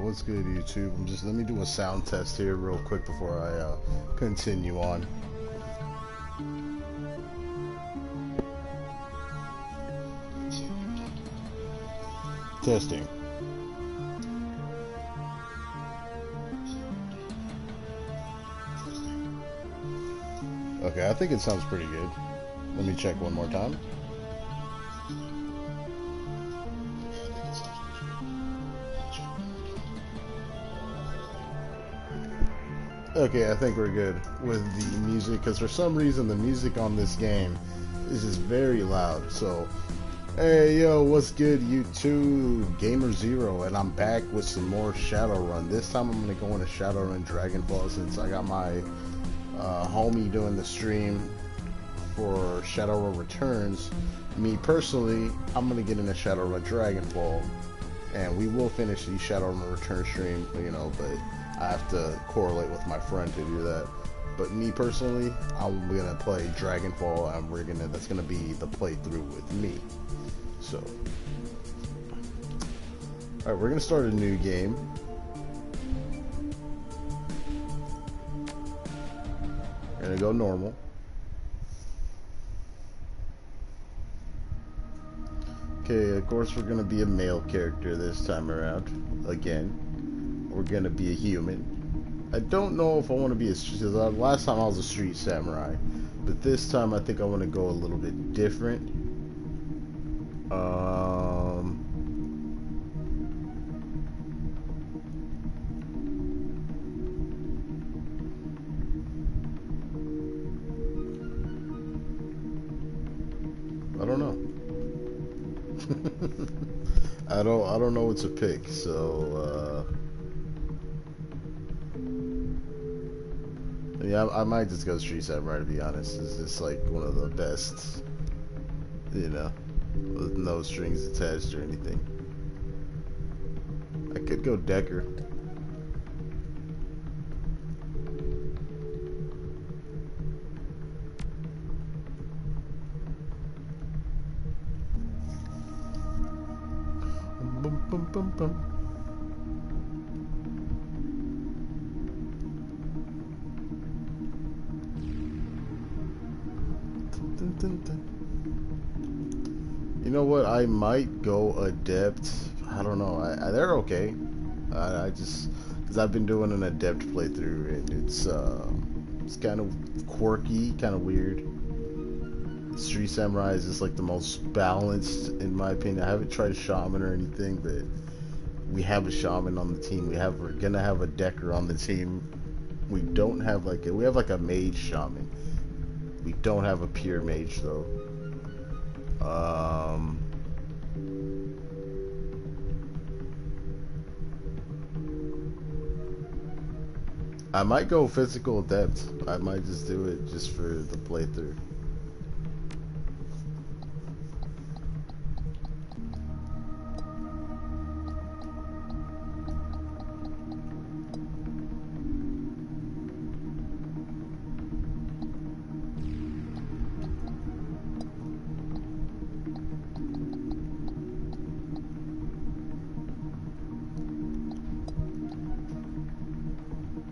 what's good, YouTube? Let me do a sound test here real quick before I continue on. Testing. Okay, I think it sounds pretty good. Let me check one more time. Okay, I think we're good with the music, because for some reason the music on this game is just very loud. So, hey yo, what's good, YouTube? Gamer Zero, and I'm back with some more Shadowrun. This time I'm gonna go into Shadowrun Dragonfall, since I got my homie doing the stream for Shadowrun Returns. Me personally, I'm gonna get into Shadowrun Dragonfall, and we will finish the Shadowrun Return stream, you know, but I have to correlate with my friend to do that. But me personally, I'm gonna play Dragonfall, and that's gonna be the playthrough with me. So, alright, we're gonna start a new game. We're gonna go normal. Okay, of course we're gonna be a male character this time around. Again. We're gonna be a human. I don't know if I want to be last time I was a street samurai, but this time I think I want to go a little bit different. I don't know. I don't know what to pick, so yeah, I might just go Street Samurai, to be honest. It's just like one of the best, you know, with no strings attached or anything. I could go Decker. Bum, bum, bum, bum. You know what? I might go Adept. I don't know. They're okay. I just, because I've been doing an Adept playthrough, and it's kind of quirky, kind of weird. Street Samurai is just like the most balanced, in my opinion. I haven't tried Shaman or anything, but we have a Shaman on the team. We're gonna have a Decker on the team. We don't have we have like a Mage Shaman. We don't have a pure mage though. I might go physical adept. I might just do it just for the playthrough.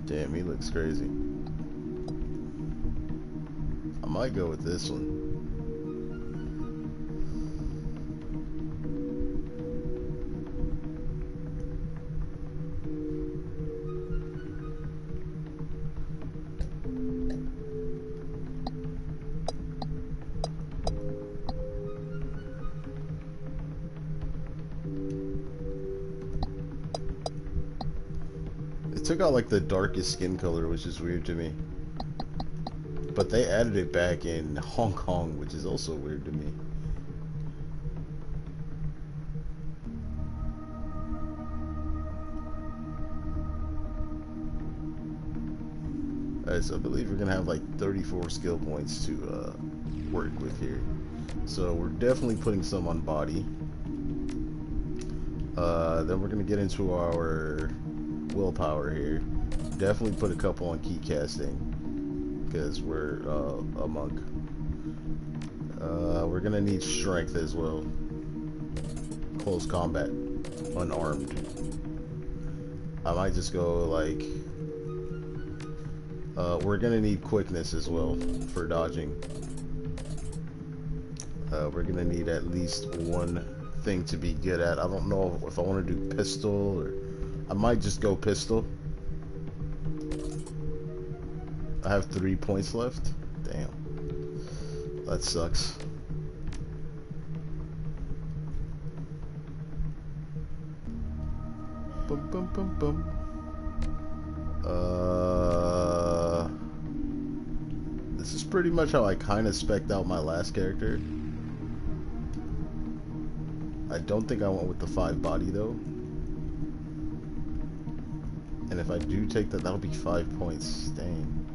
Damn, he looks crazy. I might go with this one. Took out like the darkest skin color, which is weird to me, but they added it back in Hong Kong, which is also weird to me. Alright, so I believe we're gonna have like 34 skill points to work with here, so we're definitely putting some on body. Then we're gonna get into our willpower here. Definitely put a couple on key casting, because we're a monk. We're gonna need strength as well. Close combat, unarmed. I might just go like, we're gonna need quickness as well for dodging. We're gonna need at least one thing to be good at. I don't know if I want to do pistol, or I might just go pistol. I have 3 points left. Damn, that sucks. Boom, boom, boom, boom. This is pretty much how I kind of spec'd out my last character. I don't think I went with the 5 body though. And if I do take that, that'll be 5 points. Dang.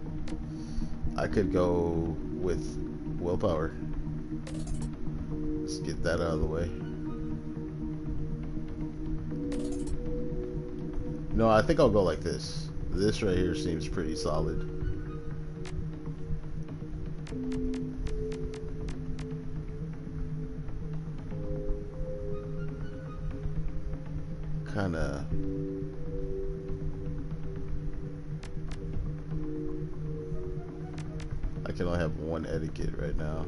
I could go with willpower. Let's get that out of the way. No, I think I'll go like this. This right here seems pretty solid. Kinda. I can only have one etiquette right now.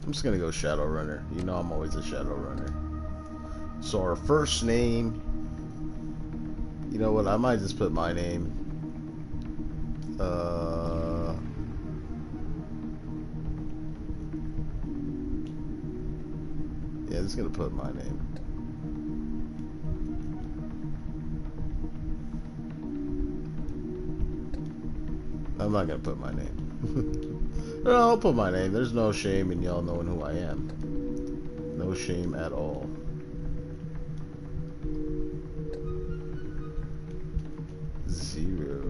I'm just gonna go Shadowrunner. You know I'm always a Shadowrunner. So our first name, you know what, I might just put my name. Yeah, just gonna put my name. I'm not gonna put my name. No, I'll put my name. There's no shame in y'all knowing who I am. No shame at all. Zero.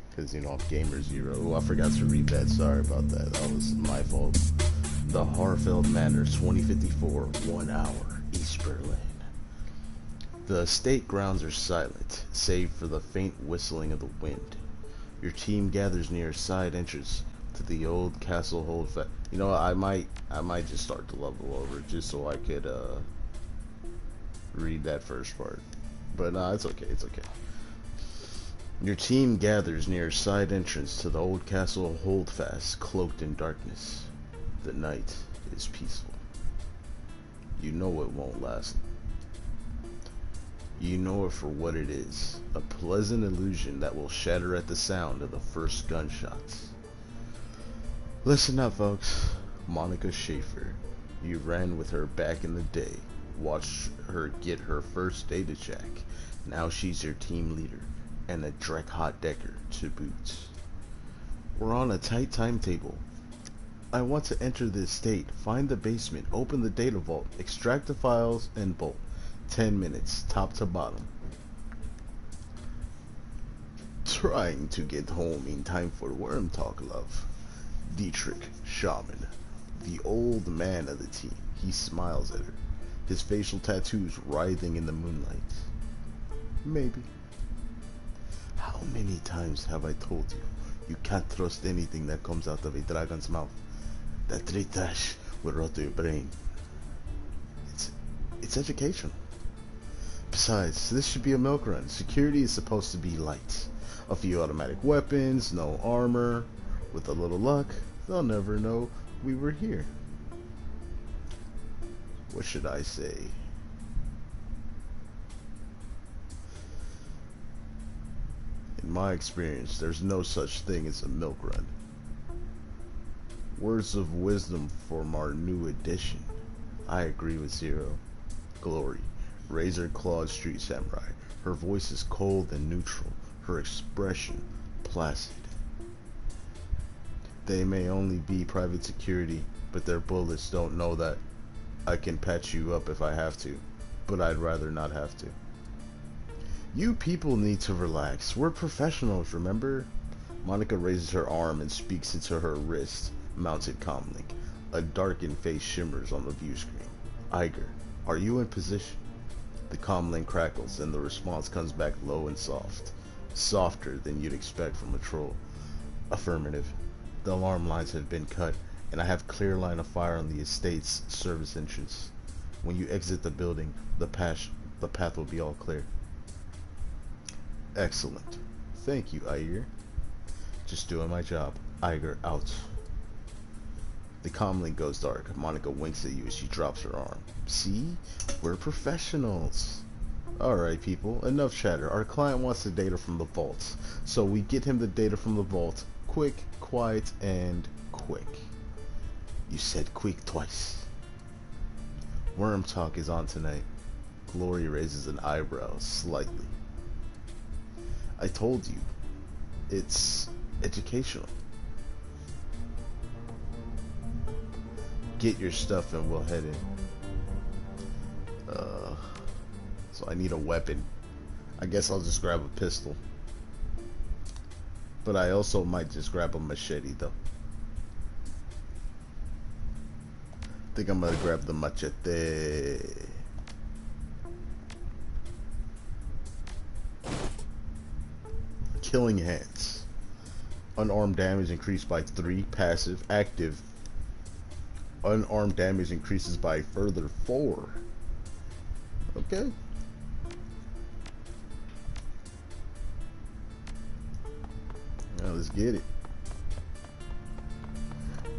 Because, you know, I'm Gamer Zero. Oh, I forgot to read that. Sorry about that. That was my fault. The Harfeld Manor, 2054, 1 hour, East Berlin. The estate grounds are silent, save for the faint whistling of the wind. Your team gathers near a side entrance to the old castle holdfast. You know, I might just start to level over just so I could read that first part. But nah, it's okay. It's okay. Your team gathers near a side entrance to the old castle holdfast, cloaked in darkness. The night is peaceful. You know it won't last. You know it for what it is, a pleasant illusion that will shatter at the sound of the first gunshots. Listen up, folks. Monica Schaefer. You ran with her back in the day, watched her get her first data check. Now she's your team leader, and a Drek Hot Decker to boot. We're on a tight timetable. I want to enter the estate, find the basement, open the data vault, extract the files, and bolt. 10 minutes, top to bottom. Trying to get home in time for worm talk, love. Dietrich Shaman, the old man of the team. He smiles at her, his facial tattoos writhing in the moonlight. Maybe. How many times have I told you, you can't trust anything that comes out of a dragon's mouth? That trade trash will rot your brain. It's education. Besides, this should be a milk run. Security is supposed to be light. A few automatic weapons, no armor. With a little luck, they'll never know we were here. What should I say? In my experience, there's no such thing as a milk run. Words of wisdom from our new edition. I agree with Zero. Glory, razor-clawed street samurai. Her voice is cold and neutral. Her expression placid. They may only be private security, but their bullets don't know that. I can patch you up if I have to, but I'd rather not have to. You people need to relax. We're professionals, remember? Monica raises her arm and speaks into her wrist mounted comlink. A darkened face shimmers on the view screen. Iger, are you in position? The comlink crackles and the response comes back low and soft. Softer than you'd expect from a troll. Affirmative. The alarm lines have been cut, and I have clear line of fire on the estate's service entrance. When you exit the building, the path will be all clear. Excellent. Thank you, Iger. Just doing my job. Iger out. The comlink goes dark. Monica winks at you as she drops her arm. See? We're professionals. Alright, people. Enough chatter. Our client wants the data from the vault. So we get him the data from the vault. Quick, quiet, and quick. You said quick twice. Worm talk is on tonight. Glory raises an eyebrow slightly. I told you. It's educational. Get your stuff and we'll head in. So I need a weapon. I guess I'll just grab a pistol. But I also might just grab a machete though. I think I'm gonna grab the machete. Killing hands. Unarmed damage increased by 3. Passive. Active. Unarmed damage increases by a further 4. Okay. Now let's get it.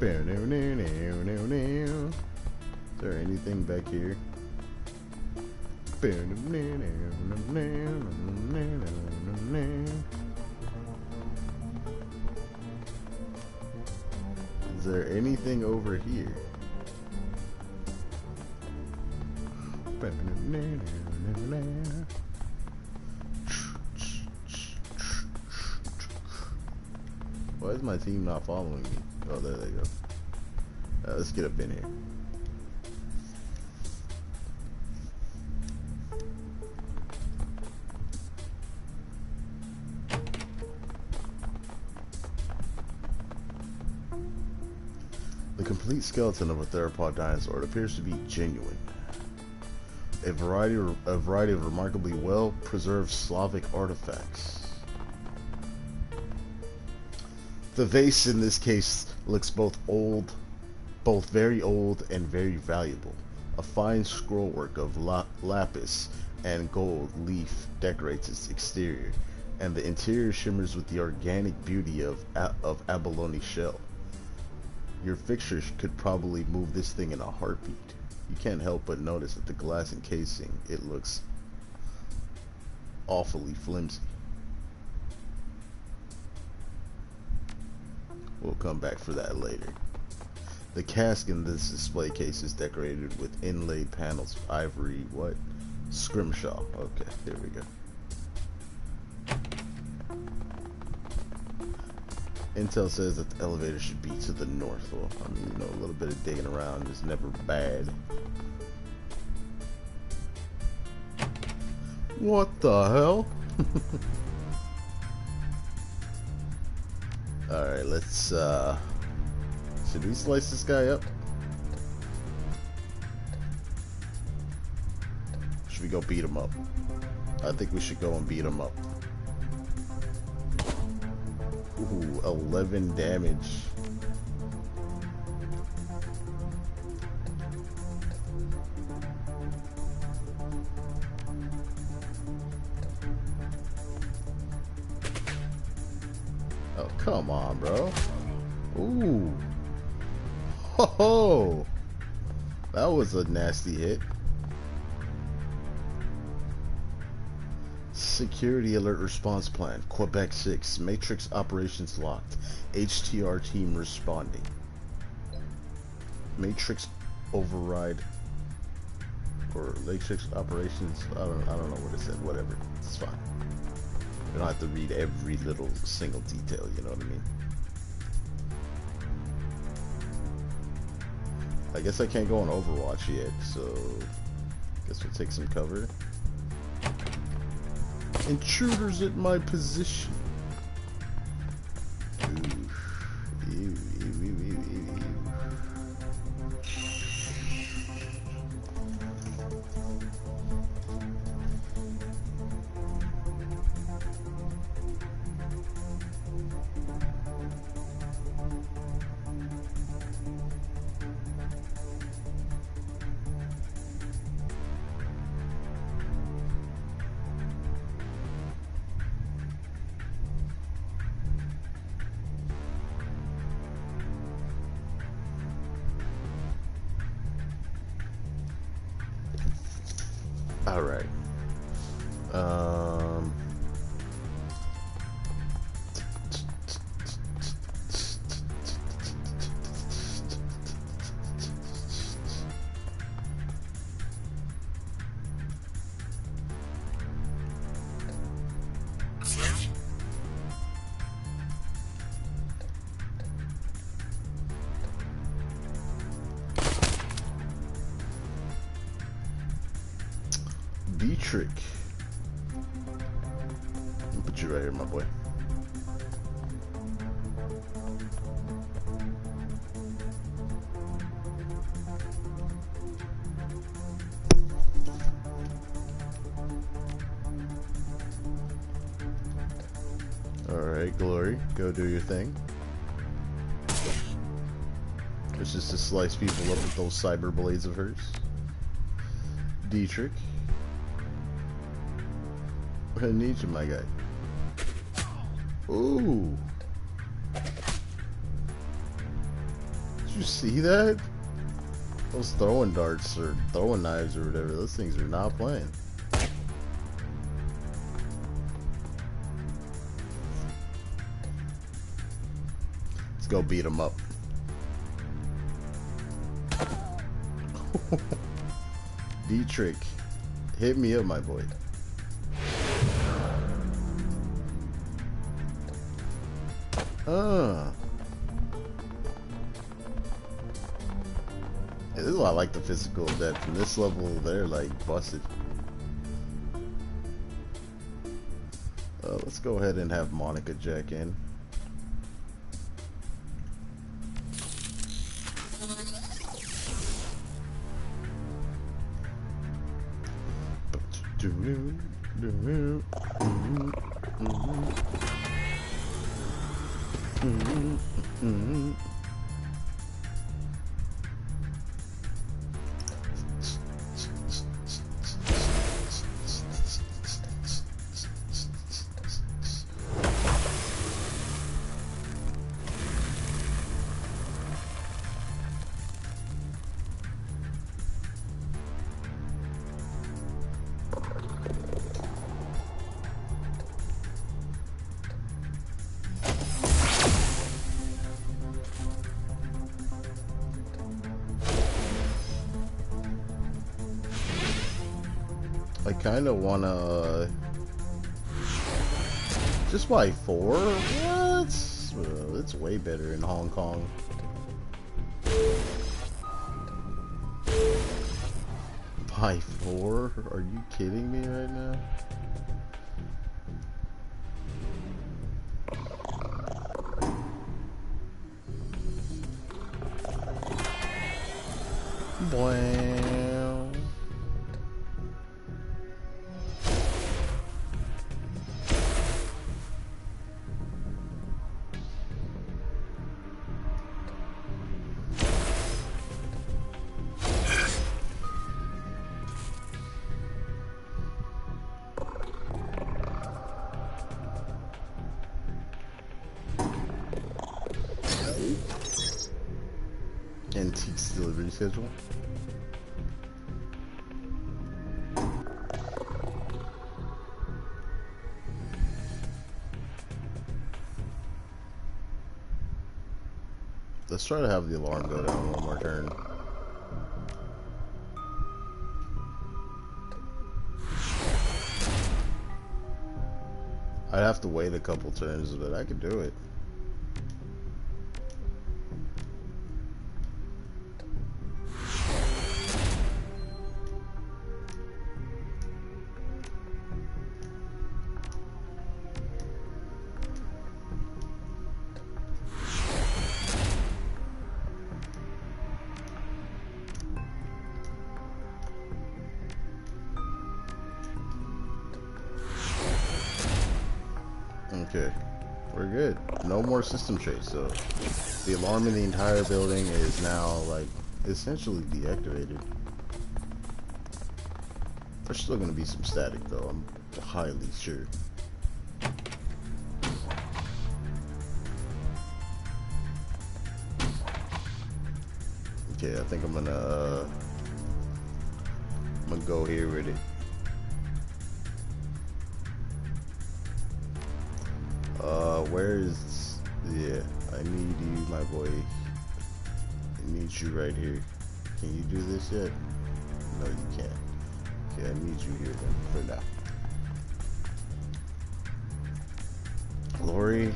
Is there anything back here? Is there anything over here? Why is my team not following me? Oh, there they go. Let's get up in here. The complete skeleton of a theropod dinosaur. It appears to be genuine. A variety of remarkably well-preserved Slavic artifacts. The vase in this case looks both very old and very valuable. A fine scrollwork of lapis and gold leaf decorates its exterior, and the interior shimmers with the organic beauty of abalone shell. Your fixtures could probably move this thing in a heartbeat. You can't help but notice that the glass encasing, it looks awfully flimsy. We'll come back for that later. The cask in this display case is decorated with inlaid panels of ivory, what? Scrimshaw. Okay, there we go. Intel says that the elevator should be to the north. Well, I mean, you know, a little bit of digging around is never bad. What the hell? Alright, let's, should we slice this guy up? Should we go beat him up? I think we should go and beat him up. Ooh, 11 damage. Oh, come on, bro. Ooh. Ho ho! That was a nasty hit. Security alert response plan. Quebec 6. Matrix operations locked. HTR team responding. Matrix override or Matrix operations. I don't know what it said. Whatever. It's fine. You don't have to read every little single detail. You know what I mean? I guess I can't go on Overwatch yet, so I guess we'll take some cover. Intruders at my position. All right. Um. Dietrich. I'll put you right here, my boy. Alright, Glory, go do your thing. It's just to slice people up with those cyber blades of hers. Dietrich. I need you, my guy. Ooh. Did you see that? Those throwing darts or throwing knives or whatever, those things are not playing. Let's go beat him up. Dietrich, hit me up, my boy. This is a lot like the physical depth. In this level, they're like busted. Let's go ahead and have Monica Jack in. I kind of want to just buy 4. What? It's way better in Hong Kong. Buy 4? Are you kidding me right now? Wow. Antiques delivery schedule. Let's try to have the alarm go down one more turn. I'd have to wait a couple turns, but I could do it. Okay, we're good. No more system trace, so the alarm in the entire building is now, like, essentially deactivated. There's still gonna be some static, though, I'm highly sure. Okay, I think I'm gonna go here with it. where is... Yeah, I need you, my boy. I need you right here. Can you do this yet? No, you can't. Okay, I need you here then, for now. Glory.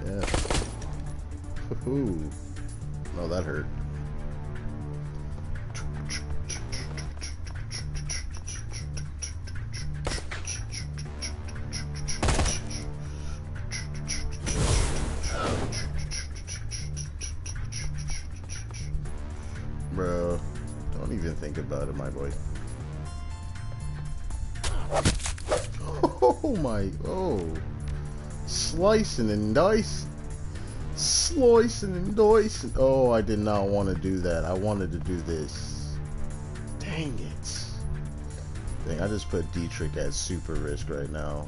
Yeah. Ooh. No, that hurt. Bro, don't even think about it, my boy. Oh my, oh. Slicing and dicing. Slicing and dicing. Oh, I did not want to do that. I wanted to do this. Dang it. Dang, I just put Dietrich at super risk right now.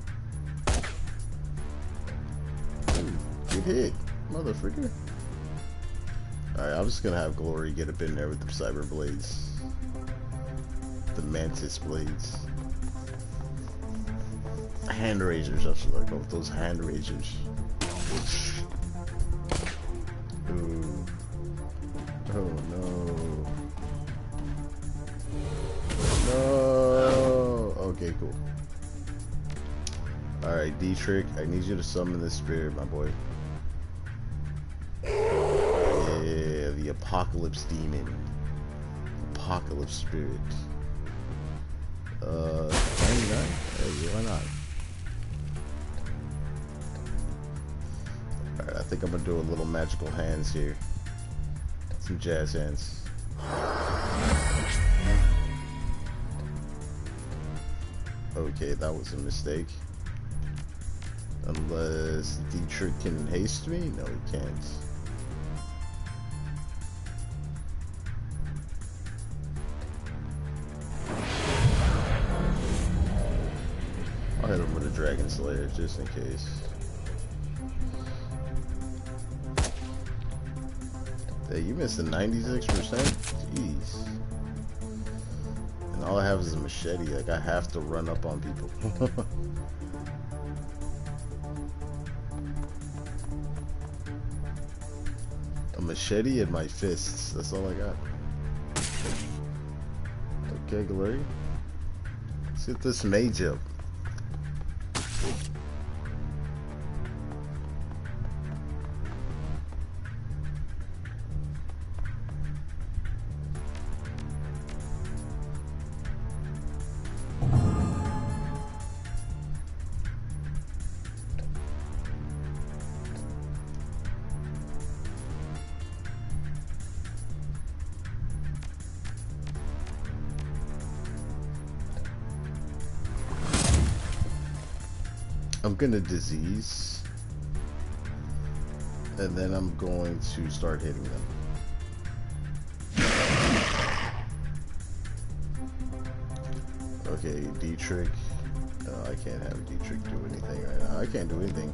Ooh, get hit, motherfucker. Alright, I'm just gonna have Glory get up in there with the cyber blades. The mantis blades. Hand raisers, that's what they're called. Those hand raisers. Ooh. Oh no. No. Okay, cool. Alright, Dietrich, I need you to summon this spirit, my boy. Yeah, the apocalypse demon. Apocalypse spirit. 99? Hey, why not? Alright, I think I'm gonna do a little magical hands here. Some jazz hands. Okay, that was a mistake. Unless Dietrich can haste me? No, he can't. I'll hit him with a Dragon Slayer just in case. Hey, you missed a 96%? Jeez. And all I have is a machete. Like, I have to run up on people. A machete and my fists. That's all I got. Okay, Glory. Let's get this mage up. I'm gonna disease, and then I'm going to start hitting them. Okay, Dietrich. I can't have Dietrich do anything right now. I can't do anything.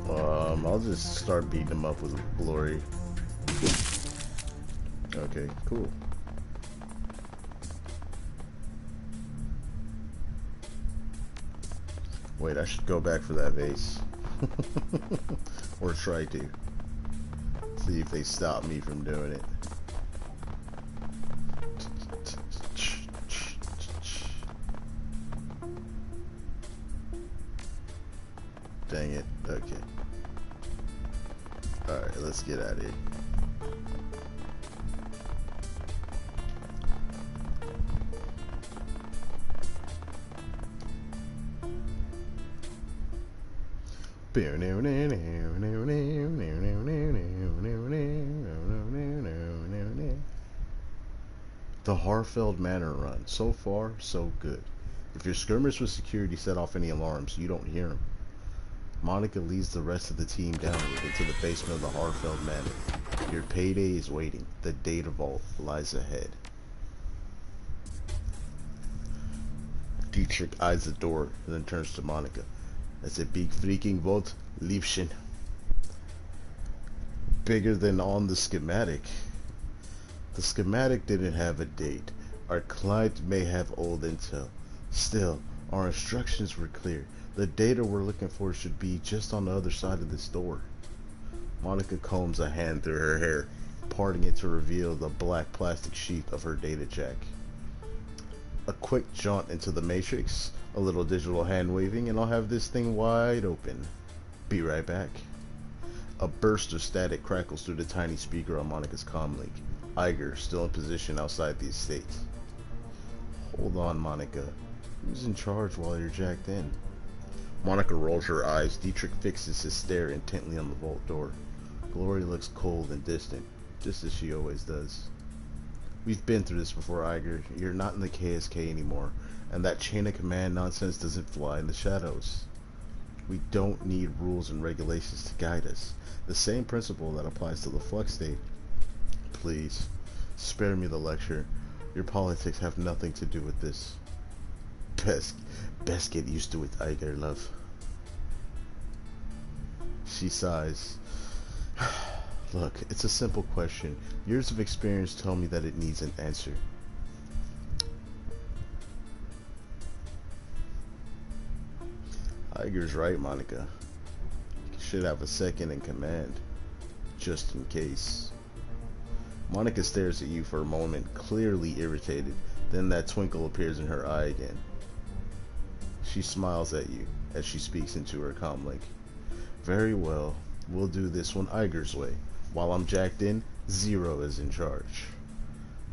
I'll just start beating him up with Glory. Okay, cool. Wait, I should go back for that vase. Or try to. See if they stop me from doing it. Dang it. Okay. Alright, let's get out of here. The Harfeld Manor run. So far, so good. If your skirmish with security set off any alarms, you don't hear them. Monica leads the rest of the team downward into the basement of the Harfeld Manor. Your payday is waiting. The data vault lies ahead. Dietrich eyes the door and then turns to Monica. That's a big freaking vault, Liebchen. Bigger than on the schematic. The schematic didn't have a date. Our client may have old intel. Still, our instructions were clear. The data we're looking for should be just on the other side of this door. Monica combs a hand through her hair, parting it to reveal the black plastic sheath of her data jack. A quick jaunt into the matrix, a little digital hand waving, and I'll have this thing wide open. Be right back. A burst of static crackles through the tiny speaker on Monica's comlink. Iger, still in position outside the estate. Hold on, Monica. Who's in charge while you're jacked in? Monica rolls her eyes. Dietrich fixes his stare intently on the vault door. Glory looks cold and distant, just as she always does. We've been through this before, Iger. You're not in the KSK anymore, and that chain of command nonsense doesn't fly in the shadows. We don't need rules and regulations to guide us. The same principle that applies to the flux state. Please, spare me the lecture. Your politics have nothing to do with this. Best get used to it, Iger, love. She sighs. Look, it's a simple question. Years of experience tell me that it needs an answer. Iger's right, Monica. You should have a second in command, just in case. Monica stares at you for a moment, clearly irritated. Then that twinkle appears in her eye again. She smiles at you as she speaks into her comlink. Very well, we'll do this one Iger's way. While I'm jacked in, Zero is in charge.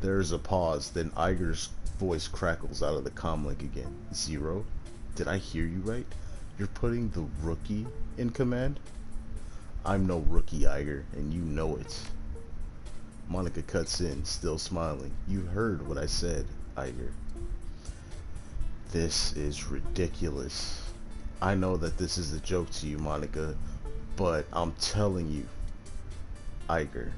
There is a pause, then Iger's voice crackles out of the comlink again. Zero? Did I hear you right? You're putting the rookie in command? I'm no rookie, Iger, and you know it. Monica cuts in, still smiling. You heard what I said, Iger. This is ridiculous. I know that this is a joke to you, Monica, but I'm telling you, Iger.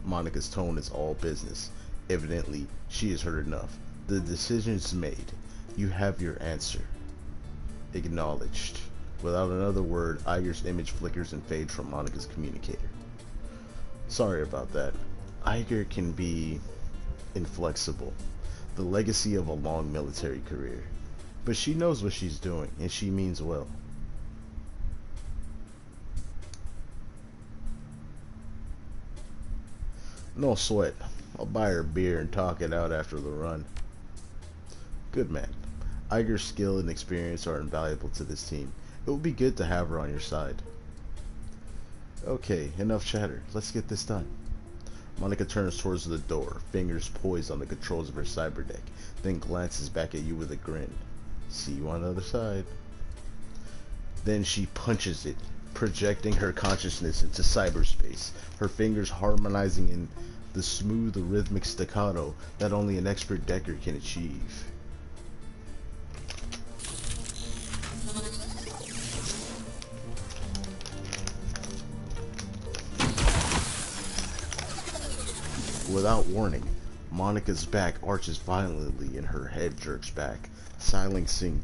Monica's tone is all business. Evidently, she has heard enough. The decision's made. You have your answer. Acknowledged. Without another word, Iger's image flickers and fades from Monica's communicator. Sorry about that. Iger can be inflexible, the legacy of a long military career. But she knows what she's doing, and she means well. No sweat. I'll buy her beer and talk it out after the run. Good man. Iger's skill and experience are invaluable to this team. It will be good to have her on your side. Okay, enough chatter. Let's get this done. Monica turns towards the door, fingers poised on the controls of her cyberdeck, then glances back at you with a grin. See you on the other side. Then she punches it, projecting her consciousness into cyberspace, her fingers harmonizing in the smooth, rhythmic staccato that only an expert decker can achieve. Without warning, Monica's back arches violently and her head jerks back, silencing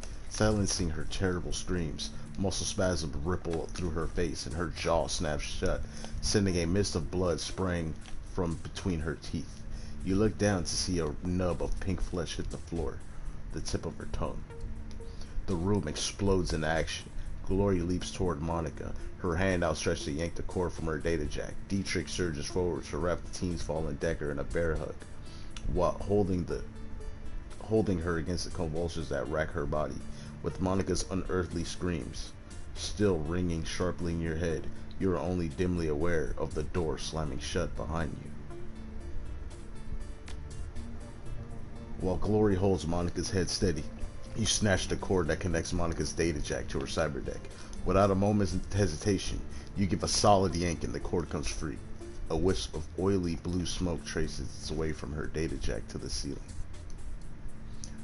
her terrible screams. Muscle spasms ripple through her face and her jaw snaps shut, sending a mist of blood spraying from between her teeth. You look down to see a nub of pink flesh hit the floor, the tip of her tongue. The room explodes in action. Glory leaps toward Monica, her hand outstretched to yank the cord from her data jack. Dietrich surges forward to wrap the team's fallen decker in a bear hug, while holding her against the convulsions that rack her body. With Monica's unearthly screams still ringing sharply in your head, you are only dimly aware of the door slamming shut behind you. While Glory holds Monica's head steady, you snatch the cord that connects Monica's data jack to her cyberdeck. Without a moment's hesitation, you give a solid yank and the cord comes free. A wisp of oily blue smoke traces its way from her data jack to the ceiling.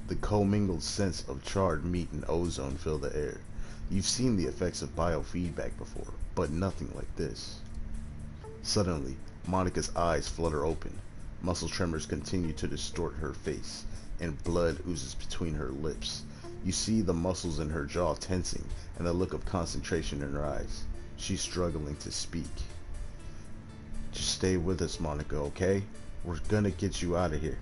The commingled scents of charred meat and ozone fill the air. You've seen the effects of biofeedback before, but nothing like this. Suddenly, Monica's eyes flutter open. Muscle tremors continue to distort her face, and blood oozes between her lips. You see the muscles in her jaw tensing and a look of concentration in her eyes. She's struggling to speak. Just stay with us, Monica, okay? We're gonna get you out of here.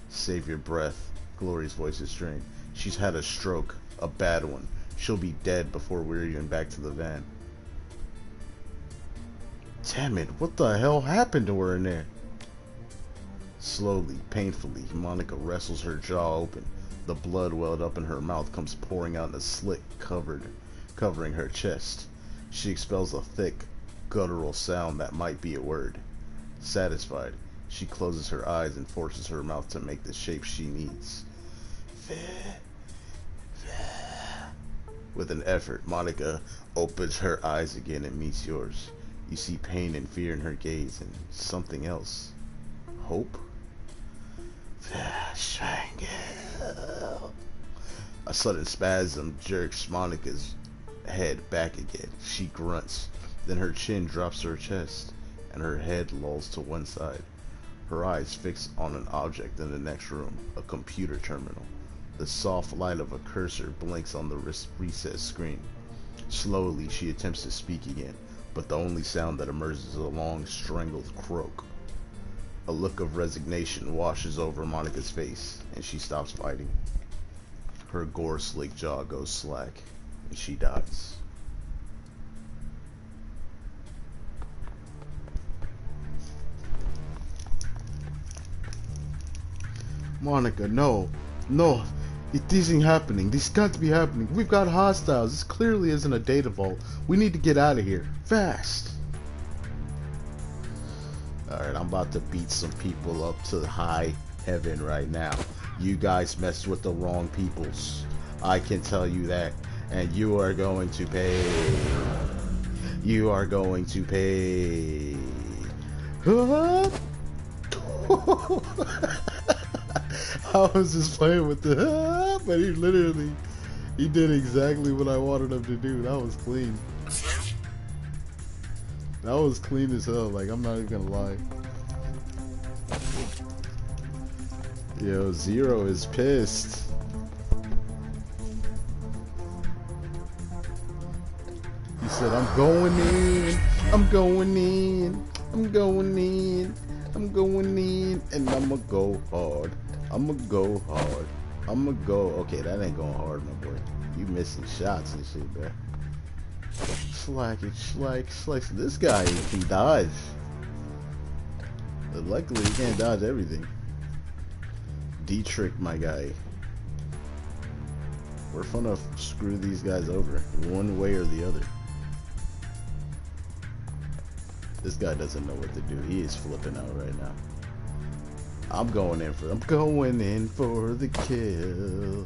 Save your breath. Glory's voice is strained. She's had a stroke, a bad one. She'll be dead before we're even back to the van. Damn it, what the hell happened to her in there? Slowly, painfully, Monica wrestles her jaw open. The blood welled up in her mouth comes pouring out in a slit covering her chest. She expels a thick, guttural sound that might be a word. Satisfied, she closes her eyes and forces her mouth to make the shape she needs. With an effort, Monica opens her eyes again and meets yours. You see pain and fear in her gaze and something else. Hope? A sudden spasm jerks Monica's head back again. She grunts. Then her chin drops to her chest and her head lolls to one side. Her eyes fix on an object in the next room, a computer terminal. The soft light of a cursor blinks on the recessed screen. Slowly, she attempts to speak again, but the only sound that emerges is a long, strangled croak. A look of resignation washes over Monica's face, and she stops fighting. Her gore-slick jaw goes slack, and she dies. Monica, no. It isn't happening. This got to be happening. We've got hostiles. This clearly isn't a data vault. We need to get out of here. Fast. Alright, I'm about to beat some people up to high heaven right now. You guys messed with the wrong peoples. I can tell you that. And you are going to pay. You are going to pay. I was just playing with the but he did exactly what I wanted him to do. That was clean. That was clean as hell, like I'm not even gonna lie. Yo, Zero is pissed. He said, I'm going in, I'm going in, I'm going in, I'm going in, and I'ma go hard. I'ma go hard. I'ma go. Okay, that ain't going hard, my boy. You missing shots and shit, bro. Slack. This guy can dodge. But luckily, he can't dodge everything. D-trick, my guy. We're gonna screw these guys over one way or the other. This guy doesn't know what to do. He is flipping out right now. I'm going in for the kill.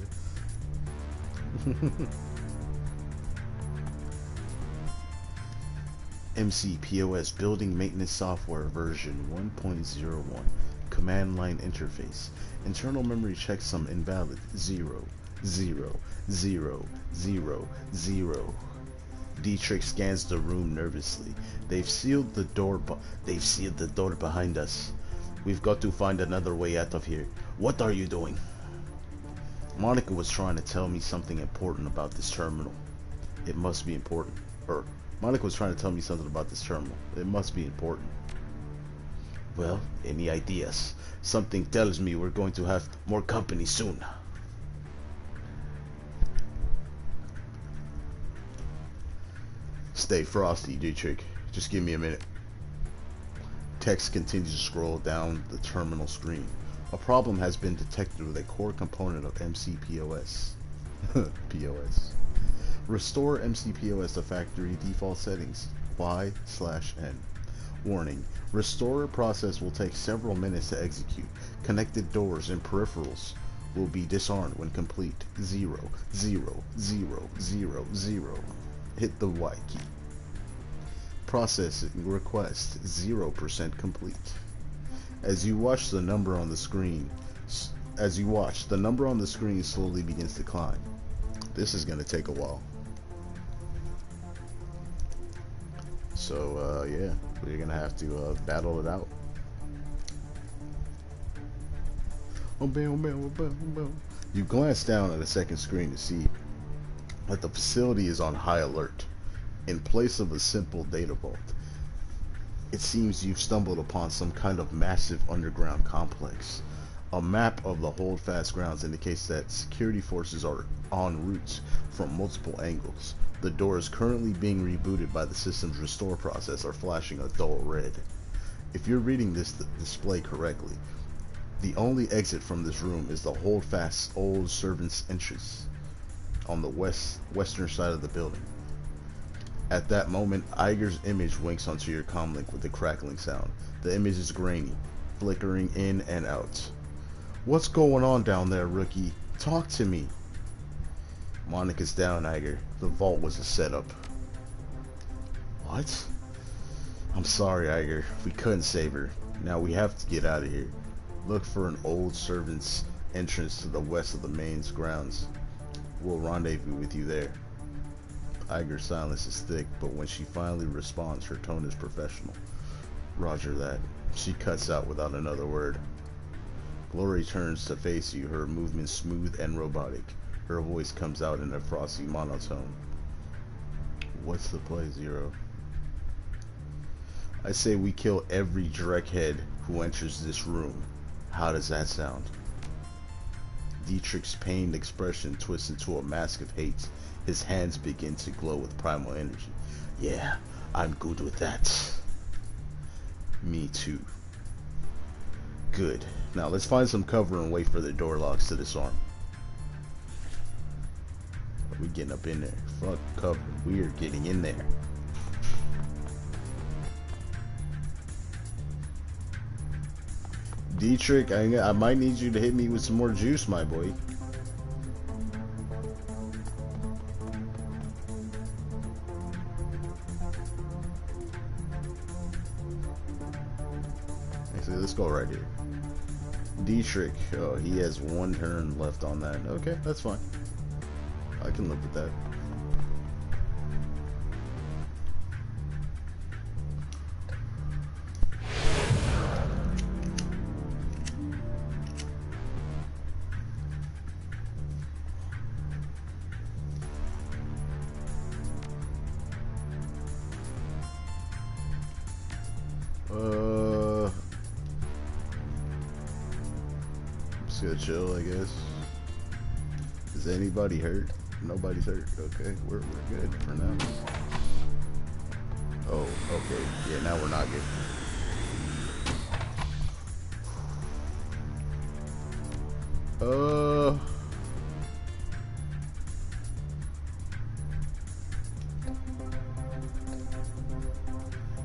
MCPOS Building Maintenance Software version 1.01. Command line interface. Internal memory checksum invalid. 0, 0, 0, 0, 0. D-Trick scans the room nervously. They've sealed the door behind us. We've got to find another way out of here. What are you doing? Monica was trying to tell me something important about this terminal. It must be important. Monica was trying to tell me something about this terminal. It must be important. Well, any ideas? Something tells me we're going to have more company soon. Stay frosty, D-Trick. Just give me a minute. Text continues to scroll down the terminal screen. A problem has been detected with a core component of MCPOS. POS. Restore MCPOS to factory default settings. Y/N. Warning. Restore process will take several minutes to execute. Connected doors and peripherals will be disarmed when complete. 0, 0, 0, 0, 0. Hit the Y key. Processing request 0% complete. As you watch, the number on the screen slowly begins to climb. This is going to take a while. So yeah, we're going to have to battle it out. You glance down at a second screen to see that the facility is on high alert. In place of a simple data vault, it seems you've stumbled upon some kind of massive underground complex. A map of the holdfast grounds indicates that security forces are en route from multiple angles. The door is currently being rebooted by the system's restore process, are flashing a dull red. If you're reading this display correctly, the only exit from this room is the holdfast old servant's entrance on the western side of the building. At that moment, Iger's image winks onto your comlink with a crackling sound. The image is grainy, flickering in and out. What's going on down there, rookie? Talk to me. Monica's down, Iger. The vault was a setup. What? I'm sorry, Iger. We couldn't save her. Now we have to get out of here. Look for an old servant's entrance to the west of the main's grounds. We'll rendezvous with you there. Iger's silence is thick, but when she finally responds, her tone is professional. Roger that. She cuts out without another word. Glory turns to face you, her movements smooth and robotic. Her voice comes out in a frosty monotone. What's the play, Zero? I say we kill every Dreckhead who enters this room. How does that sound? Dietrich's pained expression twists into a mask of hate. His hands begin to glow with primal energy. Yeah, I'm good with that. Me too. Good. Now let's find some cover and wait for the door locks to disarm. Are we getting up in there? Fuck cover. We are getting in there. Dietrich, I might need you to hit me with some more juice, my boy. Actually, let's go right here. Dietrich, oh, he has one turn left on that. Okay, that's fine. I can live with that. Just gonna chill, I guess. Is anybody hurt? Nobody's hurt. Okay, we're good for now. Oh, okay. Yeah, now we're not good.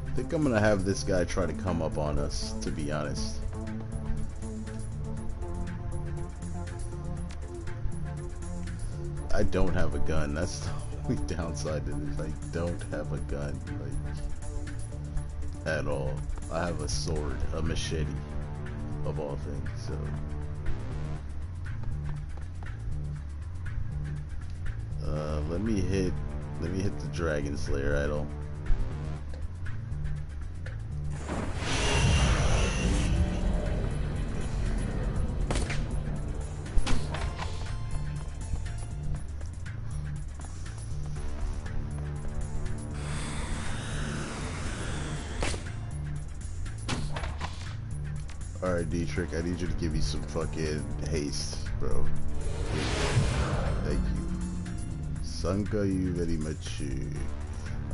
I think I'm gonna have this guy try to come up on us, to be honest. I don't have a gun. That's the only downside to this. I don't have a gun, like, at all. I have a sword, a machete, of all things, so. Let me hit the Dragon Slayer idol. Alright, Dietrich, I need you to give me some fucking haste, bro. Thank you. Sanka you very much.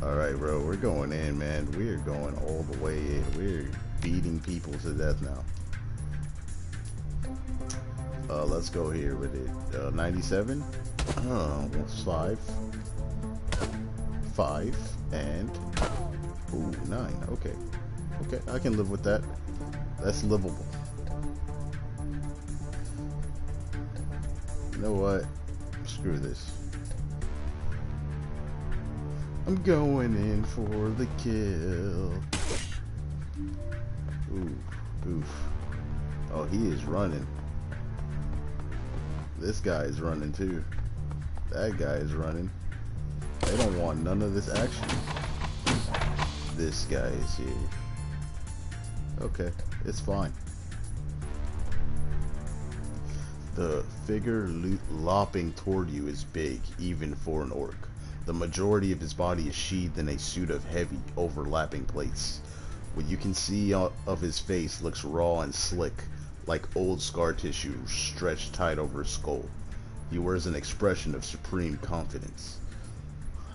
Alright, bro, we're going in, man. We are going all the way in. We're beating people to death now. Let's go here with it. 97? That's 5. 5 and ooh, 9. Okay. Okay, I can live with that. That's livable. You know what? Screw this. I'm going in for the kill. Ooh, oof. Oh, he is running. This guy is running too. That guy is running. They don't want none of this action. This guy is here. Okay, it's fine. The figure lopping toward you is big, even for an orc. The majority of his body is sheathed in a suit of heavy, overlapping plates. What you can see of his face looks raw and slick, like old scar tissue stretched tight over his skull. He wears an expression of supreme confidence.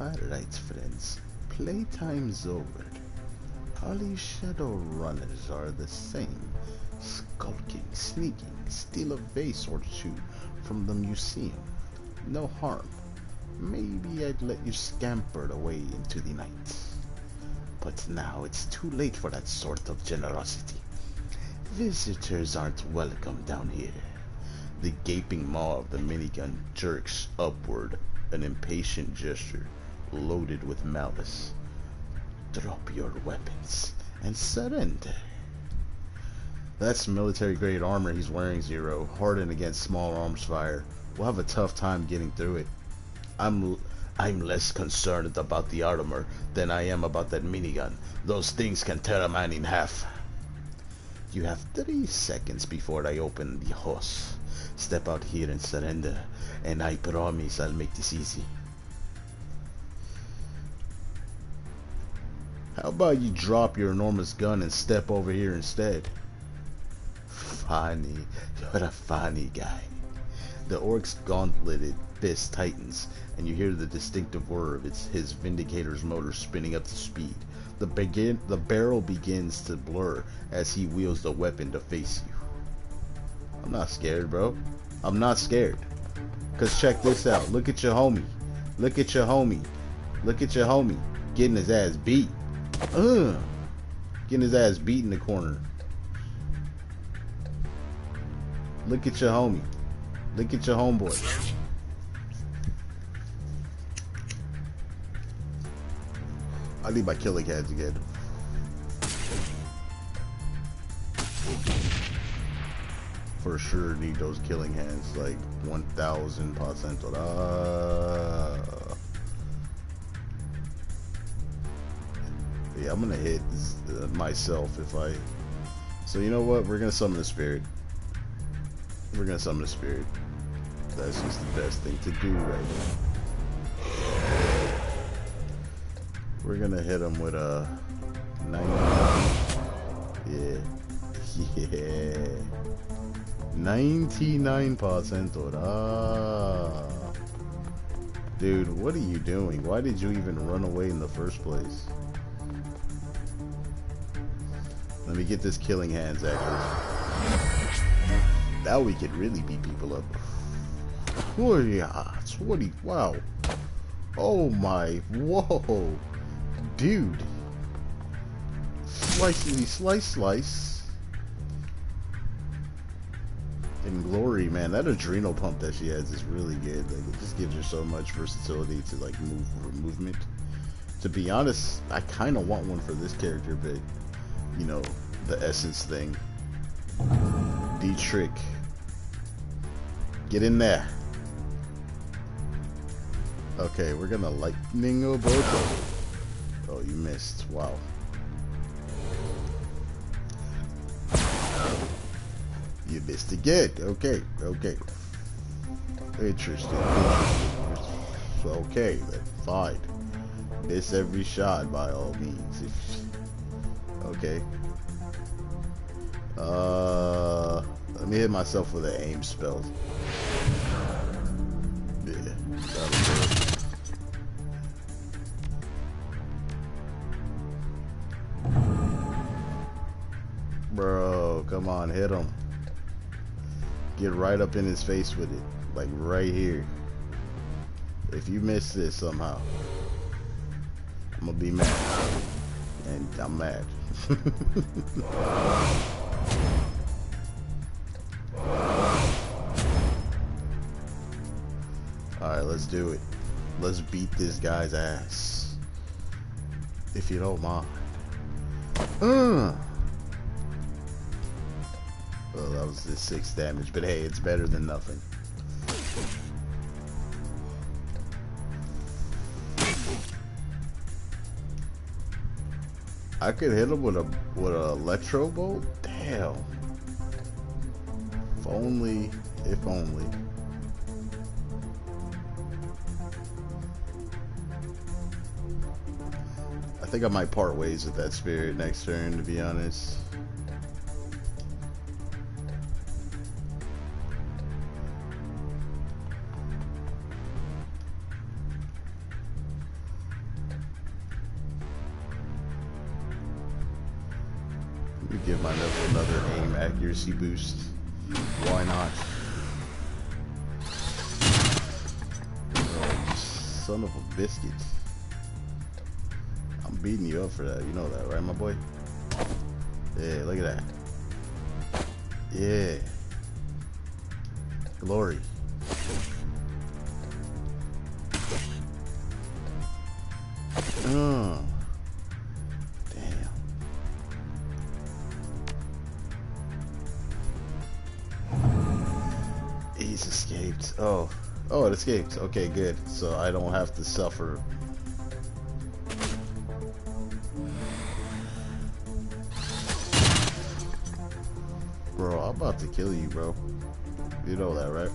Alright, friends. Playtime's over. All you Shadowrunners are the same. Skulking, sneaking, steal a vase or two from the museum. No harm. Maybe I'd let you scamper away into the night. But now it's too late for that sort of generosity. Visitors aren't welcome down here. The gaping maw of the minigun jerks upward, an impatient gesture, loaded with malice. Drop your weapons and surrender. That's military-grade armor he's wearing, Zero. Hardened against small arms fire. We'll have a tough time getting through it. I'm less concerned about the armor than I am about that minigun. Those things can tear a man in half. You have 3 seconds before I open the hose. Step out here and surrender, and I promise I'll make this easy. How about you drop your enormous gun and step over here instead? Funny, you're a funny guy. The orc's gauntleted fist tightens, and you hear the distinctive whir of his Vindicator's motor spinning up to speed. The barrel begins to blur as he wields the weapon to face you. I'm not scared, bro. I'm not scared. Cause check this out. Look at your homie. Look at your homie. Look at your homie. Getting his ass beat. Getting his ass beat in the corner. Look at your homie. Look at your homeboy. I need my killing hands again. For sure need those killing hands, like 1000%. Yeah, I'm gonna hit myself if I... So you know what? We're gonna summon the spirit. We're gonna summon the spirit. That's just the best thing to do right now. We're gonna hit him with a 99. Yeah. 99%. Dude, what are you doing? Why did you even run away in the first place? Let me get this killing hands active. Now we can really beat people up. Oh yeah, 20. Wow. Oh my. Whoa. Dude. Slicey slice. In glory, man. That adrenal pump that she has is really good. Like, it just gives her so much versatility to like movement. To be honest, I kind of want one for this character, but you know, the essence thing. D-Trick. Get in there. Okay, we're gonna lightning a boat. Oh, you missed. Wow. You missed again. Okay. Interesting. Okay, then fine. Miss every shot by all means. Okay. Let me hit myself with an aim spell. Yeah, that'll do it. Bro, come on, hit him. Get right up in his face with it. Like right here. If you miss this somehow, I'm gonna be mad. And I'm mad. Alright, let's do it. Let's beat this guy's ass. If you don't mind. Well, that was just 6 damage, but hey, it's better than nothing. I could hit him with a electro bolt? Damn. If only If only. I think I might part ways with that spirit next turn, to be honest. Let me give myself another aim accuracy boost. Why not? Oh, you son of a biscuit. I'm beating you up for that. You know that, right, my boy? Yeah, look at that. Yeah. Glory. Oh. Damn. He's escaped. Oh. Oh, it escaped. Okay, good. So I don't have to suffer. Bro, I'm about to kill you, bro. You know that, right?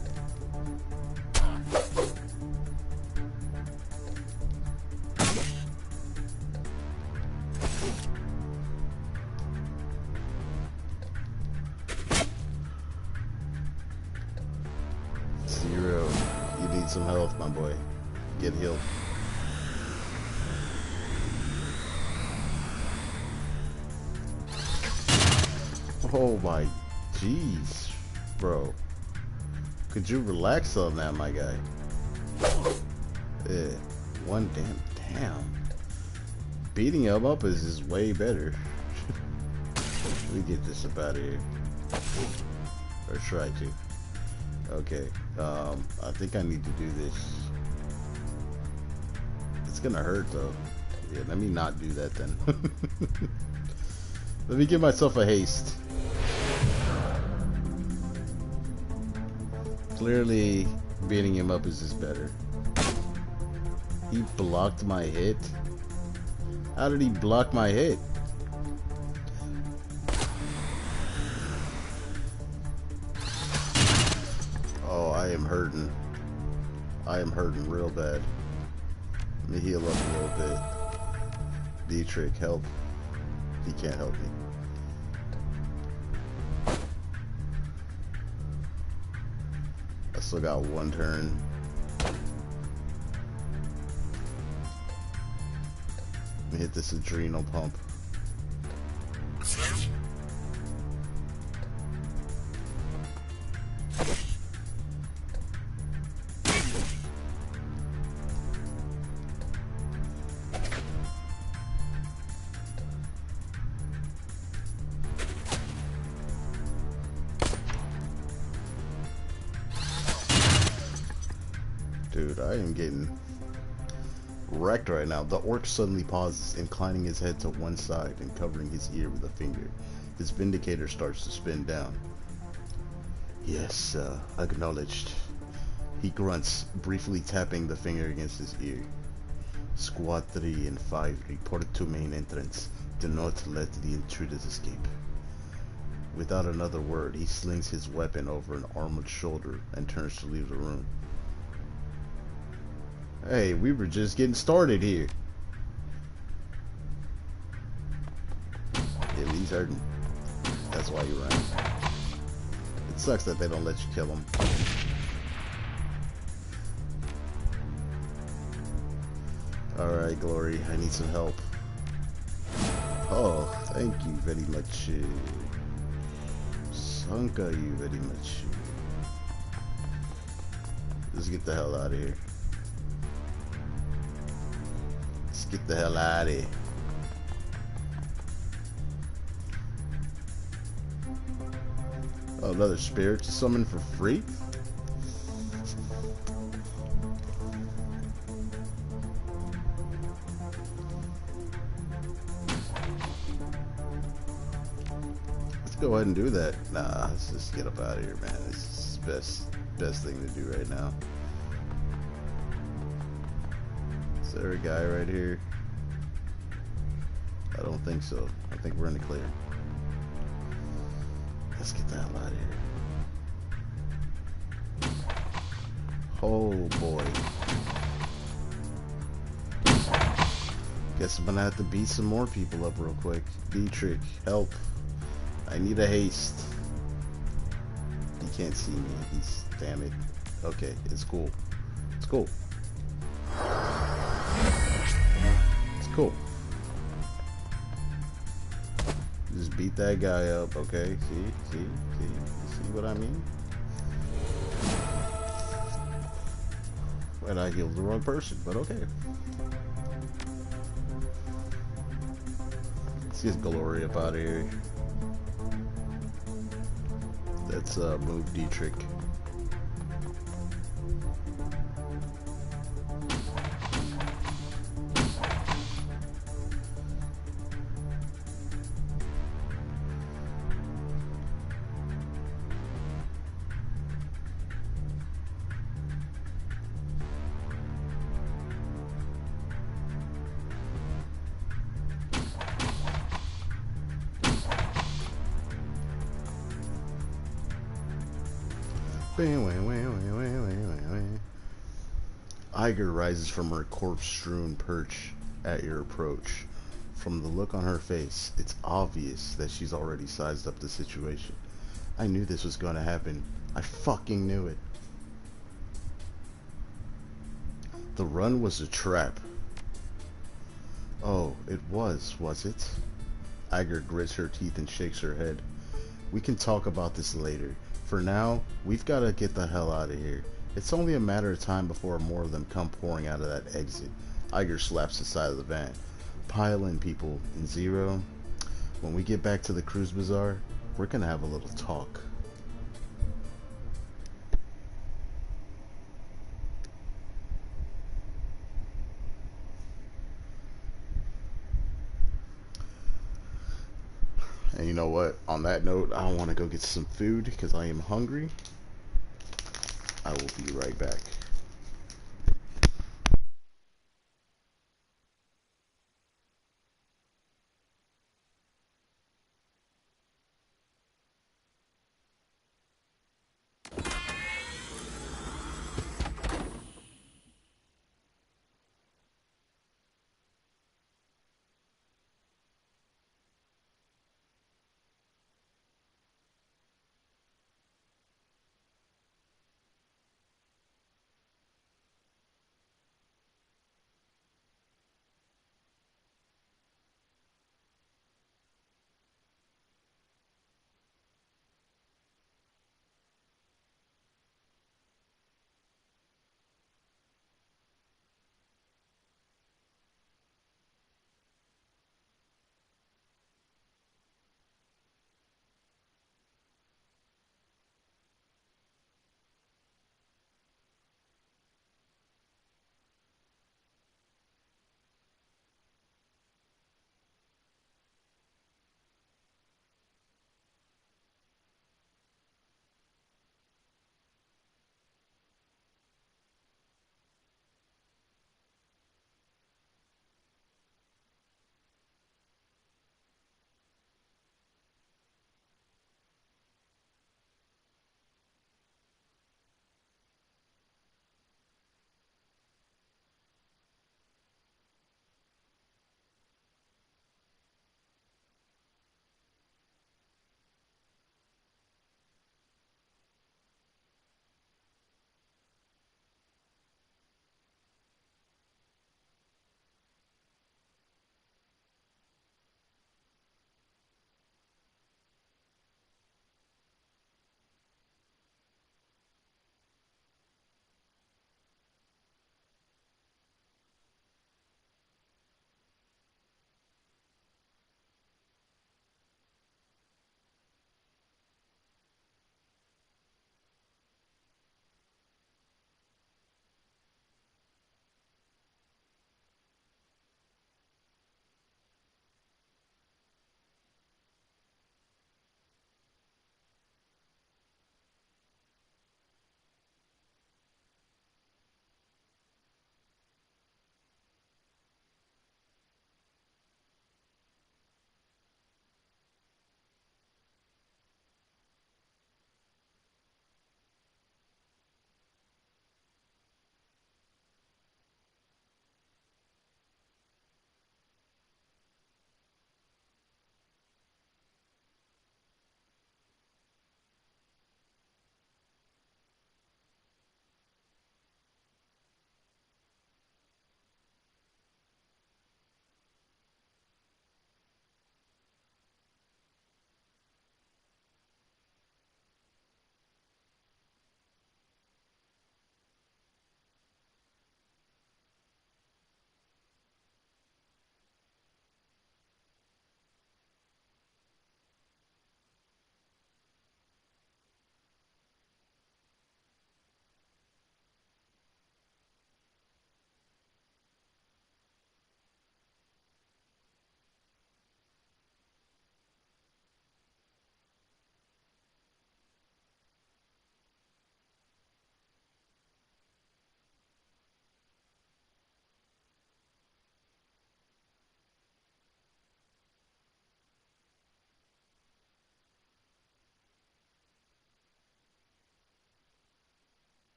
Zero. You need some health, my boy. Get healed. Oh my jeez, bro. Could you relax on that, my guy? Yeah. One damn. Beating him up is just way better. Let me get this up out of here. Or try to. Okay. I think I need to do this. It's gonna hurt though. Yeah, let me not do that then. Let me give myself a haste. Clearly, beating him up is just better. He blocked my hit? How did he block my hit? Oh, I am hurting. I am hurting real bad. Let me heal up a little bit. Dietrich, help. He can't help me. I still got one turn. Let me hit this adrenal pump. Dude, I am getting wrecked right now. The orc suddenly pauses, inclining his head to one side and covering his ear with a finger. His vindicator starts to spin down. Yes, acknowledged. He grunts, briefly tapping the finger against his ear. Squad 3 and 5 report to main entrance. Do not let the intruders escape. Without another word, he slings his weapon over an armored shoulder and turns to leave the room. Hey, we were just getting started here. Yeah, he's hurting. That's why you run. It sucks that they don't let you kill him. Alright, Glory, I need some help. Oh, thank you very much. Sanka you very much. Let's get the hell out of here. Get the hell out of here. Oh, another spirit to summon for free? Let's go ahead and do that. Nah, let's just get up out of here, man. This is the best thing to do right now. Is there a guy right here? I don't think so. I think we're in the clear. Let's get the hell out of here. Oh boy. Guess I'm gonna have to beat some more people up real quick. Dietrich, help. I need a haste. He can't see me. He's... damn it. Okay, it's cool. It's cool. It's cool. Just beat that guy up, okay? See? You see what I mean? And I healed the wrong person, but okay. Let's get Glory up out of here. Let's move Dietrich. Iger rises from her corpse-strewn perch at your approach. From the look on her face, it's obvious that she's already sized up the situation. I knew this was going to happen. I fucking knew it. The run was a trap. Oh, it was it? Iger grits her teeth and shakes her head. We can talk about this later. For now, we've got to get the hell out of here. It's only a matter of time before more of them come pouring out of that exit. Iger slaps the side of the van. Pile in, people. In Zero, when we get back to the cruise bazaar, we're gonna have a little talk. And you know what? On that note, I want to go get some food because I am hungry. I will be right back.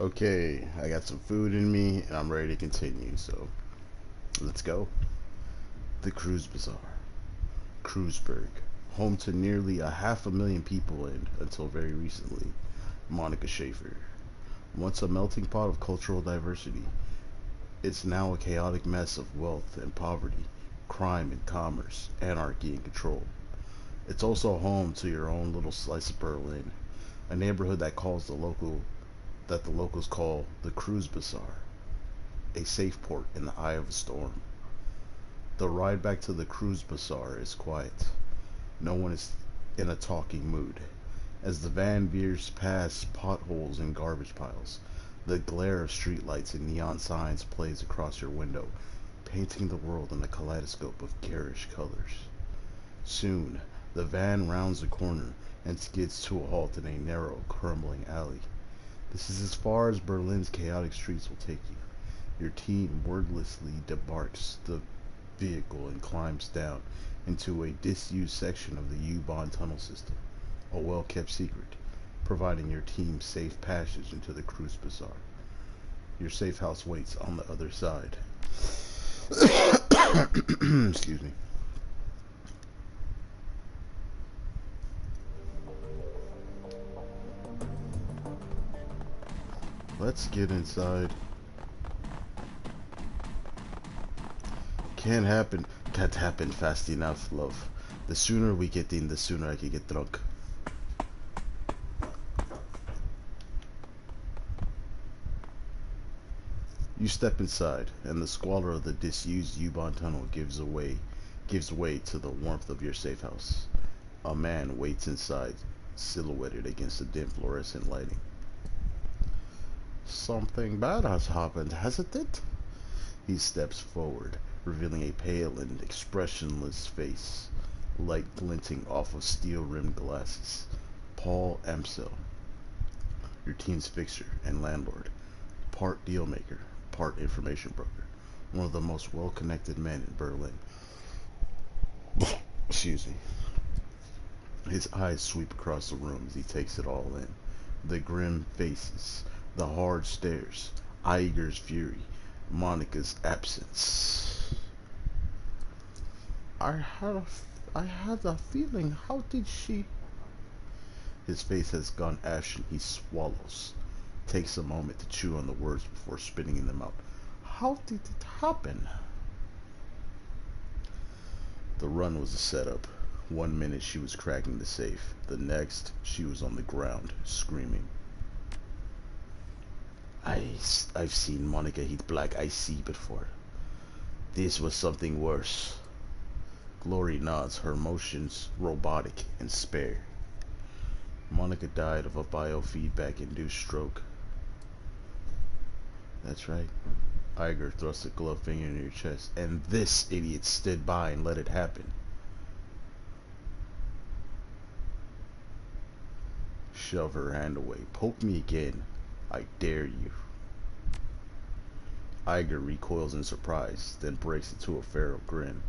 Okay, I got some food in me and I'm ready to continue, so let's go. The Cruise Bazaar. Kreuzberg, home to nearly a half a million people and, until very recently, Monica Schaefer. Once a melting pot of cultural diversity, it's now a chaotic mess of wealth and poverty, crime and commerce, anarchy and control. It's also home to your own little slice of Berlin, a neighborhood that the locals call the Cruise Bazaar, a safe port in the eye of a storm. The ride back to the Cruise Bazaar is quiet. No one is in a talking mood. As the van veers past potholes and garbage piles, the glare of streetlights and neon signs plays across your window, painting the world in a kaleidoscope of garish colors. Soon, the van rounds a corner and skids to a halt in a narrow, crumbling alley. This is as far as Berlin's chaotic streets will take you. Your team wordlessly debarks the vehicle and climbs down into a disused section of the U-Bahn tunnel system, a well-kept secret, providing your team safe passage into the Cruise Bazaar. Your safe house waits on the other side. Excuse me. Let's get inside. Can't happen fast enough, love. The sooner we get in, the sooner I can get drunk. You step inside, and the squalor of the disused U-Bahn tunnel gives way to the warmth of your safe house. A man waits inside, silhouetted against the dim fluorescent lighting. Something bad has happened, hasn't it? He steps forward, revealing a pale and expressionless face, light glinting off of steel-rimmed glasses. Paul Amsel, your team's fixer and landlord, part dealmaker, part information broker, one of the most well-connected men in Berlin. Excuse me. His eyes sweep across the room as he takes it all in. The grim faces, the hard stares, Iger's fury, Monica's absence. I had a, I had a feeling. How did she? His face has gone ashen. He swallows, takes a moment to chew on the words before spitting them out. How did it happen? The run was a setup. 1 minute she was cracking the safe. The next, she was on the ground, screaming. I've seen Monica hit black IC before. This was something worse. Glory nods, her motions robotic and spare. Monica died of a biofeedback-induced stroke. That's right. Iger thrust a gloved finger in your chest, and this idiot stood by and let it happen. Shove her hand away. Poke me again. I dare you. Iger recoils in surprise, then breaks into a feral grin.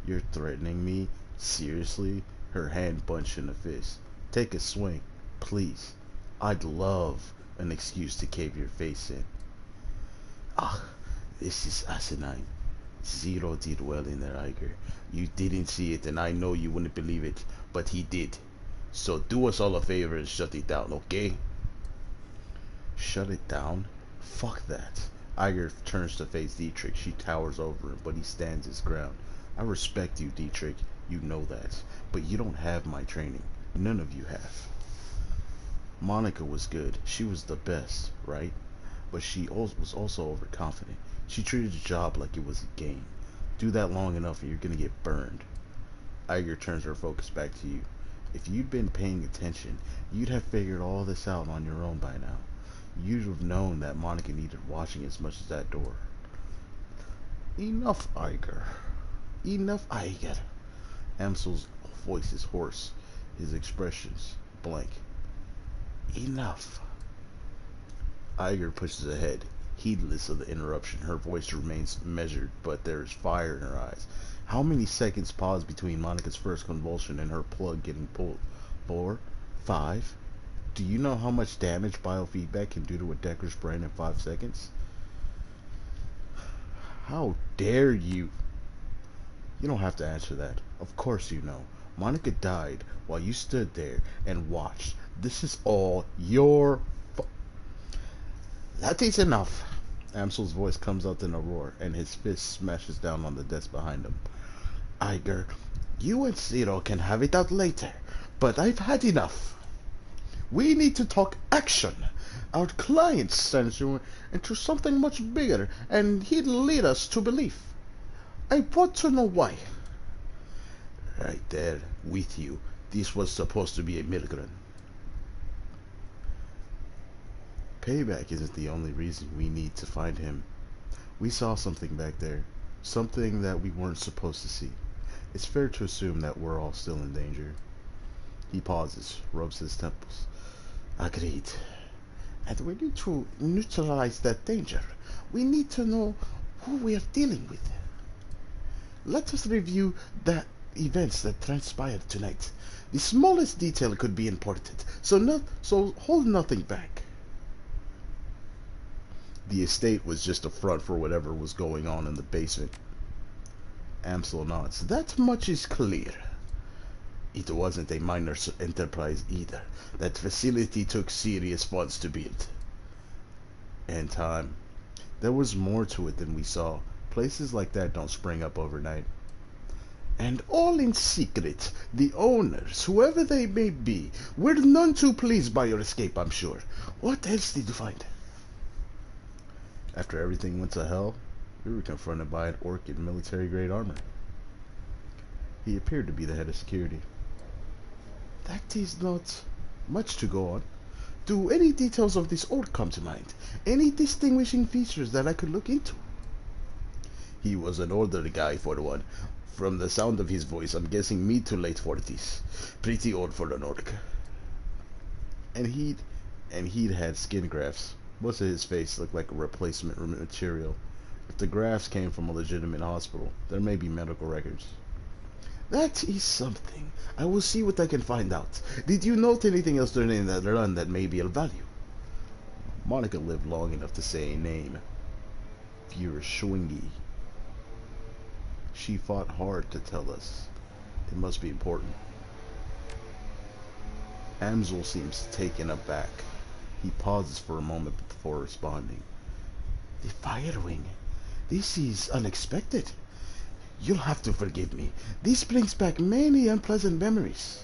You're threatening me? Seriously? Her hand bunched in a fist. Take a swing, please. I'd love an excuse to cave your face in. Ah, this is asinine. Zero did well in there, Iger. You didn't see it, and I know you wouldn't believe it, but he did. So do us all a favor and shut it down, okay? Shut it down? Fuck that. Iger turns to face Dietrich. She towers over him, but he stands his ground. I respect you, Dietrich. You know that. But you don't have my training. None of you have. Monica was good. She was the best, right? But she was also overconfident. She treated the job like it was a game. Do that long enough and you're gonna get burned. Iger turns her focus back to you. If you'd been paying attention, you'd have figured all this out on your own by now. You'd have known that Monica needed watching as much as that door. Enough, Iger. Enough, Iger. Amsel's voice is hoarse, his expressions blank. Enough. Iger pushes ahead, heedless of the interruption. Her voice remains measured, but there is fire in her eyes. How many seconds pause between Monica's first convulsion and her plug getting pulled? 4? 5? Do you know how much damage biofeedback can do to a Decker's brain in 5 seconds? How dare you? You don't have to answer that. Of course you know. Monica died while you stood there and watched. This is all your fault. That is enough. Amsel's voice comes out in a roar, and his fist smashes down on the desk behind him. Iger, you and Zero can have it out later, but I've had enough. We need to talk action. Our client sends you into something much bigger, and he'll lead us to belief. I want to know why. Right there, with you. This was supposed to be a Milgren. Payback isn't the only reason we need to find him. We saw something back there. Something that we weren't supposed to see. It's fair to assume that we're all still in danger. He pauses, rubs his temples. Agreed. And we need to neutralize that danger. We need to know who we are dealing with. Let us review the events that transpired tonight. The smallest detail could be important, so hold nothing back. The estate was just a front for whatever was going on in the basement. Amsel nods. That much is clear. It wasn't a minor enterprise either. That facility took serious funds to build. And time. There was more to it than we saw. Places like that don't spring up overnight. And all in secret. The owners, whoever they may be, were none too pleased by your escape, I'm sure. What else did you find? After everything went to hell, we were confronted by an orc in military-grade armor. He appeared to be the head of security. That is not much to go on. Do any details of this orc come to mind? Any distinguishing features that I could look into? He was an older guy, for one. From the sound of his voice, I'm guessing mid to late 40s. Pretty old for an orc. And he'd had skin grafts. Most of his face looked like a replacement material. If the grafts came from a legitimate hospital, there may be medical records. That is something. I will see what I can find out. Did you note anything else during that run that may be of value? Monica lived long enough to say a name. Schwingy. She fought hard to tell us. It must be important. Amsel seems taken aback. He pauses for a moment before responding. The Firewing. This is unexpected. You'll have to forgive me. This brings back many unpleasant memories.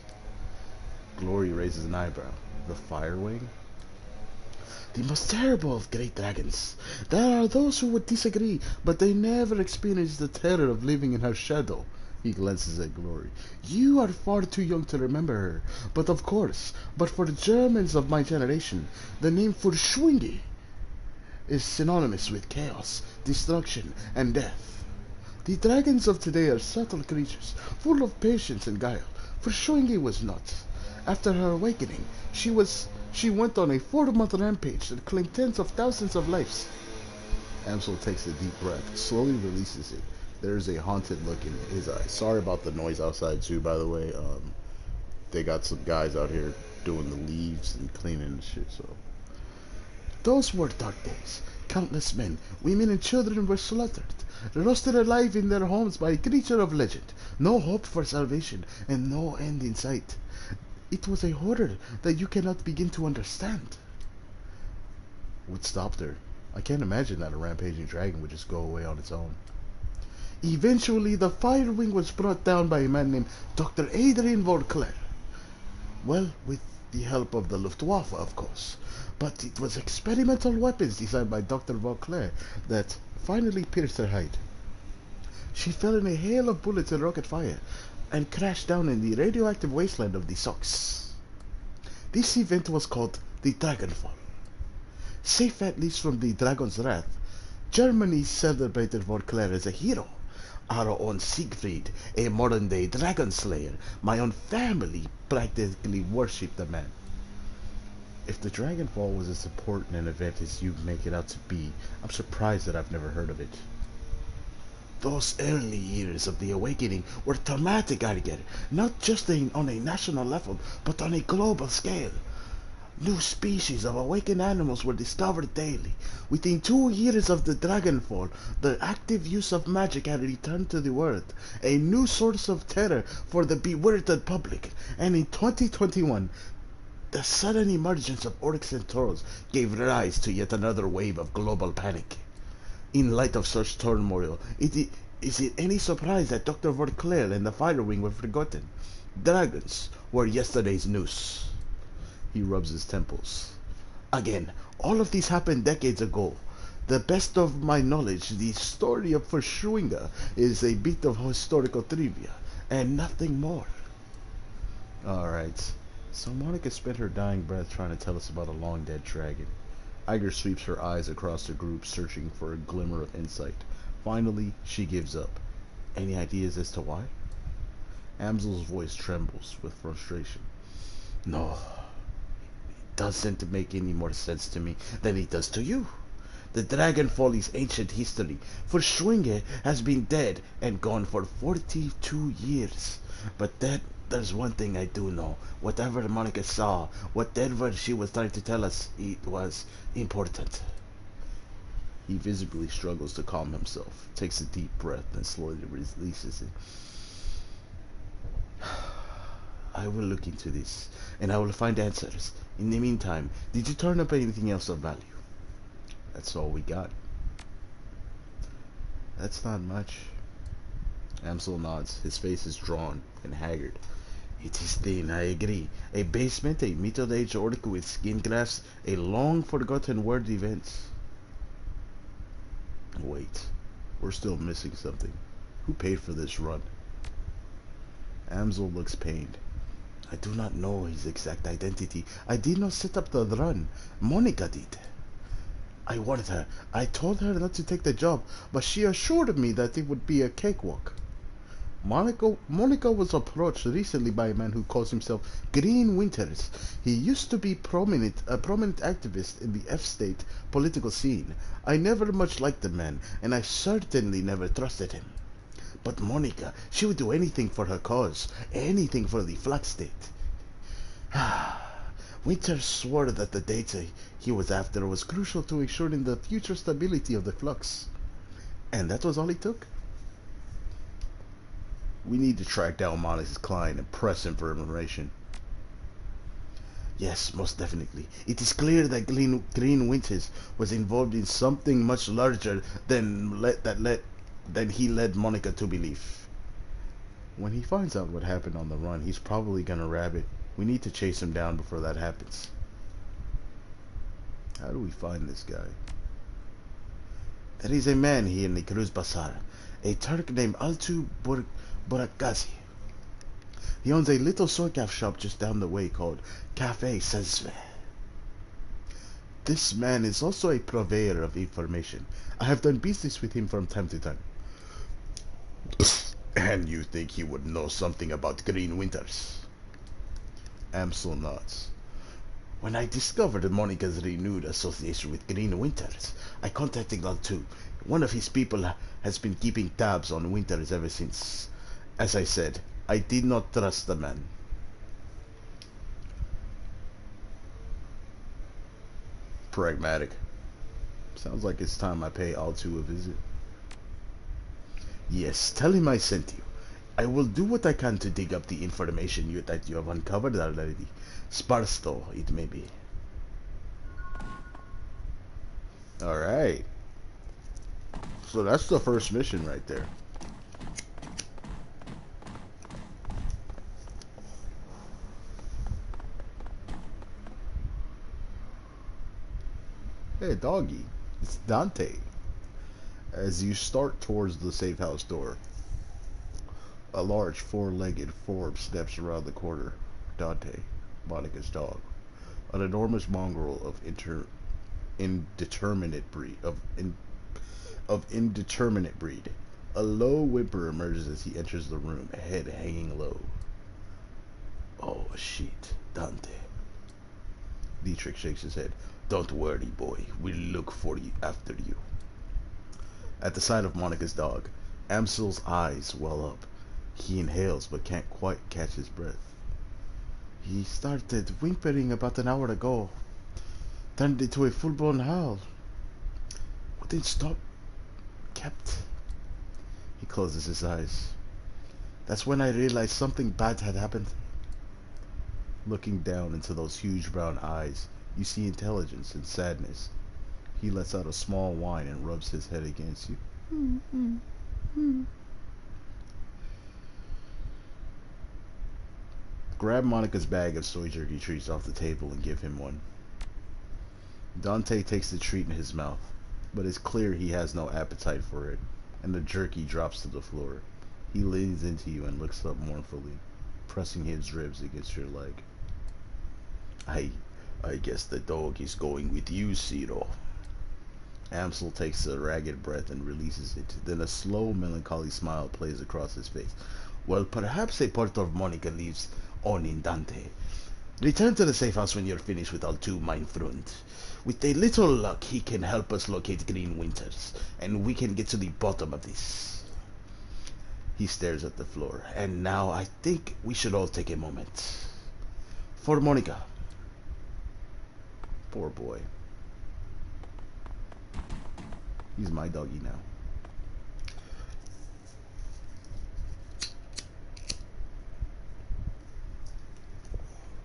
Glory raises an eyebrow. The Firewing? The most terrible of great dragons. There are those who would disagree, but they never experienced the terror of living in her shadow. He glances at Glory. You are far too young to remember her. But of course, for the Germans of my generation, the name Verschwingi is synonymous with chaos, destruction, and death. The dragons of today are subtle creatures, full of patience and guile. Verschwingi was not. After her awakening, she went on a 4-month rampage that claimed tens of thousands of lives. Amsel takes a deep breath, slowly releases it. There's a haunted look in his eyes. Sorry about the noise outside too, by the way. They got some guys out here doing the leaves and cleaning and shit, so. Those were dark days. Countless men, women, and children were slaughtered, roasted alive in their homes by a creature of legend. No hope for salvation, and no end in sight. It was a horror that you cannot begin to understand. What stopped her? I can't imagine that a rampaging dragon would just go away on its own. Eventually, the Firewing was brought down by a man named Dr. Adrian Vauclair. Well, with the help of the Luftwaffe, of course. But it was experimental weapons designed by Dr. Vauclair that finally pierced her hide. She fell in a hail of bullets and rocket fire, and crashed down in the radioactive wasteland of the Sox. This event was called the Dragonfall. Safe at least from the Dragon's wrath, Germany celebrated Vauclair as a hero. Our own Siegfried, a modern-day dragon slayer, my own family practically worshipped the man. If the Dragonfall was as important an event as you make it out to be, I'm surprised that I've never heard of it. Those early years of the awakening were traumatic, Arger, not just on a national level, but on a global scale. New species of awakened animals were discovered daily. Within 2 years of the Dragonfall, the active use of magic had returned to the world, a new source of terror for the bewildered public. And in 2021, the sudden emergence of orcs and trolls gave rise to yet another wave of global panic. In light of such turmoil, is it any surprise that Dr. Verclair and the Fire Wing were forgotten? Dragons were yesterday's news. He rubs his temples. Again, all of these happened decades ago. The best of my knowledge, the story of Verschwinga is a bit of historical trivia, and nothing more. Alright, so Monica spent her dying breath trying to tell us about a long-dead dragon. Iger sweeps her eyes across the group, searching for a glimmer of insight. Finally, she gives up. Any ideas as to why? Amsel's voice trembles with frustration. No, doesn't make any more sense to me than it does to you. The Dragonfall is ancient history. Verschwinge has been dead and gone for 42 years. But there's one thing I do know. Whatever Monica saw, whatever she was trying to tell us, it was important. He visibly struggles to calm himself, takes a deep breath, and slowly releases it. I will look into this, and I will find answers. In the meantime, did you turn up anything else of value? That's all we got. That's not much. Amsel nods. His face is drawn and haggard. It is thin, I agree. A basement, a middle-aged orc with skin grafts, a long-forgotten world event. Wait, we're still missing something. Who paid for this run? Amsel looks pained. I do not know his exact identity. I did not set up the run. Monica did. I warned her. I told her not to take the job, but she assured me that it would be a cakewalk. Monica was approached recently by a man who calls himself Green Winters. He used to be a prominent activist in the F-state political scene. I never much liked the man, and I certainly never trusted him. But Monica, she would do anything for her cause, anything for the Flux State. Winters swore that the data he was after was crucial to ensuring the future stability of the Flux. And that was all he took? We need to track down Monica's client and press him for information. Yes, most definitely. It is clear that Green Winters was involved in something much larger than he led Monica to believe. When he finds out what happened on the run, he's probably gonna rabbit. We need to chase him down before that happens. How do we find this guy? There is a man here in the Cruz Bazaar, a Turk named Altu Burakazi. He owns a little Sorkaf shop just down the way called Cafe Sezve. This man is also a purveyor of information. I have done business with him from time to time. And you think he would know something about Green Winters? Amsel nods. When I discovered Monica's renewed association with Green Winters, I contacted Altu. One of his people has been keeping tabs on Winters ever since. As I said, I did not trust the man. Pragmatic. Sounds like it's time I pay Altu a visit. Yes, tell him I sent you. I will do what I can to dig up the information that you have uncovered already. Sparse though it may be. Alright. So that's the first mission right there. Hey doggy, it's Dante. As you start towards the safe house door, a large four-legged form steps around the corner. Dante, Monica's dog, an enormous mongrel of indeterminate breed. A low whimper emerges as he enters the room, head hanging low. Oh shit, Dante. Dietrich shakes his head. Don't worry, boy. We'll look for you after you. At the sight of Monica's dog, Amsel's eyes well up. He inhales but can't quite catch his breath. He started whimpering about an hour ago. Turned into a full-blown howl. Wouldn't stop. Kept. He closes his eyes. That's when I realized something bad had happened. Looking down into those huge brown eyes, you see intelligence and sadness. He lets out a small whine and rubs his head against you. Grab Monica's bag of soy jerky treats off the table and give him one. Dante takes the treat in his mouth, but it's clear he has no appetite for it, and the jerky drops to the floor. He leans into you and looks up mournfully, pressing his ribs against your leg. I guess the dog is going with you, Ciro. Amsel takes a ragged breath and releases it. Then a slow, melancholy smile plays across his face. Well, perhaps a part of Monica lives on in Dante. Return to the safe house when you're finished with all two, mein Freund. With a little luck, he can help us locate Green Winters, and we can get to the bottom of this. He stares at the floor. And now I think we should all take a moment. For Monica. Poor boy. He's my doggy now.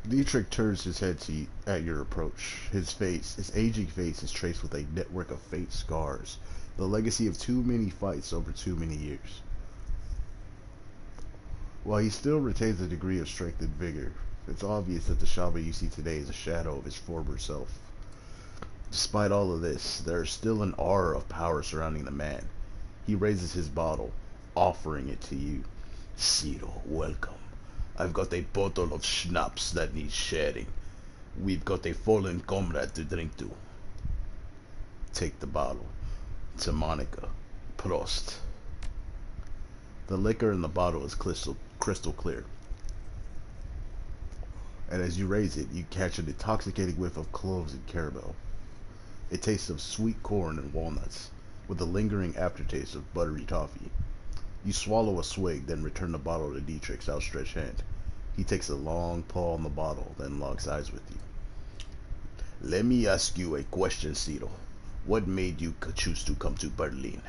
Dietrich turns his head at your approach. His aging face is traced with a network of faint scars, the legacy of too many fights over too many years. While he still retains a degree of strength and vigor, it's obvious that the Shaba you see today is a shadow of his former self. Despite all of this, there is still an aura of power surrounding the man. He raises his bottle, offering it to you. Ciro, welcome. I've got a bottle of schnapps that needs sharing. We've got a fallen comrade to drink to. Take the bottle. To Monica. Prost. The liquor in the bottle is crystal clear. And as you raise it, you catch an intoxicating whiff of cloves and caramel. It tastes of sweet corn and walnuts, with a lingering aftertaste of buttery toffee. You swallow a swig, then return the bottle to Dietrich's outstretched hand. He takes a long pull on the bottle, then locks eyes with you. Let me ask you a question, Ciro. What made you choose to come to Berlin?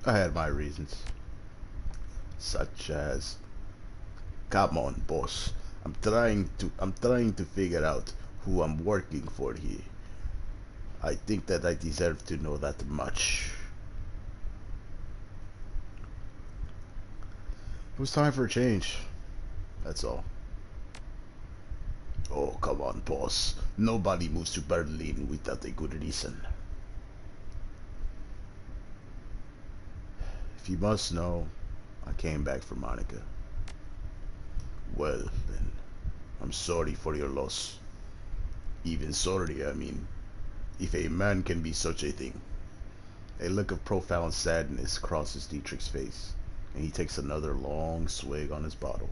I had my reasons. Such as... Come on, boss. I'm trying to figure out who I'm working for here. I think that I deserve to know that much. It was time for a change. That's all. Oh, come on, boss. Nobody moves to Berlin without a good reason. If you must know, I came back for Monica. Well, then, I'm sorry for your loss. Even sorry, I mean, if a man can be such a thing. A look of profound sadness crosses Dietrich's face, and he takes another long swig on his bottle.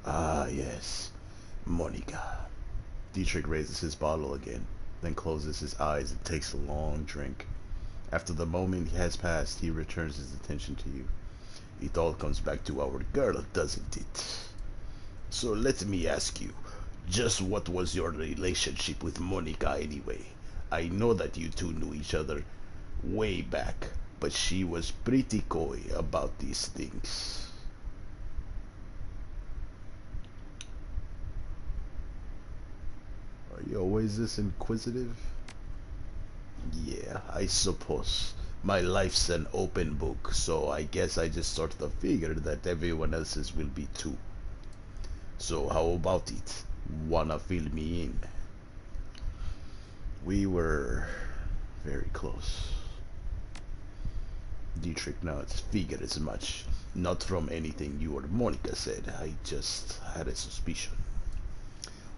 Ah, yes, Monica. Dietrich raises his bottle again, then closes his eyes and takes a long drink. After the moment has passed, he returns his attention to you. It all comes back to our girl, doesn't it? So let me ask you, just what was your relationship with Monica anyway? I know that you two knew each other way back, but she was pretty coy about these things. Are you always this inquisitive? Yeah, I suppose. My life's an open book, so I guess I just sort of figured that everyone else's will be too. So how about it? Wanna fill me in? We were very close. Dietrich nods. Figured as much. Not from anything you or Monica said. I just had a suspicion.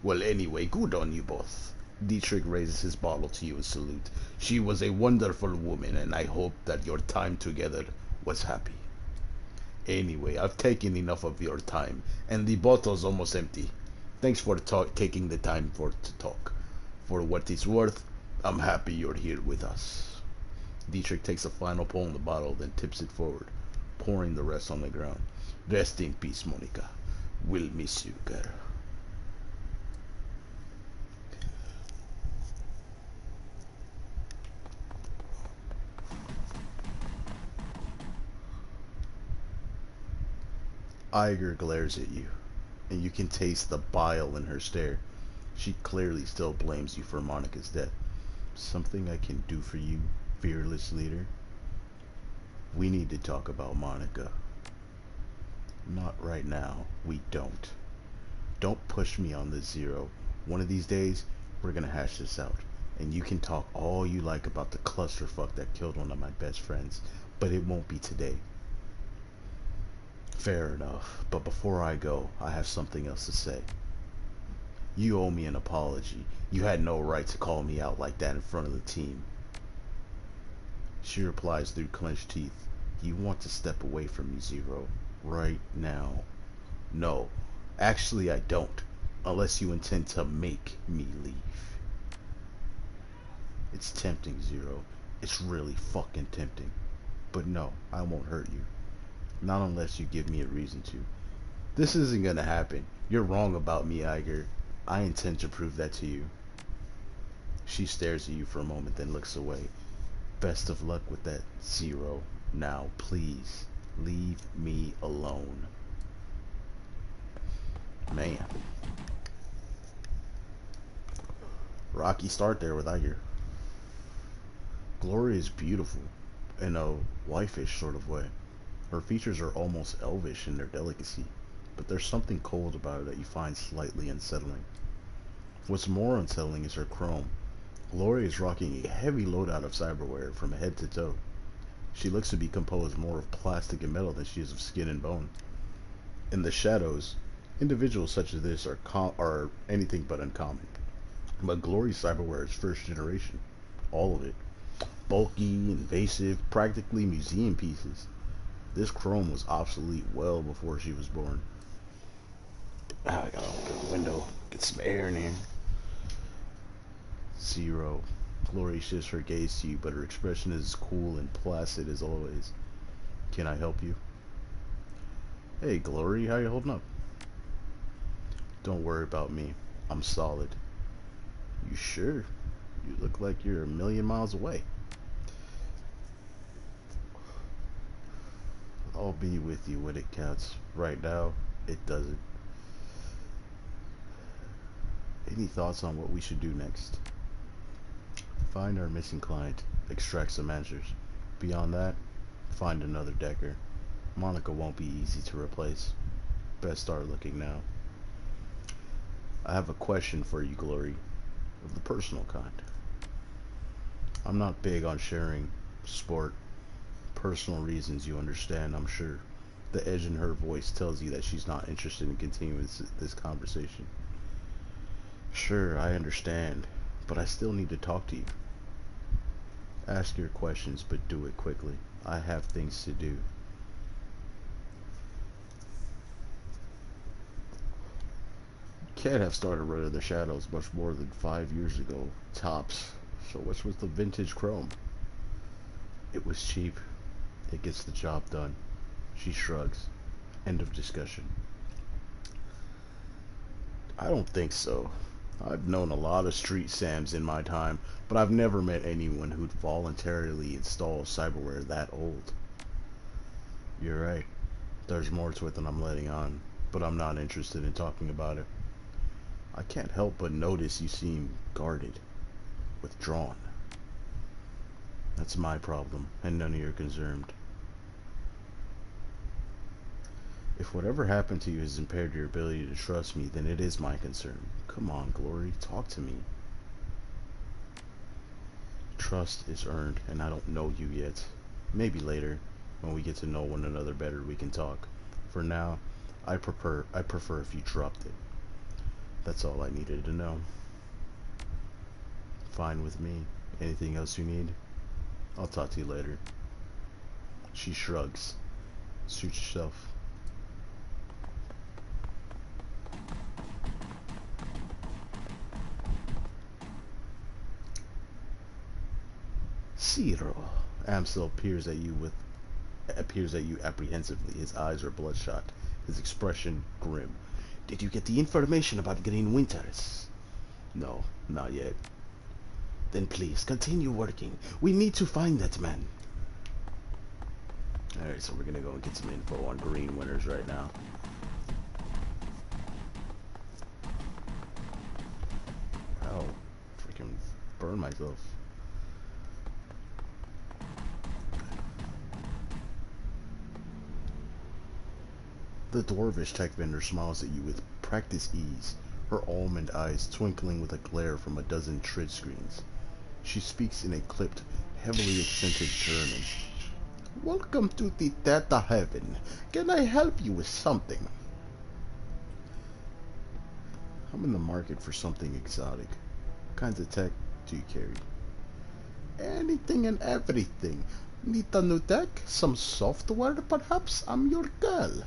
Well, anyway, good on you both. Dietrich raises his bottle to you in salute. She was a wonderful woman, and I hope that your time together was happy. Anyway, I've taken enough of your time, and the bottle's almost empty. Thanks for taking the time to talk. For what it's worth, I'm happy you're here with us. Dietrich takes a final pull in the bottle, then tips it forward, pouring the rest on the ground. Rest in peace, Monica. We'll miss you, girl. Iger glares at you, and you can taste the bile in her stare. She clearly still blames you for Monica's death. Something I can do for you, fearless leader? We need to talk about Monica. Not right now. We don't. Don't push me on this, Zero. One of these days, we're gonna hash this out. And you can talk all you like about the clusterfuck that killed one of my best friends, but it won't be today. Fair enough, but before I go, I have something else to say. You owe me an apology. You had no right to call me out like that in front of the team. She replies through clenched teeth. You want to step away from me, Zero. Right now. No, actually I don't. Unless you intend to make me leave. It's tempting, Zero. It's really fucking tempting. But no, I won't hurt you. Not unless you give me a reason to. This isn't gonna happen. You're wrong about me, Iger. I intend to prove that to you. She stares at you for a moment, then looks away. Best of luck with that, Zero. Now, please, leave me alone. Man. Rocky start there with Iger. Glory is beautiful, in a waifish sort of way. Her features are almost elvish in their delicacy, but there's something cold about her that you find slightly unsettling. What's more unsettling is her chrome. Glory is rocking a heavy loadout of cyberware from head to toe. She looks to be composed more of plastic and metal than she is of skin and bone. In the shadows, individuals such as this are anything but uncommon. But Glory's cyberware is first generation. All of it. Bulky, invasive, practically museum pieces. This chrome was obsolete well before she was born. I gotta open the window, get some air in here. Zero. Glory shifts her gaze to you, but her expression is cool and placid as always. Can I help you? Hey, Glory, how you holding up? Don't worry about me. I'm solid. You sure? You look like you're a million miles away. I'll be with you when it counts. Right now, it doesn't. Any thoughts on what we should do next? Find our missing client, extract some answers. Beyond that, find another Decker. Monica won't be easy to replace. Best start looking now. I have a question for you, Glory, of the personal kind. I'm not big on sharing sport. Personal reasons, you understand, I'm sure. The edge in her voice tells you that she's not interested in continuing this conversation. Sure, I understand, but I still need to talk to you. Ask your questions, but do it quickly. I have things to do. Can't have started Road of the Shadows much more than 5 years ago, tops. So what's with the vintage chrome? It was cheap. It gets the job done. She shrugs. End of discussion. I don't think so. I've known a lot of street Sams in my time, but I've never met anyone who'd voluntarily install cyberware that old. You're right. There's more to it than I'm letting on, but I'm not interested in talking about it. I can't help but notice you seem guarded, withdrawn. That's my problem, and none of your concern. If whatever happened to you has impaired your ability to trust me, then it is my concern. Come on, Glory, talk to me. Trust is earned, and I don't know you yet. Maybe later, when we get to know one another better, we can talk. For now, I prefer if you dropped it. That's all I needed to know. Fine with me. Anything else you need? I'll talk to you later. She shrugs. Suit yourself. Zero. Amsel appears at you apprehensively. His eyes are bloodshot, his expression grim. Did you get the information about Green Winters? No, not yet. Then please continue working. We need to find that man. Alright, so we're gonna go and get some info on Green Winters right now. Oh, freaking burn myself. The dwarvish tech vendor smiles at you with practiced ease, her almond eyes twinkling with a glare from a dozen trid screens. She speaks in a clipped, heavily accented German. Welcome to the Theta Heaven. Can I help you with something? I'm in the market for something exotic. What kinds of tech do you carry? Anything and everything. Need a new tech? Some software, perhaps? I'm your girl.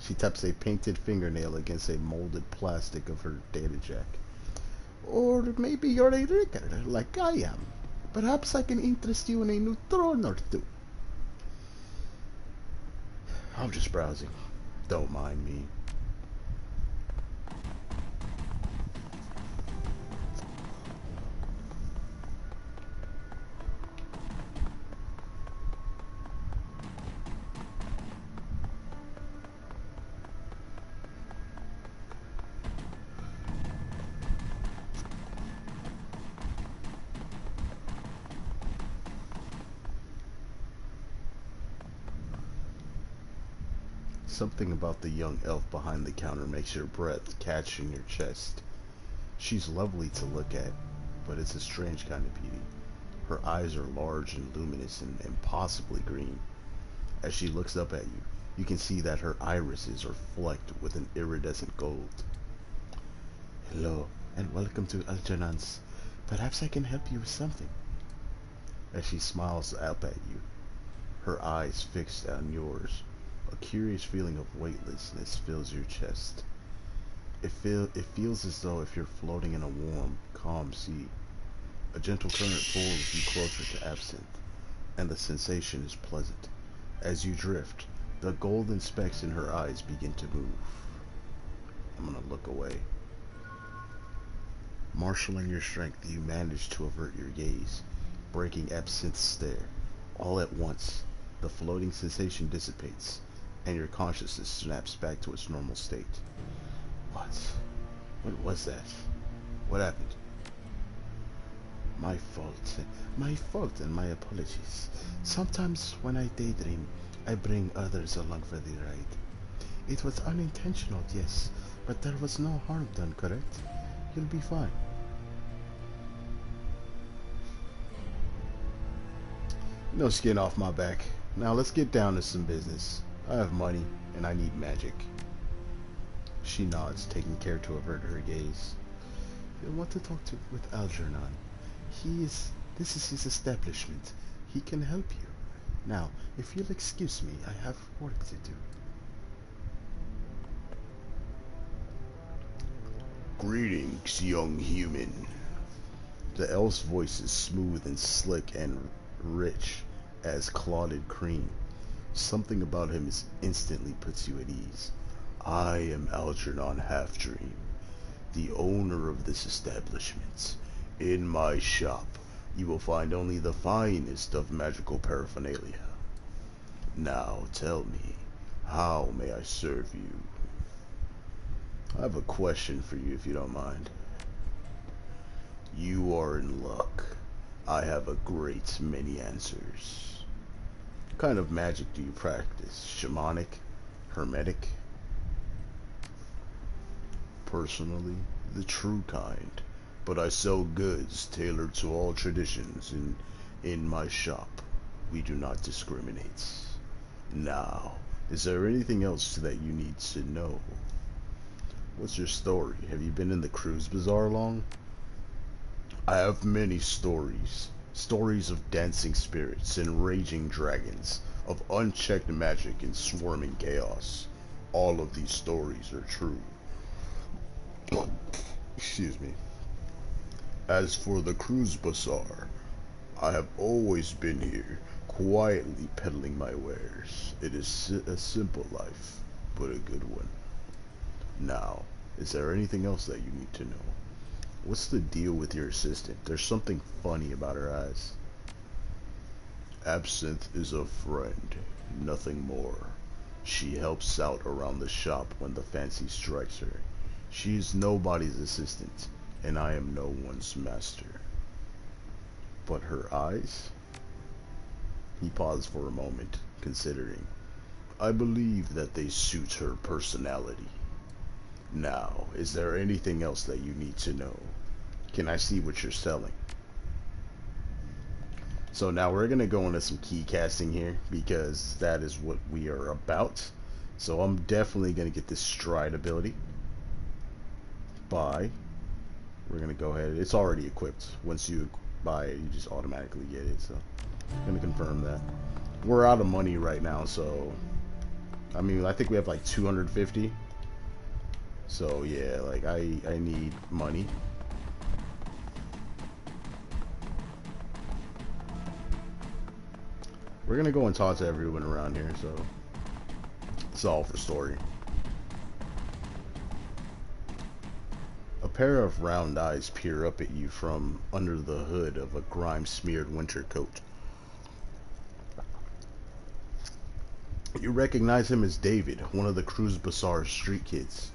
She taps a painted fingernail against a molded plastic of her data jack. Or maybe you're a rigger, like I am. Perhaps I can interest you in a new drone or two. I'm just browsing. Don't mind me. Something about the young elf behind the counter makes your breath catch in your chest. She's lovely to look at, but it's a strange kind of beauty. Her eyes are large and luminous and impossibly green. As she looks up at you, you can see that her irises are flecked with an iridescent gold. Hello, and welcome to Algernon's. Perhaps I can help you with something. As she smiles up at you, her eyes fixed on yours, a curious feeling of weightlessness fills your chest. It feels as though if you're floating in a warm, calm sea. A gentle current pulls you closer to absinthe, and the sensation is pleasant. As you drift, the golden specks in her eyes begin to move. I'm gonna look away. Marshaling your strength, you manage to avert your gaze, breaking absinthe's stare. All at once, the floating sensation dissipates, and your consciousness snaps back to its normal state. What was that? What happened? My fault and my apologies. Sometimes when I daydream, I bring others along for the ride. It was unintentional, yes, but there was no harm done, correct? You'll be fine. No skin off my back. Now let's get down to some business. I have money, and I need magic. She nods, taking care to avert her gaze. I want to talk with Algernon. This is his establishment. He can help you. Now, if you'll excuse me, I have work to do. Greetings, young human. The elf's voice is smooth and slick and rich as clotted cream. Something about him instantly puts you at ease. I am Algernon Halfdream, the owner of this establishment. In my shop, you will find only the finest of magical paraphernalia. Now tell me, how may I serve you? I have a question for you if you don't mind. You are in luck. I have a great many answers. What kind of magic do you practice? Shamanic? Hermetic? Personally, the true kind, but I sell goods tailored to all traditions, and in my shop, we do not discriminate. Now, is there anything else that you need to know? What's your story? Have you been in the cruise bazaar long? I have many stories. Stories of dancing spirits and raging dragons, of unchecked magic and swarming chaos. All of these stories are true. Excuse me. As for the cruise bazaar, I have always been here, quietly peddling my wares. It is a simple life, but a good one. Now, is there anything else that you need to know? What's the deal with your assistant? There's something funny about her eyes. Absinthe is a friend, nothing more. She helps out around the shop when the fancy strikes her. She is nobody's assistant, and I am no one's master. But her eyes? He paused for a moment, considering. I believe that they suit her personality. Now, is there anything else that you need to know? Can I see what you're selling? So now we're going to go into some key casting here, because that is what we are about. So I'm definitely going to get this stride ability. Buy. We're going to go ahead. It's already equipped. Once you buy it, you just automatically get it. So I'm going to confirm that. We're out of money right now, so I mean, I think we have like 250. So yeah, like I need money. We're gonna go and talk to everyone around here, so it's all for story. A pair of round eyes peer up at you from under the hood of a grime-smeared winter coat. You recognize him as David, one of the Cruz Bazaar street kids.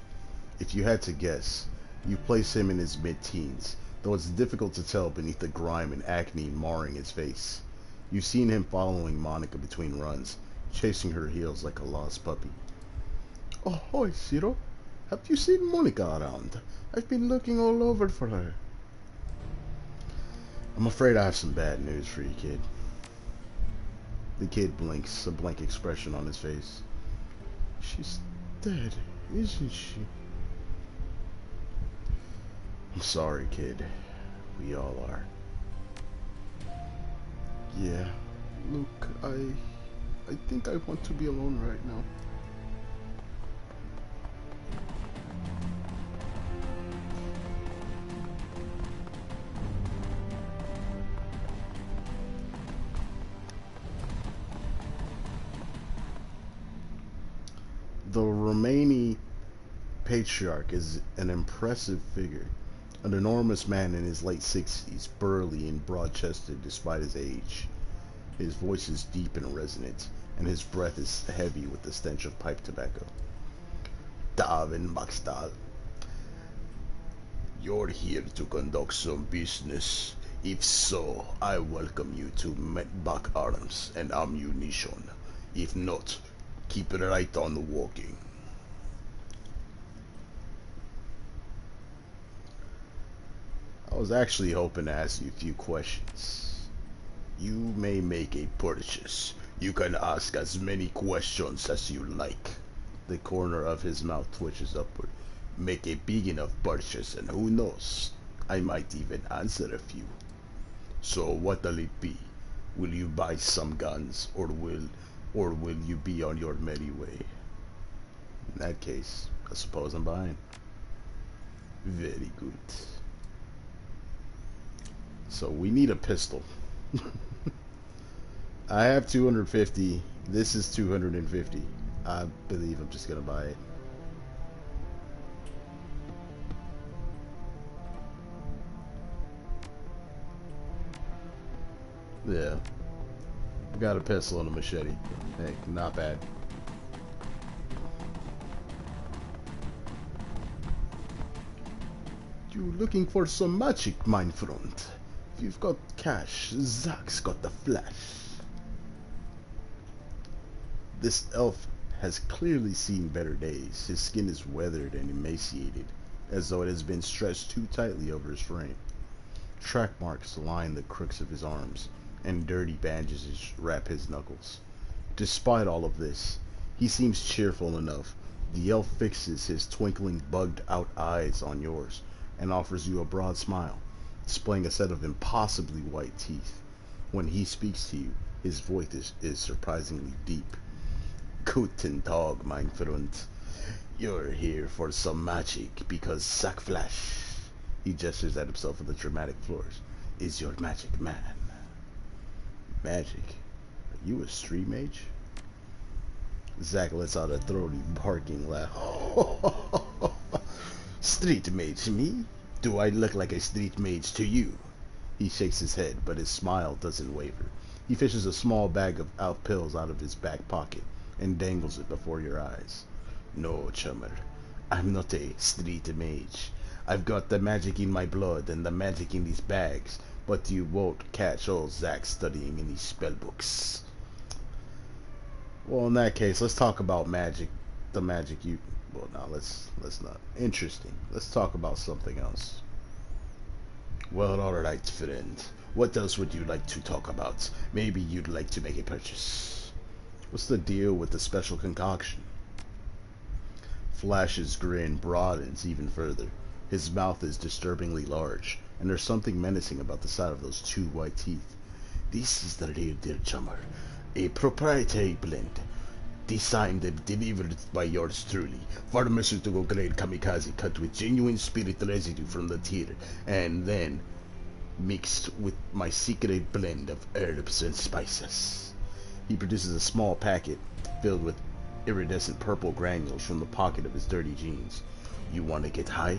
If you had to guess, you place him in his mid-teens, though it's difficult to tell beneath the grime and acne marring his face. You've seen him following Monica between runs, chasing her heels like a lost puppy. Oh, hi, Ciro. Have you seen Monica around? I've been looking all over for her. I'm afraid I have some bad news for you, kid. The kid blinks, a blank expression on his face. She's dead, isn't she? I'm sorry, kid. We all are. Yeah, look, I think I want to be alone right now. The Romani patriarch is an impressive figure, an enormous man in his late 60s, burly and broad-chested despite his age. His voice is deep and resonant, and his breath is heavy with the stench of pipe tobacco. Davin Maxtal, you're here to conduct some business. If so, I welcome you to Medbach Arms and Ammunition. If not, keep it right on walking. I was actually hoping to ask you a few questions. You may make a purchase. You can ask as many questions as you like. The corner of his mouth twitches upward. Make a big enough purchase and who knows, I might even answer a few. So what'll it be? Will you buy some guns or will you be on your merry way? In that case, I suppose I'm buying. Very good. So we need a pistol. I have 250. This is 250. I believe I'm just gonna buy it. Yeah. Got a pistol and a machete. Hey, not bad. You looking for some magic, mein friend? If you've got cash, Zach's got the flash. This elf has clearly seen better days. His skin is weathered and emaciated, as though it has been stretched too tightly over his frame. Track marks line the crooks of his arms, and dirty bandages wrap his knuckles. Despite all of this, he seems cheerful enough. The elf fixes his twinkling, bugged-out eyes on yours, and offers you a broad smile, displaying a set of impossibly white teeth. When he speaks to you, his voice is surprisingly deep. Guten Tag, mein Freund. You're here for some magic because Sackflash, he gestures at himself with a dramatic flourish, is your magic man. Magic? Are you a street mage? Zack lets out a throaty, barking laugh. Street mage, me? Do I look like a street mage to you? He shakes his head, but his smile doesn't waver. He fishes a small bag of out pills out of his back pocket and dangles it before your eyes. No, chummer. I'm not a street mage. I've got the magic in my blood and the magic in these bags, but you won't catch old Zack studying in these spell books. Well, in that case, let's talk about magic. The magic you... Well, no, let's not. Interesting. Let's talk about something else. Well, alright, friend. What else would you like to talk about? Maybe you'd like to make a purchase. What's the deal with the special concoction? Flash's grin broadens even further. His mouth is disturbingly large, and there's something menacing about the sight of those two white teeth. This is the real deal, chummer. A proprietary blend. Designed and delivered by yours truly. Pharmaceutical grade kamikaze cut with genuine spirit residue from the tear, and then mixed with my secret blend of herbs and spices. He produces a small packet filled with iridescent purple granules from the pocket of his dirty jeans. You want to get high?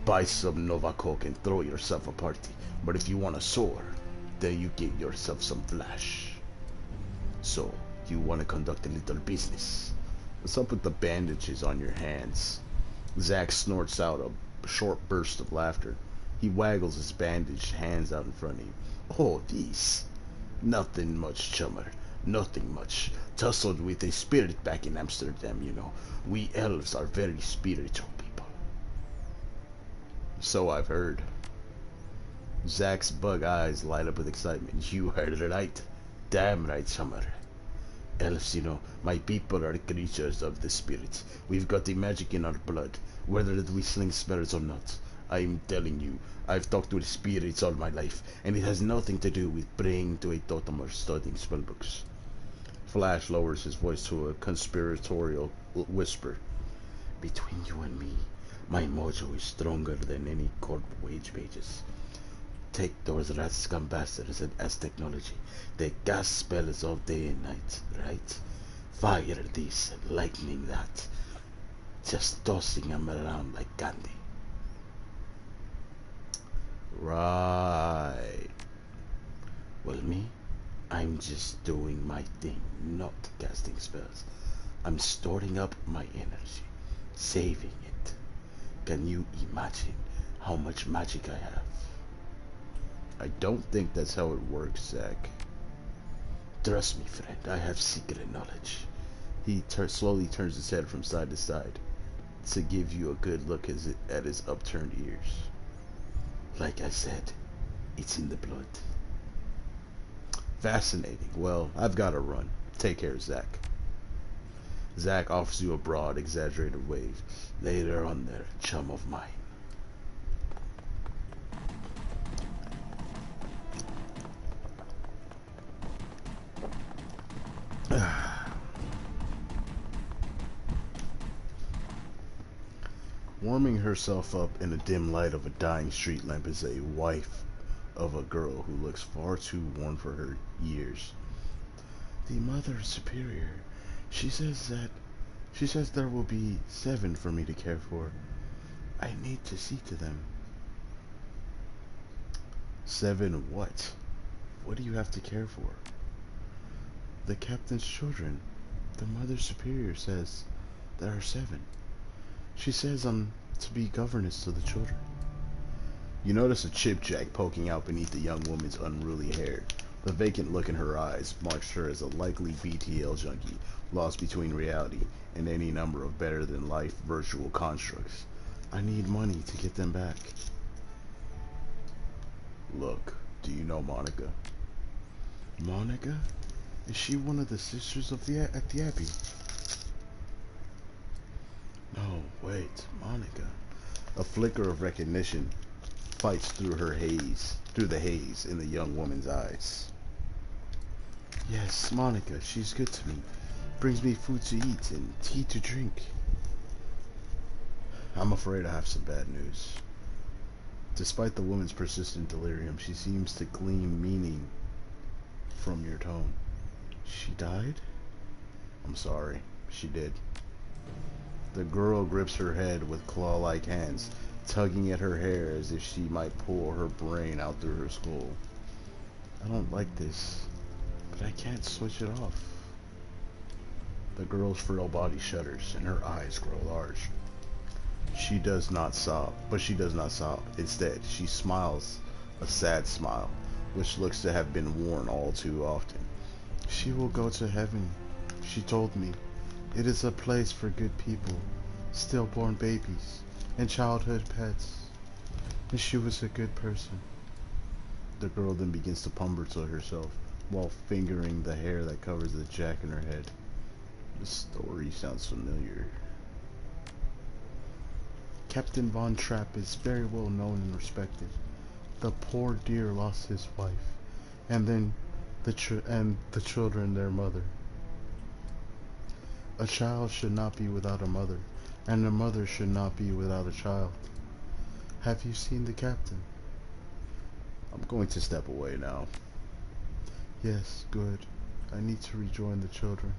Buy some Nova Coke and throw yourself a party. But if you want to soar, then you give yourself some flash. So, you want to conduct a little business. What's up with the bandages on your hands? Zack snorts out a short burst of laughter. He waggles his bandaged hands out in front of him. Oh, these? Nothing much, chummer. Nothing much. Tussled with a spirit back in Amsterdam, you know. We elves are very spiritual people. So I've heard. Zack's bug eyes light up with excitement. You heard it right. Damn right, chummer. Elves, you know, my people are creatures of the spirits. We've got the magic in our blood, whether we sling spells or not. I'm telling you, I've talked with spirits all my life, and it has nothing to do with praying to a totem or studying spellbooks. Flash lowers his voice to a conspiratorial whisper. Between you and me, my mojo is stronger than any court wage pages. Take those rat scum bastards as technology. They cast spells all day and night, right? Fire this, lightning that. Just tossing them around like candy. Right. Well, me? I'm just doing my thing, not casting spells. I'm storing up my energy, saving it. Can you imagine how much magic I have? I don't think that's how it works, Zack. Trust me, friend, I have secret knowledge. He slowly turns his head from side to side to give you a good look at his upturned ears. Like I said, it's in the blood. Fascinating. Well, I've got to run. Take care, Zack. Zack offers you a broad, exaggerated wave. Later on there, chum of mine. Warming herself up in the dim light of a dying street lamp is a wife of a girl who looks far too worn for her years. The Mother Superior, she says there will be 7 for me to care for. I need to see to them. 7 what? What do you have to care for? The captain's children. The Mother Superior says there are 7. She says I'm to be governess to the children. You notice a chipjack poking out beneath the young woman's unruly hair. The vacant look in her eyes marks her as a likely BTL junkie, lost between reality and any number of better-than-life virtual constructs. I need money to get them back. Look, do you know Monica? Monica? Is she one of the sisters of at the Abbey? No, wait, Monica. A flicker of recognition fights through the haze in the young woman's eyes. Yes, Monica, she's good to me. Brings me food to eat and tea to drink. I'm afraid I have some bad news. Despite the woman's persistent delirium, she seems to glean meaning from your tone. She died? I'm sorry, she did. The girl grips her head with claw-like hands, tugging at her hair as if she might pull her brain out through her skull. I don't like this, but I can't switch it off. The girl's frail body shudders and her eyes grow large. She does not sob, but she does not sob. Instead, she smiles, a sad smile, which looks to have been worn all too often. She will go to heaven, she told me. It is a place for good people, stillborn babies, and childhood pets. And she was a good person. The girl then begins to pumper to herself, while fingering the hair that covers the jack in her head. The story sounds familiar. Captain Von Trapp is very well known and respected. The poor dear lost his wife, and then the children their mother. A child should not be without a mother, and a mother should not be without a child. Have you seen the captain? I'm going to step away now. Yes, good. I need to rejoin the children.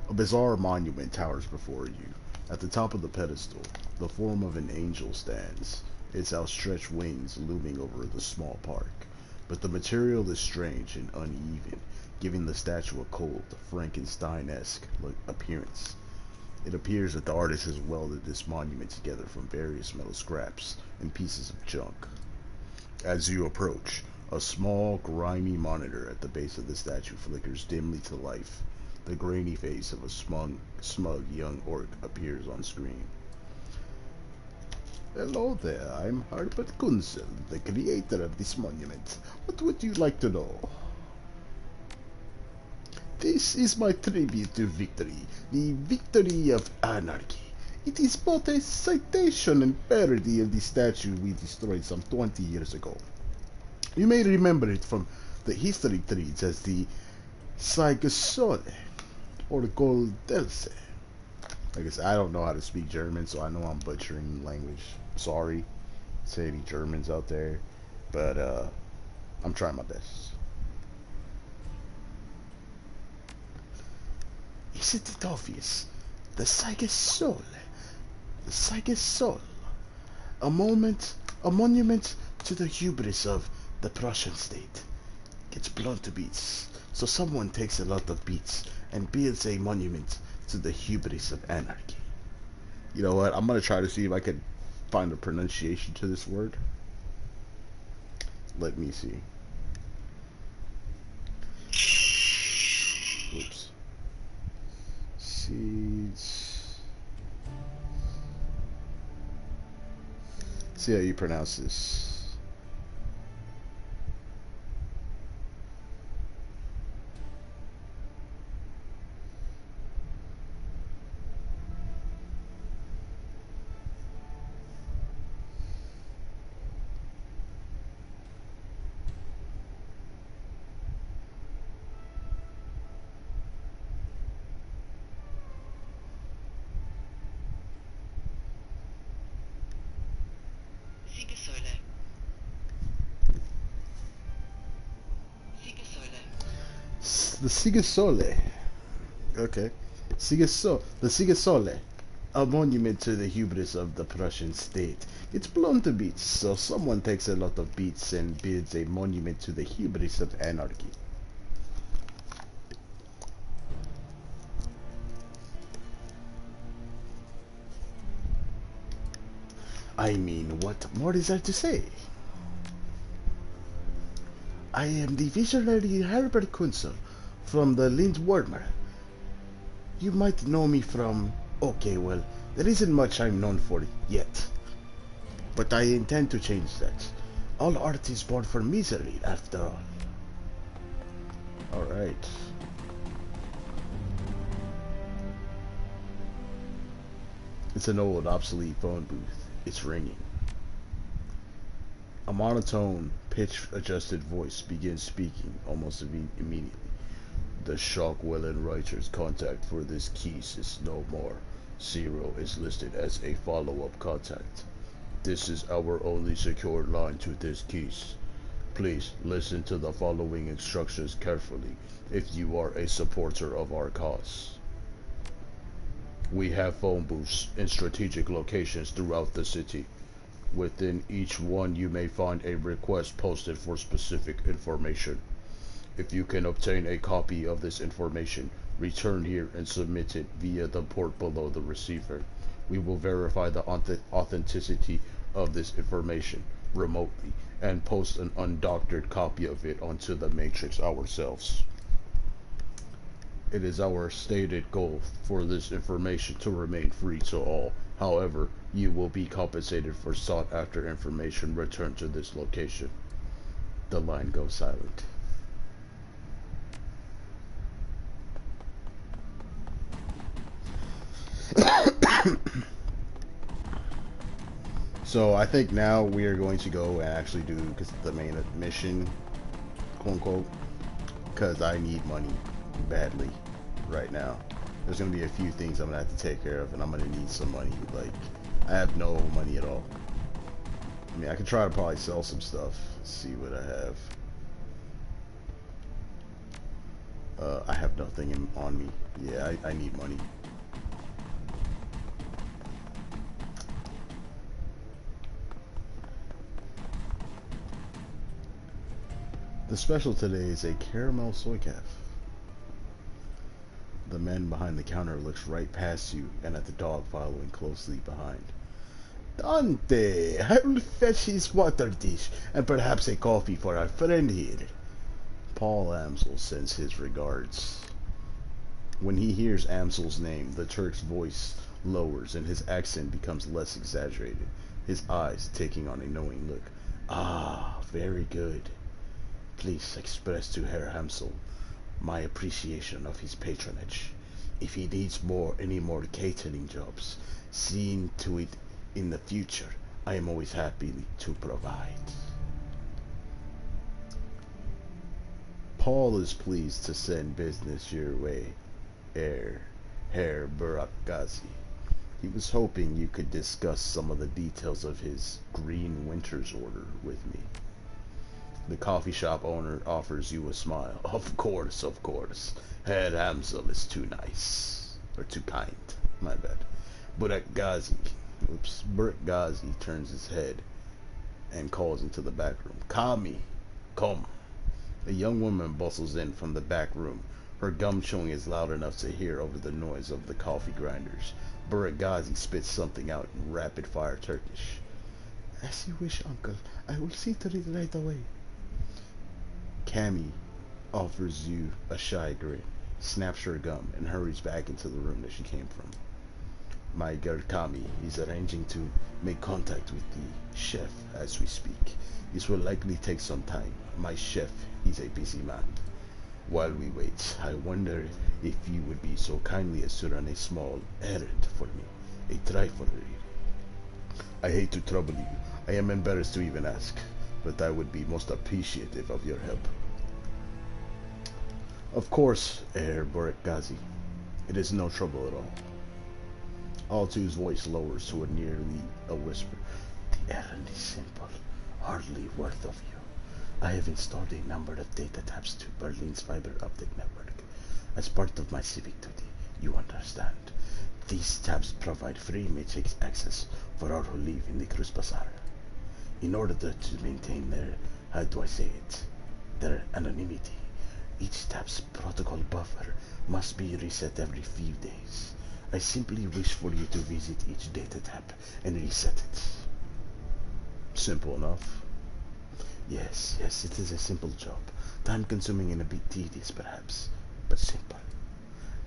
A bizarre monument towers before you. At the top of the pedestal, the form of an angel stands, its outstretched wings looming over the small park. But the material is strange and uneven, giving the statue a cold, Frankenstein-esque appearance. It appears that the artist has welded this monument together from various metal scraps and pieces of junk. As you approach, a small, grimy monitor at the base of the statue flickers dimly to life. The grainy face of a smug young orc appears on screen. Hello there, I'm Herbert Kunzel, the creator of this monument. What would you like to know? This is my tribute to victory, the victory of anarchy. It is both a citation and parody of the statue we destroyed some 20 years ago. You may remember it from the history trees as the Sigesole, or Goldelse. I guess I don't know how to speak German, so I know I'm butchering language. Sorry to any Germans out there, but I'm trying my best. Isn't it obvious? The Sigesole. The Sigesole. A monument to the hubris of the Prussian state. It's blown to bits, so someone takes a lot of beats and builds a monument to the hubris of anarchy. You know what? I'm gonna try to see if I can find a pronunciation to this word. Let me see. Oops. Seeds. See how you pronounce this. The Sigesole. Okay. The Sigesole. A monument to the hubris of the Prussian state. It's blown to bits, so someone takes a lot of beats and builds a monument to the hubris of anarchy. I mean, what more is there to say? I am the visionary Herbert Kunzel from the Lindwormer. You might know me from... Okay, well, there isn't much I'm known for yet. But I intend to change that. All art is born from misery, after all. Alright. It's an old, obsolete phone booth. It's ringing. A monotone, pitch-adjusted voice begins speaking almost immediately. The Shockwellen writer's contact for this case is no more. Zero is listed as a follow-up contact. This is our only secure line to this case. Please listen to the following instructions carefully if you are a supporter of our cause. We have phone booths in strategic locations throughout the city. Within each one you may find a request posted for specific information. If you can obtain a copy of this information, return here and submit it via the port below the receiver. We will verify the authenticity of this information remotely and post an undoctored copy of it onto the Matrix ourselves. It is our stated goal for this information to remain free to all. However, you will be compensated for sought after information returned to this location. The line goes silent. So I think now we are going to go and actually do the main mission, quote unquote, because I need money badly right now. There's going to be a few things I'm going to have to take care of, and I'm going to need some money. Like, I have no money at all. I mean, I could try to probably sell some stuff, see what I have. I have nothing on me. Yeah, I need money. The special today is a caramel soy calf. The man behind the counter looks right past you and at the dog following closely behind. Dante, I will fetch his water dish and perhaps a coffee for our friend here. Paul Amsel sends his regards. When he hears Amsel's name, the Turk's voice lowers and his accent becomes less exaggerated, his eyes taking on a knowing look. Ah, very good. Please express to Herr Amsel my appreciation of his patronage. If he needs any more catering jobs, seeing to it in the future, I am always happy to provide. Paul is pleased to send business your way, Herr Burakgazi. He was hoping you could discuss some of the details of his Green Winters order with me. The coffee shop owner offers you a smile. Of course, of course. Herr Amsel is too nice. Or too kind. My bad. Burakgazi turns his head and calls into the back room. Kami, come. A young woman bustles in from the back room. Her gum chewing is loud enough to hear over the noise of the coffee grinders. Burakgazi spits something out in rapid-fire Turkish. As you wish, uncle. I will see to it right away. Cammy offers you a shy grin, snaps her gum, and hurries back into the room that she came from. My girl Kami is arranging to make contact with the chef as we speak. This will likely take some time. My chef is a busy man. While we wait, I wonder if you would be so kindly as to run a small errand for me. A trifle. I hate to trouble you. I am embarrassed to even ask, but I would be most appreciative of your help. Of course, Herr Burakgazi. It is no trouble at all. Altu's voice lowers to nearly a whisper. The errand is simple, hardly worth of you. I have installed a number of data taps to Berlin's fiber optic network. As part of my civic duty, you understand. These tabs provide free matrix access for all who live in the Cruz Bazaar. In order to maintain their anonymity, each tab's protocol buffer must be reset every few days. I simply wish for you to visit each data tab and reset it. Simple enough. Yes, it is a simple job. Time-consuming and a bit tedious, perhaps, but simple.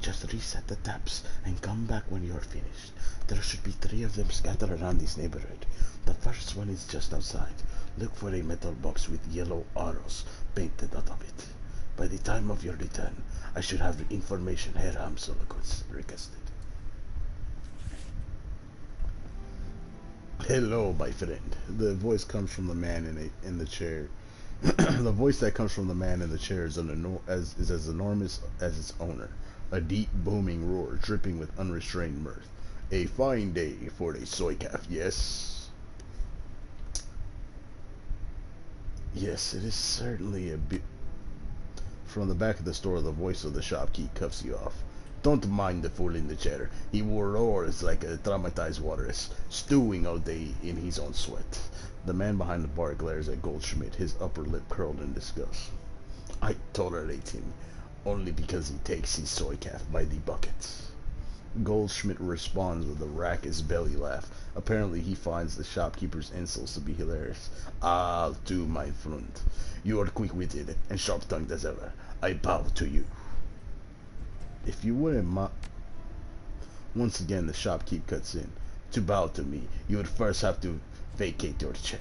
Just reset the taps and come back when you are finished. There should be 3 of them scattered around this neighborhood. The first one is just outside. Look for a metal box with yellow arrows painted out of it. By the time of your return, I should have the information Herr Amsel requested. Hello, my friend. The voice comes from the man in the chair. The voice that comes from the man in the chair is as enormous as its owner. A deep, booming roar, dripping with unrestrained mirth. A fine day for a soy calf, yes? Yes, it is certainly a bit. From the back of the store, the voice of the shopkeep cuffs you off. Don't mind the fool in the chair. He roars like a traumatized walrus, stewing all day in his own sweat. The man behind the bar glares at Goldschmidt, his upper lip curled in disgust. I tolerate him only because he takes his soy calf by the bucket. Goldschmidt responds with a raucous belly laugh. Apparently he finds the shopkeeper's insults to be hilarious. I'll do, my friend. You are quick-witted and sharp-tongued as ever. I bow to you. If you wouldn't mind... Once again, the shopkeep cuts in. To bow to me, you would first have to vacate your chair.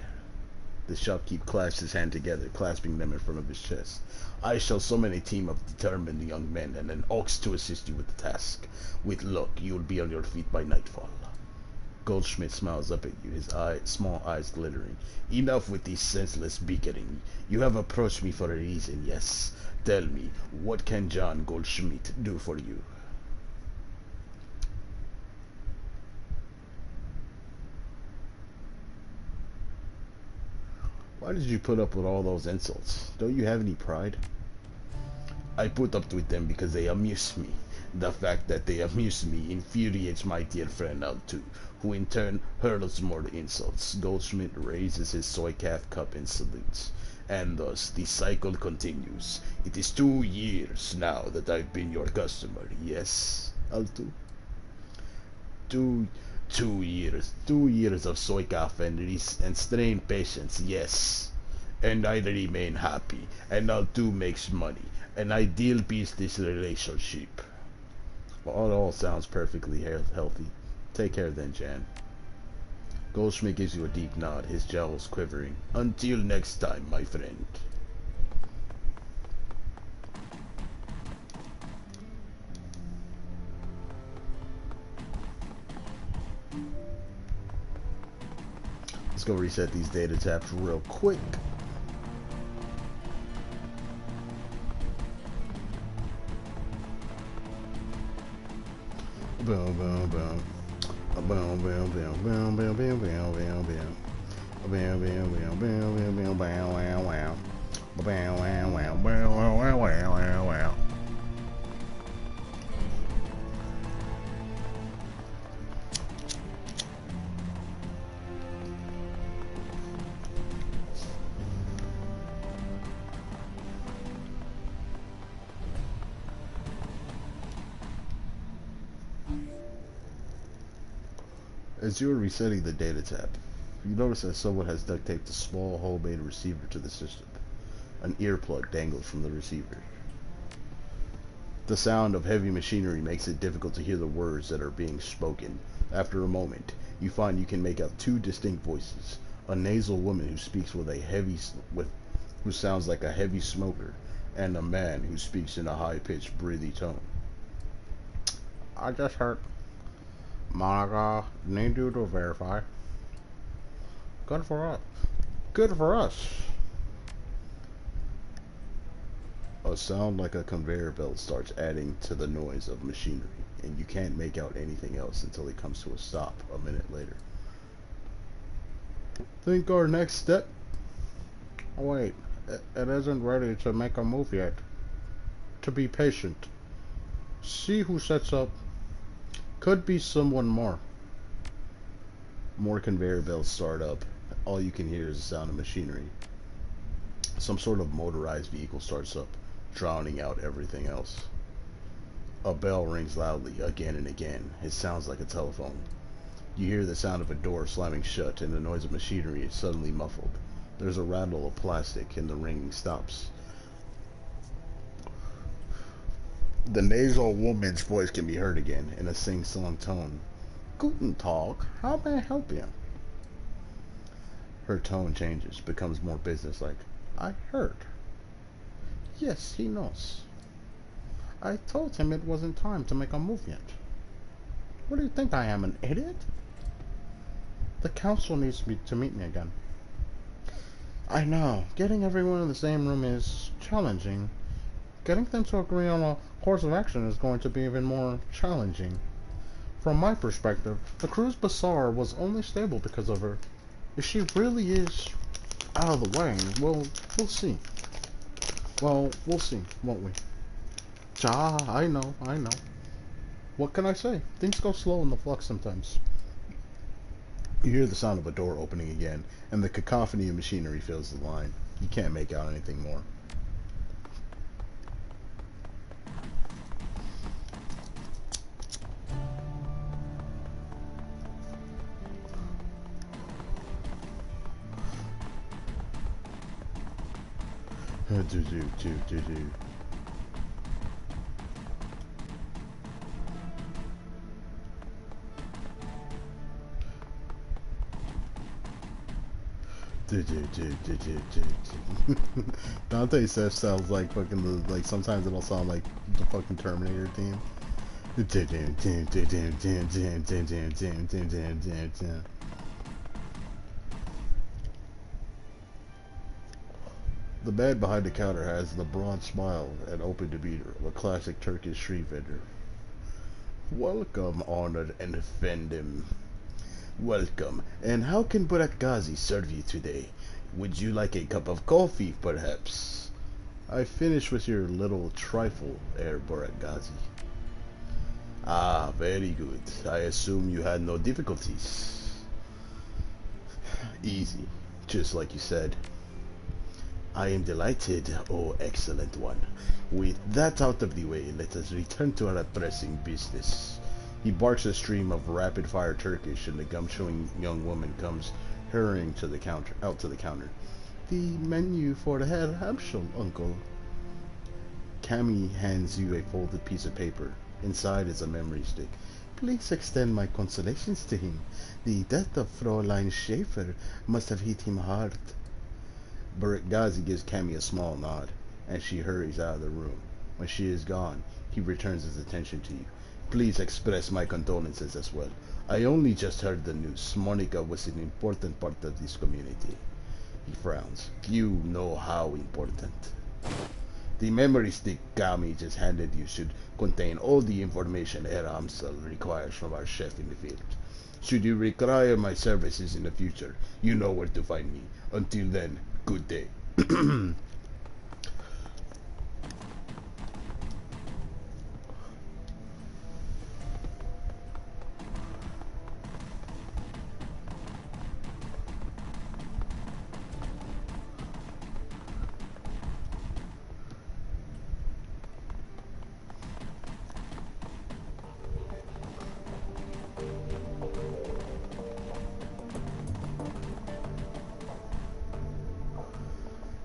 The shopkeep clasps his hands together, clasping them in front of his chest. I shall summon a team of determined young men and an ox to assist you with the task. With luck, you will be on your feet by nightfall. Goldschmidt smiles up at you, his small eyes glittering. Enough with this senseless bickering. You have approached me for a reason, yes. Tell me, what can John Goldschmidt do for you? Why did you put up with all those insults? Don't you have any pride? I put up with them because they amuse me. The fact that they amuse me infuriates my dear friend Altu, who in turn hurls more insults. Goldschmidt raises his soy calf cup and salutes. And thus the cycle continues. It is 2 years now that I've been your customer, yes, Altu? 2 years. 2 years of soy calf and strained patience, yes. And I remain happy, and Altu makes money. An ideal business relationship. Well, it all sounds perfectly healthy. Take care then, Jan. Goldschmidt gives you a deep nod, his jowls quivering. Until next time, my friend. Let's go reset these data tabs real quick. Boom, boom, boom. Boom, boom, boom, boom, boom, boom, boom, boom, boom. Boom, boom, boom, boom, boom, boom, wow, wow, wow. Wow, wow, wow, wow, wow, wow, wow, wow. As you are resetting the data tab, you notice that someone has duct taped a small homemade receiver to the system. An earplug dangles from the receiver. The sound of heavy machinery makes it difficult to hear the words that are being spoken. After a moment, you find you can make out 2 distinct voices. A nasal woman who speaks who sounds like a heavy smoker, and a man who speaks in a high-pitched, breathy tone. I just heard... Monica, need you to verify. Good for us. Good for us. A sound like a conveyor belt starts adding to the noise of machinery, and you can't make out anything else until it comes to a stop a minute later. Think our next step? Wait, it isn't ready to make a move yet. To be patient. See who sets up. Could be someone more. More conveyor belts start up. All you can hear is the sound of machinery. Some sort of motorized vehicle starts up, drowning out everything else. A bell rings loudly again and again. It sounds like a telephone. You hear the sound of a door slamming shut, and the noise of machinery is suddenly muffled. There's a rattle of plastic, and the ringing stops. The nasal woman's voice can be heard again in a sing-song tone. Guten Tag, how may I help you? Her tone changes, becomes more businesslike. I heard. Yes, he knows. I told him it wasn't time to make a move yet. What do you think I am, an idiot? The council needs me to meet me again. I know, getting everyone in the same room is challenging. Getting them to agree on a course of action is going to be even more challenging. From my perspective, the crew's bazaar was only stable because of her. If she really is out of the way, well, we'll see. Well, we'll see, won't we? Ja, I know, I know. What can I say? Things go slow in the flux sometimes. You hear the sound of a door opening again, and the cacophony of machinery fills the line. You can't make out anything more. Dante Seth sounds like fucking like sometimes it'll sound like the fucking Terminator theme. The man behind the counter has the broad smile and open demeanor of a classic Turkish street vendor. Welcome, honored and offendum. Welcome. And how can Burak Ghazi serve you today? Would you like a cup of coffee, perhaps? I finished with your little trifle, Herr Burak Ghazi. Ah, very good. I assume you had no difficulties. Easy, just like you said. I am delighted, oh excellent one. With that out of the way, let us return to our pressing business. He barks a stream of rapid-fire Turkish, and the gum-chewing young woman comes hurrying to the counter. The menu for Herr Hamschel, uncle. Cammy hands you a folded piece of paper. Inside is a memory stick. Please extend my consolations to him. The death of Fräulein Schaefer must have hit him hard. Burak Ghazi gives Cammy a small nod, and she hurries out of the room. When she is gone, he returns his attention to you. Please express my condolences as well. I only just heard the news. Monica was an important part of this community. He frowns. You know how important. The memory stick Cammy just handed you should contain all the information Herr Amsel requires from our chef in the field. Should you require my services in the future, you know where to find me. Until then, good day.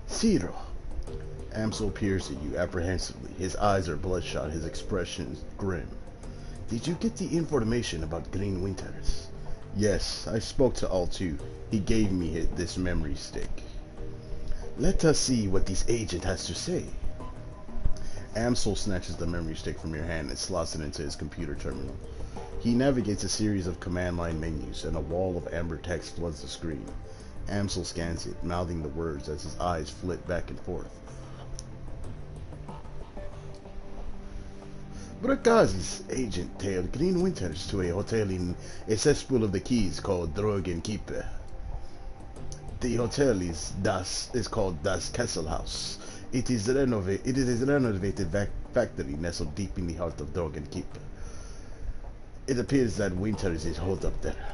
Zero. Amsel peers at you apprehensively. His eyes are bloodshot, his expression is grim. Did you get the information about Green Winters? Yes, I spoke to All-2. He gave me this memory stick. Let us see what this agent has to say. Amsel snatches the memory stick from your hand and slots it into his computer terminal. He navigates a series of command line menus, and a wall of amber text floods the screen. Amsel scans it, mouthing the words as his eyes flit back and forth. Brakazi's agent tailed Green Winters to a hotel in a cesspool of the Keys called Dragonfall. The hotel is called Das Kesselhaus. It is a renovated factory nestled deep in the heart of Dragonfall. It appears that Winters is holed up there.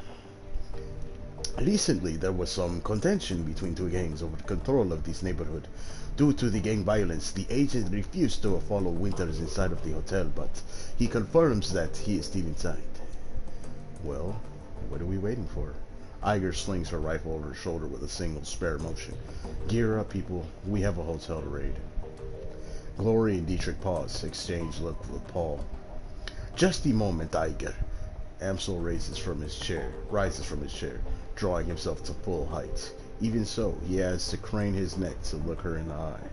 Recently, there was some contention between two gangs over control of this neighborhood. Due to the gang violence, the agent refused to follow Winters inside of the hotel, but he confirms that he is still inside. Well, what are we waiting for? Iger slings her rifle over her shoulder with a single spare motion. Gear up, people. We have a hotel to raid. Glory and Dietrich pause, exchange look with Paul. Just a moment, Iger. Amsel rises from his chair, drawing himself to full height. Even so, he has to crane his neck to look her in the eye.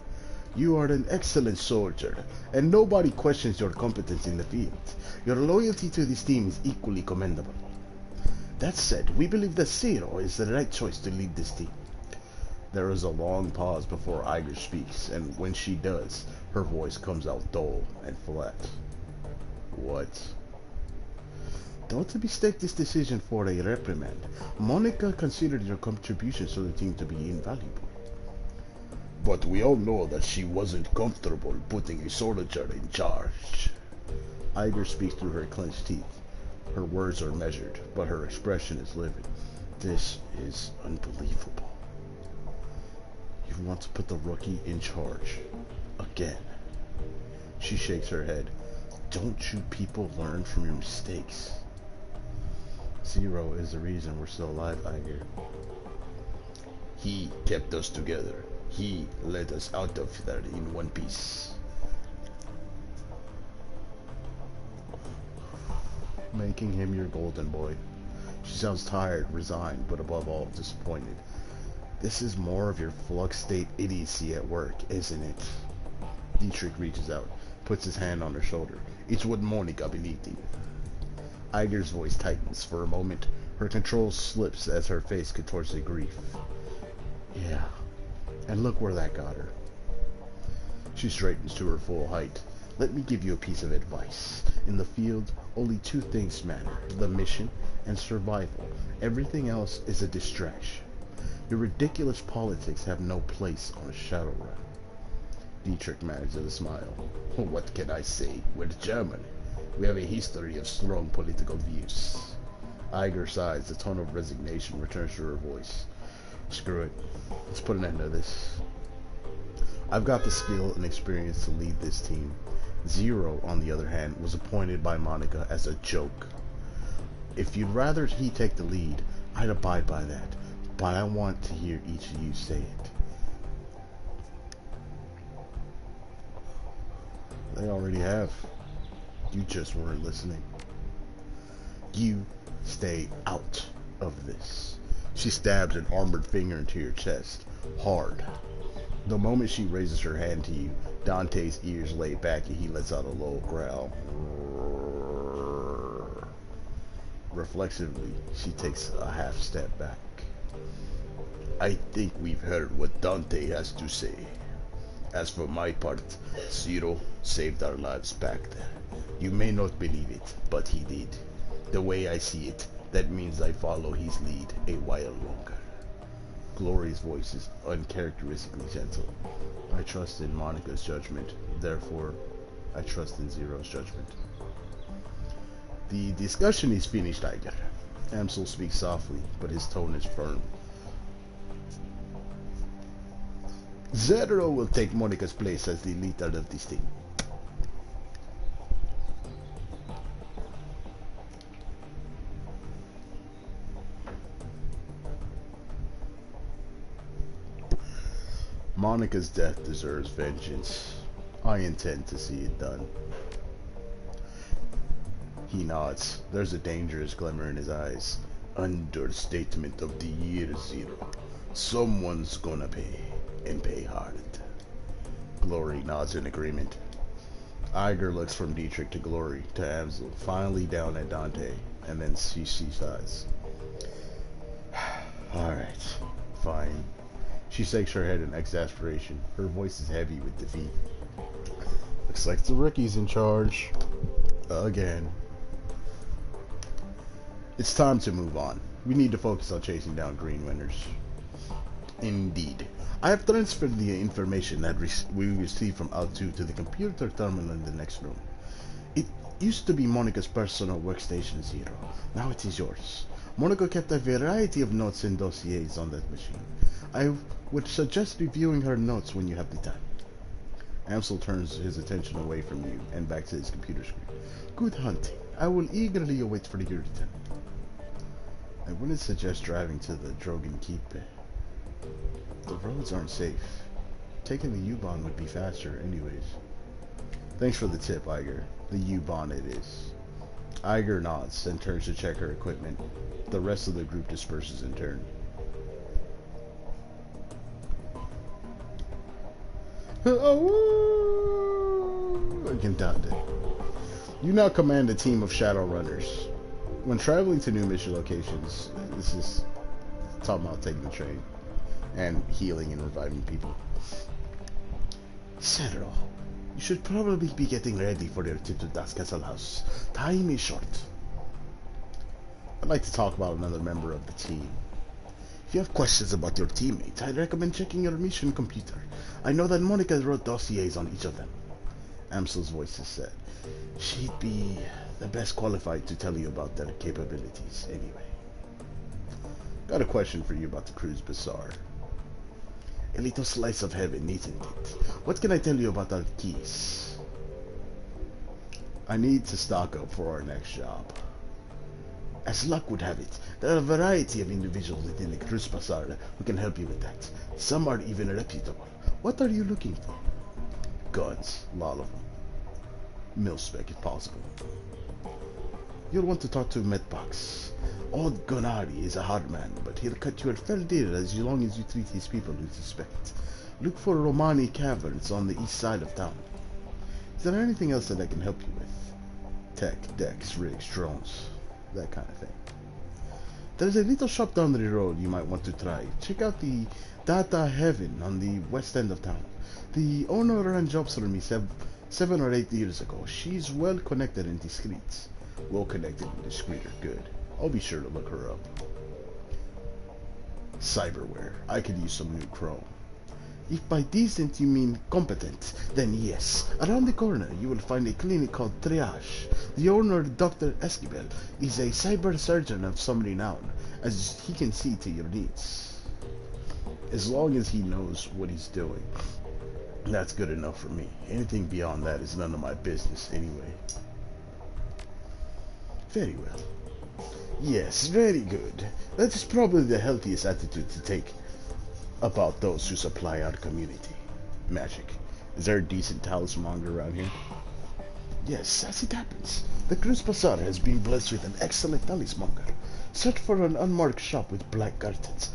You are an excellent soldier, and nobody questions your competence in the field. Your loyalty to this team is equally commendable. That said, we believe that Zero is the right choice to lead this team. There is a long pause before Iger speaks, and when she does, her voice comes out dull and flat. What? Don't mistake this decision for a reprimand. Monica considered your contributions to the team to be invaluable. But we all know that she wasn't comfortable putting a soldier in charge. Iger speaks through her clenched teeth. Her words are measured, but her expression is livid. This is unbelievable. You want to put the rookie in charge. Again. She shakes her head. Don't you people learn from your mistakes? Zero is the reason we're still alive, Iger. He kept us together. He led us out of there in one piece. Making him your golden boy. She sounds tired, resigned, but above all, disappointed. This is more of your flux state idiocy at work, isn't it? Dietrich reaches out, puts his hand on her shoulder. It's what Monica believed in. Iger's voice tightens. For a moment, her control slips as her face contorts in grief. Yeah, and look where that got her. She straightens to her full height. Let me give you a piece of advice. In the field, only two things matter, the mission and survival. Everything else is a distraction. Your ridiculous politics have no place on Shadowrun. Dietrich manages a smile. What can I say? We're German. We have a history of strong political views. Iger sighs. The tone of resignation returns to her voice. Screw it. Let's put an end to this. I've got the skill and experience to lead this team. Zero, on the other hand, was appointed by Monica as a joke. If you'd rather he take the lead, I'd abide by that. But I want to hear each of you say it. They already have. You just weren't listening. You stay out of this. She stabs an armored finger into your chest. Hard. The moment she raises her hand to you, Dante's ears lay back and he lets out a low growl. Reflexively, she takes a half step back. I think we've heard what Dante has to say. As for my part, Zero saved our lives back there. You may not believe it, but he did. The way I see it, that means I follow his lead a while longer. Glory's voice is uncharacteristically gentle. I trust in Monica's judgment, therefore I trust in Zero's judgment. The discussion is finished, Iger. Amsel speaks softly, but his tone is firm. Zero will take Monica's place as the leader of this team. Monica's death deserves vengeance. I intend to see it done. He nods. There's a dangerous glimmer in his eyes. Understatement of the year, Zero. Someone's gonna pay, and pay hard. Glory nods in agreement. Iger looks from Dietrich to Glory to Amsel, finally down at Dante, and then she sighs. Alright, fine. She shakes her head in exasperation. Her voice is heavy with defeat. Looks like the rookie's in charge. Again. It's time to move on. We need to focus on chasing down green winners. Indeed. I have transferred the information that we received from L2 to the computer terminal in the next room. It used to be Monica's personal workstation, Zero. Now it is yours. Monica kept a variety of notes and dossiers on that machine. I would suggest reviewing her notes when you have the time. Amsel turns his attention away from you and back to his computer screen. Good hunting. I will eagerly await for your return. I wouldn't suggest driving to the Drogen Keep. The roads aren't safe. Taking the U-Bahn would be faster anyways. Thanks for the tip, Iger. The U-Bahn it is. Iger nods and turns to check her equipment. The rest of the group disperses in turn. Dante. You now command a team of Shadowrunners. When traveling to new mission locations, this is talking about taking the train and healing and reviving people. Zero, you should probably be getting ready for your trip to Das Castle House. Time is short. I'd like to talk about another member of the team. If you have questions about your teammates, I recommend checking your mission computer. I know that Monica wrote dossiers on each of them. Amsel's voice is set. She'd be the best qualified to tell you about their capabilities, anyway. Got a question for you about the Cruz Bazaar. A little slice of heaven, isn't it? What can I tell you about our keys? I need to stock up for our next job. As luck would have it, there are a variety of individuals within the Cruz Bazaar who can help you with that. Some are even reputable. What are you looking for? Guns, a lot of them. Mil-spec if possible. You'll want to talk to Medbox. Old Gonari is a hard man, but he'll cut you a fair deal as long as you treat his people with respect. Look for Romani Caverns on the east side of town. Is there anything else that I can help you with? Tech, decks, rigs, drones, that kind of thing. There's a little shop down the road you might want to try. Check out the Data Heaven on the west end of town. The owner ran jobs for me 7 or 8 years ago. She's well connected and discreet. Well connected and discreet are good. I'll be sure to look her up. Cyberware. I could use some new chrome. If by decent you mean competent, then yes. Around the corner you will find a clinic called Triage. The owner, Dr. Esquivel, is a cyber surgeon of some renown, as he can see to your needs. As long as he knows what he's doing, that's good enough for me. Anything beyond that is none of my business anyway. Very well. Yes, very good. That is probably the healthiest attitude to take about those who supply our community. Magic. Is there a decent talismonger around here? Yes, as it happens, the Cruz Bazaar has been blessed with an excellent talismonger. Search for an unmarked shop with black curtains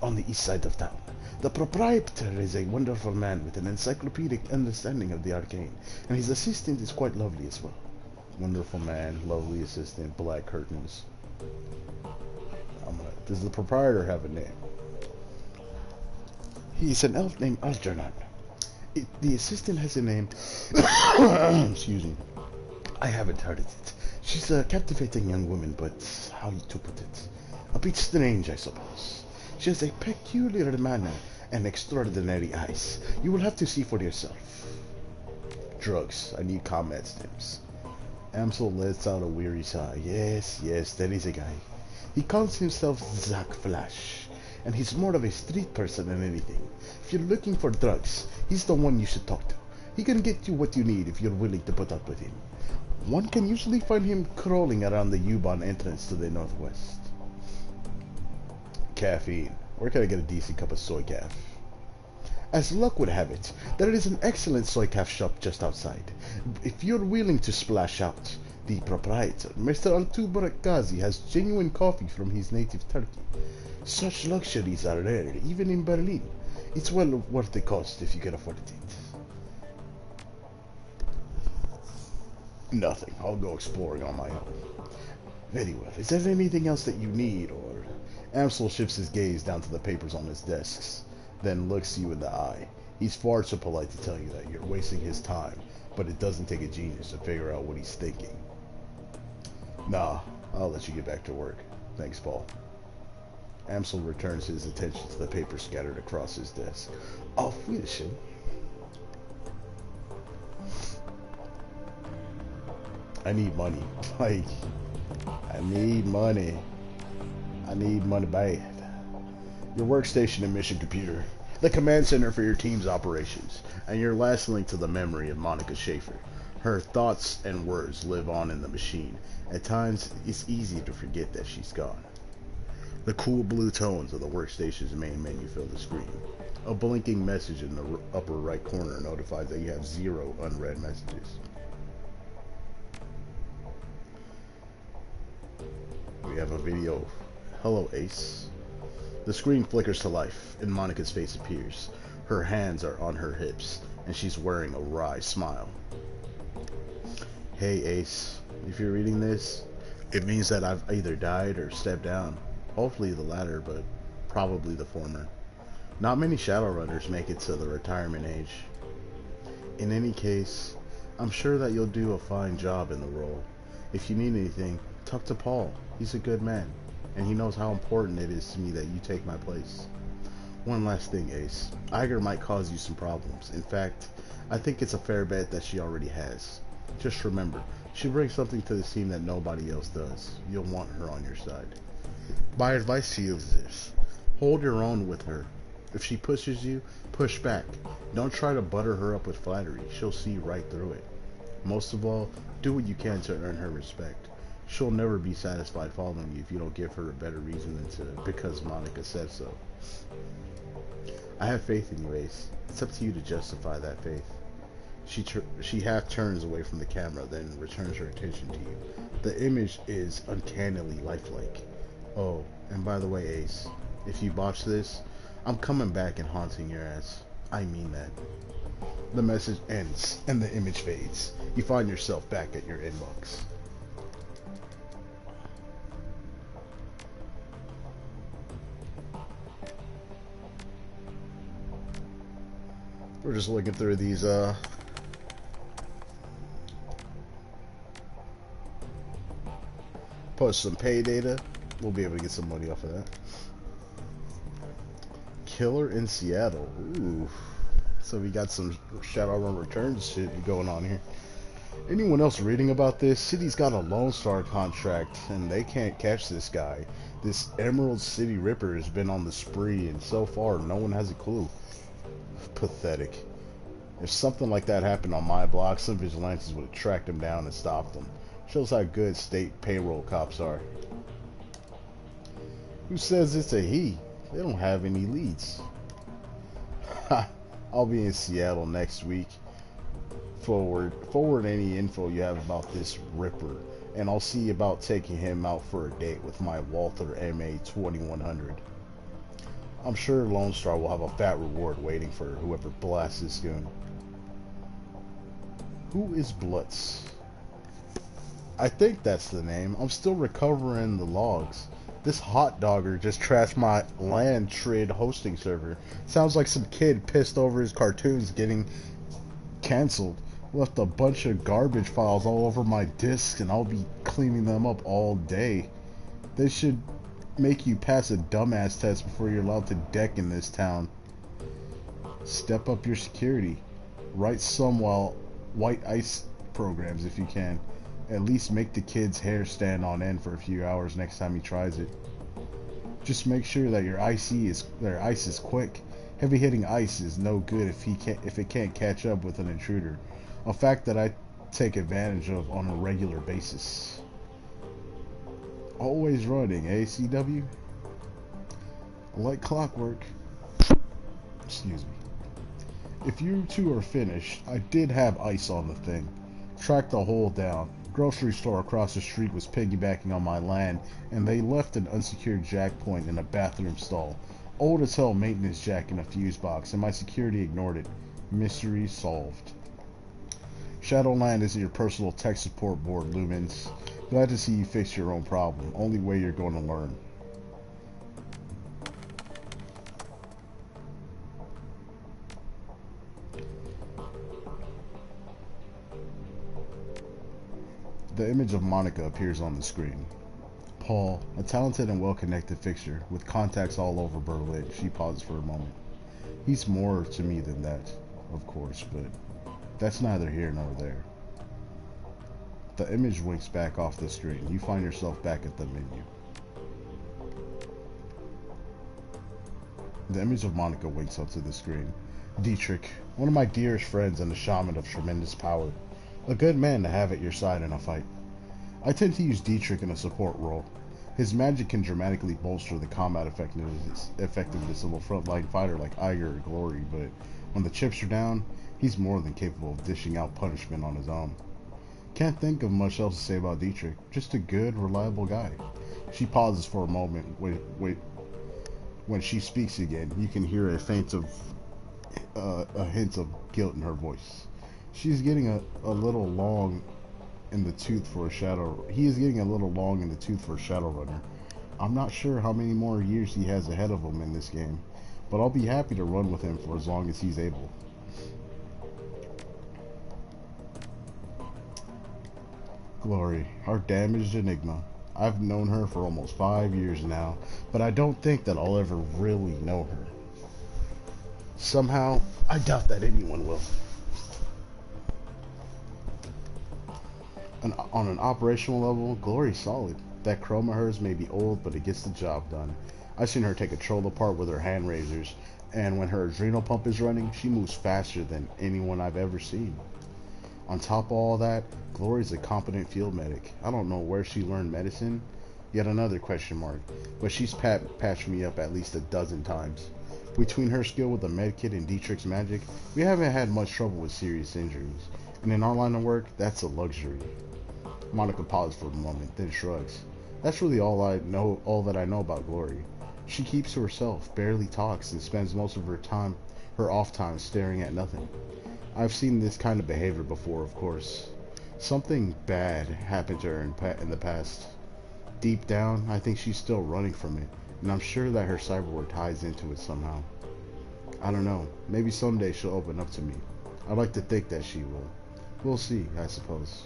on the east side of town. The proprietor is a wonderful man with an encyclopedic understanding of the arcane, and his assistant is quite lovely as well. Wonderful man, lovely assistant, black curtains. Does the proprietor have a name? He's an elf named Algernon. The assistant has a name. Excuse me. I haven't heard it. She's a captivating young woman, but how to put it? A bit strange, I suppose. She has a peculiar manner and extraordinary eyes. You will have to see for yourself. Drugs. I need combat stims. Amsel lets out a weary sigh. Yes, that is a guy. He calls himself Zack Flash, and he's more of a street person than anything. If you're looking for drugs, he's the one you should talk to. He can get you what you need if you're willing to put up with him. One can usually find him crawling around the U-Bahn entrance to the northwest. Caffeine. Where can I get a decent cup of soy calf? As luck would have it, there is an excellent soy calf shop just outside. If you're willing to splash out, the proprietor, Mr. Altubarakazi, has genuine coffee from his native Turkey. Such luxuries are rare, even in Berlin. It's well worth the cost if you can afford it. Nothing. I'll go exploring on my own. Very well. Is there anything else that you need, or... Amsel shifts his gaze down to the papers on his desks, then looks you in the eye. He's far too polite to tell you that you're wasting his time, but it doesn't take a genius to figure out what he's thinking. Nah, I'll let you get back to work. Thanks, Paul. Amsel returns his attention to the papers scattered across his desk. Auf Wiedersehen. I need money. I need money. I need money bad. Your workstation and mission computer. The command center for your team's operations. And your last link to the memory of Monica Schaefer. Her thoughts and words live on in the machine. At times, it's easy to forget that she's gone. The cool blue tones of the workstation's main menu fill the screen. A blinking message in the upper right corner notifies that you have 0 unread messages. We have a video. Hello, Ace. The screen flickers to life, and Monica's face appears. Her hands are on her hips, and she's wearing a wry smile. Hey, Ace. If you're reading this, it means that I've either died or stepped down. Hopefully the latter, but probably the former. Not many Shadowrunners make it to the retirement age. In any case, I'm sure that you'll do a fine job in the role. If you need anything, Talk to Paul. He's a good man, and he knows how important it is to me that you take my place. One last thing, Ace. Iger might cause you some problems. In fact, I think it's a fair bet that she already has. Just remember, she brings something to this team that nobody else does. You'll want her on your side. My advice to you is this. Hold your own with her. If she pushes you, push back. Don't try to butter her up with flattery. She'll see right through it. Most of all, do what you can to earn her respect. She'll never be satisfied following you if you don't give her a better reason than to because Monica said so. I have faith in you, Ace. It's up to you to justify that faith. She half turns away from the camera, then returns her attention to you. The image is uncannily lifelike. Oh, and by the way, Ace, if you botch this, I'm coming back and haunting your ass. I mean that. The message ends, and the image fades. You find yourself back at your inbox. We're just looking through these, post some pay data. We'll be able to get some money off of that. Killer in Seattle. Ooh. So we got some Shadowrun Returns shit going on here. Anyone else reading about this? City's got a Lone Star contract, and they can't catch this guy. This Emerald City Ripper has been on the spree, and so far, no one has a clue. Pathetic. If something like that happened on my block, some vigilantes would have tracked him down and stopped him. Shows how good state payroll cops are. Who says it's a he? They don't have any leads. Ha! I'll be in Seattle next week. Forward any info you have about this Ripper, and I'll see about taking him out for a date with my Walther MA 2100. I'm sure Lone Star will have a fat reward waiting for whoever blasts this goon. Who is Blutz? I think that's the name. I'm still recovering the logs. This hot dogger just trashed my LAN Trid hosting server. Sounds like some kid pissed over his cartoons getting canceled. Left a bunch of garbage files all over my disk, and I'll be cleaning them up all day. They should make you pass a dumbass test before you're allowed to deck in this town. Step up your security. Write some white ice programs if you can. At least make the kid's hair stand on end for a few hours next time he tries it. Just make sure that your ice is quick. Heavy hitting ice is no good if it can't catch up with an intruder. A fact that I take advantage of on a regular basis. Always running, ACW? Like clockwork. Excuse me. If you two are finished, I did have ice on the thing. Tracked the hole down. Grocery store across the street was piggybacking on my land, and they left an unsecured jack point in a bathroom stall. Old as hell maintenance jack in a fuse box, and my security ignored it. Mystery solved. Shadowland is your personal tech support board, Lumens. Glad to see you fix your own problem. Only way you're going to learn. The image of Monica appears on the screen. Paul, a talented and well-connected fixture, with contacts all over Berlin. She pauses for a moment. He's more to me than that, of course, but that's neither here nor there. The image winks back off the screen. You find yourself back at the menu. The image of Monica winks up to the screen. Dietrich, one of my dearest friends and a shaman of tremendous power. A good man to have at your side in a fight. I tend to use Dietrich in a support role. His magic can dramatically bolster the combat effectiveness of a frontline fighter like Iger or Glory, but when the chips are down, he's more than capable of dishing out punishment on his own. Can't think of much else to say about Dietrich. Just a good, reliable guy. She pauses for a moment. Wait. When she speaks again, you can hear a hint of guilt in her voice. She's getting a little long in the tooth for a He is getting a little long in the tooth for a Shadowrunner. I'm not sure how many more years he has ahead of him in this game, but I'll be happy to run with him for as long as he's able. Glory, our damaged enigma. I've known her for almost 5 years now, but I don't think that I'll ever really know her. Somehow, I doubt that anyone will. On an operational level, Glory's solid. That chrome of hers may be old, but it gets the job done. I've seen her take a troll apart with her hand razors, and when her adrenal pump is running, she moves faster than anyone I've ever seen. On top of all that, Glory's a competent field medic. I don't know where she learned medicine, yet another question mark, but she's patched me up at least a dozen times. Between her skill with the medkit and Dietrich's magic, we haven't had much trouble with serious injuries, and in our line of work, that's a luxury. Monica paused for a moment, then shrugs. That's really all that I know about Glory. She keeps to herself, barely talks, and spends most of her off time staring at nothing. I've seen this kind of behavior before, of course. Something bad happened to her in the past. Deep down, I think she's still running from it, and I'm sure that her cyberwar ties into it somehow. I don't know, maybe someday she'll open up to me. I'd like to think that she will. We'll see, I suppose.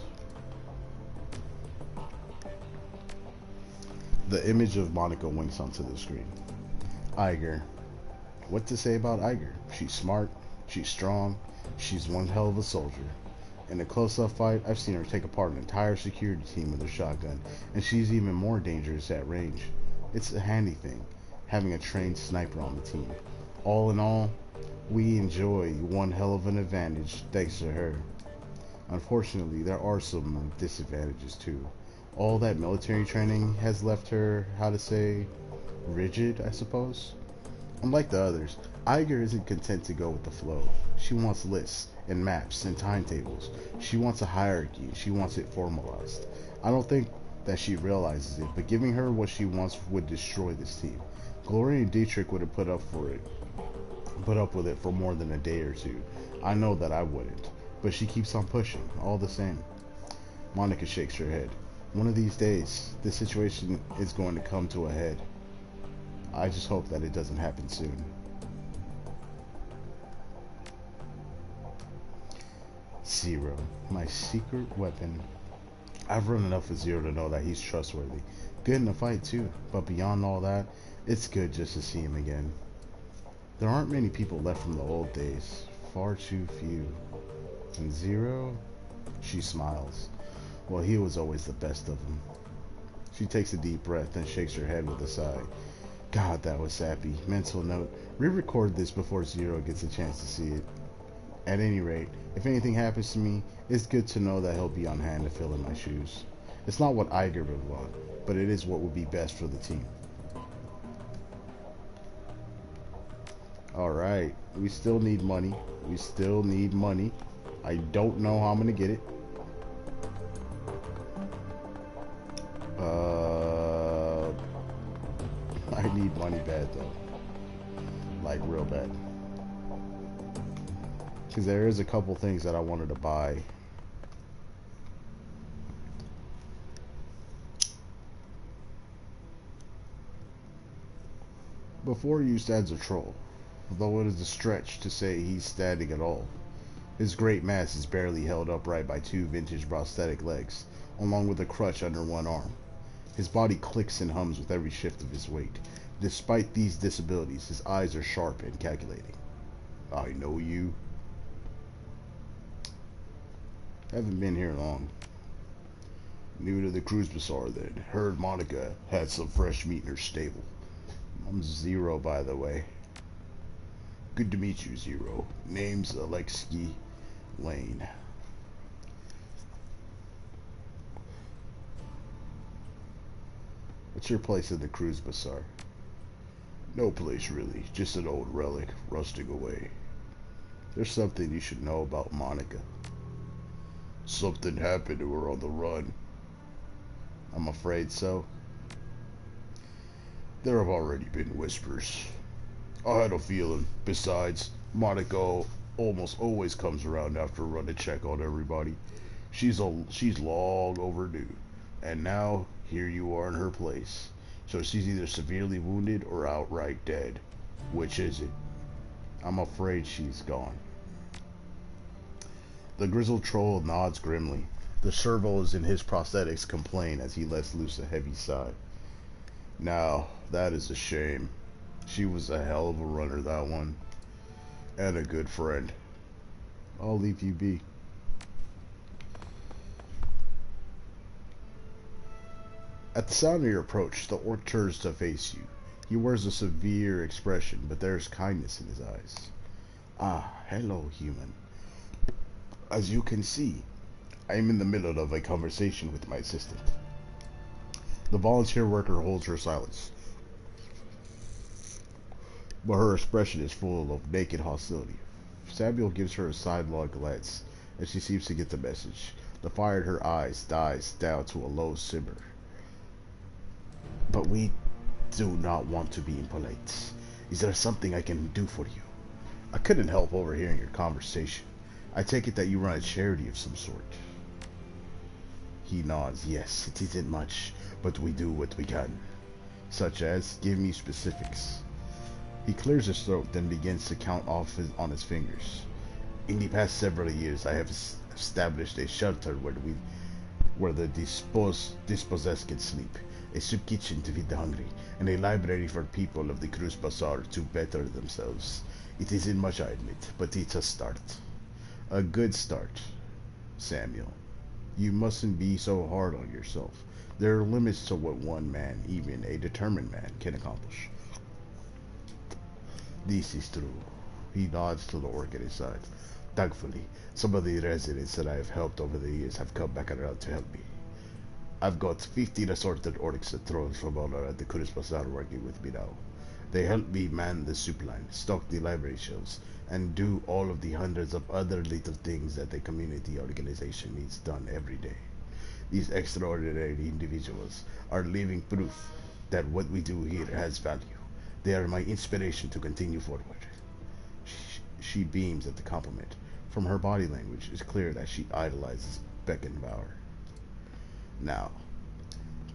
The image of Monica winks onto the screen. Iger. What to say about Iger? She's smart, she's strong, she's one hell of a soldier. In a close-up fight, I've seen her take apart an entire security team with her shotgun, and she's even more dangerous at range. It's a handy thing, having a trained sniper on the team. All in all, we enjoy one hell of an advantage thanks to her. Unfortunately, there are some disadvantages too. All that military training has left her, how to say, rigid, I suppose. Unlike the others, Iger isn't content to go with the flow. She wants lists and maps and timetables. She wants a hierarchy. She wants it formalized. I don't think that she realizes it, but giving her what she wants would destroy this team. Glory and Dietrich would have put up with it for more than a day or two. I know that I wouldn't, but she keeps on pushing, all the same. Monica shakes her head. One of these days, this situation is going to come to a head. I just hope that it doesn't happen soon. Zero, my secret weapon. I've run enough with Zero to know that he's trustworthy. Good in a fight too, but beyond all that, it's good just to see him again. There aren't many people left from the old days. Far too few. And Zero? She smiles. Well, he was always the best of them. She takes a deep breath and shakes her head with a sigh. God, that was sappy. Mental note, re-record this before Zero gets a chance to see it. At any rate, if anything happens to me, it's good to know that he'll be on hand to fill in my shoes. It's not what Iger would want, but it is what would be best for the team. Alright, we still need money. We still need money. I don't know how I'm gonna get it. I need money bad though. Like real bad. Because there is a couple things that I wanted to buy. Before he used as a troll, although it is a stretch to say he's standing at all. His great mass is barely held upright by two vintage prosthetic legs, along with a crutch under one arm. His body clicks and hums with every shift of his weight. Despite these disabilities, his eyes are sharp and calculating. I know you. Haven't been here long. New to the cruise bazaar then. Heard Monica had some fresh meat in her stable. I'm Zero, by the way. Good to meet you, Zero. Name's Alexei Lane. What's your place in the cruise bazaar? No place really, just an old relic rusting away. There's something you should know about Monica. Something happened to her on the run. I'm afraid so. There have already been whispers. I had a feeling. Besides, Monica almost always comes around after a run to check on everybody. She's long overdue. And now, here you are in her place. So she's either severely wounded or outright dead. Which is it? I'm afraid she's gone. The grizzled troll nods grimly. The servos in his prosthetics complain as he lets loose a heavy sigh. Now, that is a shame. She was a hell of a runner, that one. And a good friend. I'll leave you be. At the sound of your approach, the orc turns to face you. He wears a severe expression, but there is kindness in his eyes. Ah, hello, human. As you can see, I am in the middle of a conversation with my assistant. The volunteer worker holds her silence, but her expression is full of naked hostility. Samuel gives her a sidelong glance, and she seems to get the message. The fire in her eyes dies down to a low simmer. But we do not want to be impolite. Is there something I can do for you? I couldn't help overhearing your conversation. I take it that you run a charity of some sort. He nods. Yes, it isn't much, but we do what we can. Such as, give me specifics. He clears his throat, then begins to count off on his fingers. In the past several years, I have established a shelter where the dispossessed can sleep, a soup kitchen to feed the hungry, and a library for people of the Cruz Bazaar to better themselves. It isn't much, I admit, but it's a start. A good start, Samuel. You mustn't be so hard on yourself. There are limits to what one man, even a determined man, can accomplish. This is true. He nods to the orc at his side. Thankfully, some of the residents that I have helped over the years have come back around to help me. I've got 15 assorted orcs and trolls from all around the Cruz Bazaar working with me now. They help me man the soup line, stock the library shelves, and do all of the hundreds of other little things that the community organization needs done every day. These extraordinary individuals are living proof that what we do here has value. They are my inspiration to continue forward. She beams at the compliment. From her body language, it's clear that she idolizes Beckenbauer. Now,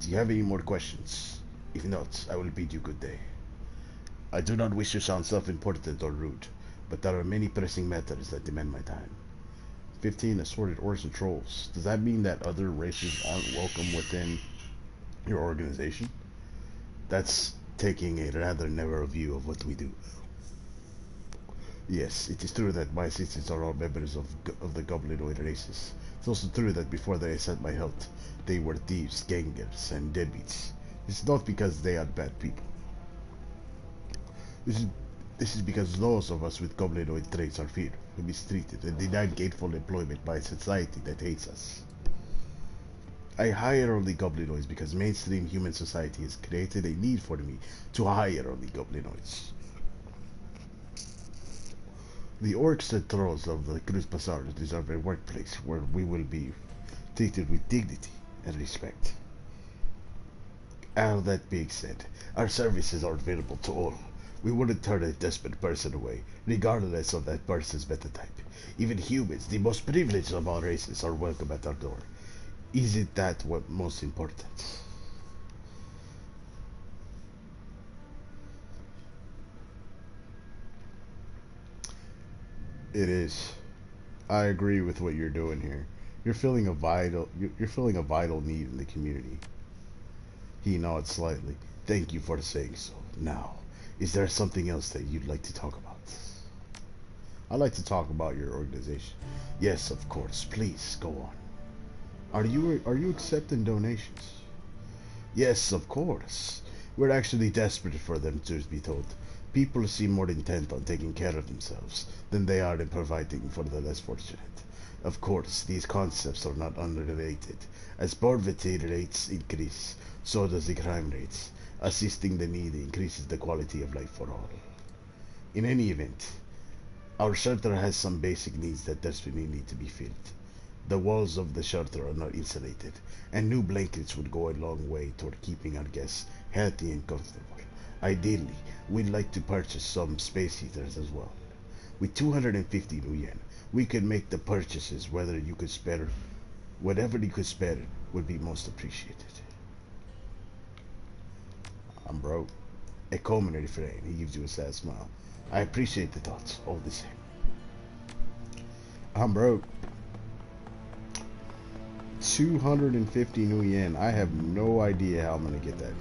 do you have any more questions? If not, I will bid you good day. I do not wish to sound self-important or rude, but there are many pressing matters that demand my time. 15 assorted orcs and trolls. Does that mean that other races aren't welcome within your organization? That's taking a rather narrow view of what we do. Yes, it is true that my assistants are all members of the goblinoid races. It's also true that before they accept my help, they were thieves, gangers, and deadbeats. It's not because they are bad people. This is because those of us with goblinoid traits are feared, mistreated, and denied gainful employment by a society that hates us. I hire only goblinoids because mainstream human society has created a need for me to hire only goblinoids. The orcs and trolls of the Cruz Bazaar deserve a workplace where we will be treated with dignity and respect. All that being said, our services are available to all. We wouldn't turn a desperate person away, regardless of that person's metatype. Even humans, the most privileged of all races, are welcome at our door. Isn't that what most important? It is. I agree with what you're doing here. You're filling a vital need in the community. He nods slightly. Thank you for saying so. Now, is there something else that you'd like to talk about? I'd like to talk about your organization. Yes, of course. Please go on. Are you accepting donations? Yes, of course. We're actually desperate for them, to be told. People seem more intent on taking care of themselves than they are in providing for the less fortunate. Of course, these concepts are not unrelated. As poverty rates increase, so does the crime rates. Assisting the needy increases the quality of life for all. In any event, our shelter has some basic needs that desperately need to be filled. The walls of the shelter are not insulated, and new blankets would go a long way toward keeping our guests healthy and comfortable. Ideally, we'd like to purchase some space heaters as well. With 250 new yen, we could make the purchases. Whatever you could spare would be most appreciated. I'm broke. A common refrain. He gives you a sad smile. I appreciate the thoughts, all the same. I'm broke. 250 new yen. I have no idea how I'm gonna get that.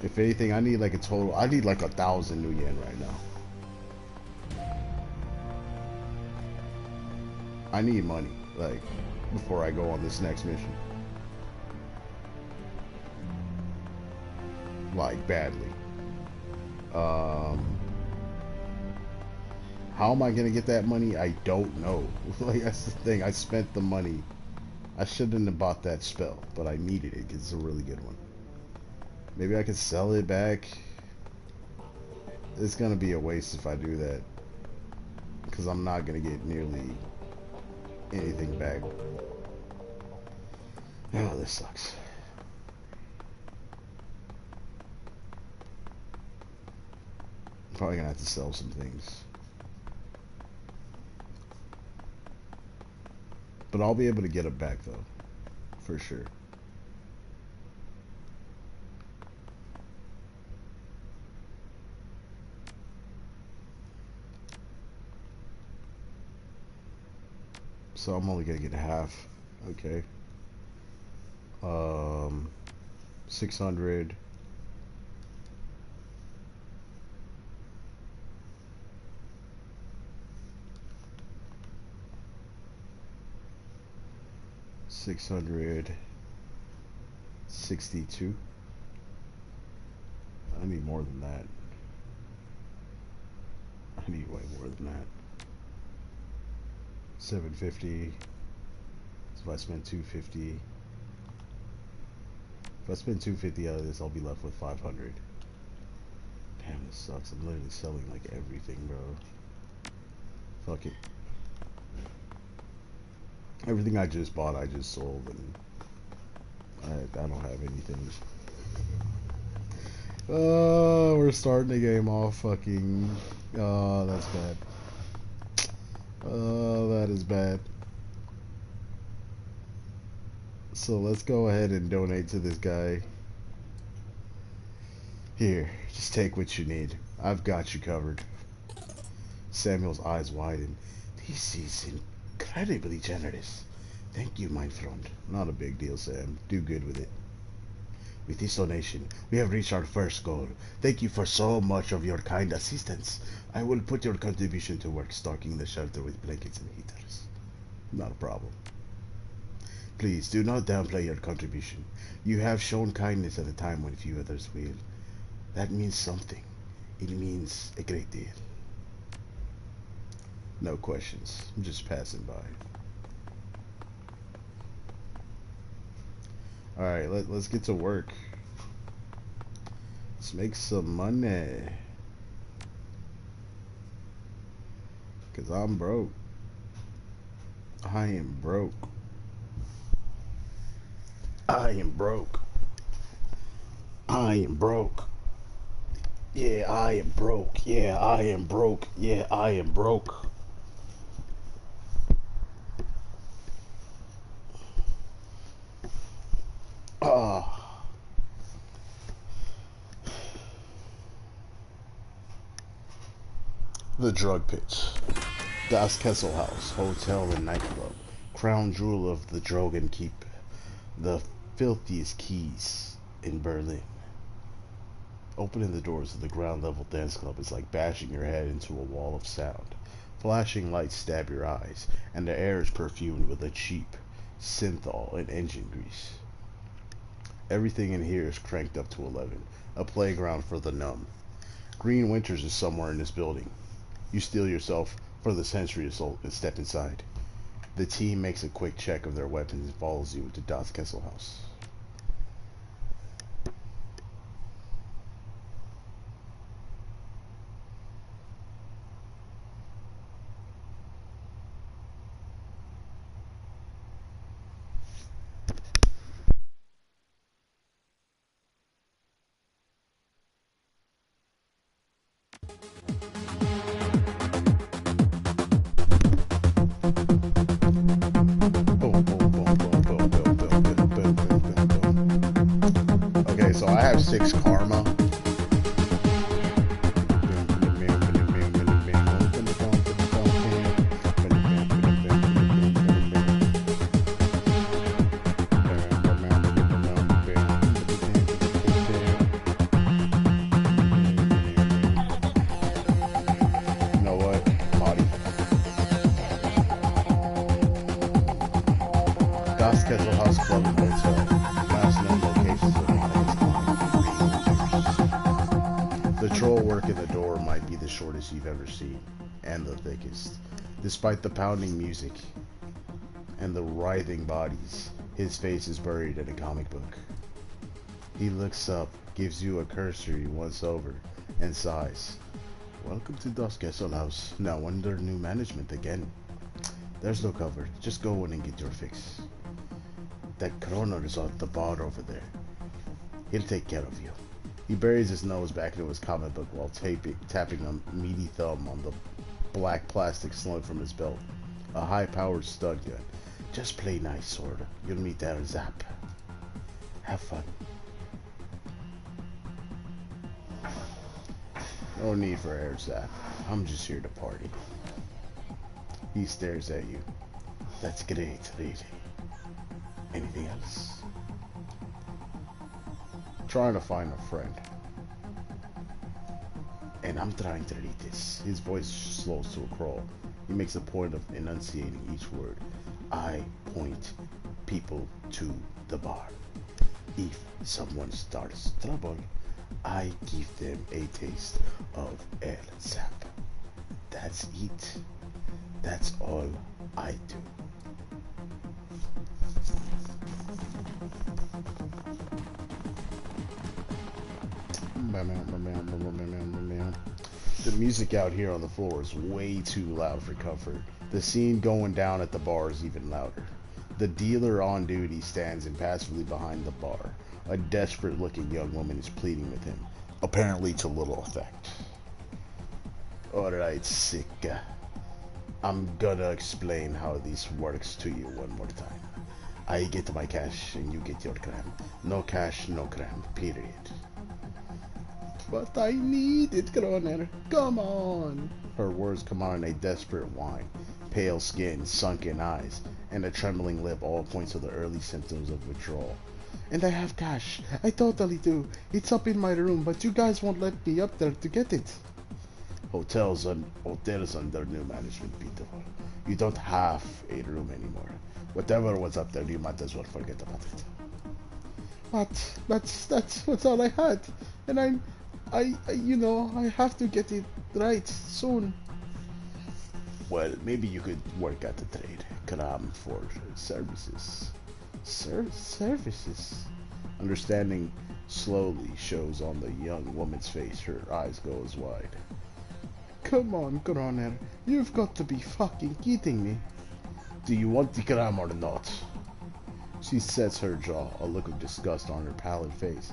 If anything, I need like a total. I need like 1,000 new yen right now. I need money, like, before I go on this next mission. Like, badly. How am I gonna get that money? I don't know. Like, that's the thing. I spent the money. I shouldn't have bought that spell, but I needed it because it's a really good one. Maybe I could sell it back. It's gonna be a waste if I do that, because I'm not gonna get nearly anything back. Oh, this sucks. I'm probably gonna have to sell some things. But I'll be able to get it back though, for sure. So I'm only gonna get half. Okay. 600. $662. I need more than that. I need way more than that. 750. So if I spend 250, if I spend 250 out of this, I'll be left with 500. Damn, this sucks. I'm literally selling like everything, bro. Fuck it. Everything I just bought, I just sold, and I don't have anything. Oh, we're starting the game off fucking. Oh, that's bad. Oh, that is bad. So let's go ahead and donate to this guy. Here, just take what you need. I've got you covered. Samuel's eyes widen. This is incredibly generous. Thank you, my friend. Not a big deal, Sam. Do good with it. With this donation, we have reached our first goal. Thank you for so much of your kind assistance. I will put your contribution to work stocking the shelter with blankets and heaters. Not a problem. Please, do not downplay your contribution. You have shown kindness at a time when few others will. That means something. It means a great deal. No questions. I'm just passing by. Alright, let's get to work. Let's make some money. Because I'm broke. I am broke. I am broke. I am broke. Yeah, I am broke. Yeah, I am broke. Yeah, I am broke. The drug pits. Das Kessel House, hotel and nightclub. Crown jewel of the Drogen Keep. The filthiest keys in Berlin. Opening the doors of the ground level dance club is like bashing your head into a wall of sound. Flashing lights stab your eyes, and the air is perfumed with a cheap synthol and engine grease. Everything in here is cranked up to 11, a playground for the numb. Green Winters is somewhere in this building. You steel yourself for the Century Assault and step inside. The team makes a quick check of their weapons and follows you into Das Kessel House. Okay, so I have 6 karma. Das Kettle House Club and Hotel. Last known locations of Monaghan's. The troll working the door might be the shortest you've ever seen, and the thickest. Despite the pounding music and the writhing bodies, his face is buried in a comic book. He looks up, gives you a cursory once over, and sighs. Welcome to Das Kettle House, now under new management again. There's no cover, just go in and get your fix. That Kroner is at the bar over there. He'll take care of you. He buries his nose back into his comic book while tapping a meaty thumb on the black plastic slug from his belt. A high-powered stud gun. Just play nice, sorta. You'll meet there, Zap. Have fun. No need for air zap. I'm just here to party. He stares at you. That's great, really. Anything else? Trying to find a friend. And I'm trying to read this. His voice slows to a crawl. He makes a point of enunciating each word. I point people to the bar. If someone starts trouble, I give them a taste of El Zap. That's it. That's all I do. The music out here on the floor is way too loud for comfort. The scene going down at the bar is even louder. The dealer on duty stands impassively behind the bar. A desperate-looking young woman is pleading with him, apparently to little effect. Alright, Sika. I'm gonna explain how this works to you one more time. I get my cash and you get your cram. No cash, no cram, period. But I need it, Kroner. Come on. Her words come out in a desperate whine. Pale skin, sunken eyes, and a trembling lip all point to the early symptoms of withdrawal. And I have cash. I totally do. It's up in my room, but you guys won't let me up there to get it. Hotels under new management, beautiful. You don't have a room anymore. Whatever was up there, you might as well forget about it. But that's all I had. And I have to get it right soon. Well, maybe you could work at the trade. Kram for services. Services? Understanding slowly shows on the young woman's face. Her eyes go as wide. Come on, Kroner. You've got to be fucking kidding me. Do you want the Kram or not? She sets her jaw, a look of disgust on her pallid face.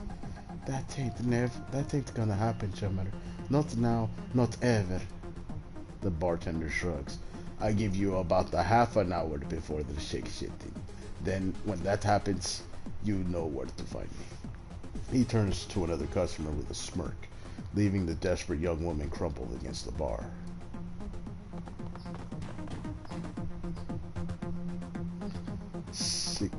That ain't gonna happen, Chummer. Not now, not ever. The bartender shrugs. I give you about a half an hour before the shake shifting. Then, when that happens, you know where to find me. He turns to another customer with a smirk, leaving the desperate young woman crumpled against the bar. Sick.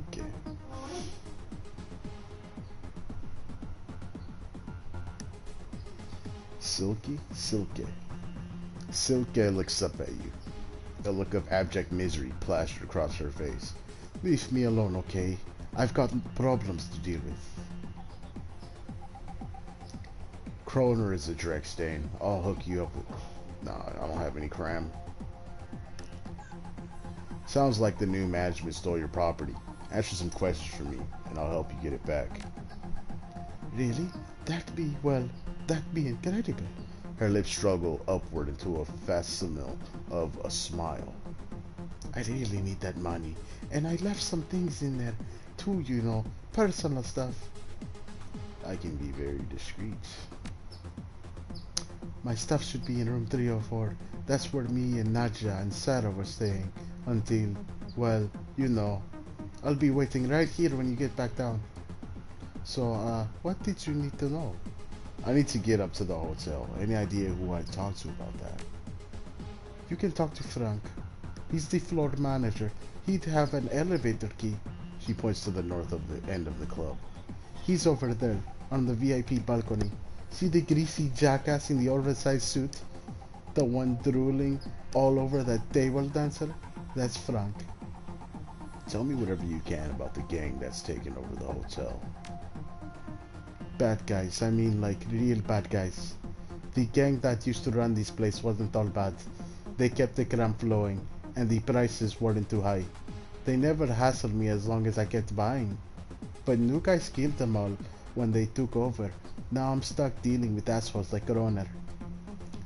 Silke looks up at you. A look of abject misery plastered across her face. Leave me alone, okay? I've got problems to deal with. Kroner is a direct stain. I'll hook you up with... Nah, I don't have any cram. Sounds like the new management stole your property. Answer some questions for me, and I'll help you get it back. Really? That'd be incredible. Her lips struggle upward into a facsimile of a smile. I really need that money, and I left some things in there too, personal stuff. I can be very discreet. My stuff should be in room 304. That's where me and Nadja and Sarah were staying until, well, I'll be waiting right here when you get back down. So, what did you need to know? I need to get up to the hotel. Any idea who I talked to about that? You can talk to Frank. He's the floor manager. He'd have an elevator key. She points to the north of the end of the club. He's over there, on the VIP balcony. See the greasy jackass in the oversized suit? The one drooling all over that table dancer? That's Frank. Tell me whatever you can about the gang that's taken over the hotel. Bad guys, I mean like real bad guys. The gang that used to run this place wasn't all bad. They kept the crime flowing, and the prices weren't too high. They never hassled me as long as I kept buying. But new guys killed them all when they took over. Now I'm stuck dealing with assholes like our owner.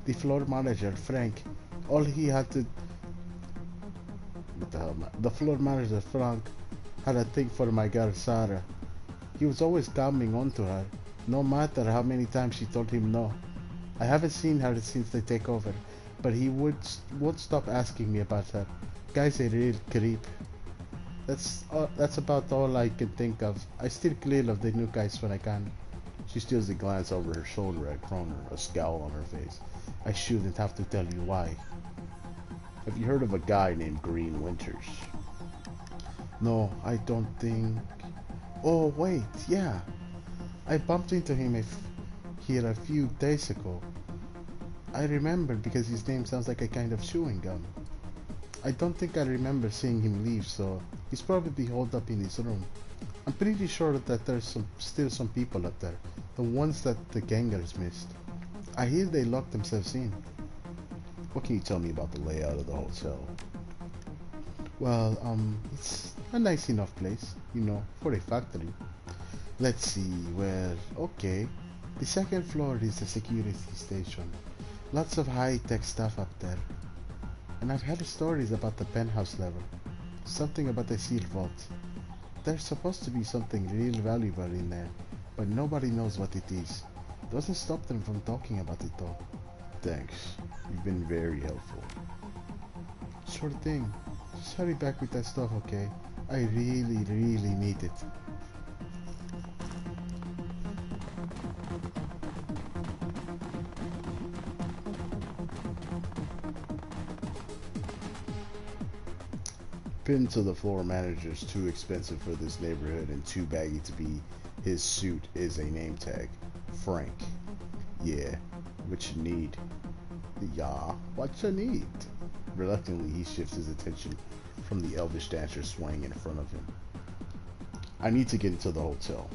The floor manager, Frank, all he had to... What the hell, man? The floor manager, Frank, had a thing for my girl, Sarah. He was always coming on to her, no matter how many times she told him no. I haven't seen her since they take over, but he won't stop asking me about her. Guy's a real creep. That's about all I can think of. I steer clear of the new guys when I can. She steals a glance over her shoulder at Kroner, a scowl on her face. I shouldn't have to tell you why. Have you heard of a guy named Green Winters? No, I don't think... Oh, wait, yeah. I bumped into him here a few days ago. I remember because his name sounds like a kind of chewing gum. I don't think I remember seeing him leave, so he's probably holed up in his room. I'm pretty sure that there's still some people up there, the ones that the gangers missed. I hear they locked themselves in. What can you tell me about the layout of the hotel? Well, it's a nice enough place, you know, for a factory. Let's see, okay. The second floor is the security station. Lots of high-tech stuff up there. And I've heard stories about the penthouse level. Something about the seal vault. There's supposed to be something real valuable in there, but nobody knows what it is. Doesn't stop them from talking about it though. Thanks. You've been very helpful. Sure thing. Just hurry back with that stuff, okay? I really, really need it. Pinned to the floor manager's too expensive for this neighborhood and too baggy to be his suit is a name tag. Frank. Yeah, what you need? Yeah, what you need? Reluctantly, he shifts his attention from the elvish dancer swaying in front of him. I need to get into the hotel.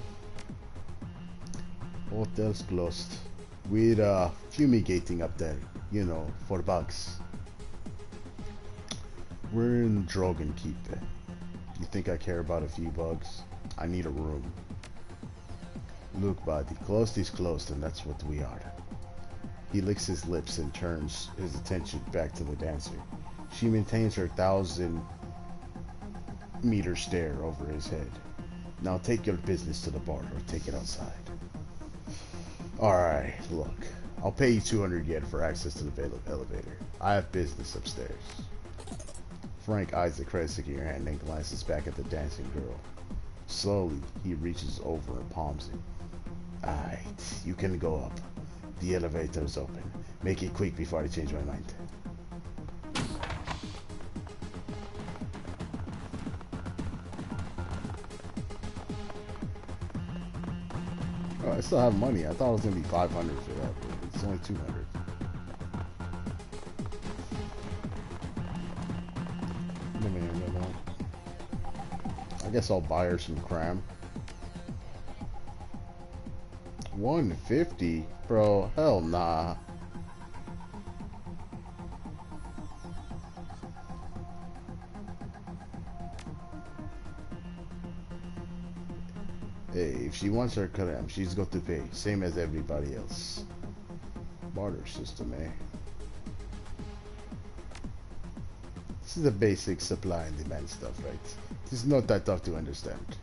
Hotel's closed. We're fumigating up there, you know, for bugs. We're in Dragonkeep. You think I care about a few bugs? I need a room. Look, buddy, closed is closed, and that's what we are. He licks his lips and turns his attention back to the dancer. She maintains her 1,000-meter stare over his head. Now take your business to the bar or take it outside. Alright, look. I'll pay you 200 yen for access to the elevator. I have business upstairs. Frank eyes the credit stick in your hand and glances back at the dancing girl. Slowly, he reaches over and palms it. Alright, you can go up. The elevator is open. Make it quick before I change my mind. Oh, I still have money. I thought it was going to be 500 for that, but it's only 200. I guess I'll buy her some cram. 150? Bro, hell nah. Hey, if she wants her cram, she's got to pay. Same as everybody else. Barter system, eh? This is a basic supply and demand stuff, right? This is not that tough to understand.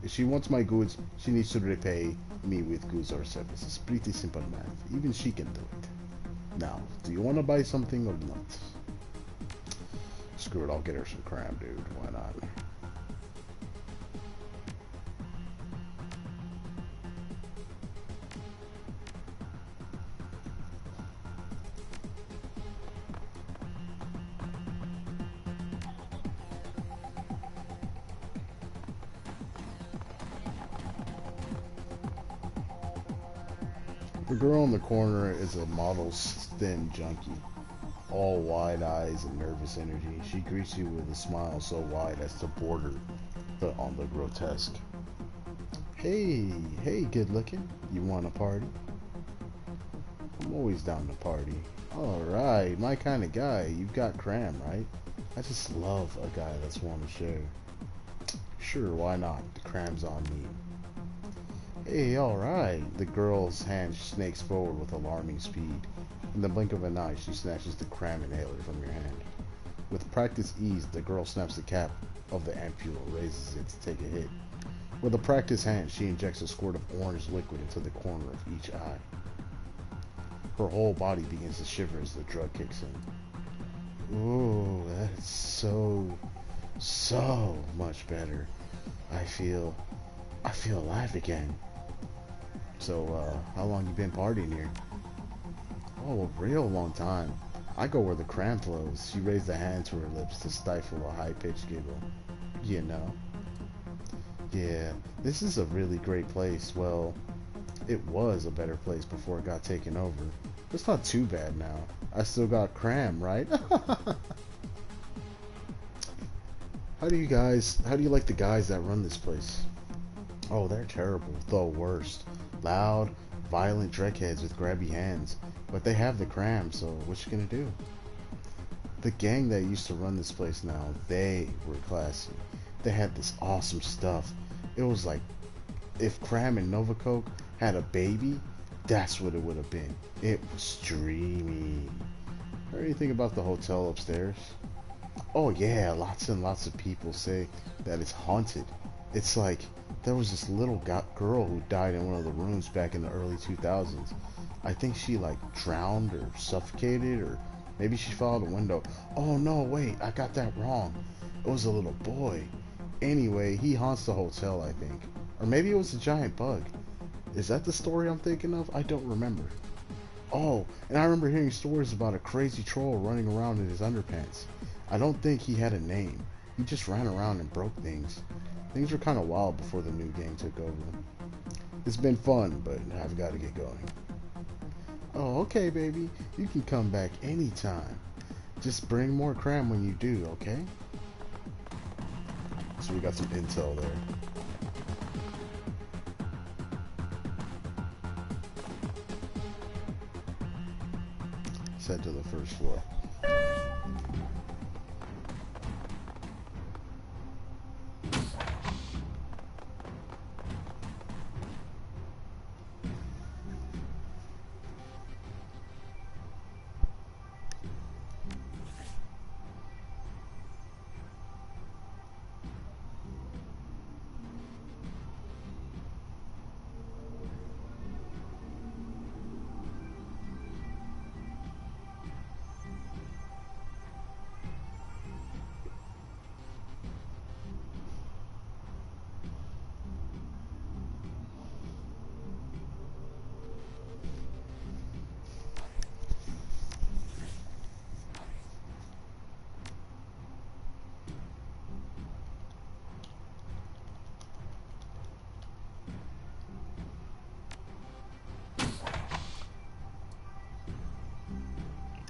If she wants my goods, she needs to repay me with goods or services. Pretty simple math. Even she can do it. Now, do you want to buy something or not? Screw it, I'll get her some cram, dude. Why not? The girl in the corner is a model's thin junkie. All wide eyes and nervous energy, she greets you with a smile so wide as to border on the grotesque. Hey, hey, good looking. You want a party? I'm always down to party. Alright, my kind of guy. You've got cram, right? I just love a guy that's willing to share. Sure, why not? The cram's on me. Hey, alright. The girl's hand snakes forward with alarming speed. In the blink of an eye, she snatches the cram inhaler from your hand. With practiced ease, the girl snaps the cap of the ampule, raises it to take a hit. With a practiced hand, she injects a squirt of orange liquid into the corner of each eye. Her whole body begins to shiver as the drug kicks in. Ooh, that's so much better. I feel alive again. So, how long you been partying here? Oh, a real long time. I go where the cram flows. She raised a hand to her lips to stifle a high-pitched giggle. You know? Yeah, this is a really great place. Well, it was a better place before it got taken over. It's not too bad now. I still got cram, right? How do you like the guys that run this place? Oh, they're terrible. The worst. Loud, violent dreckheads with grabby hands. But they have the cram, so what you gonna do? The gang that used to run this place now, they were classy. They had this awesome stuff. It was like if Cram and Nova Coke had a baby, that's what it would have been. It was dreamy. Heard anything about the hotel upstairs? Oh yeah, lots and lots of people say that it's haunted. It's like there was this little girl who died in one of the rooms back in the early 2000s. I think she like drowned or suffocated, or maybe she fell out a window. Oh no, wait, I got that wrong. It was a little boy. Anyway, he haunts the hotel, I think. Or maybe it was a giant bug. Is that the story I'm thinking of? I don't remember. Oh, and I remember hearing stories about a crazy troll running around in his underpants. I don't think he had a name. He just ran around and broke things. Things were kind of wild before the new gang took over. It's been fun, but I've got to get going. Oh, okay, baby. You can come back anytime. Just bring more cram when you do, okay? So we got some intel there. Let's head to the first floor.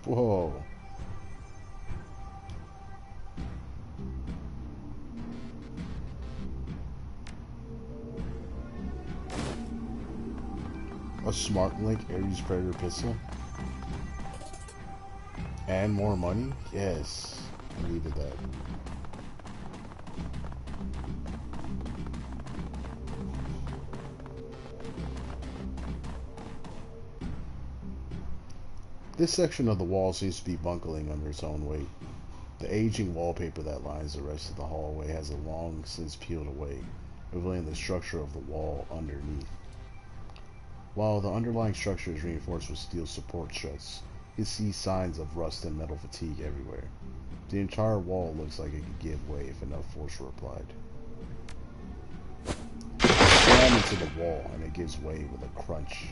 Whoa. A Smart Link Ares Predator pistol. And more money? Yes. I needed that. This section of the wall seems to be buckling under its own weight. The aging wallpaper that lines the rest of the hallway has long since peeled away, revealing the structure of the wall underneath. While the underlying structure is reinforced with steel support struts, you see signs of rust and metal fatigue everywhere. The entire wall looks like it could give way if enough force were applied. Slam into the wall and it gives way with a crunch.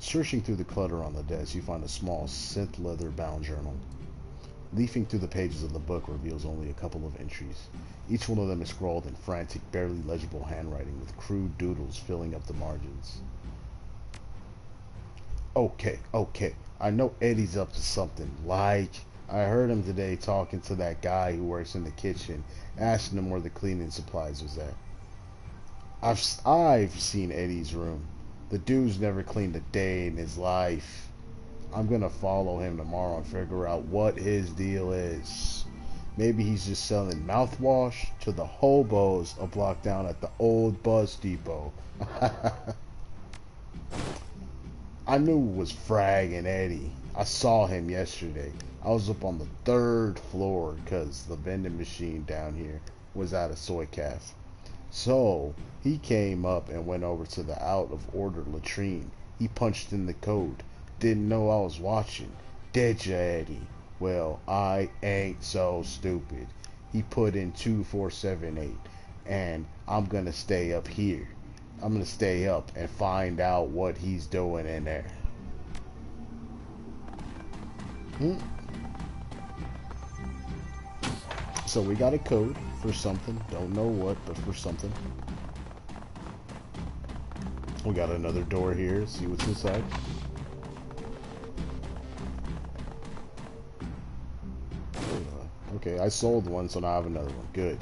Searching through the clutter on the desk, you find a small synth leather bound journal. Leafing through the pages of the book reveals only a couple of entries. Each one of them is scrawled in frantic, barely legible handwriting with crude doodles filling up the margins. Okay. I know Eddie's up to something. Like, I heard him today talking to that guy who works in the kitchen, asking him where the cleaning supplies was at. I've seen Eddie's room. The dude's never cleaned a day in his life. I'm gonna follow him tomorrow and figure out what his deal is. Maybe he's just selling mouthwash to the hobos a block down at the old bus depot. I knew it was Frag and Eddie. I saw him yesterday. I was up on the 3rd floor because the vending machine down here was out of soy calf. So he came up and went over to the out of order latrine. He punched in the code. Didn't know I was watching. Did ya, Eddie? Well, I ain't so stupid. He put in 2478, and I'm gonna stay up here. I'm gonna stay up and find out what he's doing in there. So we got a code for something. Don't know what, but for something. We got another door here. See what's inside. Okay, I sold one, so now I have another one. Good.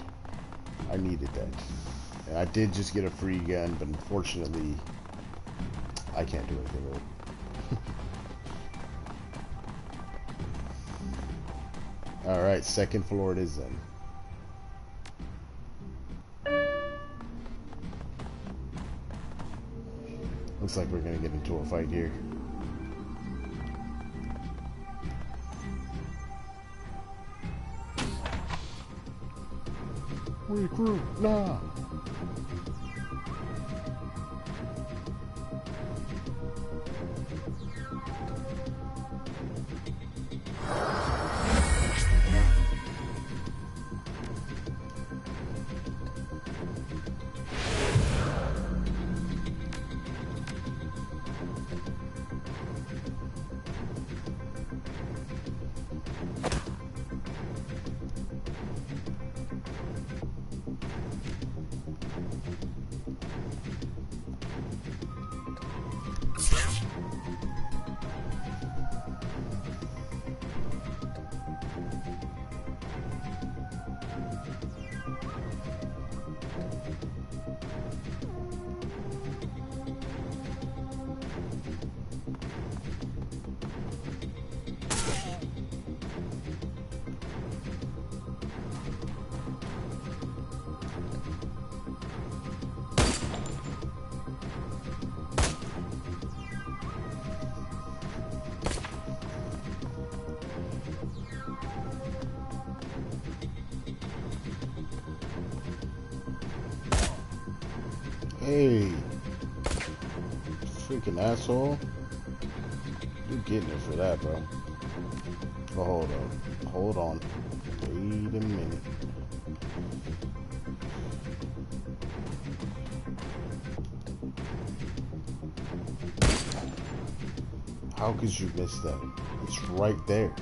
I needed that. And I did just get a free gun, but unfortunately, I can't do anything with it. Alright, 2nd floor it is then. Looks like we're gonna get into a fight here. Recruit now! Hey, freaking asshole. You're getting it for that, bro. Oh, hold on. Hold on. Wait a minute. How could you miss that? It's right there.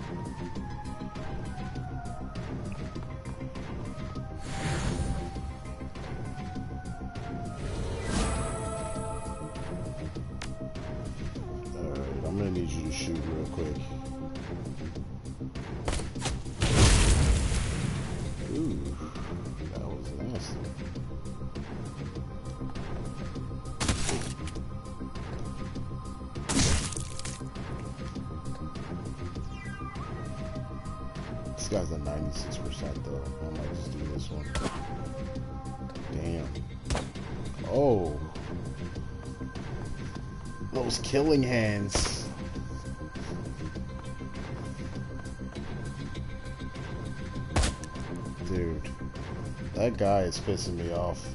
I'm gonna need you to shoot real quick. Ooh, that was nasty. This guy's at 96% though. I might just do this one. Damn. Oh. Those killing hands. Dude, that guy is pissing me off.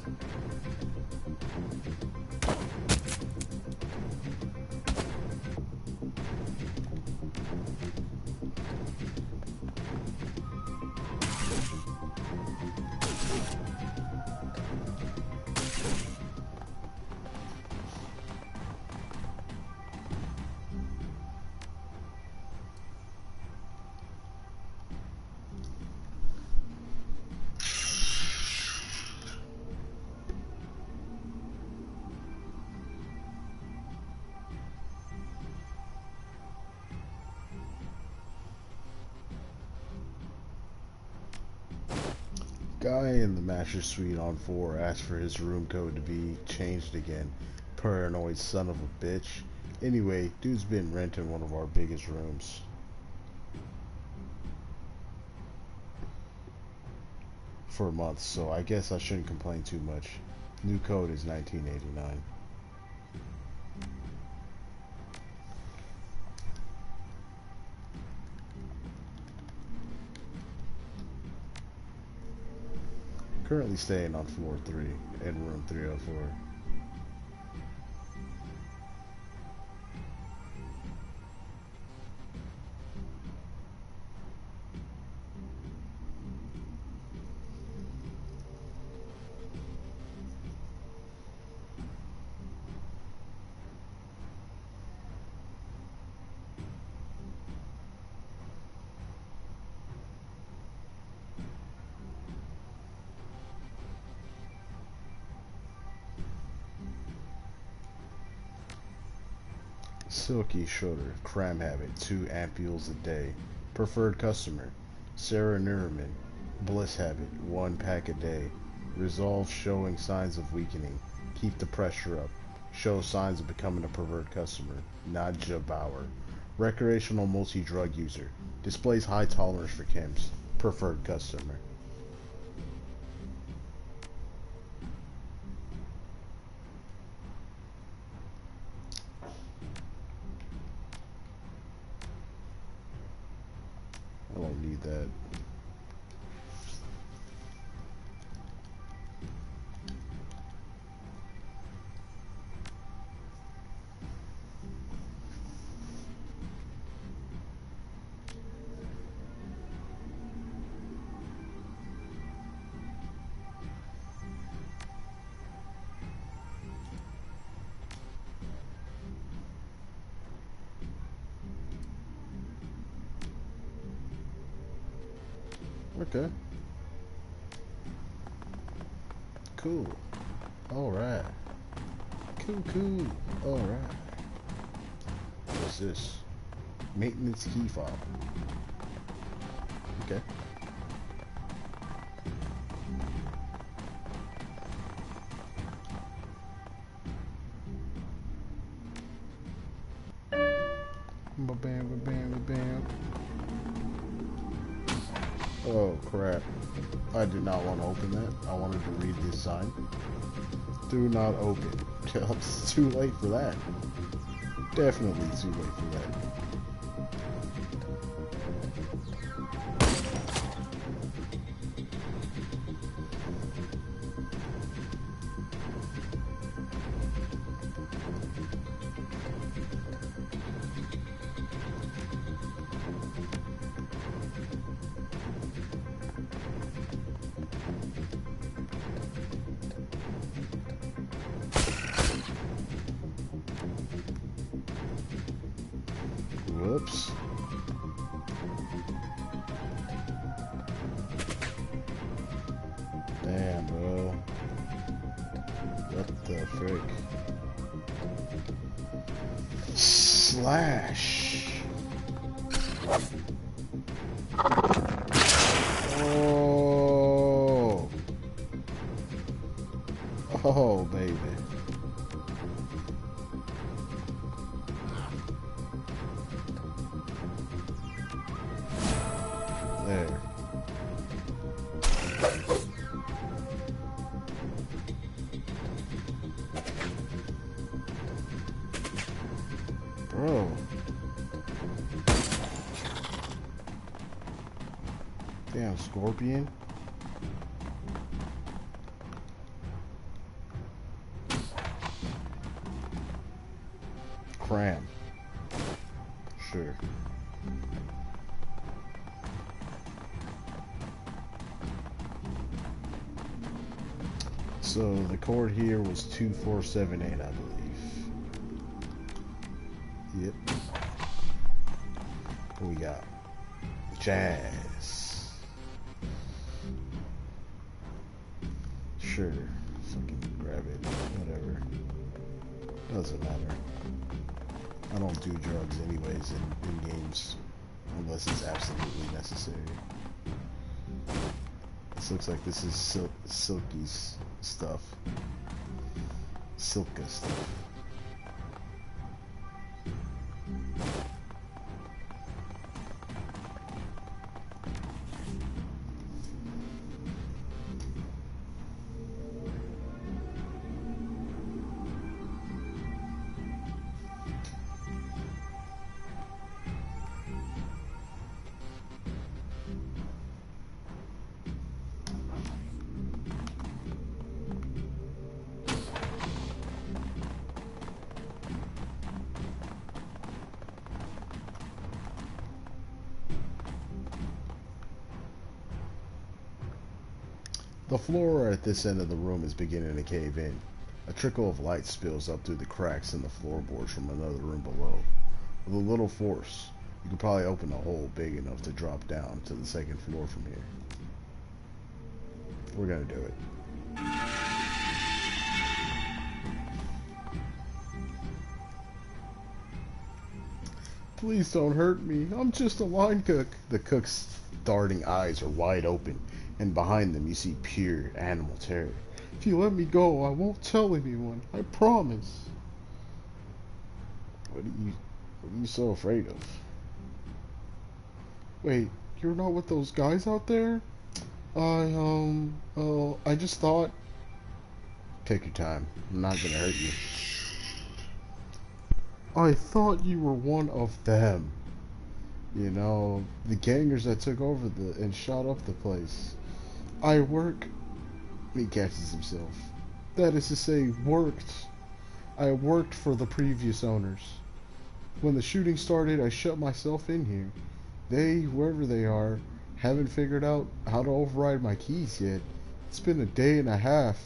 Guy in the master suite on 4 asked for his room code to be changed again. Paranoid son of a bitch. Anyway, dude's been renting one of our biggest rooms for months, so I guess I shouldn't complain too much. New code is 1989. Currently staying on floor 3 in room 304. Silky Schroeder, Cram Habit, 2 ampules a day. Preferred Customer, Sarah Nurman, Bliss Habit, 1 pack a day. Resolve showing signs of weakening. Keep the pressure up. Show signs of becoming a pervert customer. Nadja Bauer, Recreational multi-drug user. Displays high tolerance for chems. Preferred Customer. I don't need that. Okay. Cool. Alright. Cool. Alright. What's this? Maintenance key fob. Okay. Bam. Oh crap. I did not want to open that. I wanted to read this sign. Do not open. It's too late for that. Definitely too late for that. Whoops. Damn, bro. What the frick? Slash. Oh. Oh, baby. There. Bro. Damn, scorpion. Cram. Sure. So the code here was 2478, I believe. Yep. What we got? Jazz. Sure. Fucking grab it. Whatever. Doesn't matter. I don't do drugs anyways in games unless it's absolutely necessary. This looks like this is silky stuff. Silka stuff. The floor at this end of the room is beginning to cave in. A trickle of light spills up through the cracks in the floorboards from another room below. With a little force, you could probably open a hole big enough to drop down to the second floor from here. We're gonna do it. Please don't hurt me. I'm just a line cook. The cook's darting eyes are wide open, and behind them you see pure animal terror. If you let me go, I won't tell anyone. I promise. What are you so afraid of? Wait, you're not with those guys out there? I just thought... Take your time. I'm not gonna hurt you. I thought you were one of them. You know, the gangers that took over and shot up the place. I work... He catches himself. That is to say, worked. I worked for the previous owners. When the shooting started, I shut myself in here. They, whoever they are, haven't figured out how to override my keys yet. It's been a day and a half.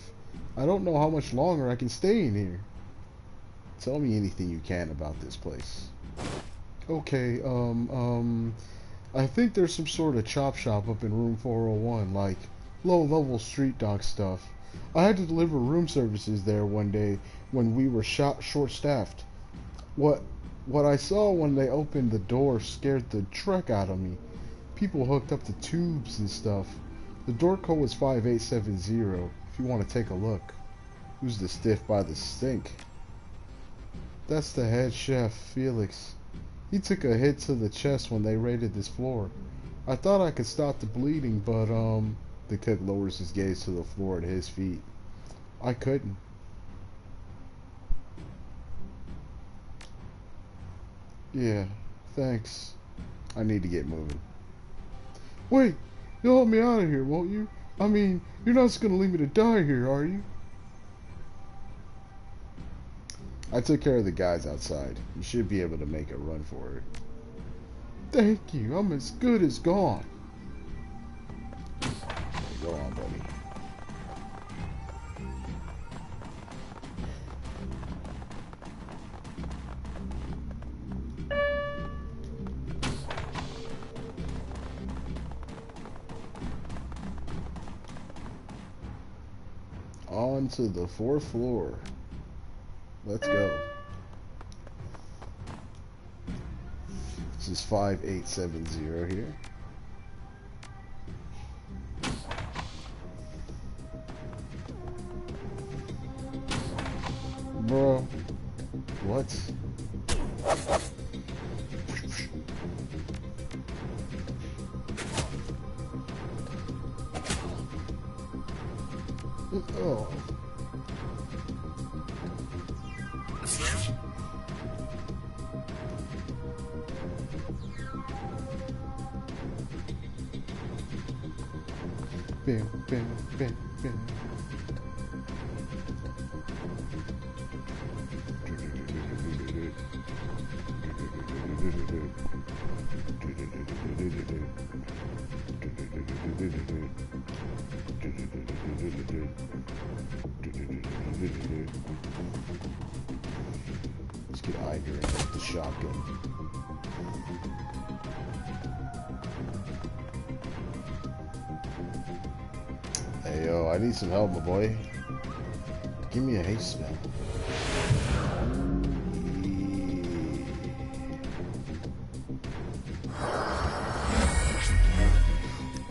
I don't know how much longer I can stay in here. Tell me anything you can about this place. Okay, I think there's some sort of chop shop up in room 401, like low-level street dog stuff. I had to deliver room services there one day when we were short-staffed. What I saw when they opened the door scared the truck out of me. People hooked up the tubes and stuff. The door code was 5870, if you want to take a look. Who's the stiff by the stink? That's the head chef, Felix. He took a hit to the chest when they raided this floor. I thought I could stop the bleeding, but, the cook lowers his gaze to the floor at his feet. I couldn't. Yeah, thanks. I need to get moving. Wait, you'll help me out of here, won't you? I mean, you're not just gonna leave me to die here, are you? I took care of the guys outside. You should be able to make a run for it. Thank you. I'm as good as gone. Go on, buddy. On to the 4th floor. Let's go. This is 5870 here. Bro, what? Oh. Bam, bam, bam, bam. Let's get Iger in with the shotgun. Hey yo, I need some help, my boy. Give me a haste spell.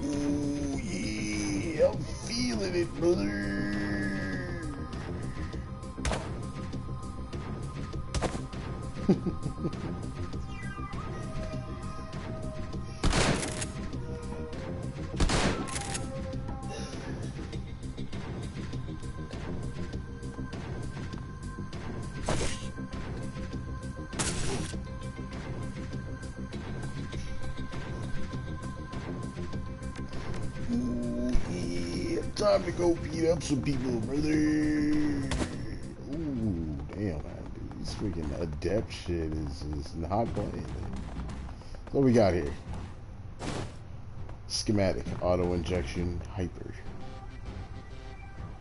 Ooh, yeah. get it, brother. Ooh, yeah. Time to go beat up some people, brother. Ooh, damn, man. Dude, this freaking adept shit is not playing. So what we got here? Schematic, auto injection, hyper.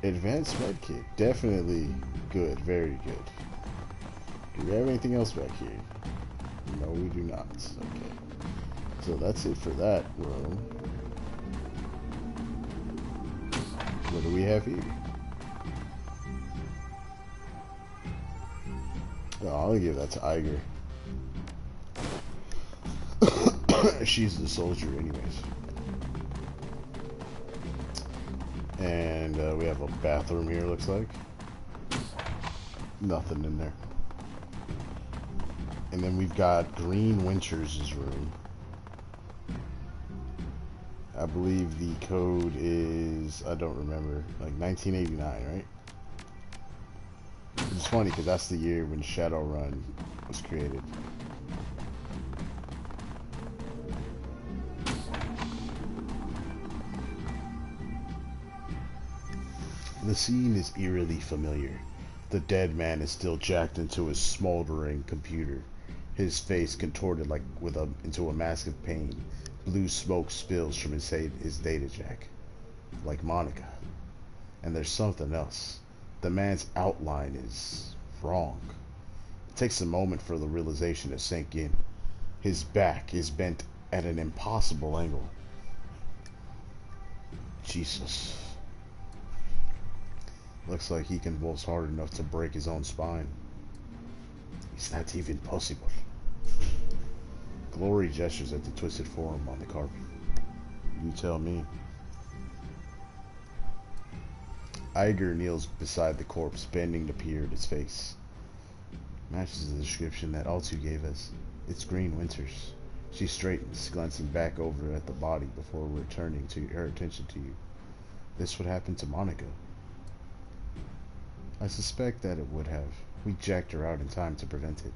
Advanced medkit, definitely good, very good. Do we have anything else back here? No, we do not. Okay. So that's it for that room. What do we have here? Oh, I'll give that to Iger. She's the soldier anyways. And we have a bathroom here, looks like. Nothing in there. And then we've got Green Winters' room. I believe the code is, I don't remember, like 1989, right? It's funny because that's the year when Shadowrun was created. The scene is eerily familiar. The dead man is still jacked into his smoldering computer, his face contorted like into a mask of pain. Blue smoke spills from his data jack, like Monica. And there's something else. The man's outline is wrong. It takes a moment for the realization to sink in. His back is bent at an impossible angle. Jesus. Looks like he convulsed hard enough to break his own spine. Is that even possible? Glory gestures at the twisted form on the carpet. You tell me. Iger kneels beside the corpse, bending to peer at its face. Matches the description that Altu gave us. It's Green Winters. She straightens, glancing back over at the body before returning to her attention to you. This would happen to Monica. I suspect that it would have. We jacked her out in time to prevent it.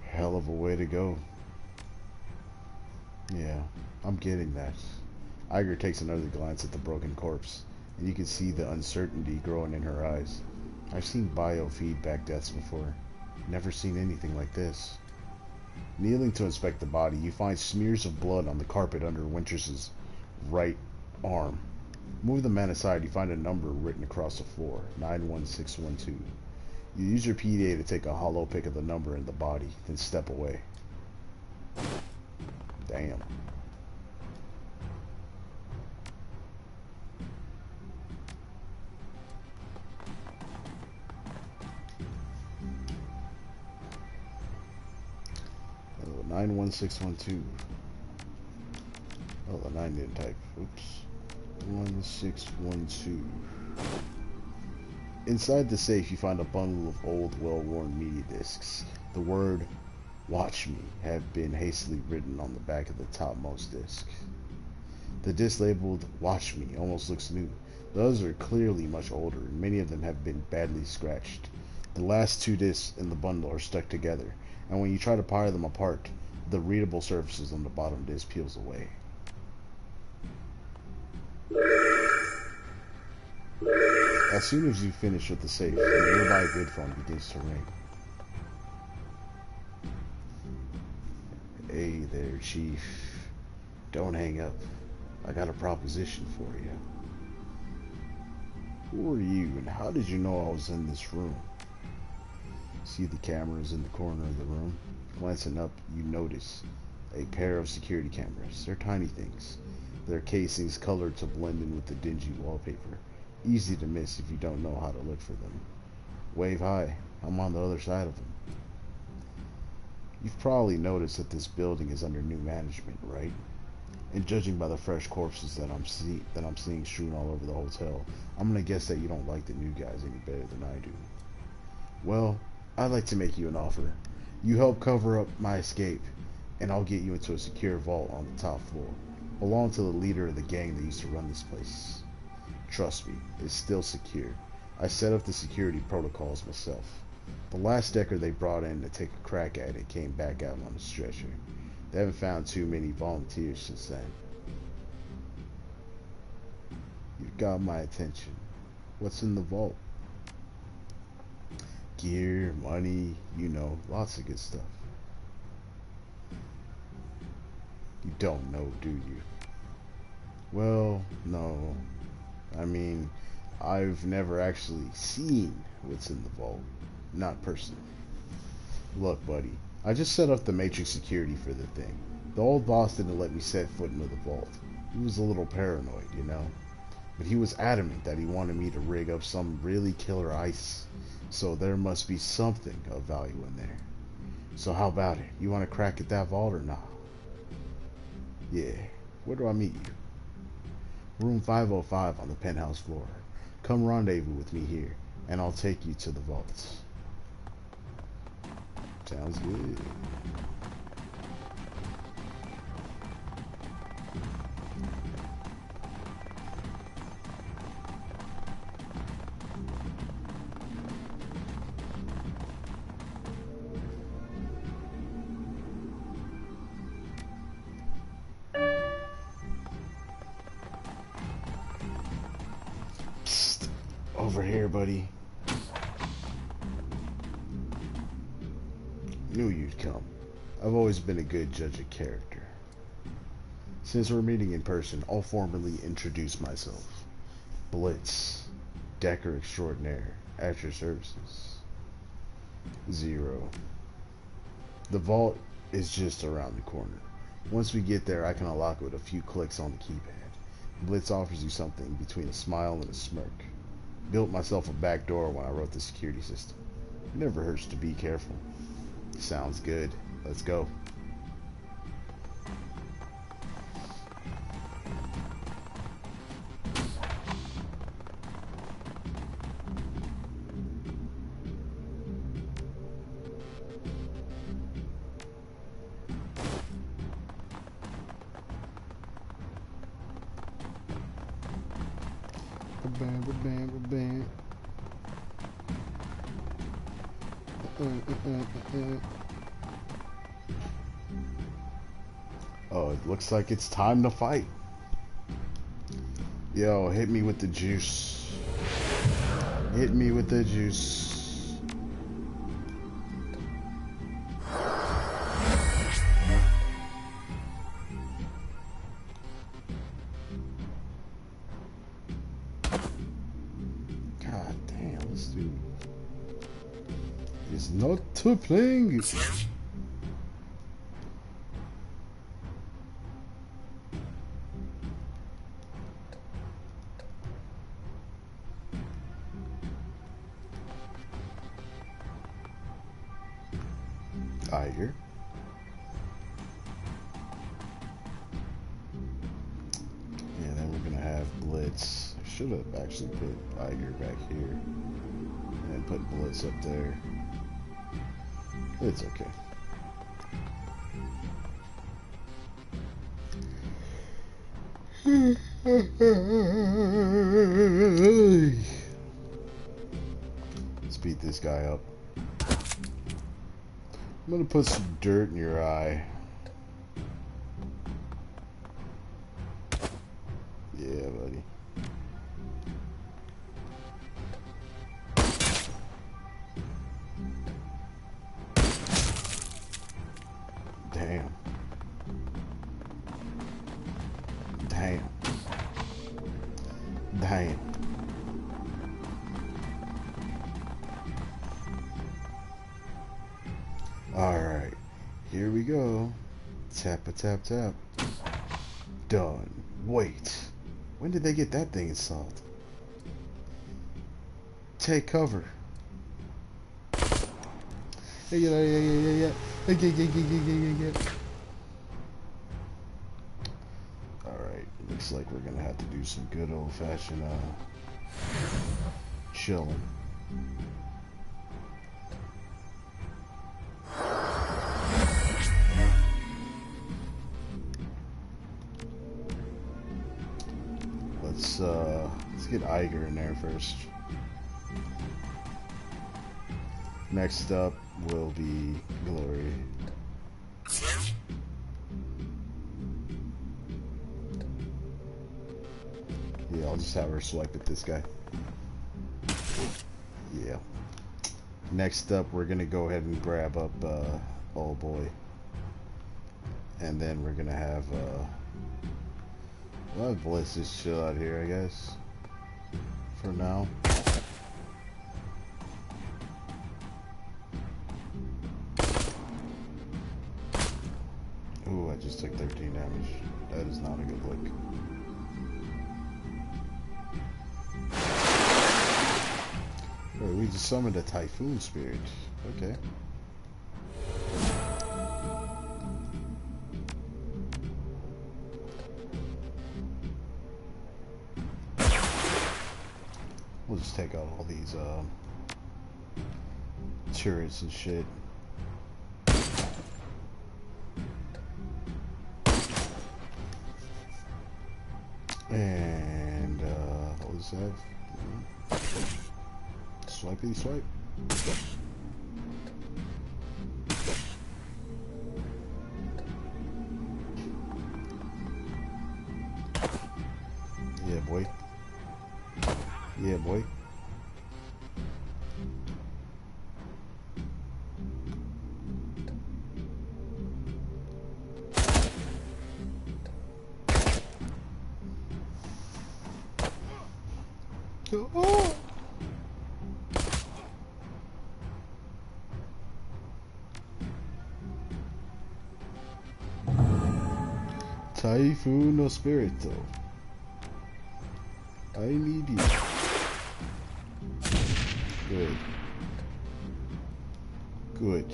Hell of a way to go. Yeah, I'm getting that. Iger takes another glance at the broken corpse, and you can see the uncertainty growing in her eyes. I've seen biofeedback deaths before. Never seen anything like this. Kneeling to inspect the body, you find smears of blood on the carpet under Winters' right arm. Move the man aside, you find a number written across the floor, 91612. You use your PDA to take a hollow pick of the number in the body, then step away. Damn. Oh, 91612. Oh, the 9 didn't type. Oops. 1612. Inside the safe, you find a bundle of old, well-worn media discs. The word "Watch Me" have been hastily written on the back of the topmost disc. The disc labeled "Watch Me" almost looks new. The others are clearly much older, and many of them have been badly scratched. The last two discs in the bundle are stuck together, and when you try to pry them apart, the readable surfaces on the bottom disc peels away. As soon as you finish with the safe, the nearby grid phone begins to ring. Hey there, Chief. Don't hang up. I got a proposition for you. Who are you, and how did you know I was in this room? See the cameras in the corner of the room? Glancing up, you notice a pair of security cameras. They're tiny things. Their casings colored to blend in with the dingy wallpaper. Easy to miss if you don't know how to look for them. Wave hi. I'm on the other side of them. You've probably noticed that this building is under new management, right? And judging by the fresh corpses that I'm seeing strewn all over the hotel, I'm gonna guess that you don't like the new guys any better than I do. Well, I'd like to make you an offer. You help cover up my escape, and I'll get you into a secure vault on the top floor. Belong to the leader of the gang that used to run this place. Trust me, it's still secure. I set up the security protocols myself. The last decker they brought in to take a crack at it came back out on a stretcher. They haven't found too many volunteers since then. You've got my attention. What's in the vault? Gear, money, you know, lots of good stuff. You don't know, do you? Well, no. I mean, I've never actually seen what's in the vault. Not personally. Look, buddy, I just set up the matrix security for the thing. The old boss didn't let me set foot into the vault. He was a little paranoid, you know? But he was adamant that he wanted me to rig up some really killer ice. So there must be something of value in there. So how about it? You want to crack at that vault or not? Yeah. Where do I meet you? Room 505 on the penthouse floor. Come rendezvous with me here, and I'll take you to the vaults. Sounds good. Psst. Over here, buddy. Knew you'd come. I've always been a good judge of character. Since we're meeting in person, I'll formally introduce myself. Blitz, Decker Extraordinaire, at your services. Zero. The vault is just around the corner. Once we get there, I can unlock it with a few clicks on the keypad. Blitz offers you something between a smile and a smirk. Built myself a back door when I wrote the security system. It never hurts to be careful. Sounds good. Let's go. Oh, it looks like it's time to fight. Yo, hit me with the juice. Hit me with the juice. God damn, this dude is not playing. Tiger. And then we're gonna have Blitz. I should have actually put Tiger back here and put Blitz up there. It's okay. Let's beat this guy up. I'm gonna put some dirt in your eye. Yeah, buddy. Damn. Damn. Damn. Alright, here we go. Tap a tap tap. Done. Wait. When did they get that thing installed? Take cover. Yeah. Alright, looks like we're gonna have to do some good old-fashioned chilling. Let's get Iger in there first. Next up will be Glory. Yeah, I'll just have her swipe at this guy. Yeah. Next up, we're gonna go ahead and grab up Old Boy. And then we're gonna have let's just chill out here, I guess. For now. Ooh, I just took 13 damage. That is not a good look. Wait, we just summoned a Typhoon Spirit. Okay. We'll just take out all these turrets and shit. And what was that? Swipey swipe. Yeah, boy. Yeah, boy. Oh. Typhoon no Spirito. I need you. Good. Good.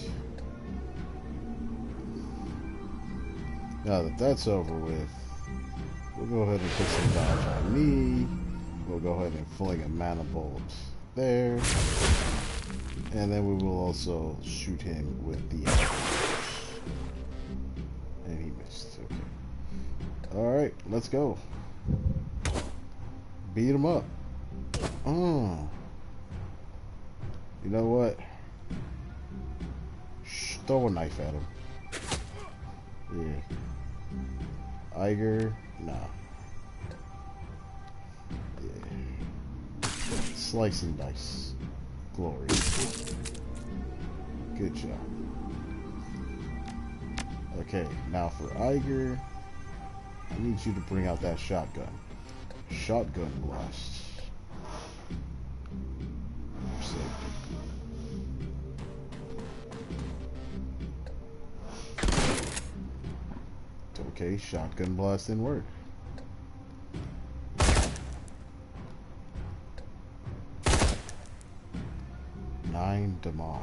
Now that that's over with, we'll go ahead and put some dodge on me. We'll go ahead and fling a mana bolt there. And then we will also shoot him with the arrows. And he missed. Okay. Alright, let's go. Beat him up. Oh. You know what? Throw a knife at him. Yeah. Iger, nah. Yeah. Slice and dice. Glory. Good job. Okay, now for Iger, I need you to bring out that shotgun. Shotgun blast. Okay, shotgun blast didn't work. Nine damage.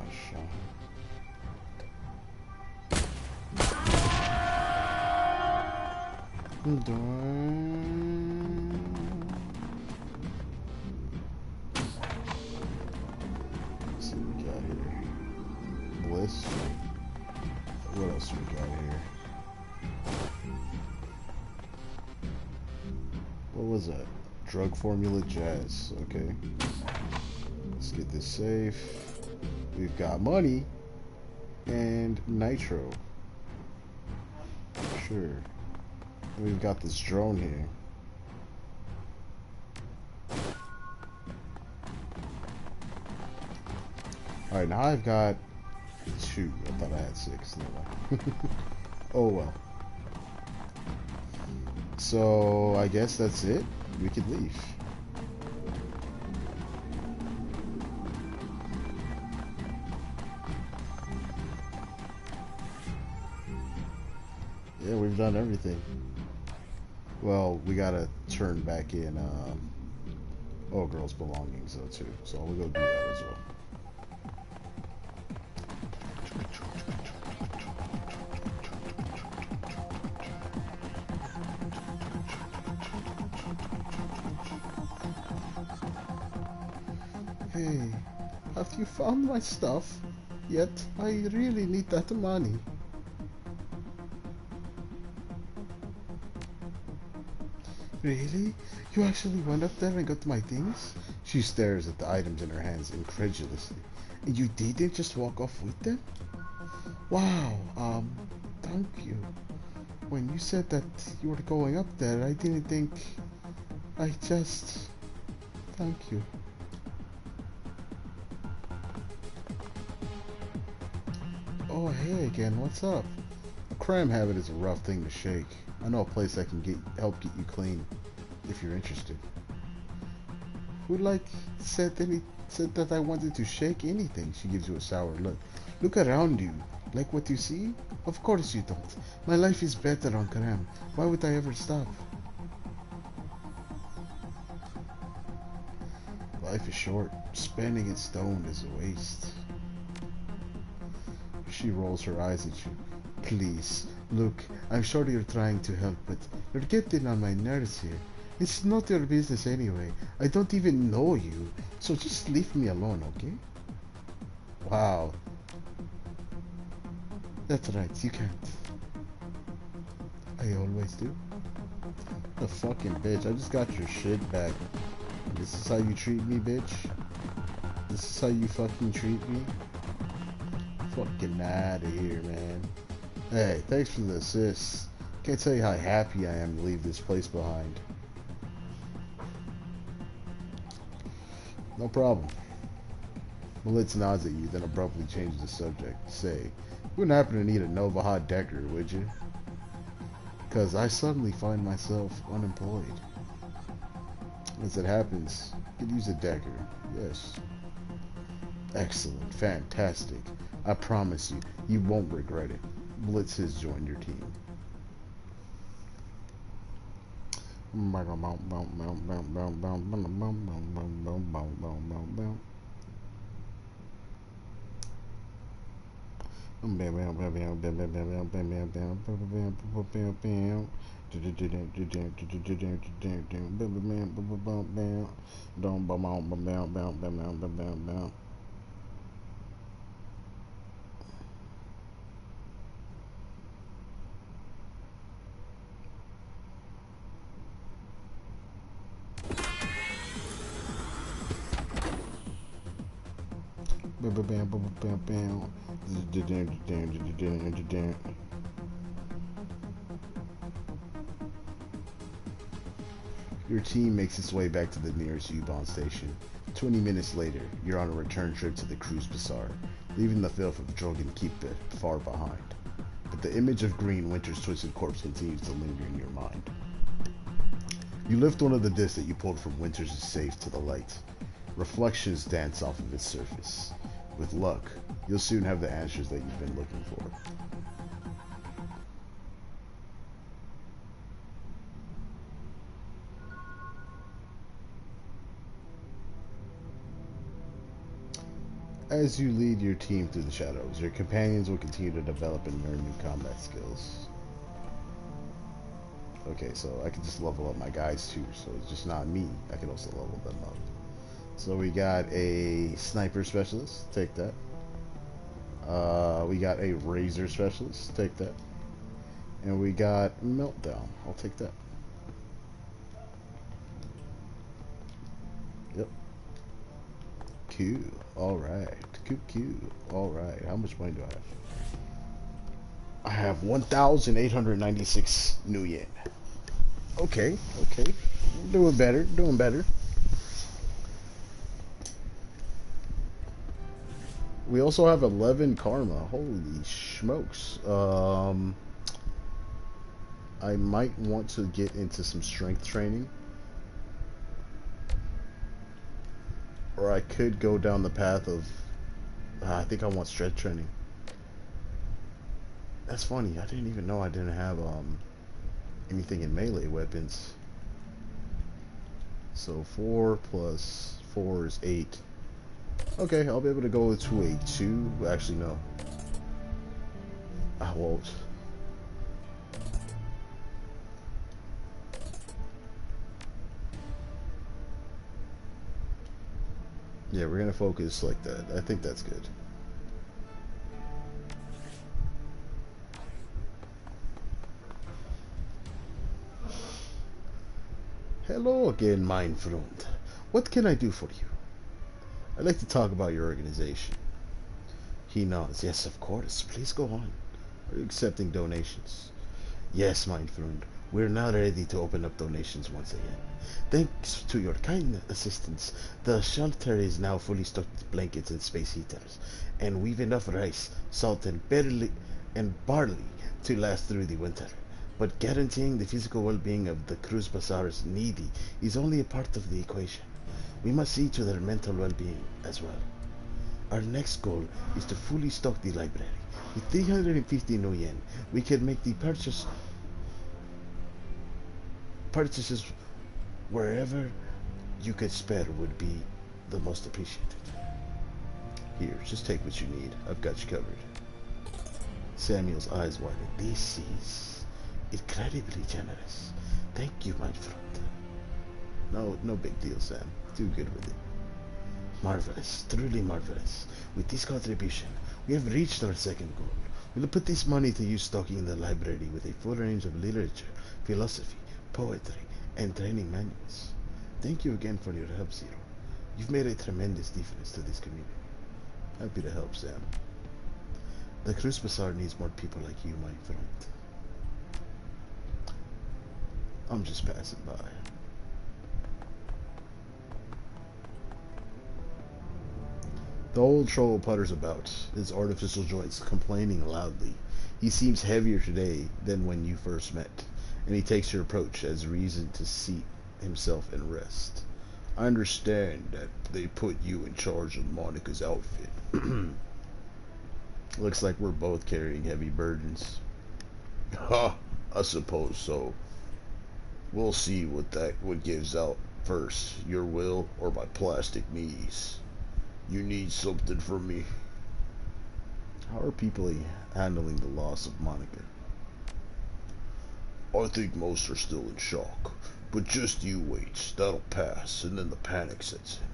Let's see what we got here. Bliss. What else we got here? What was that? Drug formula jazz. Okay. Let's get this safe. We've got money and nitro. Sure. We've got this drone here. Alright, now I've got 2. I thought I had 6. No. Oh well. So I guess that's it. We could leave. Yeah, we've done everything. Well, we gotta turn back in old girl's belongings though too. So we'll go do that as well. Hey, have you found my stuff? Yet, I really need that money. Really? You actually went up there and got my things? She stares at the items in her hands incredulously. And you didn't just walk off with them? Wow, thank you. When you said that you were going up there, I didn't think... I just... Thank you. Oh, hey again, what's up? A crime habit is a rough thing to shake. I know a place that can help get you clean, if you're interested. Who said that I wanted to shake anything? She gives you a sour look. Look around you. Like what you see? Of course you don't. My life is better on Karam. Why would I ever stop? Life is short. Spending it stoned is a waste. She rolls her eyes at you. Please, look, I'm sure you're trying to help, but you're getting on my nerves here. It's not your business anyway. I don't even know you, so just leave me alone, okay? Wow. That's right, you can't. I always do. The fucking bitch, I just got your shit back. This is how you treat me, bitch? This is how you fucking treat me? Fucking out of here, man. Hey, thanks for the assist. Can't tell you how happy I am to leave this place behind. No problem. Melitz nods at you, then abruptly changes the subject. Say, you wouldn't happen to need a Nova Hot Decker, would you? Because I suddenly find myself unemployed. As it happens, you could use a Decker. Yes. Excellent. Fantastic. I promise you, you won't regret it. Blitz has joined your team. Your team makes its way back to the nearest U-Bahn station. 20 minutes later, you're on a return trip to the Cruise Bazaar, leaving the filth of Drogan Keep far behind. But the image of Green Winter's twisted corpse continues to linger in your mind. You lift one of the discs that you pulled from Winter's safe to the light. Reflections dance off of its surface. With luck, you'll soon have the answers that you've been looking for. As you lead your team through the shadows, your companions will continue to develop and learn new combat skills. Okay, so I can just level up my guys too, so it's just not me. I can also level them up. So we got a sniper specialist, take that. We got a razor specialist, take that. And we got meltdown, I'll take that. Yep. Cool, alright. Cool. Alright, how much money do I have? I have 1,896 new yen. Okay. Doing better. We also have 11 karma. Holy smokes. I might want to get into some strength training. Or I could go down the path of... I think I want strength training. That's funny. I didn't even know I didn't have anything in melee weapons. So 4 plus 4 is 8. Okay, I'll be able to go to a 2. Actually, no. I won't. Yeah, we're gonna focus like that. I think that's good. Hello again, mein Freund. What can I do for you? I'd like to talk about your organization. He nods. Yes, of course. Please go on. Are you accepting donations? Yes, mein Freund. We're now ready to open up donations once again. Thanks to your kind assistance, the shelter is now fully stocked with blankets and space heaters, and we've enough rice, salt, and barley to last through the winter. But guaranteeing the physical well-being of the Cruz Bazaar's needy is only a part of the equation. We must see to their mental well-being as well. Our next goal is to fully stock the library. With 350 no yen, we can make the purchases wherever you could spare would be the most appreciated. Here, just take what you need. I've got you covered. Samuel's eyes widened. This is incredibly generous. Thank you, my friend. No big deal, Sam. Do good with it. Marvelous, truly marvelous. With this contribution, we have reached our second goal. We'll put this money to use stocking the library with a full range of literature, philosophy, poetry, and training manuals. Thank you again for your help, Zero. You've made a tremendous difference to this community. Happy to help, Sam. The Cruz Bazaar needs more people like you, my friend. I'm just passing by. The old troll putters about, his artificial joints complaining loudly. He seems heavier today than when you first met, and he takes your approach as reason to seat himself and rest. I understand that they put you in charge of Monica's outfit. Looks like we're both carrying heavy burdens. Ha, I suppose so. We'll see what gives out first, your will or my plastic knees. You need something from me? How are people handling the loss of Monica? I think most are still in shock, but just you wait. That'll pass, and then the panic sets in.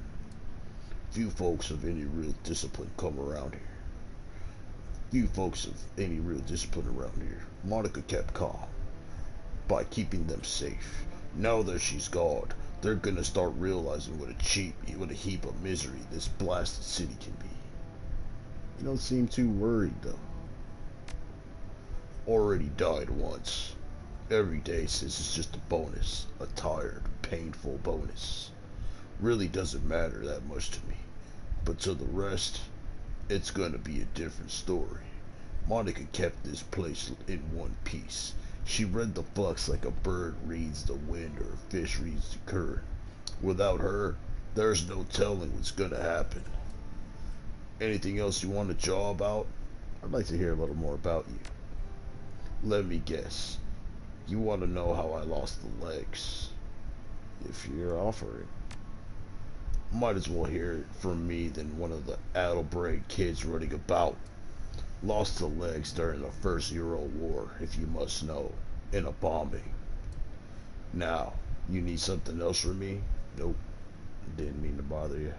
Few folks of any real discipline come around here. Monica kept calm by keeping them safe. Now that she's gone, they're gonna start realizing what a heap of misery this blasted city can be. You don't seem too worried, though. Already died once. Every day since it's just a bonus. A tired, painful bonus. Really doesn't matter that much to me. But to the rest, it's gonna be a different story. Monica kept this place in one piece. She read the flux like a bird reads the wind or a fish reads the current. Without her, there's no telling what's gonna happen. Anything else you want to jaw about? I'd like to hear a little more about you. Let me guess. You want to know how I lost the legs? If you're offering. Might as well hear it from me than one of the addle-brained kids running about. Lost the legs during the First Euro War, if you must know, in a bombing. Now, you need something else from me? Nope. Didn't mean to bother you.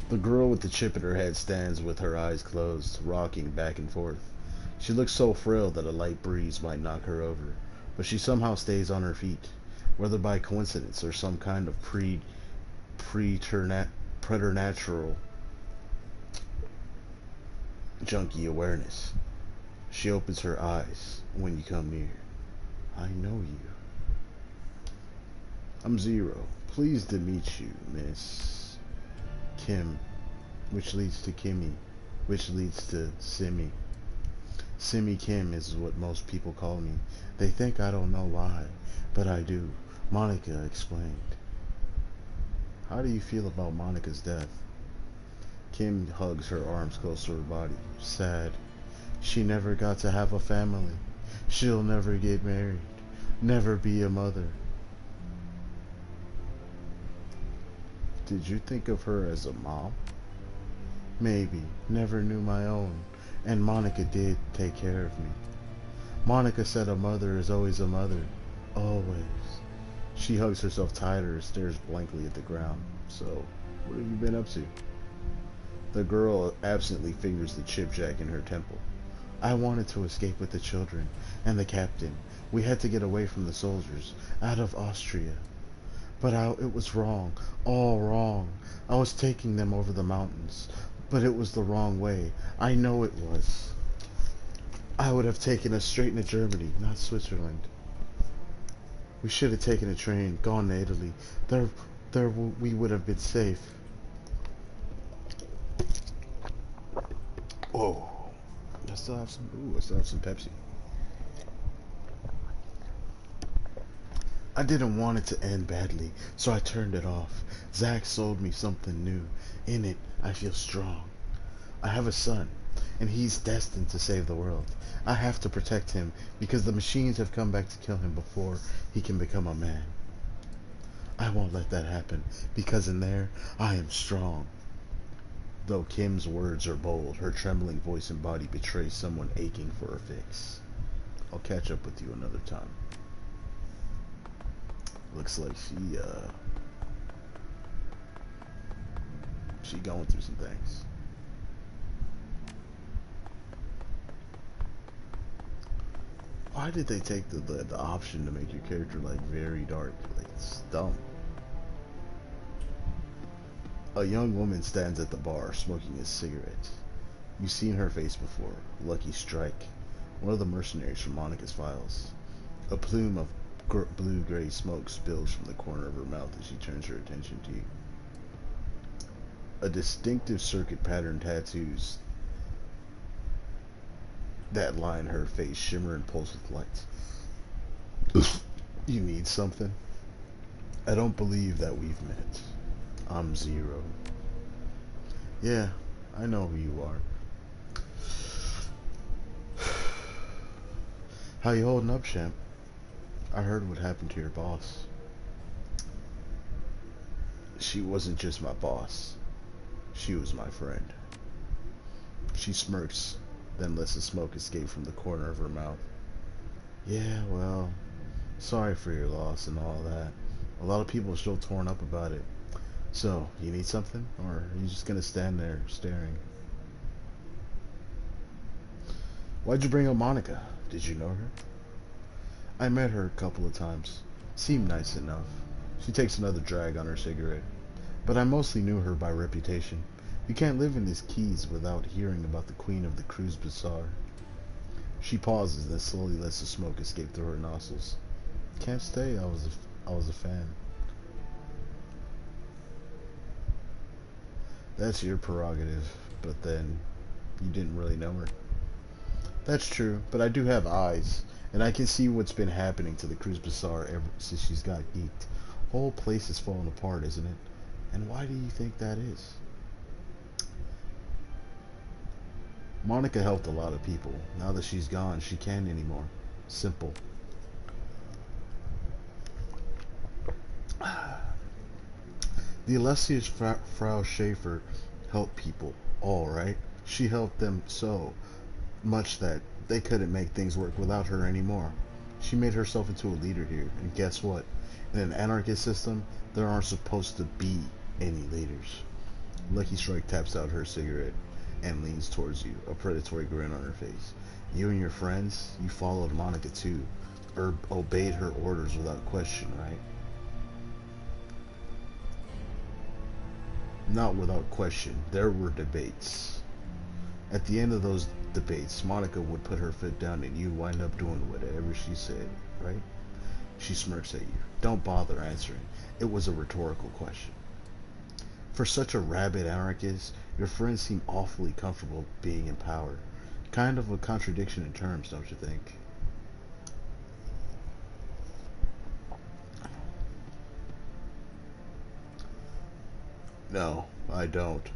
The girl with the chip in her head stands with her eyes closed, rocking back and forth. She looks so frail that a light breeze might knock her over, but she somehow stays on her feet, whether by coincidence or some kind of preternatural junkie awareness. She opens her eyes when you come near. I know you. I'm Zero. Pleased to meet you, Miss Kim, which leads to Kimmy, which leads to Simi. Simi Kim is what most people call me. They think I don't know why, but I do. Monica explained. How do you feel about Monica's death? Kim hugs her arms close to her body. Sad. She never got to have a family. She'll never get married. Never be a mother. Did you think of her as a mom? Maybe. Never knew my own. And Monica did take care of me. Monica said a mother is always a mother. Always. She hugs herself tighter and stares blankly at the ground. So, what have you been up to? The girl absently fingers the chipjack in her temple. I wanted to escape with the children and the captain. We had to get away from the soldiers, out of Austria. But it was wrong, all wrong. I was taking them over the mountains, but it was the wrong way. I know it was. I would have taken us straight into Germany, not Switzerland. We should have taken a train, gone to Italy. There we would have been safe. Oh, I still have some. Ooh, I still have some Pepsi. I didn't want it to end badly, so I turned it off. Zach sold me something new. In it, I feel strong. I have a son, and he's destined to save the world. I have to protect him because the machines have come back to kill him before he can become a man. I won't let that happen because in there, I am strong. Though Kim's words are bold, her trembling voice and body betray someone aching for a fix. I'll catch up with you another time. Looks like she going through some things. Why did they take the option to make your character like very dark? Like it's dumb. A young woman stands at the bar smoking a cigarette. You've seen her face before. Lucky Strike, one of the mercenaries from Monica's files. A plume of blue-gray smoke spills from the corner of her mouth as she turns her attention to you. A distinctive circuit pattern tattoos that line her face shimmer and pulse with light. You need something? I don't believe that we've met. I'm Zero. Yeah, I know who you are. How you holding up, champ? I heard what happened to your boss. She wasn't just my boss. She was my friend. She smirks, then lets the smoke escape from the corner of her mouth. Yeah, well, sorry for your loss and all that. A lot of people are still torn up about it. So, you need something? Or are you just gonna stand there staring? Why'd you bring up Monica? Did you know her? I met her a couple of times. Seemed nice enough. She takes another drag on her cigarette. But I mostly knew her by reputation. You can't live in these keys without hearing about the Queen of the Cruise Bazaar. She pauses, then slowly lets the smoke escape through her nostrils. Can't stay. I was a fan. That's your prerogative, but then you didn't really know her. That's true, but I do have eyes, and I can see what's been happening to the Cruise Bazaar ever since she's got geeked. Whole place is falling apart, isn't it? And why do you think that is? Monica helped a lot of people. Now that she's gone, she can't anymore. Simple. The illustrious Frau Schaefer helped people, all right. She helped them so much that they couldn't make things work without her anymore. She made herself into a leader here, and guess what? In an anarchist system, there aren't supposed to be any leaders. Lucky Strike taps out her cigarette and leans towards you, a predatory grin on her face. You and your friends, you followed Monica too, or obeyed her orders without question, right? Not without question. There were debates. At the end of those debates, Monica would put her foot down and you'd wind up doing whatever she said, right? She smirks at you. Don't bother answering. It was a rhetorical question. For such a rabid anarchist, your friends seem awfully comfortable being in power. Kind of a contradiction in terms, don't you think? No, I don't.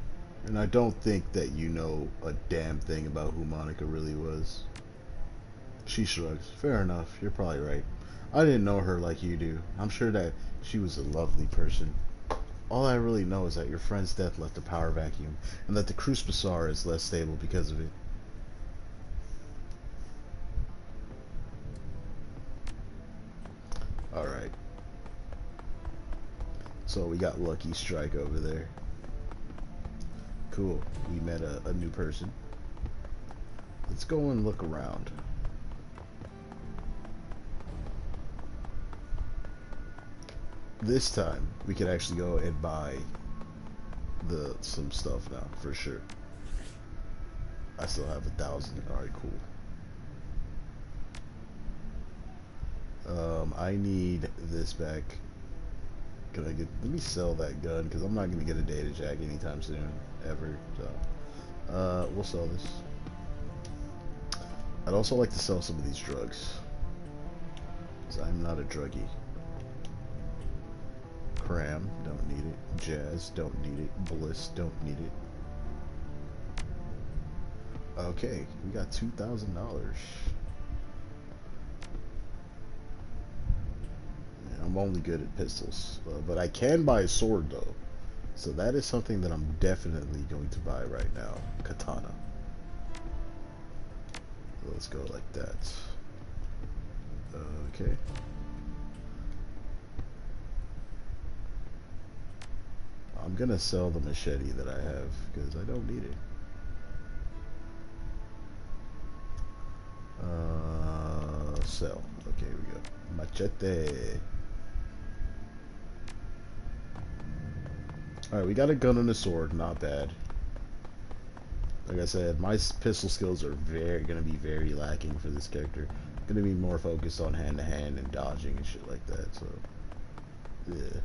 And I don't think that you know a damn thing about who Monica really was. She shrugs. Fair enough, you're probably right. I didn't know her like you do. I'm sure that she was a lovely person. All I really know is that your friend's death left a power vacuum, and that the Crucible is less stable because of it. Alright. So we got Lucky Strike over there. Cool. We met a new person. Let's go and look around. This time, we can actually go and buy some stuff now, for sure. I still have 1,000. Alright, cool. I need this back. Let me sell that gun, because I'm not going to get a data jack anytime soon, ever. So, we'll sell this. I'd also like to sell some of these drugs, because I'm not a druggie. Cram, don't need it. Jazz, don't need it. Bliss, don't need it. Okay, we got $2,000. I'm only good at pistols, but I can buy a sword though, so that is something that I'm definitely going to buy right now. Katana. Let's go like that. Okay. I'm gonna sell the machete that I have because I don't need it. Sell. Okay, here we go. Machete. Alright, we got a gun and a sword, not bad. Like I said, my pistol skills are gonna be very lacking for this character. I'm gonna be more focused on hand to hand and dodging and shit like that, so yeah.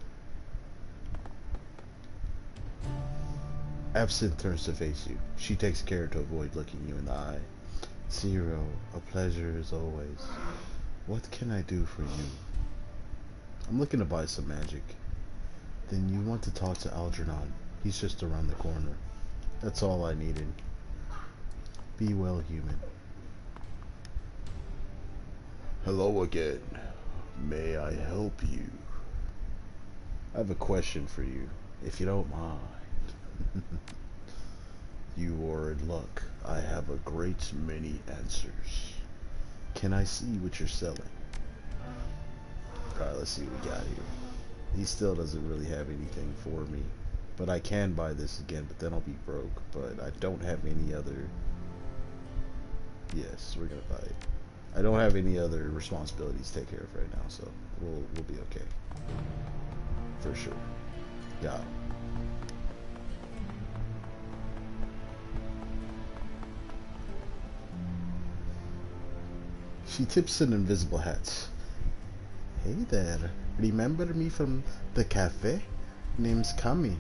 Absinthe turns to face you. She takes care to avoid looking you in the eye. Zero, a pleasure as always. What can I do for you? I'm looking to buy some magic. Then you want to talk to Algernon. He's just around the corner. That's all I needed. Be well, human. Hello again. May I help you? I have a question for you, if you don't mind. You are in luck. I have a great many answers. Can I see what you're selling? Alright, let's see what we got here. He still doesn't really have anything for me. But I can buy this again, but then I'll be broke. But I don't have any other... Yes, we're gonna buy it. I don't have any other responsibilities to take care of right now, so we'll be okay. For sure. Yeah. She tips an invisible hat. Hey there. Remember me from the cafe? Name's Kami.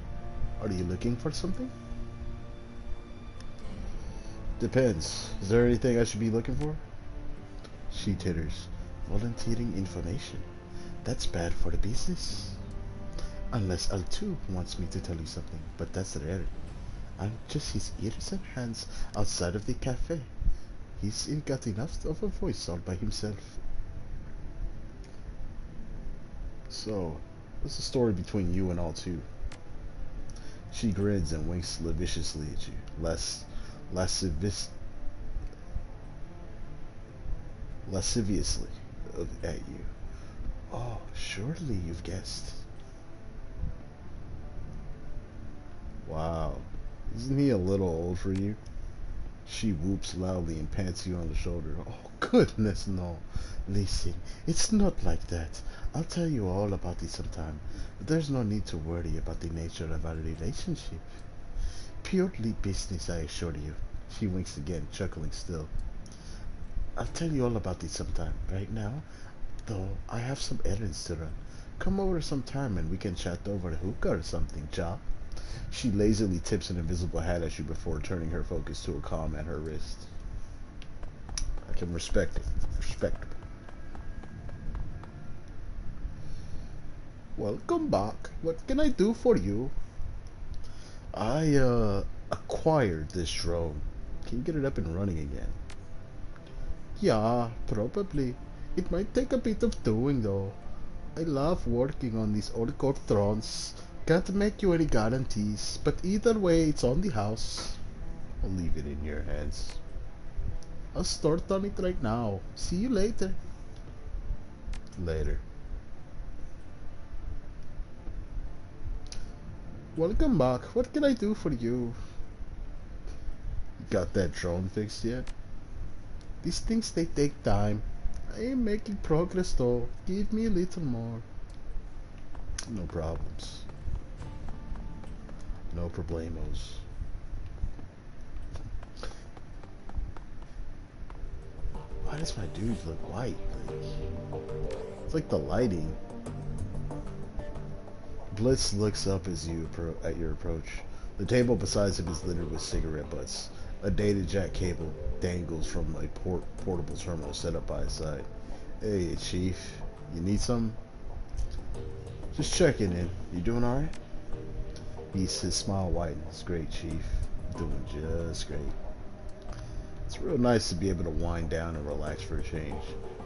Are you looking for something? Depends. Is there anything I should be looking for? She titters. Volunteering information. That's bad for the business. Unless L2 wants me to tell you something, but that's rare. I'm just his ears and hands outside of the cafe. He's got enough of a voice all by himself. So, what's the story between you and L2? She grins and winks lasciviously at you. Lasciviously at you. Oh, surely you've guessed. Wow. Isn't he a little old for you? She whoops loudly and pats you on the shoulder. Oh, goodness, no. Listen, it's not like that. I'll tell you all about it sometime. But there's no need to worry about the nature of our relationship. Purely business, I assure you. She winks again, chuckling still. I'll tell you all about it sometime. Right now, though, I have some errands to run. Come over sometime and we can chat over a hookah or something, Ja. She lazily tips an invisible hat at you before turning her focus to a comm at her wrist. I can respect it. Respectable. Welcome back. What can I do for you? I acquired this drone. Can you get it up and running again? Yeah, probably. It might take a bit of doing though. I love working on these old drones. Can't make you any guarantees, but either way, it's on the house. I'll leave it in your hands. I'll start on it right now. See you later. Later. Welcome back. What can I do for you? Got that drone fixed yet? These things, they take time. I am making progress though. Give me a little more. No problems. No problemos. Why does my dude look white? It's like the lighting. Blitz looks up as you at your approach. The table beside him is littered with cigarette butts. A data jack cable dangles from a portable terminal set up by his side. Hey, Chief. You need something? Just checking in. You doing alright? His smile widens. Great, Chief. Doing just great. It's real nice to be able to wind down and relax for a change.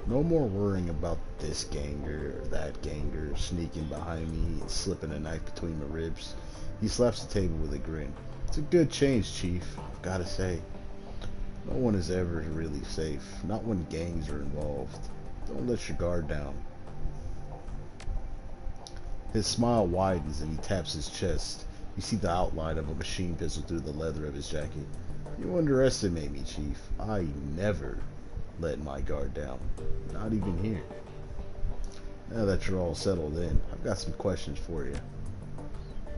No more worrying about this ganger or that ganger sneaking behind me and slipping a knife between my ribs. He slaps the table with a grin. It's a good change, Chief. I've gotta say. No one is ever really safe. Not when gangs are involved. Don't let your guard down. His smile widens and he taps his chest. You see the outline of a machine pistol through the leather of his jacket. You underestimate me, Chief. I never let my guard down. Not even here. Now that you're all settled in, I've got some questions for you.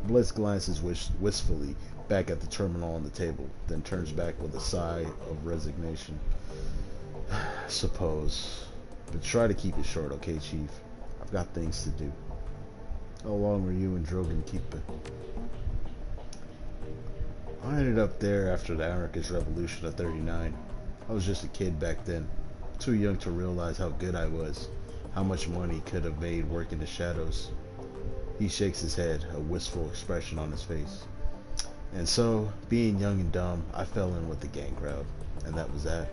Blitz glances wistfully back at the terminal on the table, then turns back with a sigh of resignation. Suppose. But try to keep it short, okay, Chief? I've got things to do. How long were you in Dragonfall? I ended up there after the anarchist revolution of 39. I was just a kid back then, too young to realize how good I was, how much money could have made working the shadows. He shakes his head, a wistful expression on his face. And so, being young and dumb, I fell in with the gang crowd, and that was that.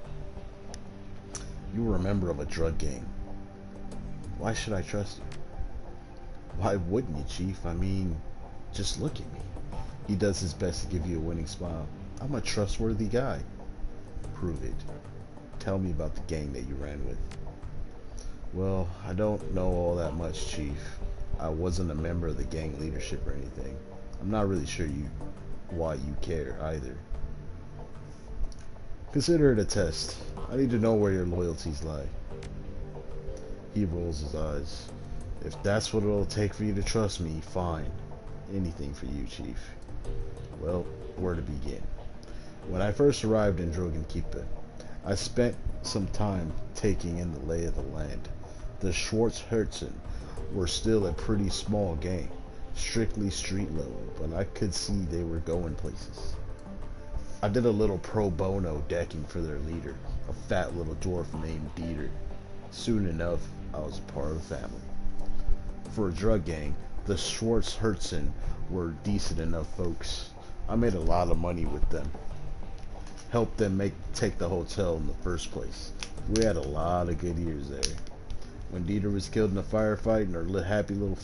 You were a member of a drug gang. Why should I trust you? Why wouldn't you, Chief? I mean, just look at me. He does his best to give you a winning smile. I'm a trustworthy guy. Prove it. Tell me about the gang that you ran with. Well, I don't know all that much, Chief. I wasn't a member of the gang leadership or anything. I'm not really sure why you care either. Consider it a test. I need to know where your loyalties lie. He rolls his eyes. If that's what it'll take for you to trust me, fine. Anything for you, Chief. Well, where to begin? When I first arrived in Dragonfall, I spent some time taking in the lay of the land. The Schwarz-Herzen were still a pretty small gang, strictly street level, but I could see they were going places. I did a little pro bono decking for their leader, a fat little dwarf named Dieter. Soon enough, I was a part of the family. For a drug gang, the Schwarz-Herzen were decent enough folks. I made a lot of money with them. Helped them take the hotel in the first place. We had a lot of good years there. When Dieter was killed in a firefight and our happy little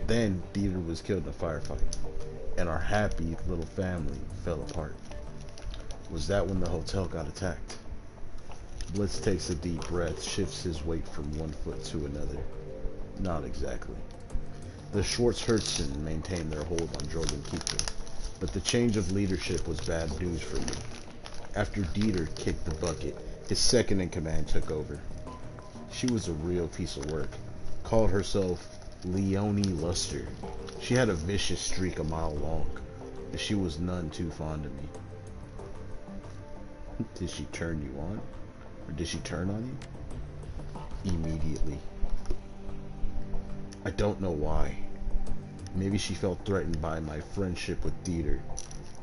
then Dieter was killed in a firefight and our happy little family fell apart. Was that when the hotel got attacked? Blitz takes a deep breath, shifts his weight from one foot to another. Not exactly. The Schwarz-Herzen maintained their hold on Dragonfall, but the change of leadership was bad news for me. After Dieter kicked the bucket, his second in command took over. She was a real piece of work. Called herself Leonie Luster. She had a vicious streak a mile long, and she was none too fond of me. Did she turn you on? Or did she turn on you? Immediately. I don't know why. Maybe she felt threatened by my friendship with Dieter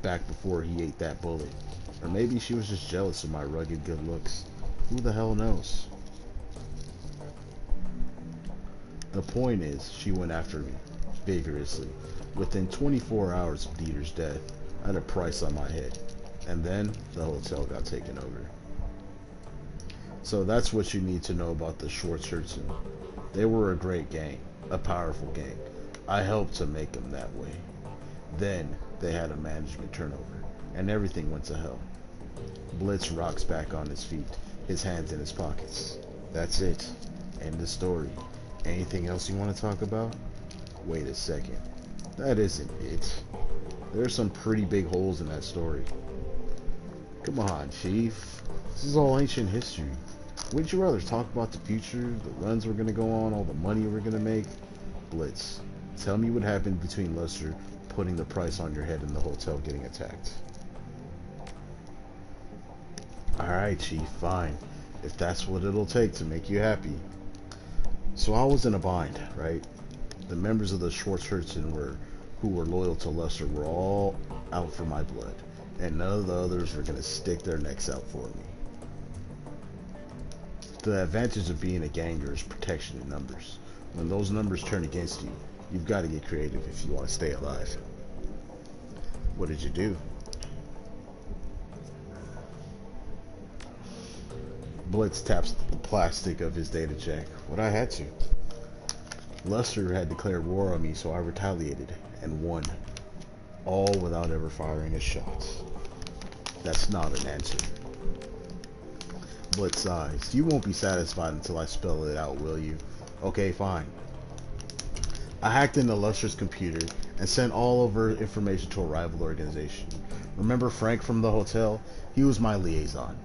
back before he ate that bullet. Or maybe she was just jealous of my rugged good looks. Who the hell knows? The point is, she went after me, vigorously. Within 24 hours of Dieter's death, I had a price on my head. And then, the hotel got taken over. So that's what you need to know about the Schwarz-Herzen. They were a great gang, a powerful gang. I helped to make them that way. Then they had a management turnover, and everything went to hell. Blitz rocks back on his feet, his hands in his pockets. That's it. End the story. Anything else you want to talk about? Wait a second. That isn't it. There's some pretty big holes in that story. Come on, Chief. This is all ancient history. Wouldn't you rather talk about the future, the runs we're gonna go on, all the money we're gonna make? Blitz, tell me what happened between Lester putting the price on your head and the hotel getting attacked. Alright, Chief, fine. If that's what it'll take to make you happy. So I was in a bind, right? The members of the Schwarzherzen who were loyal to Lester were all out for my blood, and none of the others were gonna stick their necks out for me. The advantage of being a ganger is protection in numbers. When those numbers turn against you, you've got to get creative if you want to stay alive. What did you do? Blitz taps the plastic of his data check. What I had to. Lester had declared war on me, so I retaliated and won. All without ever firing a shot. That's not an answer. Blitz sighs. You won't be satisfied until I spell it out, will you? Okay, fine. I hacked into Lester's computer and sent all over information to a rival organization. Remember Frank from the hotel? He was my liaison.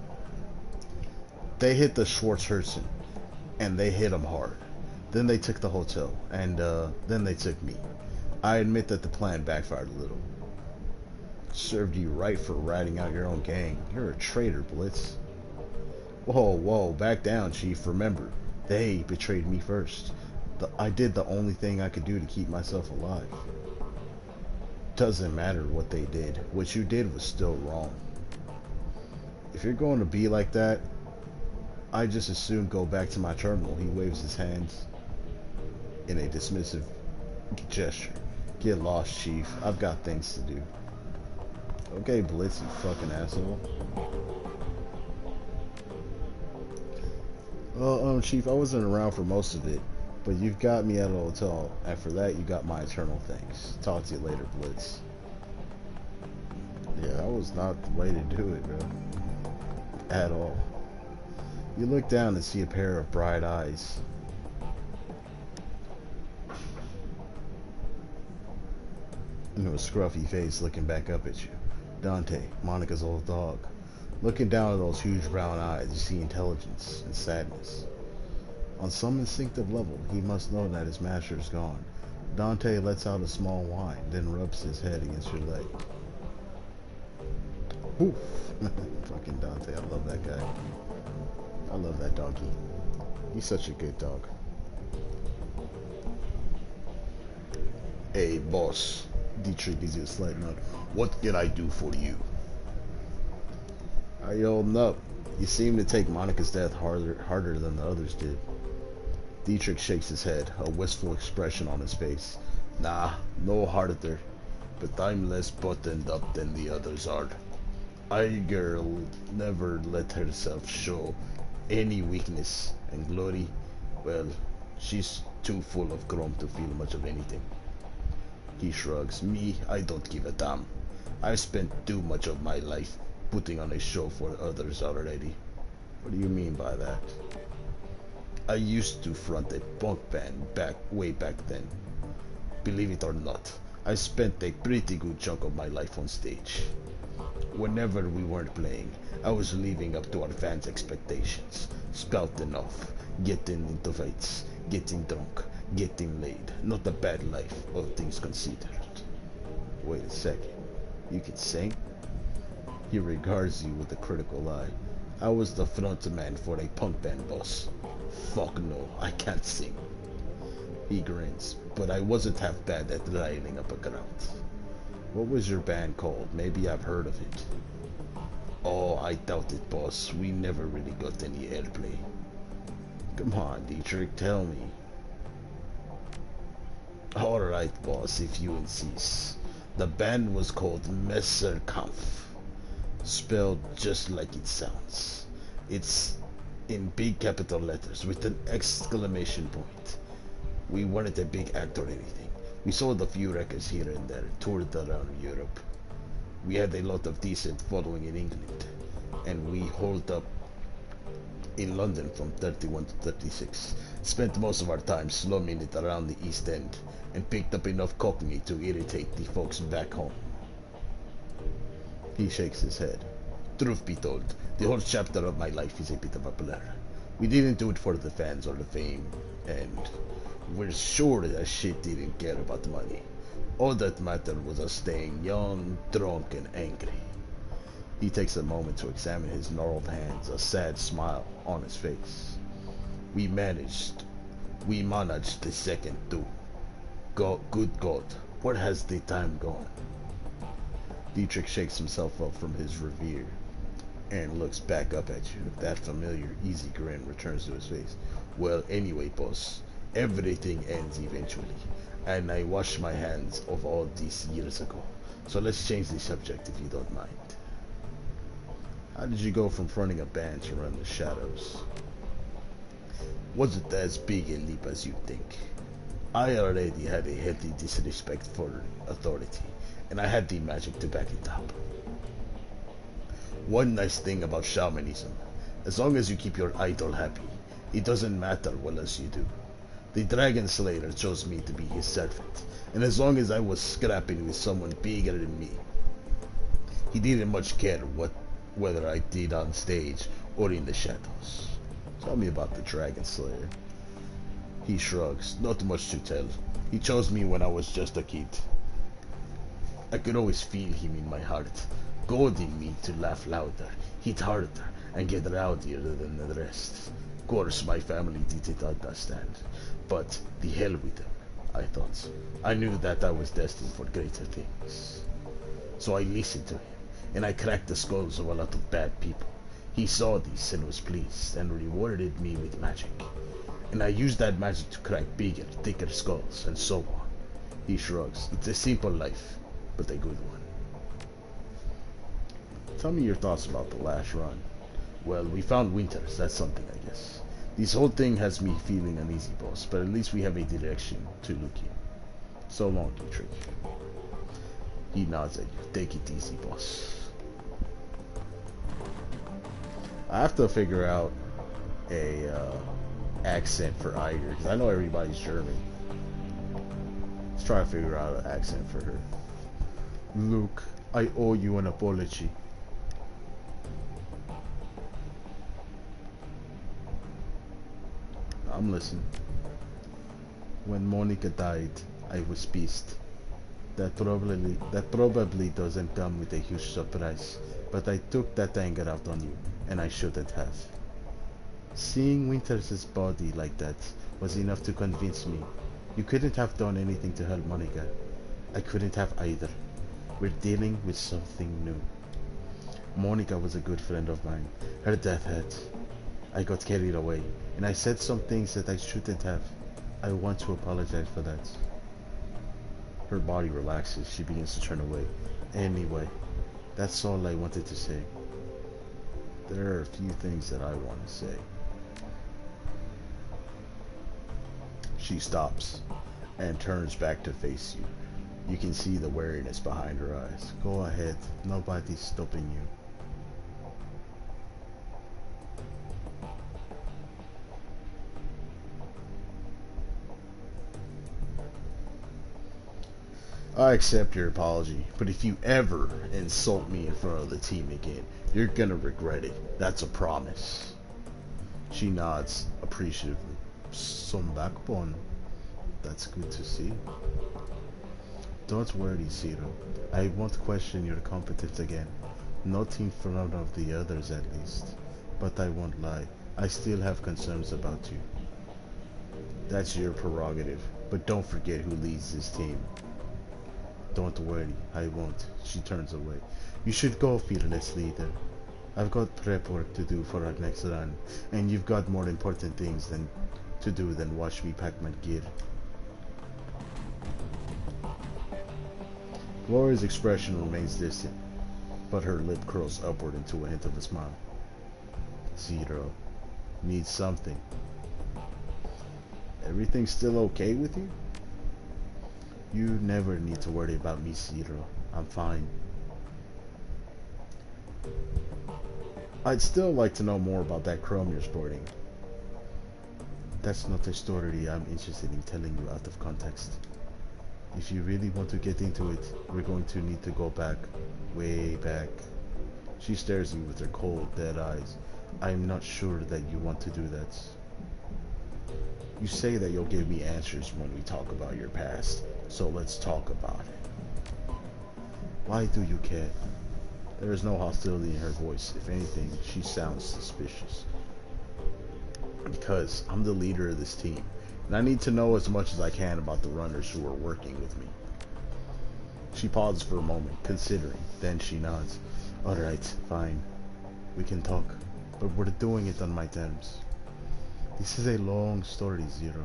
They hit the Schwarzherzen, and they hit him hard. Then they took the hotel, and then they took me. I admit that the plan backfired a little. Served you right for ratting out your own gang. You're a traitor, Blitz. Whoa, back down, Chief. Remember, they betrayed me first. I did the only thing I could do to keep myself alive. Doesn't matter what they did. What you did was still wrong. If you're going to be like that, I just as soon go back to my terminal. He waves his hands in a dismissive gesture. Get lost, Chief. I've got things to do. Okay, Blitz, you fucking asshole. Well, Chief, I wasn't around for most of it, but you've got me at a hotel, and for that, you got my eternal thanks. Talk to you later, Blitz. Yeah, that was not the way to do it, bro. At all. You look down and see a pair of bright eyes. And a scruffy face looking back up at you. Dante, Monica's old dog. Looking down at those huge brown eyes, you see intelligence and sadness. On some instinctive level, he must know that his master is gone. Dante lets out a small whine, then rubs his head against your leg. Oof. Fucking Dante, I love that guy. I love that doggy. He's such a good dog. Hey, boss. Dietrich gives you a slight nod. What can I do for you? How you holding up? You seem to take Monica's death harder than the others did. Dietrich shakes his head, a wistful expression on his face. Nah, no harder, but I'm less buttoned up than the others are. Our girl never let herself show any weakness, and Glory, well, she's too full of chrome to feel much of anything. He shrugs. Me, I don't give a damn. I've spent too much of my life putting on a show for others already. What do you mean by that? I used to front a punk band way back then. Believe it or not, I spent a pretty good chunk of my life on stage. Whenever we weren't playing, I was living up to our fans' expectations, spouting off, getting into fights, getting drunk, getting laid. Not a bad life, all things considered. Wait a second. You can sing? He regards you with a critical eye. I was the frontman for a punk band, boss. Fuck no, I can't sing. He grins, but I wasn't half bad at riling up a crowd. What was your band called? Maybe I've heard of it. Oh, I doubt it, boss. We never really got any airplay. Come on, Dietrich, tell me. Alright, boss, if you insist. The band was called Messerkampf. Spelled just like it sounds. It's in big capital letters with an exclamation point. We weren't a big act or anything. We sold a few records here and there, toured around Europe. We had a lot of decent following in England, and we holed up in London from 31 to 36. Spent most of our time slumming it around the East End, and picked up enough cockney to irritate the folks back home. He shakes his head. Truth be told, the whole chapter of my life is a bit of a blur. We didn't do it for the fans or the fame, and we're sure that shit didn't care about the money. All that mattered was us staying young, drunk, and angry. He takes a moment to examine his gnarled hands, a sad smile on his face. We managed the second too. Good God, where has the time gone? Dietrich shakes himself up from his reverie and looks back up at you. That familiar, easy grin returns to his face. Well, anyway, boss, everything ends eventually, and I washed my hands of all these years ago. So let's change the subject if you don't mind. How did you go from fronting a band to run the Shadows? Was it as big a leap as you think? I already had a healthy disrespect for authority, and I had the magic to back it up. One nice thing about shamanism, as long as you keep your idol happy, it doesn't matter what else you do. The Dragon Slayer chose me to be his servant, and as long as I was scrapping with someone bigger than me, he didn't much care whether I did on stage or in the shadows. Tell me about the Dragon Slayer. He shrugs. Not much to tell. He chose me when I was just a kid. I could always feel him in my heart, goading me to laugh louder, hit harder, and get rowdier than the rest. Of course, my family didn't understand, but the hell with them, I thought. I knew that I was destined for greater things. So I listened to him, and I cracked the skulls of a lot of bad people. He saw this and was pleased, and rewarded me with magic. And I used that magic to crack bigger, thicker skulls, and so on. He shrugs. It's a simple life, but a good one. Tell me your thoughts about the last run. Well, we found Winters, that's something, I guess. This whole thing has me feeling uneasy, boss, but at least we have a direction to look in. So long, Dietrich. He nods at you. Take it easy, boss. I have to figure out a accent for Iger, because I know everybody's German. Let's try to figure out an accent for her. Luke, I owe you an apology. I'm listening. When Monica died, I was pissed. That probably doesn't come with a huge surprise, but I took that anger out on you, and I shouldn't have. Seeing Winters' body like that was enough to convince me. You couldn't have done anything to help Monica. I couldn't have either. We're dealing with something new. Monica was a good friend of mine. Her death hurt. I got carried away, and I said some things that I shouldn't have. I want to apologize for that. Her body relaxes. She begins to turn away. Anyway, that's all I wanted to say. There are a few things that I want to say. She stops and turns back to face you. You can see the wariness behind her eyes. Go ahead. Nobody's stopping you. I accept your apology, but if you ever insult me in front of the team again, you're gonna regret it. That's a promise. She nods appreciatively. Some backbone. That's good to see. Don't worry, Zero. I won't question your competence again. Not in front of the others, at least. But I won't lie. I still have concerns about you. That's your prerogative, but don't forget who leads this team. Don't worry, I won't. She turns away. You should go, fearless leader. I've got prep work to do for our next run, and you've got more important things to do than watch me pack my gear. Gloria's expression remains distant, but her lip curls upward into a hint of a smile. Zero. Needs something. Everything's still okay with you? You never need to worry about me, Zero. I'm fine. I'd still like to know more about that chrome you're sporting. That's not a story I'm interested in telling you out of context. If you really want to get into it, we're going to need to go back, way back. She stares at me with her cold, dead eyes. I'm not sure that you want to do that. You say that you'll give me answers when we talk about your past, so let's talk about it. Why do you care? There is no hostility in her voice. If anything, she sounds suspicious. Because I'm the leader of this team, and I need to know as much as I can about the runners who are working with me. She pauses for a moment, considering. Then she nods. Alright, fine. We can talk, but we're doing it on my terms. This is a long story, Zero.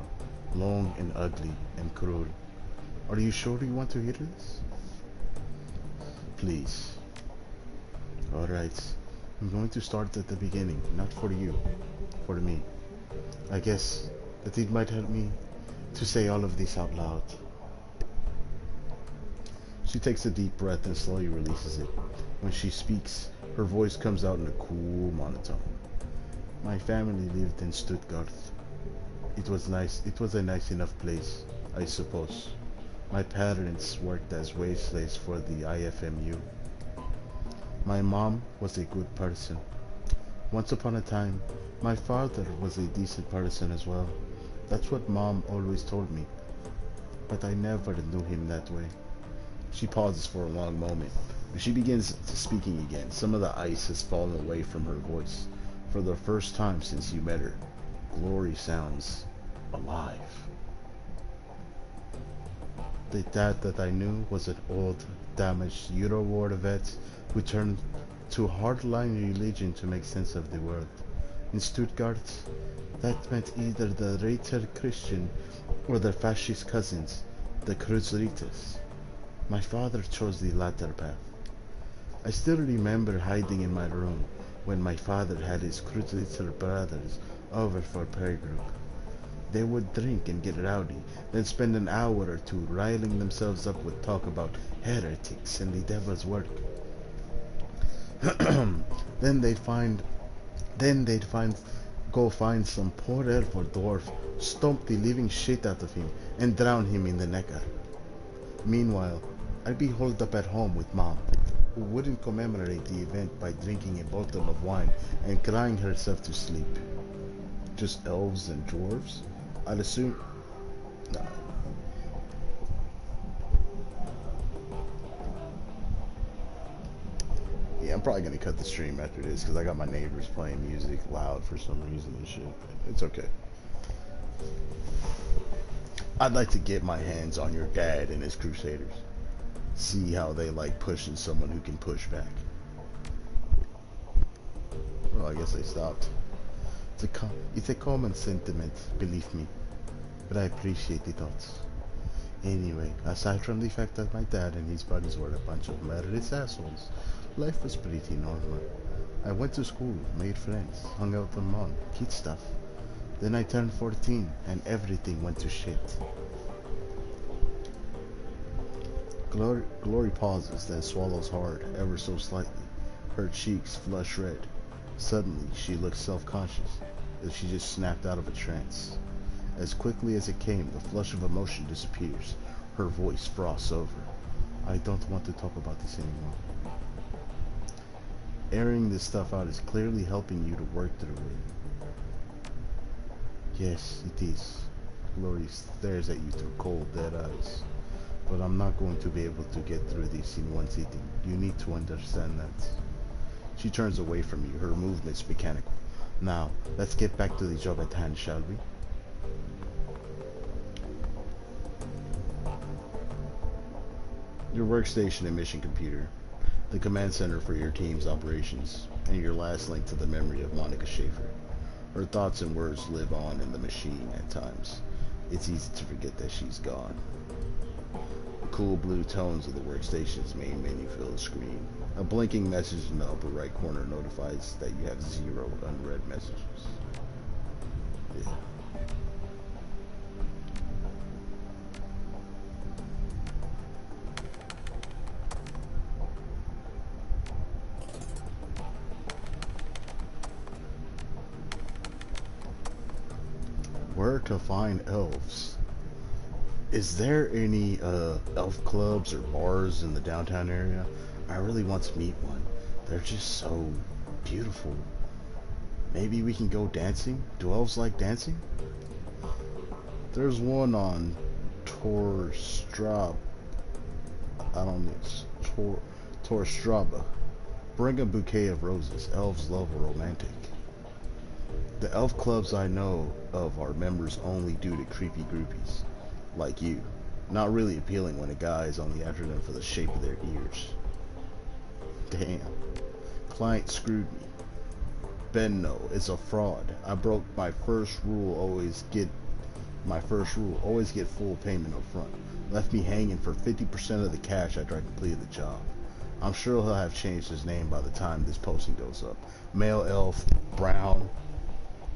Long and ugly and cruel. Are you sure you want to hear this? Please. Alright. I'm going to start at the beginning, not for you, for me. I guess that it might help me to say all of this out loud. She takes a deep breath and slowly releases it. When she speaks, her voice comes out in a cool monotone. My family lived in Stuttgart. It was nice. It was a nice enough place, I suppose. My parents worked as waitresses for the IFMU. My mom was a good person. Once upon a time, my father was a decent person as well. That's what Mom always told me. But I never knew him that way. She pauses for a long moment. When she begins speaking again, some of the ice has fallen away from her voice. For the first time since you met her, Glory sounds alive. The dad that I knew was an old, damaged Euro-war vet who turned to hardline religion to make sense of the world. In Stuttgart, that meant either the Reiter Christian or their fascist cousins, the Kreuzritters. My father chose the latter path. I still remember hiding in my room when my father had his Kreuzritter brothers over for prayer group. They would drink and get rowdy, then spend an hour or two riling themselves up with talk about heretics and the devil's work. Then they'd go find some poor elf or dwarf, stomp the living shit out of him, and drown him in the Neckar. Meanwhile, I'd be holed up at home with Mom, who wouldn't commemorate the event by drinking a bottle of wine and crying herself to sleep. Just elves and dwarves? I'd assume... No. Yeah, I'm probably gonna cut the stream after this because I got my neighbors playing music loud for some reason and shit. It's okay. I'd like to get my hands on your dad and his crusaders. See how they like pushing someone who can push back. Well, I guess they stopped. It's a common sentiment, believe me. But I appreciate the thoughts. Anyway, aside from the fact that my dad and his buddies were a bunch of murderous assholes, life was pretty normal. I went to school, made friends, hung out on mom, kid stuff. Then I turned 14 and everything went to shit. Glory pauses, then swallows hard, ever so slightly. Her cheeks flush red. Suddenly, she looks self-conscious, as she just snapped out of a trance. As quickly as it came, the flush of emotion disappears. Her voice frosts over. I don't want to talk about this anymore. Airing this stuff out is clearly helping you to work through it. Yes, it is. Glory stares at you through cold, dead eyes. But I'm not going to be able to get through this in one sitting. You need to understand that. She turns away from you, her movements mechanical. Now, let's get back to the job at hand, shall we? Your workstation and mission computer, the command center for your team's operations, and your last link to the memory of Monica Schaefer. Her thoughts and words live on in the machine at times. It's easy to forget that she's gone. The cool blue tones of the workstation's main menu fill the screen. A blinking message in the upper right corner notifies that you have 0 unread messages. Yeah. Where to find elves? Is there any elf clubs or bars in the downtown area? I really want to meet one. They're just so beautiful. Maybe we can go dancing? Do elves like dancing? There's one on Torstrab. I don't need Torstraba. Bring a bouquet of roses. Elves love a romantic. The elf clubs I know of are members only due to creepy groupies. Like you. Not really appealing when a guy is only after them for the shape of their ears. Damn. Client screwed me. Benno is a fraud. I broke my first rule, always get full payment up front. Left me hanging for 50% of the cash after I completed the job. I'm sure he'll have changed his name by the time this posting goes up. Male elf, brown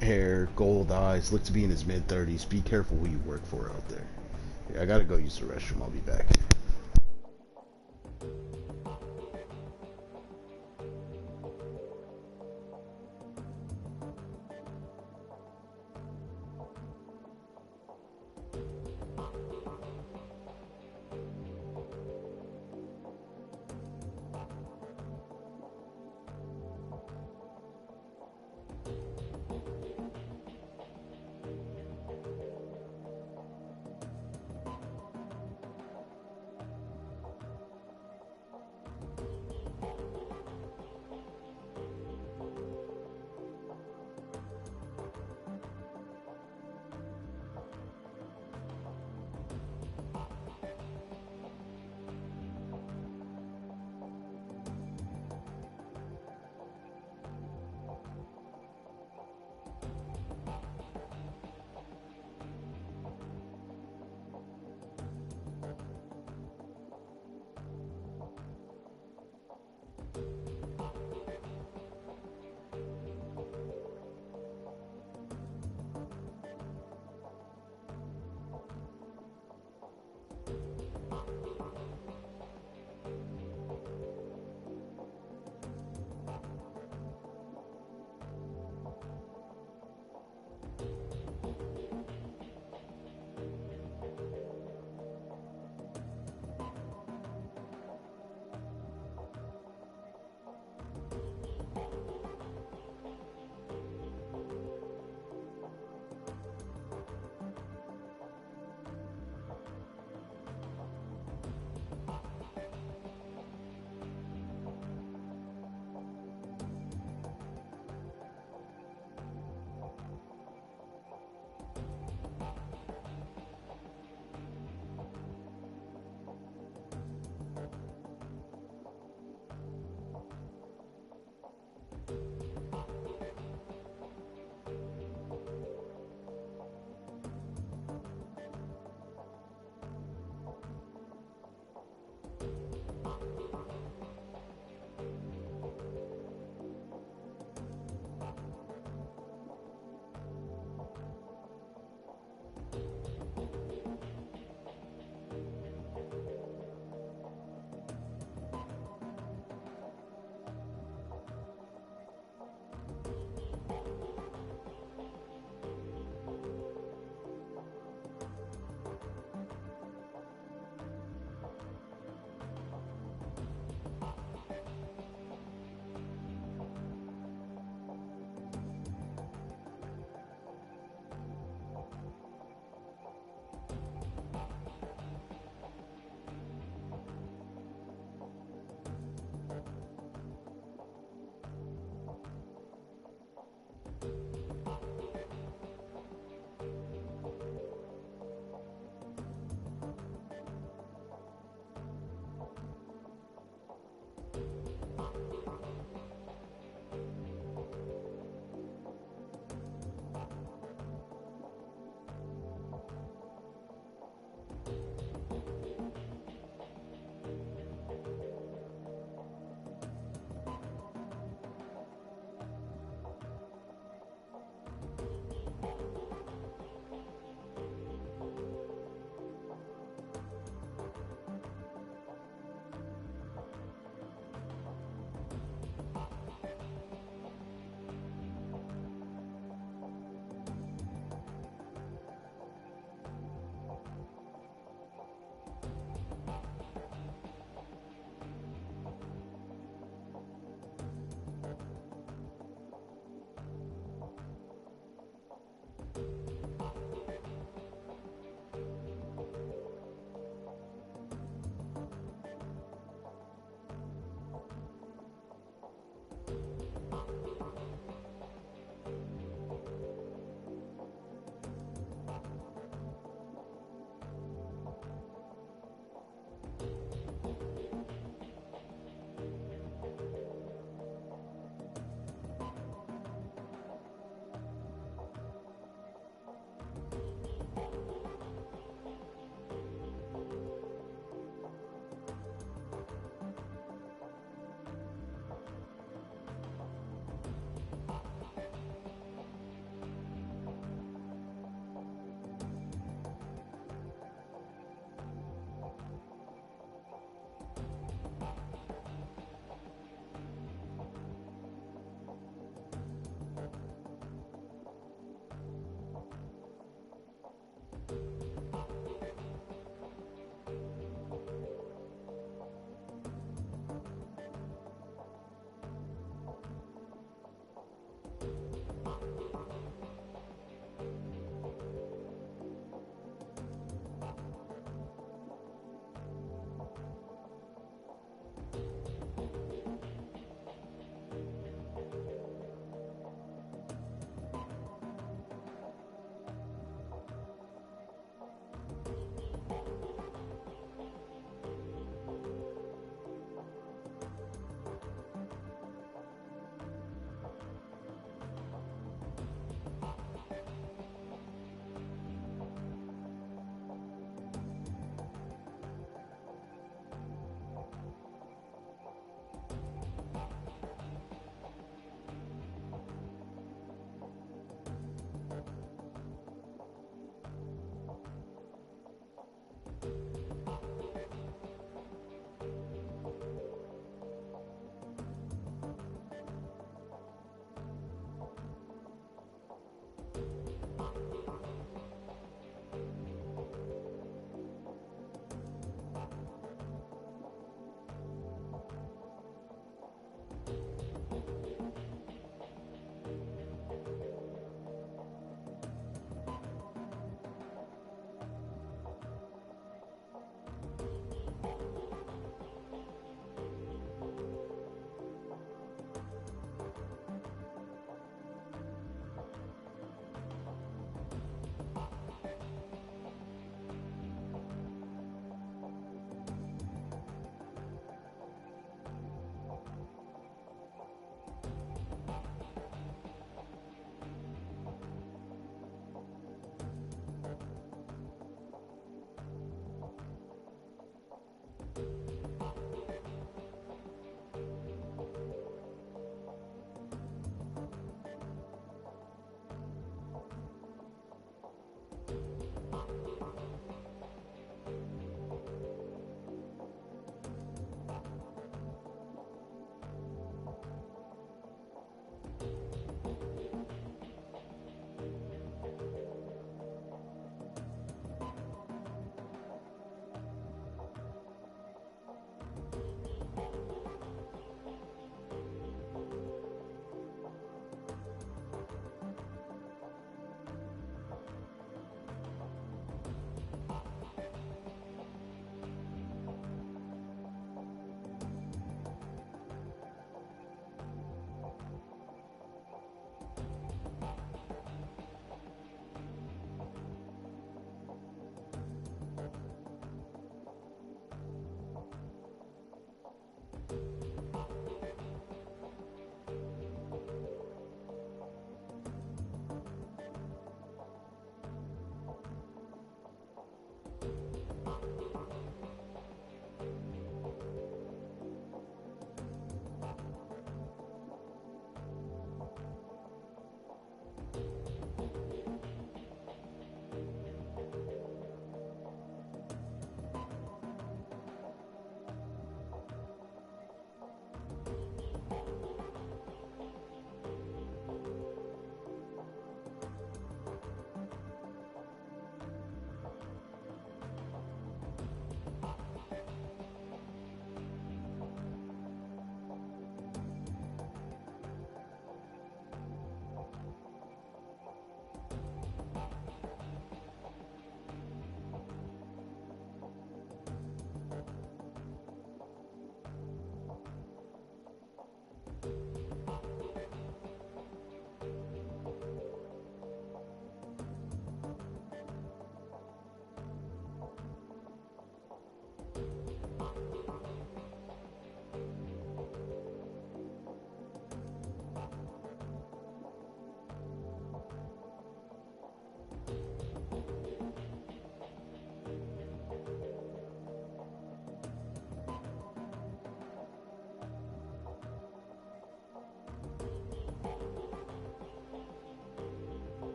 hair, gold eyes, look to be in his mid-30s. Be careful who you work for out there. Yeah, I gotta go use the restroom. I'll be back.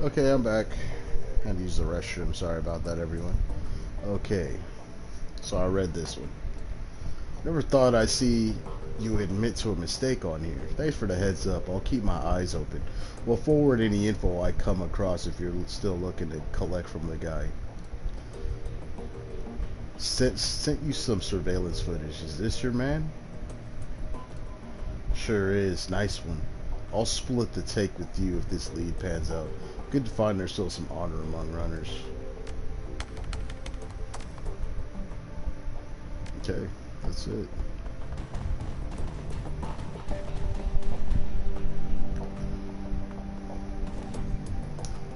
Okay, I'm back. Had to use the restroom. Sorry about that, everyone. Okay, so I read this one. Never thought I'd see you admit to a mistake on here. Thanks for the heads up. I'll keep my eyes open. We'll forward any info I come across if you're still looking to collect from the guy. Sent you some surveillance footage. Is this your man? Sure is. Nice one. I'll split the take with you if this lead pans out. Good to find there's still some honor among runners. Okay, that's it.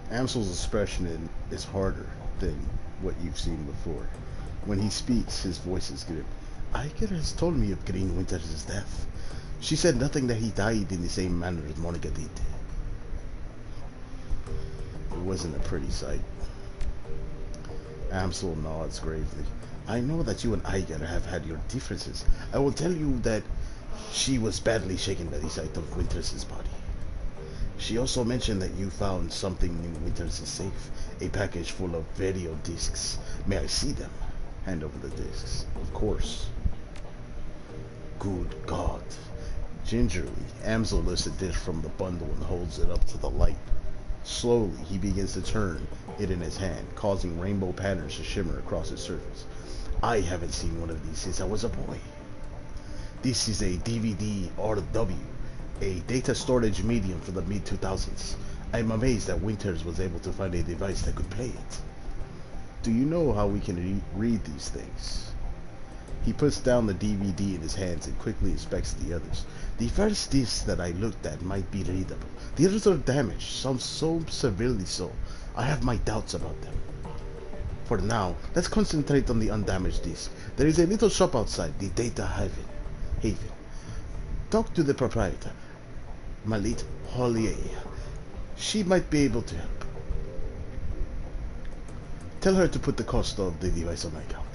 Amsel's expression is harder than what you've seen before. When he speaks, his voice is grim. Iker has told me of Green Winter's death. She said nothing that he died in the same manner as Monica did. It wasn't a pretty sight. Amsel nods gravely. I know that you and Iger have had your differences. I will tell you that she was badly shaken by the sight of Winters' body. She also mentioned that you found something in Winters' safe, a package full of video discs. May I see them? Hand over the discs. Of course. Good God. Gingerly, Amsel lifts a dish from the bundle and holds it up to the light. Slowly, he begins to turn it in his hand, causing rainbow patterns to shimmer across its surface. I haven't seen one of these since I was a boy. This is a DVD-RW, a data storage medium from the mid-2000s. I'm amazed that Winters was able to find a device that could play it. Do you know how we can read these things? He puts down the DVD in his hands and quickly inspects the others. The first disc that I looked at might be readable. The others are damaged, some so severely so. I have my doubts about them. For now, let's concentrate on the undamaged disc. There is a little shop outside, the Data Haven. Talk to the proprietor, Malit Hollier. She might be able to help. Tell her to put the cost of the device on my account.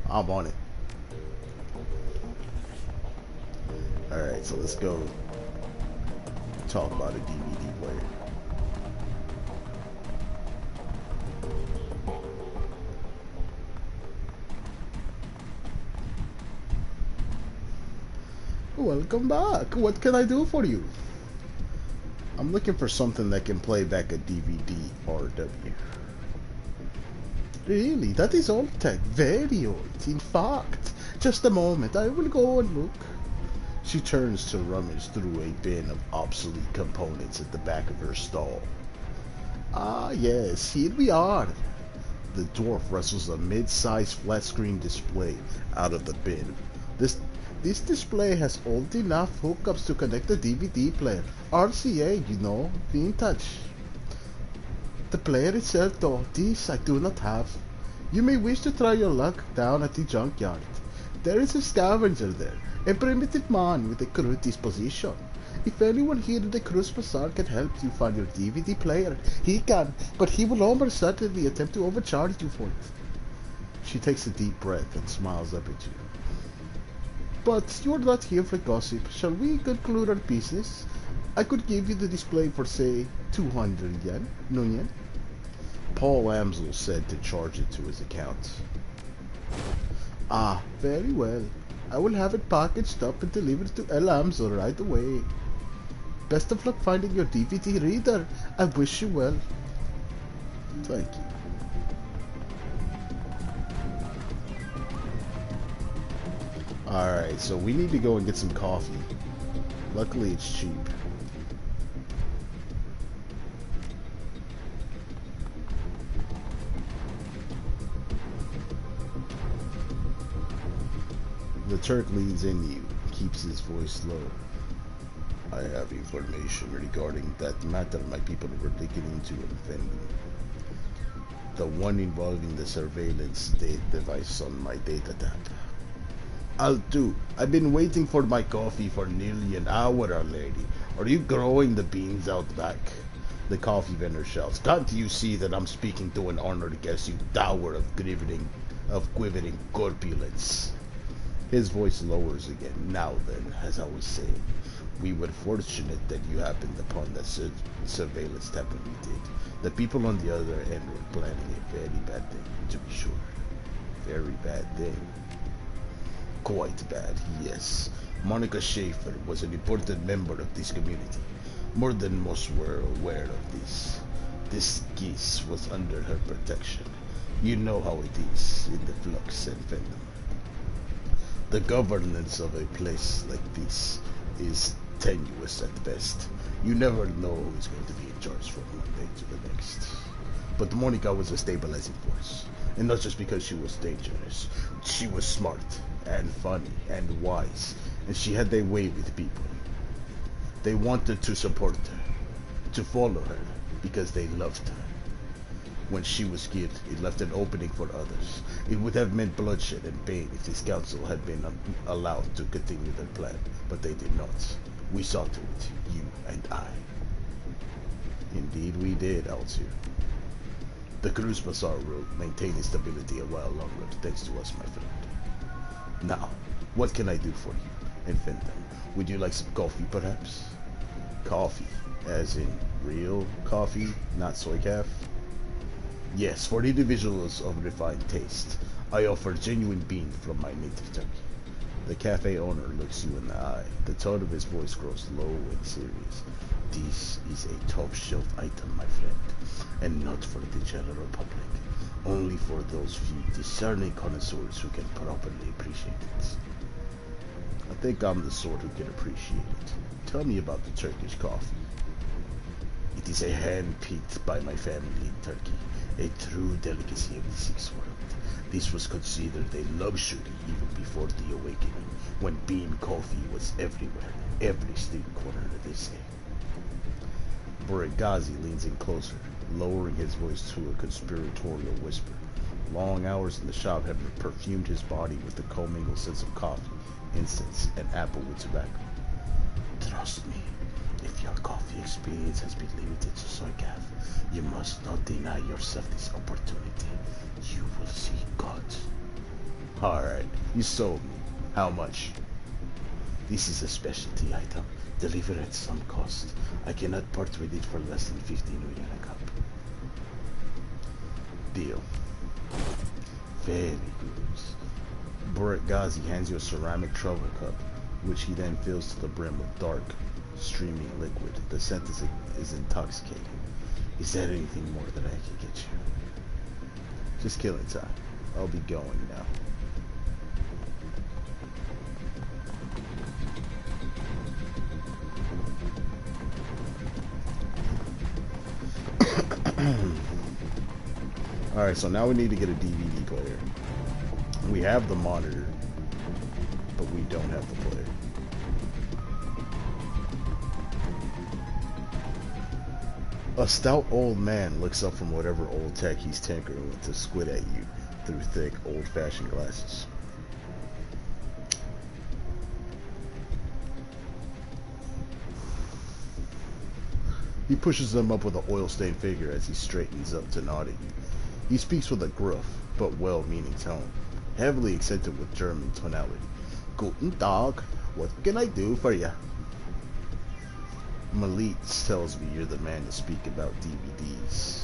I'm on it. Alright, so let's go talk about a DVD player. Welcome back. What can I do for you? I'm looking for something that can play back a DVD RW. Really? That is old tech. Very old. In fact, just a moment. I will go and look. She turns to rummage through a bin of obsolete components at the back of her stall. Ah, yes. Here we are. The dwarf wrestles a mid-sized flat-screen display out of the bin. This display has old enough hookups to connect the DVD player. RCA, you know, vintage. The player itself, though, this I do not have. You may wish to try your luck down at the junkyard. There is a scavenger there, a primitive man with a crude disposition. If anyone here in the Cruise Bazaar can help you find your DVD player, he can, but he will almost certainly attempt to overcharge you for it. She takes a deep breath and smiles up at you. But you're not here for gossip. Shall we conclude our business? I could give you the display for, say, 200 yen. No yen? Paul Amsel said to charge it to his account. Ah, very well. I will have it packaged up and delivered to El Amsel right away. Best of luck finding your DVD reader. I wish you well. Thank you. Alright, so we need to go and get some coffee. Luckily it's cheap. The Turk leans in you, keeps his voice low. I have information regarding that matter my people were looking into and defending. The one involving the surveillance device on my data tab. I'll do. I've been waiting for my coffee for nearly an hour already. Are you growing the beans out back? The coffee vendor shouts. Can't you see that I'm speaking to an honored guest, you dower of quivering corpulence? His voice lowers again. Now then, as I was saying, We were fortunate that you happened upon that surveillance tapping we did. The people on the other end were planning a very bad thing, to be sure. Very bad thing. Quite bad, yes. Monica Schaefer was an important member of this community. More than most were aware of this. This geese was under her protection. You know how it is in the flux and fandom. The governance of a place like this is tenuous at best. You never know who is going to be in charge from one day to the next. But Monica was a stabilizing force. And not just because she was dangerous. She was smart and funny and wise. And she had a way with people. They wanted to support her, to follow her, because they loved her. When she was killed, it left an opening for others. It would have meant bloodshed and pain if this council had been allowed to continue their plan, but they did not. We saw to it, you and I. Indeed we did, Altu. The Cruz Bazaar road maintained its stability a while longer, thanks to us, my friend. Now, what can I do for you? And Fenton, would you like some coffee, perhaps? Coffee, as in real coffee, not soy calf? Yes, for individuals of refined taste, I offer genuine bean from my native Turkey. The cafe owner looks you in the eye. The tone of his voice grows low and serious. This is a top-shelf item, my friend, and not for the general public. Only for those few discerning connoisseurs who can properly appreciate it. I think I'm the sort who can appreciate it. Tell me about the Turkish coffee. It is a hand-picked by my family in Turkey, a true delicacy of the Sixth World. This was considered a luxury even before the awakening, when bean coffee was everywhere, every street corner, they say. Buragazi leans in closer, lowering his voice to a conspiratorial whisper. Long hours in the shop have perfumed his body with the commingled scents of coffee, incense, and applewood tobacco. Trust me, if your coffee experience has been limited to soykaf, you must not deny yourself this opportunity. You will see God. Alright, you sold me. How much? This is a specialty item, delivered at some cost. I cannot part with it for less than 15 million a cup. Deal. Very good. Burak Ghazi hands you a ceramic travel cup, which he then fills to the brim with dark, streaming liquid. The scent is intoxicating. Is there anything more that I can get you? Just killing time. I'll be going now. Alright, so now we need to get a DVD player. We have the monitor, but we don't have the player. A stout old man looks up from whatever old tech he's tinkering with to squint at you through thick, old-fashioned glasses. He pushes them up with an oil-stained figure as he straightens up to nod at you. He speaks with a gruff, but well-meaning tone, heavily accented with German tonality. Guten Tag, what can I do for ya? Malitz tells me you're the man to speak about DVDs.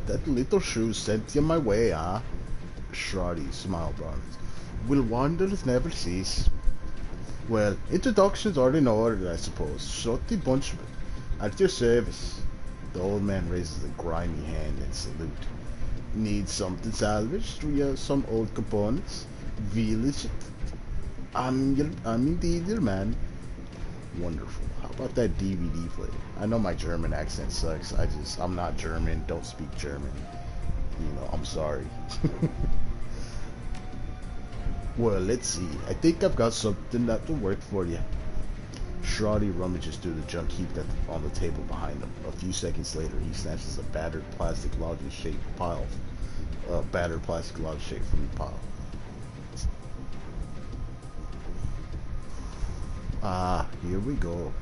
That little shoe sent you my way, huh? Shradi smiled broad. Will wonders never cease? Well, introductions are in order, I suppose. Shorty Bunchman, at your service. The old man raises a grimy hand in salute. Need something salvaged? We have some old components. Village. I'm indeed your man. Wonderful. How about that DVD player? I know my German accent sucks. I'm not German. Don't speak German. You know, I'm sorry. Well, let's see. I think I've got something that will work for you. Shradi rummages through the junk heap on the table behind him. A few seconds later, he snatches a battered plastic lodging-shaped pile. Battered plastic lodge shape from the pile. Ah, here we go.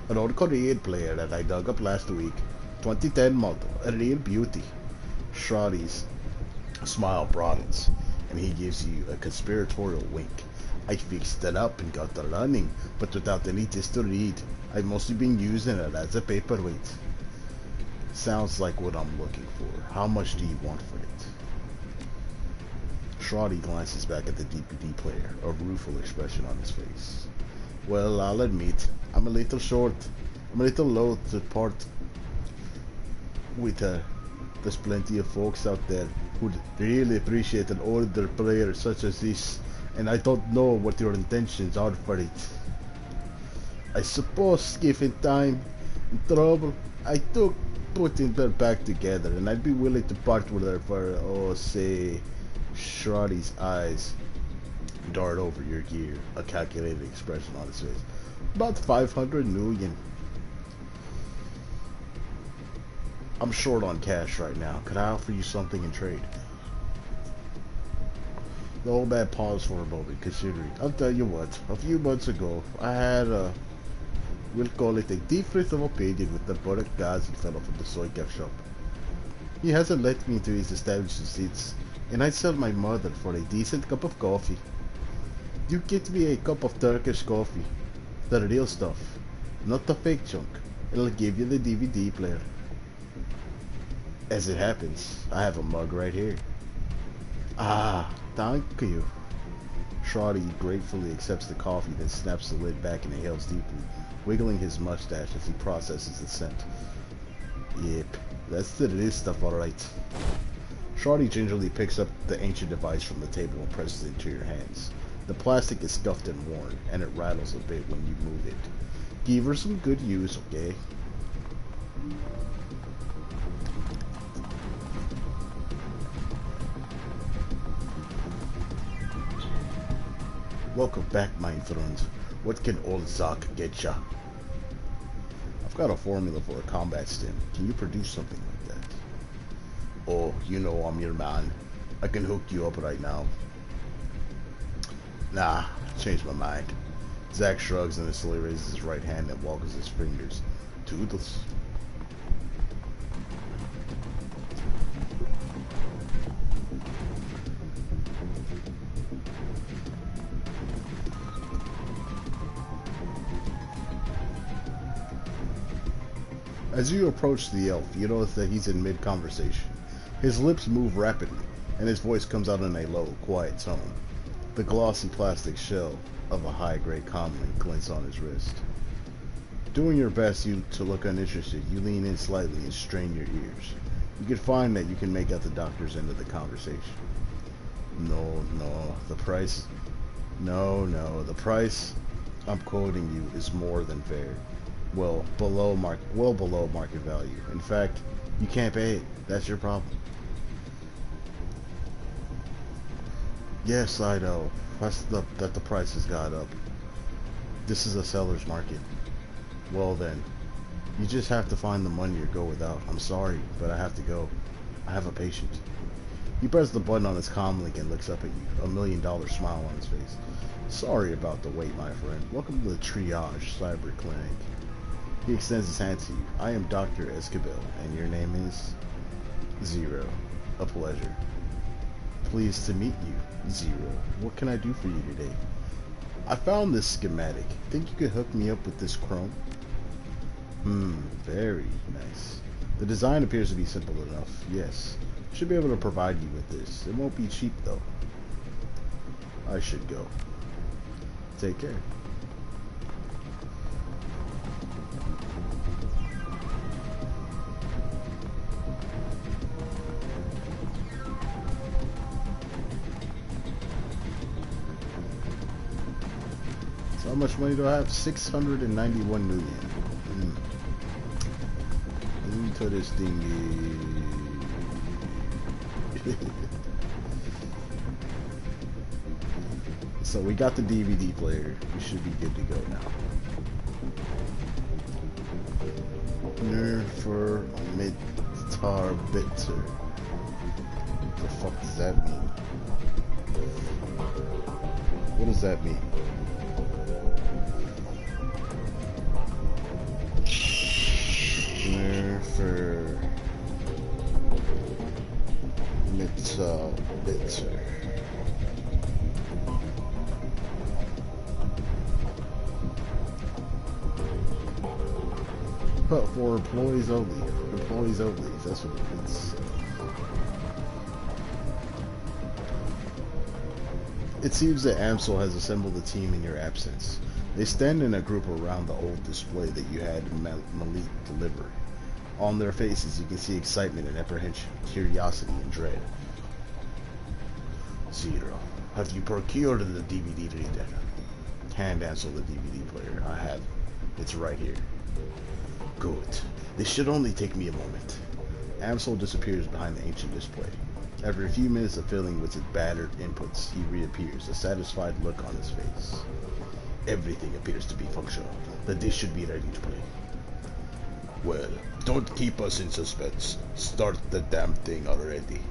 An old Korean player that I dug up last week. 2010 model. A real beauty. Shradi's smile broadens, and he gives you a conspiratorial wink. I fixed it up and got it running, but without any disc to read. I've mostly been using it as a paperweight. Sounds like what I'm looking for. How much do you want for it? Shoddy glances back at the DVD player, a rueful expression on his face. Well, I'll admit, I'm a little short. I'm a little low to part with her. There's plenty of folks out there who'd really appreciate an older player such as this, and I don't know what your intentions are for it. I suppose, given time and trouble, I took putting her back together, and I'd be willing to part with her for, say, Shroddy's eyes dart over your gear, a calculated expression on his face. About 500 million. I'm short on cash right now. Could I offer you something in trade? The old man paused for a moment, considering. I'll tell you what. A few months ago, I had we'll call it a difference of opinion with the Burek Gazi fellow from the Soykef shop. He hasn't let me into his establishment since, and I'd sell my mother for a decent cup of coffee. You get me a cup of Turkish coffee, the real stuff, not the fake junk, and I'll give you the DVD player. As it happens, I have a mug right here. Ah, thank you. Shoddy gratefully accepts the coffee, then snaps the lid back and inhales deeply, wiggling his mustache as he processes the scent. Yep, that's the real stuff, alright. Shoddy gingerly picks up the ancient device from the table and presses it into your hands. The plastic is scuffed and worn, and it rattles a bit when you move it. Give her some good use, okay? Welcome back, my friend. What can old Zoc get ya? I've got a formula for a combat stim. Can you produce something like that? Oh, you know I'm your man. I can hook you up right now. Nah, changed my mind. Zack shrugs and slowly raises his right hand and waggles his fingers. Toodles. As you approach the elf, you notice that he's in mid-conversation. His lips move rapidly, and his voice comes out in a low, quiet tone. The glossy plastic shell of a high-grade comlink glints on his wrist. Doing your best to look uninterested, you lean in slightly and strain your ears. You can find that you can make out the doctor's end of the conversation. No, the price... No, the price I'm quoting you is more than fair. Well below market value. In fact, you can't pay it. That's your problem. Yes, I know. That the price has got up. This is a seller's market. Well then, you just have to find the money or go without. I'm sorry, but I have to go. I have a patient. He presses the button on his comlink and looks up at you, $1 million smile on his face. Sorry about the wait, my friend. Welcome to the Triage Cyber Clinic. He extends his hand to you. I am Dr. Escobar, and your name is? Zero. A pleasure. Pleased to meet you, Zero. What can I do for you today? I found this schematic. Think you could hook me up with this chrome? Very nice. The design appears to be simple enough. Yes. Should be able to provide you with this. It won't be cheap, though. I should go. Take care. So how much money do I have? 691 million. Into this thingy. So we got the DVD player. We should be good to go now. Nerfer Mitar Bitter. What the fuck does that mean? What does that mean? Nerfer Mitar Bitter. For employees only. Employees only. That's what it is. It seems that Amsel has assembled a team in your absence. They stand in a group around the old display that you had Malik deliver. On their faces, you can see excitement and apprehension, curiosity and dread. Zero, have you procured the DVD reader? Hand Amsel the DVD player. I have. It's right here. Good. This should only take me a moment. Amsel disappears behind the ancient display. After a few minutes of fiddling with his battered inputs, he reappears, a satisfied look on his face. Everything appears to be functional. The dish should be ready to play. Well, don't keep us in suspense. Start the damn thing already.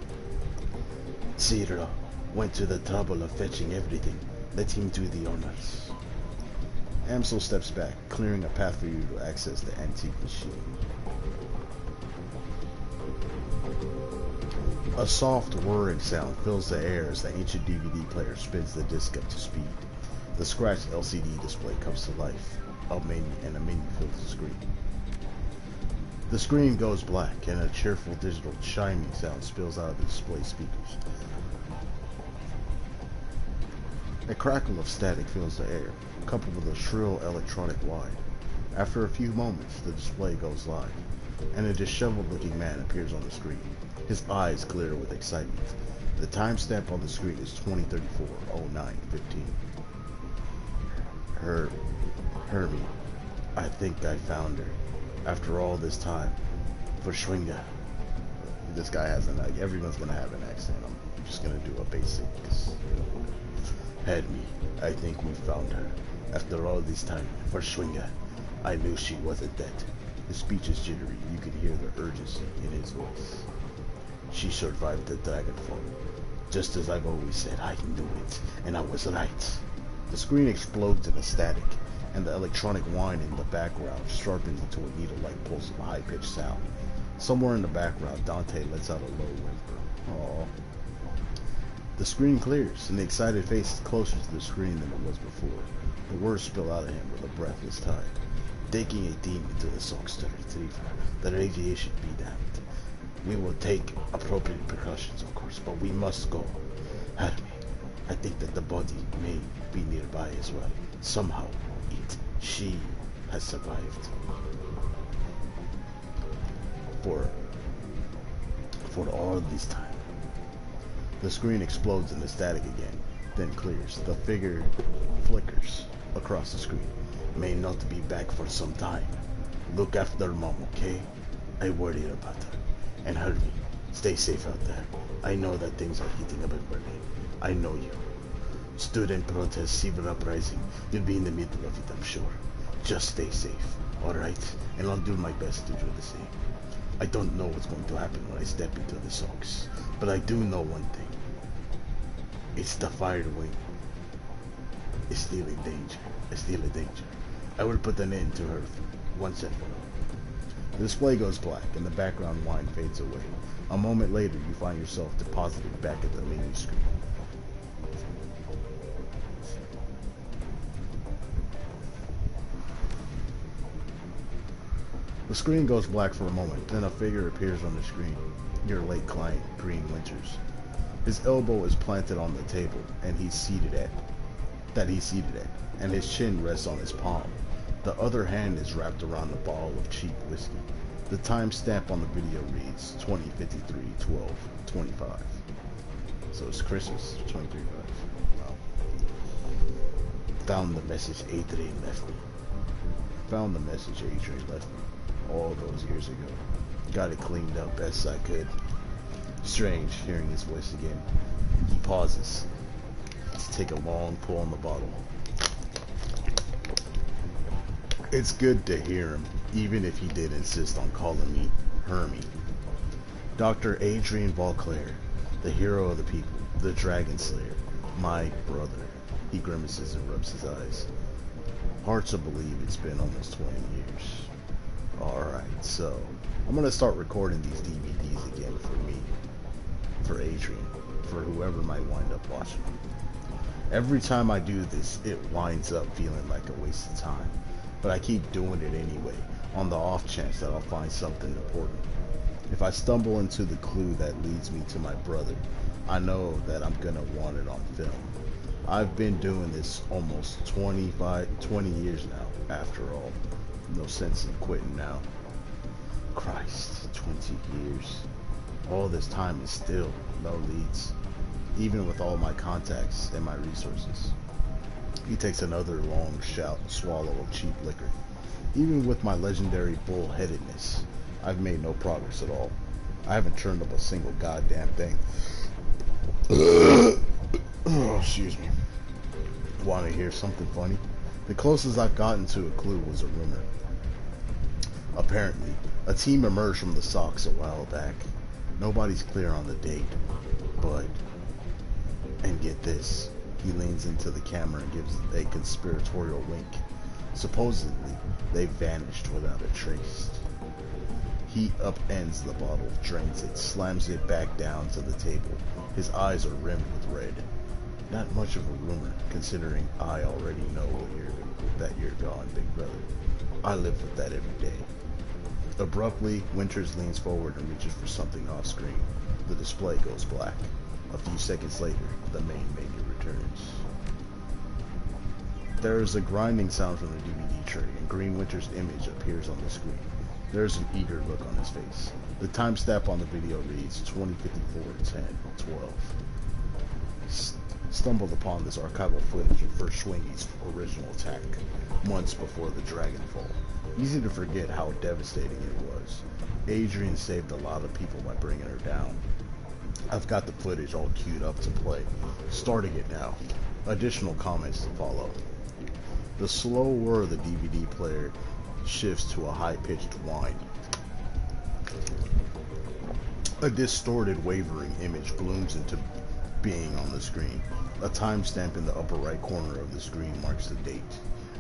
Zero went to the trouble of fetching everything. Let him do the honors. Amsel steps back, clearing a path for you to access the antique machine. A soft whirring sound fills the air as the ancient DVD player spins the disc up to speed. The scratched LCD display comes to life. A menu fills the screen. The screen goes black and a cheerful digital chiming sound spills out of the display speakers. A crackle of static fills the air, coupled with a shrill electronic whine. After a few moments, the display goes live, and a disheveled-looking man appears on the screen. His eyes glitter with excitement. The timestamp on the screen is 2034-09-15. Hermie, I think I found her. After all this time, Verschwinga. This guy has everyone's gonna have an accent. I'm just gonna do a basic. Hermie, I think we found her. After all this time, Verschwinga. I knew she wasn't dead. His speech is jittery. You can hear the urgency in his voice. She survived the Dragonfall. Just as I've always said, I knew it, and I was right. The screen explodes in a static, and the electronic whine in the background sharpens into a needle-like pulse of a high-pitched sound. Somewhere in the background, Dante lets out a low whimper. Aww. The screen clears, and the excited face is closer to the screen than it was before. The words spill out of him with a breathless tide. Taking a team into the Sox to retrieve her. The radiation be damned. We will take appropriate precautions, of course, but we must go. Hermie, I think that the body may be nearby as well. Somehow, she has survived. For all this time. The screen explodes into static again, then clears. The figure flickers across the screen. May not be back for some time. Look after Mom, okay? I worry about her. And Hermie, stay safe out there. I know that things are heating up in Berlin. I know you. Student protests, civil uprising. You'll be in the middle of it, I'm sure. Just stay safe, alright? And I'll do my best to do the same. I don't know what's going to happen when I step into the Sox, but I do know one thing. It's the fired wing. It's still in danger. It's still a danger. I will put an end to her once and for all. The display goes black and the background whine fades away. A moment later, you find yourself deposited back at the menu screen. The screen goes black for a moment, then a figure appears on the screen. Your late client, Green Winters. His elbow is planted on the table, and he's seated at, and his chin rests on his palm. The other hand is wrapped around a bottle of cheap whiskey. The timestamp on the video reads 2053-12-25. So it's Christmas 23-5. Wow. Found the message Adrian left me. Found the message Adrian left me all those years ago. Got it cleaned up best I could. Strange hearing his voice again. He pauses to take a long pull on the bottle. It's good to hear him, even if he did insist on calling me Hermie. Dr. Adrian Vauclair, the hero of the people, the Dragon Slayer, my brother. He grimaces and rubs his eyes. Hard to believe it's been almost 20 years. Alright, so I'm going to start recording these DVDs again for me, for Adrian, for whoever might wind up watching them. Every time I do this, it winds up feeling like a waste of time. But I keep doing it anyway. on the off chance that I'll find something important. If I stumble into the clue that leads me to my brother, I know that I'm gonna want it on film. I've been doing this almost 20 years now, after all. No sense in quitting now. Christ, 20 years. All this time is still no leads, even with all my contacts and my resources. He takes another long swallow of cheap liquor. Even with my legendary bullheadedness, I've made no progress at all. I haven't turned up a single goddamn thing. Oh, excuse me. Want to hear something funny? The closest I've gotten to a clue was a rumor. Apparently, a team emerged from the Sox a while back. Nobody's clear on the date, but... And get this. He leans into the camera and gives a conspiratorial wink. Supposedly, they vanished without a trace. He upends the bottle, drains it, slams it back down to the table. His eyes are rimmed with red. Not much of a rumor, considering I already know that you're gone, big brother. I live with that every day. Abruptly, Winters leans forward and reaches for something off screen. The display goes black. A few seconds later, the main menu returns. There is a grinding sound from the DVD tray, and Green Winter's image appears on the screen. There is an eager look on his face. The timestamp on the video reads 2054-10-12. Stumbled upon this archival footage of First Swingy's original attack, months before the Dragonfall. Easy to forget how devastating it was. Adrian saved a lot of people by bringing her down. I've got the footage all queued up to play. Starting it now. Additional comments to follow. The slow whir of the DVD player shifts to a high-pitched whine. A distorted, wavering image blooms into being on the screen. A timestamp in the upper right corner of the screen marks the date,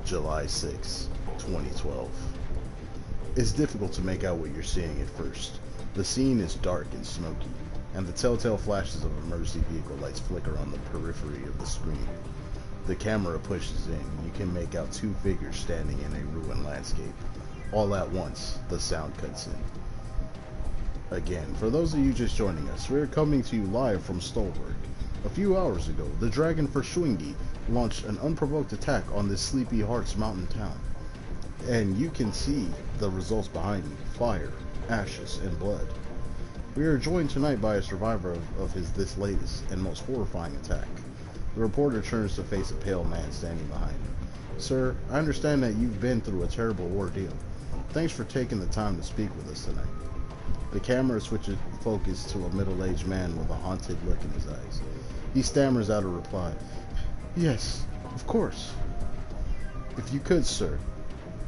July 6, 2012. It's difficult to make out what you're seeing at first. The scene is dark and smoky, and the telltale flashes of emergency vehicle lights flicker on the periphery of the screen. The camera pushes in, and you can make out two figures standing in a ruined landscape. All at once, the sound cuts in. Again, for those of you just joining us, we're coming to you live from Stolberg. A few hours ago, the Dragon Verschwingi launched an unprovoked attack on this Sleepy Hearts mountain town. And you can see the results behind me: fire, ashes, and blood. We are joined tonight by a survivor of this latest and most horrifying attack. The reporter turns to face a pale man standing behind him. Sir, I understand that you've been through a terrible ordeal. Thanks for taking the time to speak with us tonight. The camera switches focus to a middle-aged man with a haunted look in his eyes. He stammers out a reply. Yes, of course. If you could, sir,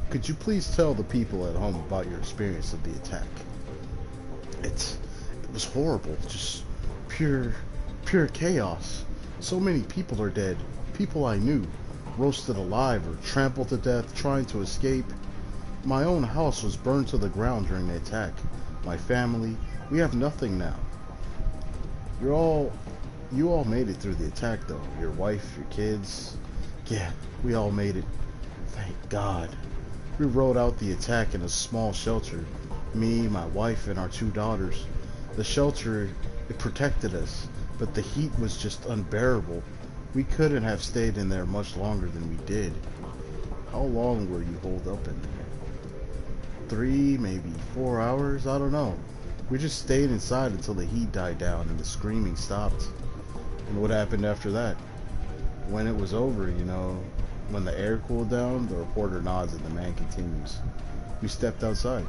could you please tell the people at home about your experience of the attack? It was horrible, just pure chaos. So many people are dead, people I knew, roasted alive or trampled to death trying to escape. My own house was burned to the ground during the attack. My family, we have nothing now. You all made it through the attack though. Your wife, your kids. Yeah, we all made it. Thank God. We rode out the attack in a small shelter. Me, my wife, and our 2 daughters. The shelter, it protected us, but the heat was just unbearable. We couldn't have stayed in there much longer than we did. How long were you holed up in there? 3, maybe 4 hours? I don't know. We just stayed inside until the heat died down and the screaming stopped. And what happened after that? When it was over, when the air cooled down, the reporter nods and the man continues. We stepped outside.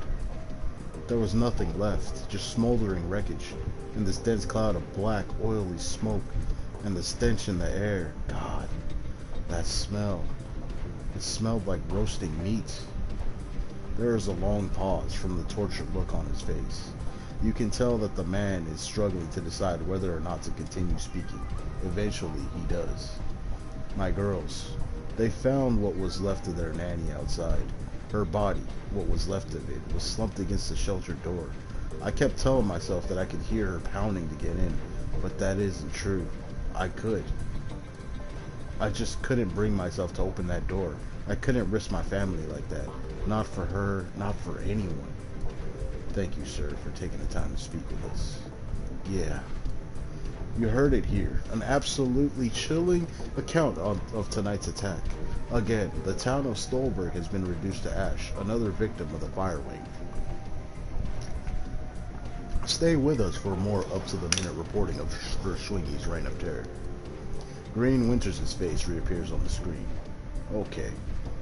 There was nothing left, just smoldering wreckage, and this dense cloud of black, oily smoke, and the stench in the air. God, that smell. It smelled like roasting meat. There is a long pause from the tortured look on his face. You can tell that the man is struggling to decide whether or not to continue speaking. Eventually, he does. My girls, they found what was left of their nanny outside. Her body, what was left of it, was slumped against the shelter door. I kept telling myself that I could hear her pounding to get in, but that isn't true. I just couldn't bring myself to open that door. I couldn't risk my family like that. Not for her, not for anyone. Thank you, sir, for taking the time to speak with us. Yeah. You heard it here. An absolutely chilling account of tonight's attack. Again, the town of Stolberg has been reduced to ash, another victim of the fire wing. Stay with us for more up-to-the-minute reporting of Schwingy's reign of terror. Green Winters' face reappears on the screen. Okay,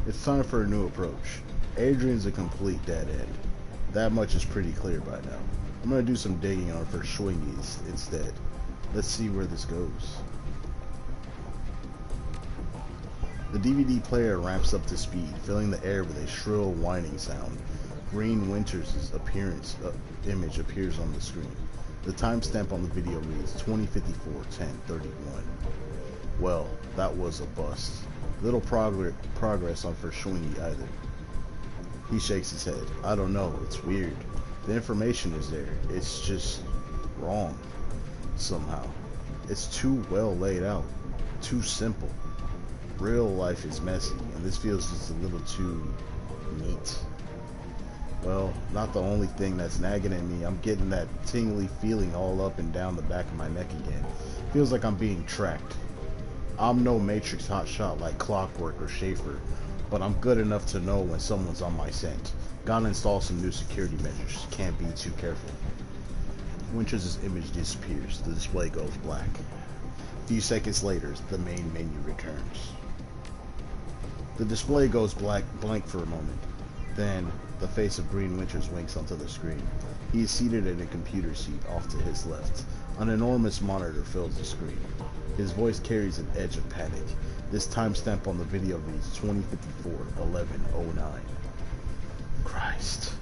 it's time for a new approach. Adrian's a complete dead end. That much is pretty clear by now. I'm gonna do some digging on Schwingy's instead. Let's see where this goes. The DVD player ramps up to speed, filling the air with a shrill whining sound. Green Winters' image appears on the screen. The timestamp on the video reads 2054-10-31. Well, that was a bust. Little progress on Verschwingy either. He shakes his head. I don't know, it's weird. The information is there. It's just wrong. Somehow. It's too well laid out. Too simple. Real life is messy, and this feels just a little too neat. Well, not the only thing that's nagging at me. I'm getting that tingly feeling all up and down the back of my neck again. Feels like I'm being tracked. I'm no Matrix hotshot like Clockwork or Schaefer, but I'm good enough to know when someone's on my scent. Gotta install some new security measures. Can't be too careful. Winters' image disappears. The display goes black. A few seconds later, the main menu returns. The display goes blank for a moment. Then, the face of Green Winters winks onto the screen. He is seated in a computer seat off to his left. An enormous monitor fills the screen. His voice carries an edge of panic. This timestamp on the video reads 2054-11-09. Christ,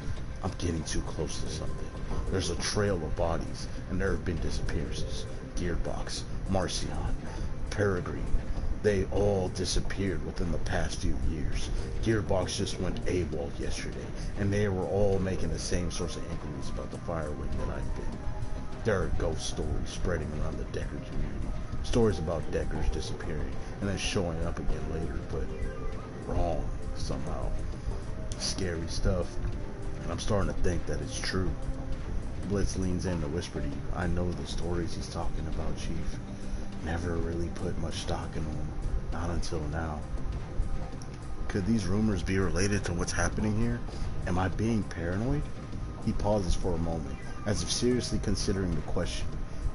I'm getting too close to something. There's a trail of bodies, and there have been disappearances. Gearbox, Marcion, Peregrine. They all disappeared within the past few years. Gearbox just went AWOL yesterday, and they were all making the same sorts of inquiries about the fire wing that I've been. There are ghost stories spreading around the Decker community. Stories about Deckers disappearing and then showing up again later, but wrong somehow. Scary stuff, and I'm starting to think that it's true. Blitz leans in to whisper to you. I know the stories he's talking about, Chief. Never really put much stock in them. Not until now. Could these rumors be related to what's happening here? Am I being paranoid? He pauses for a moment, as if seriously considering the question.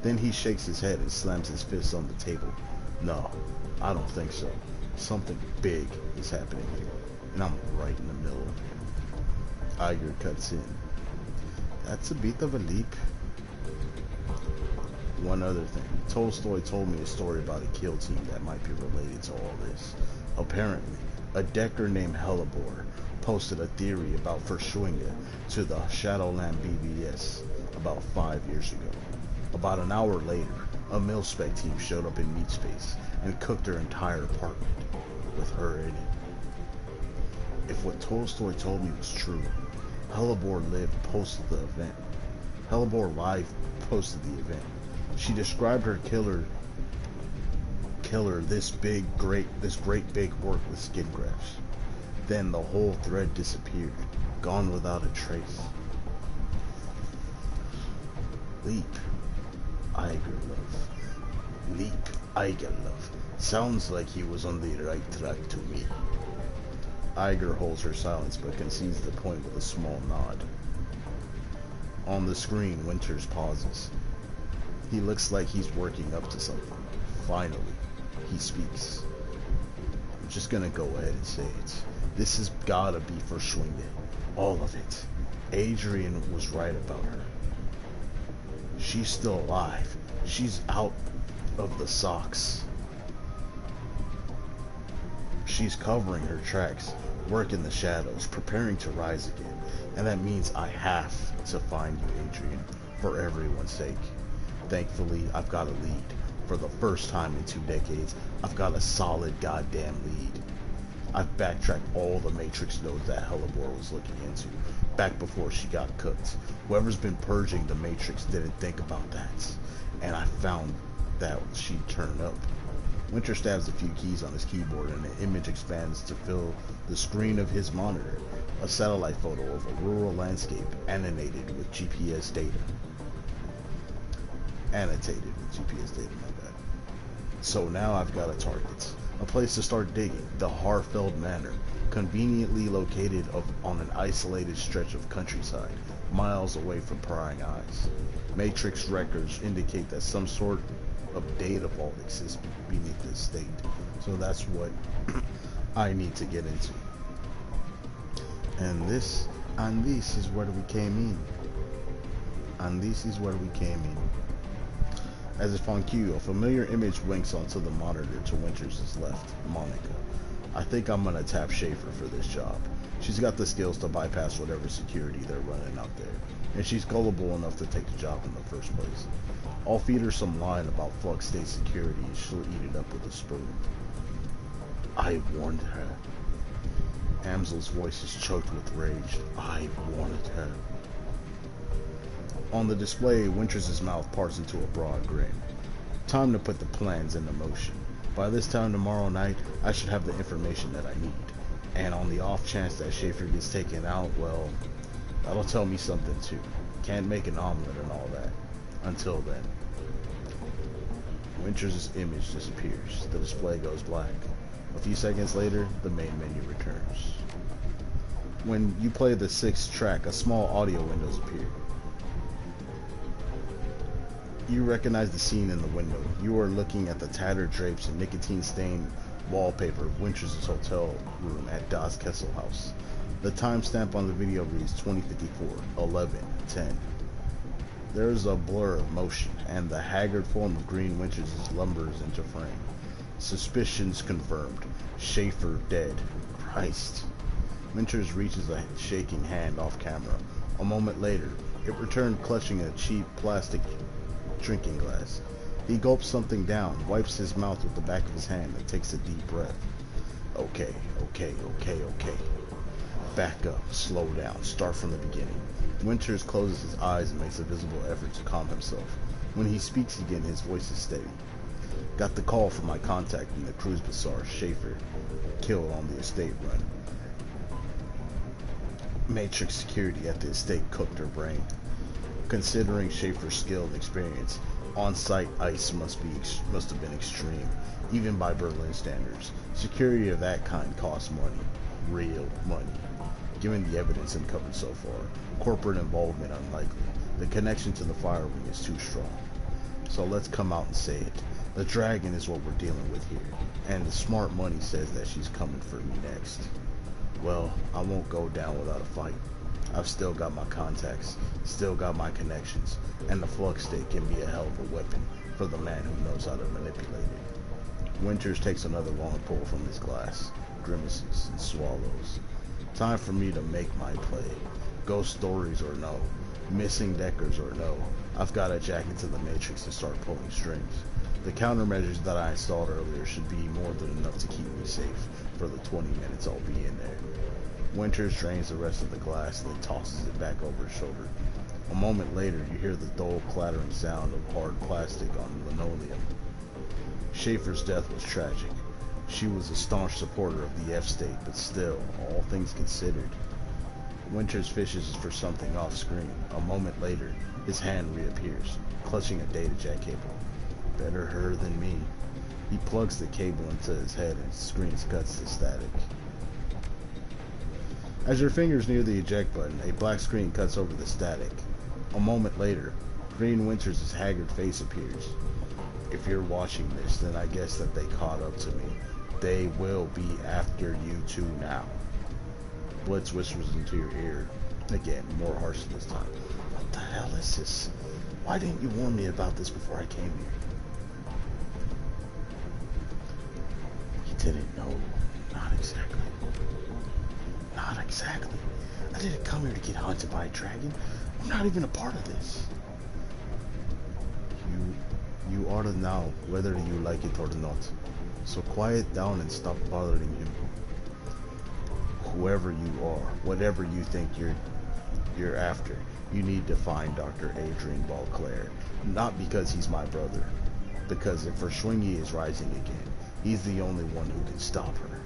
Then he shakes his head and slams his fist on the table. No, I don't think so. Something big is happening here, and I'm right in the middle of it. Iger cuts in. That's a bit of a leap. One other thing. Tolstoy told me a story about a kill team that might be related to all this. Apparently, a Decker named Hellebore posted a theory about Verschwinge to the Shadowrun BBS about 5 years ago. About an hour later, a mil-spec team showed up in Meatspace and cooked her entire apartment with her in it. If what Tolstoy told me was true, Hellebore live posted the event. Hellebore live posted the event. She described her killer this great big orc with skin grafts. Then the whole thread disappeared, gone without a trace. Leap, Iger love. Leap, Iger love. Sounds like he was on the right track to me. Iger holds her silence but concedes the point with a small nod. On the screen, Winters pauses. He looks like he's working up to something. Finally, he speaks. I'm just gonna go ahead and say it. This has gotta be for Schwinge. All of it. Adrian was right about her. She's still alive. She's out of the socks. She's covering her tracks, working the shadows, preparing to rise again. And that means I have to find you, Adrian, for everyone's sake. Thankfully, I've got a lead. For the first time in 2 decades, I've got a solid goddamn lead. I've backtracked all the Matrix nodes that Hellebore was looking into, back before she got cooked. Whoever's been purging the Matrix didn't think about that, and I found that she'd turn up. Winter stabs a few keys on his keyboard and an image expands to fill the screen of his monitor. A satellite photo of a rural landscape annotated with GPS data. Annotated with GPS data, my bad. So now I've got a target. A place to start digging. The Harfeld Manor. Conveniently located on an isolated stretch of countryside, miles away from prying eyes. Matrix records indicate that some sort of data vault exists beneath the estate. So that's what I need to get into. And this is where we came in. And this is where we came in. As if on cue, a familiar image winks onto the monitor to Winters' left, Monica. I think I'm gonna tap Schaefer for this job. She's got the skills to bypass whatever security they're running out there, and she's gullible enough to take the job in the first place. I'll feed her some line about Flux State security and she'll eat it up with a spoon. I warned her. Amsel's voice is choked with rage. I warned her. On the display, Winters' mouth parts into a broad grin. Time to put the plans into motion. By this time tomorrow night, I should have the information that I need. And on the off chance that Schaefer gets taken out, well, that'll tell me something too. Can't make an omelet and all that. Until then. Winters' image disappears. The display goes black. A few seconds later, the main menu returns. When you play the 6th track, a small audio windows appear. You recognize the scene in the window. You are looking at the tattered drapes and nicotine-stained wallpaper of Winters' hotel room at Das Kessel House. The timestamp on the video reads 2054, 11:10. There is a blur of motion, and the haggard form of Green Winters lumbers into frame. Suspicions confirmed. Schaefer dead. Christ. Winters reaches a shaking hand off camera. A moment later, it returned clutching a cheap plastic drinking glass. He gulps something down, wipes his mouth with the back of his hand, and takes a deep breath. Okay. Back up, slow down, start from the beginning. Winters closes his eyes and makes a visible effort to calm himself. When he speaks again, his voice is steady. Got the call from my contact in the cruise bazaar, Schaefer, killed on the estate run. Matrix security at the estate cooked her brain. Considering Schaefer's skill and experience, on-site ice must have been extreme, even by Berlin standards. Security of that kind costs money. Real money. Given the evidence uncovered so far, corporate involvement unlikely. The connection to the fire wing is too strong. So let's come out and say it. The dragon is what we're dealing with here, and the smart money says that she's coming for me next. Well, I won't go down without a fight. I've still got my contacts, still got my connections, and the Flux State can be a hell of a weapon for the man who knows how to manipulate it. Winters takes another long pull from his glass, grimaces and swallows. Time for me to make my play. Ghost stories or no, missing Deckers or no, I've got to jack into the Matrix and start pulling strings. The countermeasures that I installed earlier should be more than enough to keep me safe for the 20 minutes I'll be in there. Winters drains the rest of the glass and then tosses it back over his shoulder. A moment later, you hear the dull clattering sound of hard plastic on linoleum. Schaefer's death was tragic. She was a staunch supporter of the F-State, but still, all things considered. Winters fishes for something off screen. A moment later, his hand reappears, clutching a data jack cable. Better her than me. He plugs the cable into his head and screen cuts to static. As your fingers near the eject button, a black screen cuts over the static. A moment later, Green Winters' haggard face appears. If you're watching this, then I guess that they caught up to me. They will be after you two now. Blitz whispers into your ear. Again, more harshly this time. What the hell is this? Why didn't you warn me about this before I came here? You didn't know. Not exactly. Not exactly. I didn't come here to get hunted by a dragon. I'm not even a part of this. You are now, whether you like it or not. So quiet down and stop bothering him. Whoever you are, whatever you think you're after, you need to find Dr. Adrian Beauclair. Not because he's my brother, Because if Verschwingi is rising again, he's the only one who can stop her.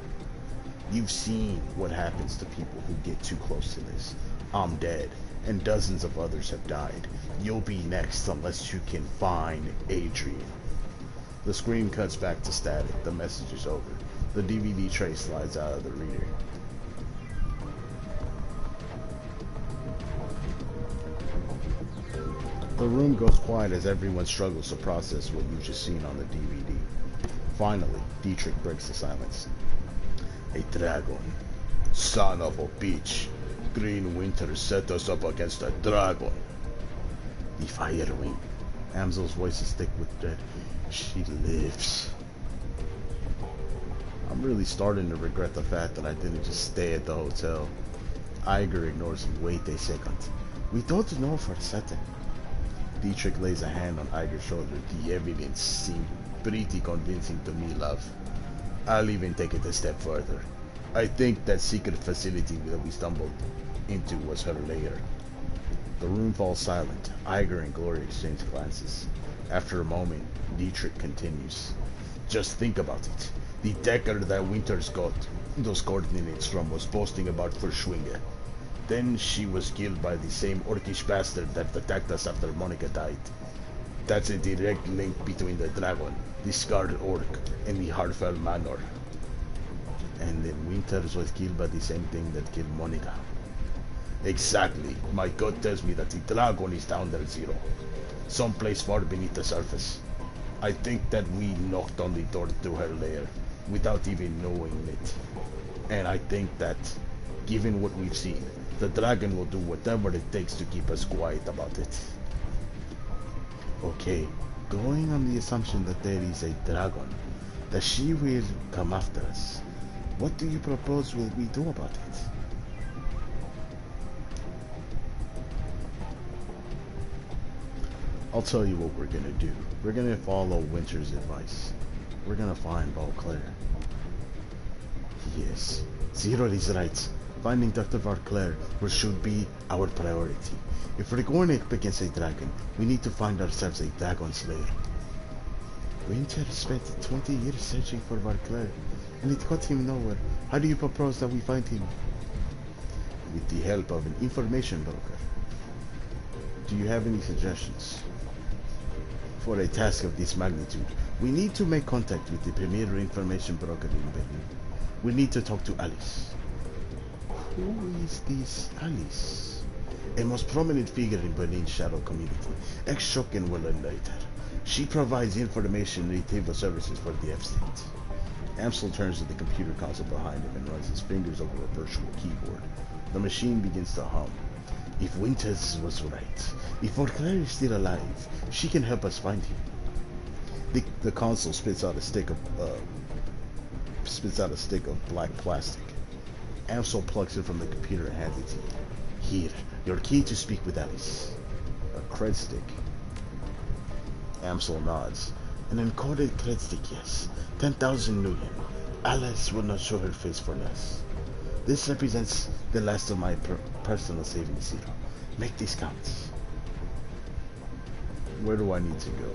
You've seen what happens to people who get too close to this. I'm dead, and dozens of others have died. You'll be next unless you can find Adrian. The screen cuts back to static. The message is over. The DVD tray slides out of the reader. The room goes quiet as everyone struggles to process what you've just seen on the DVD. Finally, Dietrich breaks the silence. A dragon. Son of a bitch. Green Winter set us up against a dragon. The Fire Wing. Amsel's voice is thick with dread. She lives. I'm really starting to regret the fact that I didn't just stay at the hotel. Iger ignores him. Wait a second. We don't know for certain. Dietrich lays a hand on Iger's shoulder. The evidence seemed pretty convincing to me, love. I'll even take it a step further. I think that secret facility that we stumbled into was her lair. The room falls silent. Iger and Gloria exchange glances. After a moment, Dietrich continues. Just think about it. The Decker that Winters got those coordinates from was boasting about Verschwinger. Then she was killed by the same orcish bastard that attacked us after Monica died. That's a direct link between the dragon, the scarred orc, and the Harfell Manor. And then Winters was killed by the same thing that killed Monica. Exactly. My gut tells me that the dragon is down there, Zero. Someplace far beneath the surface. I think that we knocked on the door to her lair without even knowing it. And I think that, given what we've seen, the dragon will do whatever it takes to keep us quiet about it. Okay, going on the assumption that there is a dragon, that she will come after us, what do you propose we do about it? I'll tell you what we're gonna do. We're gonna follow Winter's advice. We're gonna find Beauclair. Yes, Zero is right. Finding Dr. Beauclair should be our priority. If we're going up against a dragon, we need to find ourselves a dragon slayer. Winter spent 20 years searching for Beauclair, and it got him nowhere. How do you propose that we find him? With the help of an information broker. Do you have any suggestions? For a task of this magnitude, we need to make contact with the premier information broker in Berlin. We need to talk to Alice. Who is this Alice? A most prominent figure in Berlin's shadow community. Ex-Schocken will learn later. She provides information retrieval services for the F-State. Amsel turns to the computer console behind him and runs his fingers over a virtual keyboard. The machine begins to hum. If Winters was right, if Beauclair is still alive, she can help us find him. The console spits out a stick of black plastic. Amsel plucks it from the computer and hands it to you. Here, your key to speak with Alice. A cred stick. Amsel nods. An encoded cred stick, yes. 10,000 million. Alice will not show her face for less. This represents the last of my personal savings, Zero. Make this count. Where do I need to go?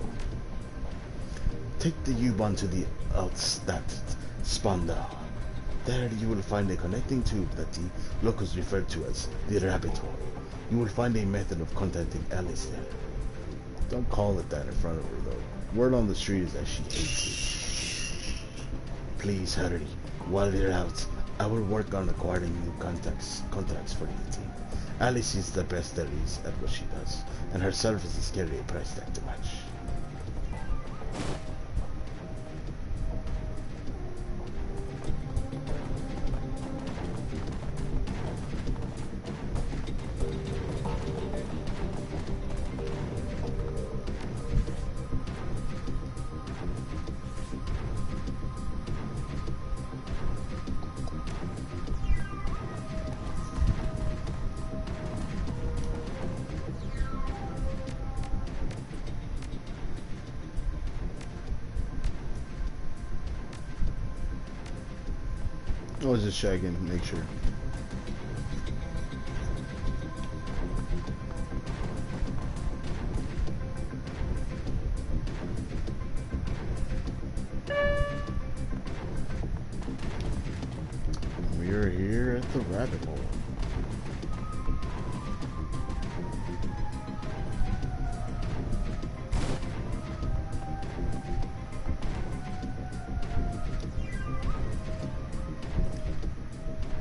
Take the U-Bahn to the Altstadt Spandau. There you will find a connecting tube that the locals refer to as the rabbit hole. You will find a method of contacting Alice there. Don't call it that in front of her, though. Word on the street is that she hates it. Please hurry. While you're out, I will work on acquiring new contracts for the team. Alice is the best there is at what she does, and her services carry a price tag to match. I was just checking to make sure. rabbit hole.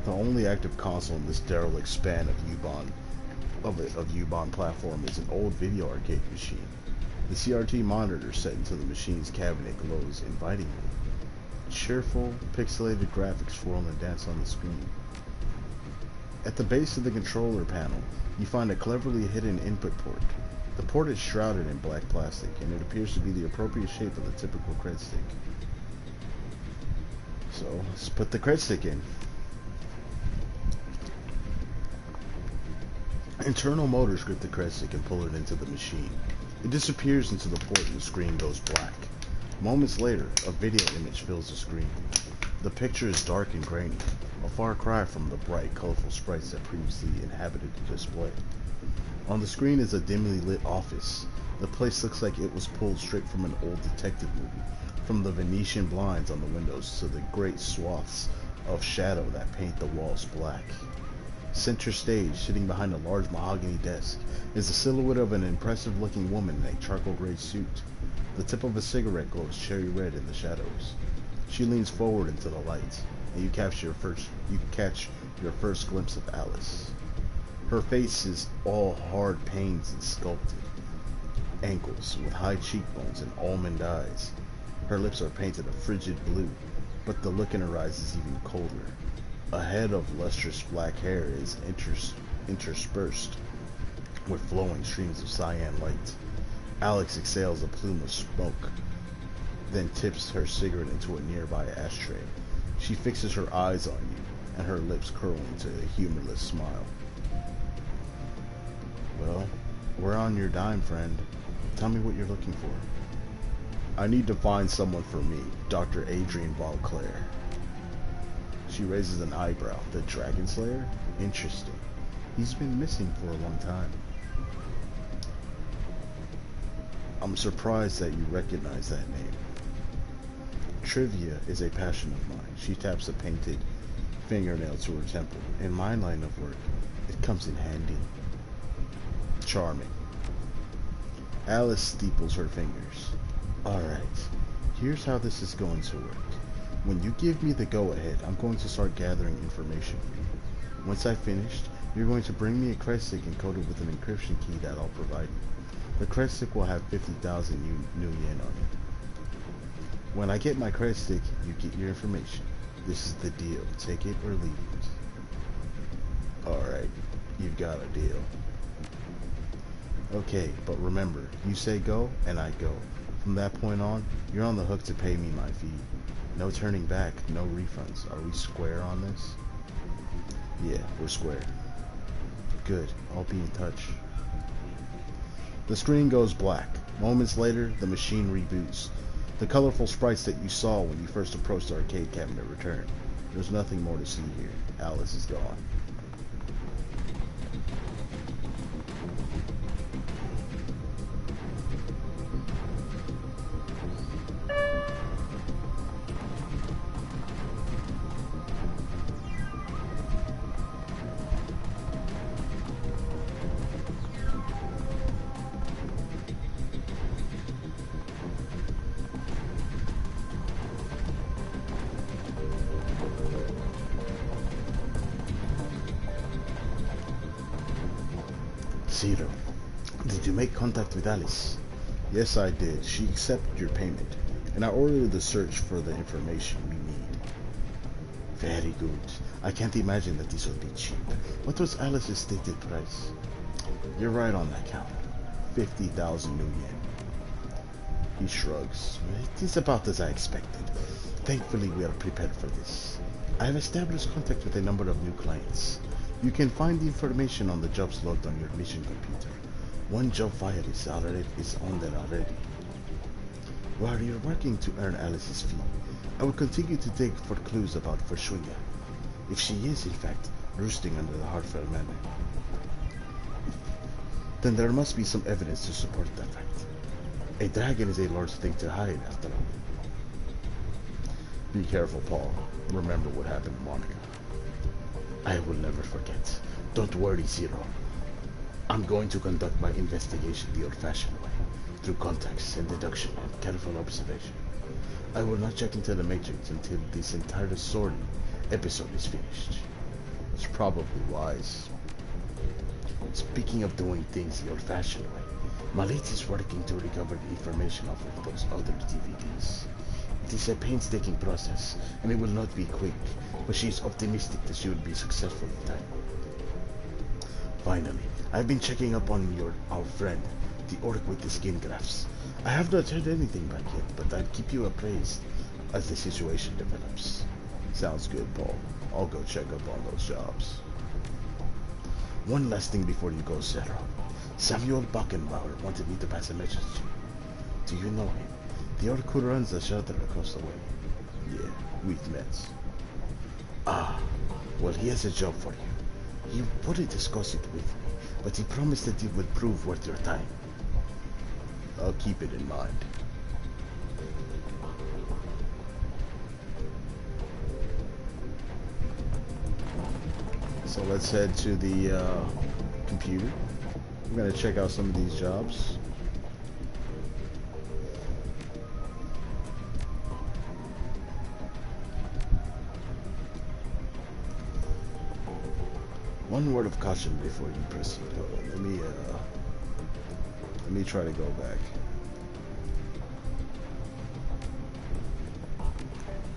The only active console in this derelict span of U-Bahn platform is an old video arcade machine. The CRT monitor set into the machine's cabinet glows invitingly. Cheerful, pixelated graphics swirl and dance on the screen. At the base of the controller panel, you find a cleverly hidden input port. The port is shrouded in black plastic, and it appears to be the appropriate shape of the typical cred stick. So, let's put the cred stick in. Internal motors grip the cred stick and pull it into the machine. It disappears into the port and the screen goes black. Moments later, a video image fills the screen. The picture is dark and grainy, a far cry from the bright, colorful sprites that previously inhabited the display. On the screen is a dimly lit office. The place looks like it was pulled straight from an old detective movie, from the Venetian blinds on the windows to the great swaths of shadow that paint the walls black. Center stage, sitting behind a large mahogany desk, is the silhouette of an impressive-looking woman in a charcoal gray suit. The tip of a cigarette glows cherry red in the shadows. She leans forward into the light, and you catch your first glimpse of Alice. Her face is all hard panes and sculpted ankles with high cheekbones and almond eyes. Her lips are painted a frigid blue, but the look in her eyes is even colder. A head of lustrous black hair is interspersed with flowing streams of cyan light. Alex exhales a plume of smoke, then tips her cigarette into a nearby ashtray. She fixes her eyes on you, and her lips curl into a humorless smile. Well, we're on your dime, friend. Tell me what you're looking for. I need to find someone for me, Dr. Adrian Valclair. She raises an eyebrow. The Dragon Slayer? Interesting. He's been missing for a long time. I'm surprised that you recognize that name. Trivia is a passion of mine. She taps a painted fingernail to her temple. In my line of work, it comes in handy. Charming. Alice steeples her fingers. Alright, here's how this is going to work. When you give me the go-ahead, I'm going to start gathering information for you. Once I've finished, you're going to bring me a cred stick encoded with an encryption key that I'll provide you. The cred stick will have 50,000 new yen on it. When I get my cred stick, you get your information. This is the deal. Take it or leave it. Alright, you've got a deal. Okay, but remember, you say go, and I go. From that point on, you're on the hook to pay me my fee. No turning back, no refunds. Are we square on this? Yeah, we're square. Good, I'll be in touch. The screen goes black. Moments later, the machine reboots. The colorful sprites that you saw when you first approached the arcade cabinet return. There's nothing more to see here. Alice is gone. Zero. Did you make contact with Alice? Yes, I did. She accepted your payment, and I ordered the search for the information we need. Very good. I can't imagine that this will be cheap. What was Alice's stated price? You're right on that count. 50,000 new yen. He shrugs. It is about as I expected. Thankfully, we are prepared for this. I have established contact with a number of new clients. You can find the information on the jobs logged on your mission computer. One job file is on there already. While you're working to earn Alice's fee, I will continue to dig for clues about Verschuya, if she is in fact roosting under the Hartfell Manor. Then there must be some evidence to support that fact. A dragon is a large thing to hide, after all. Be careful, Paul. Remember what happened to Monica. I will never forget. Don't worry, Zero. I'm going to conduct my investigation the old-fashioned way, through context and deduction and careful observation. I will not check into the Matrix until this entire sorting episode is finished. It's probably wise. Speaking of doing things the old-fashioned way, Malit is working to recover the information off of those other DVDs. It is a painstaking process, and it will not be quick, but she is optimistic that she will be successful in time. Finally, I've been checking up on our friend, the orc with the skin grafts. I have not heard anything back yet, but I'll keep you appraised as the situation develops. Sounds good, Paul. I'll go check up on those jobs. One last thing before you go, Sarah. Samuel Backenbauer wanted me to pass a message to you. Do you know him? The orc who runs the shelter across the way. Yeah, we've met. Ah, well, he has a job for you. He wouldn't discuss it with me, but he promised that it would prove worth your time. I'll keep it in mind. So let's head to the computer. I'm gonna check out some of these jobs. One word of caution before you proceed. Hold on, let me try to go back.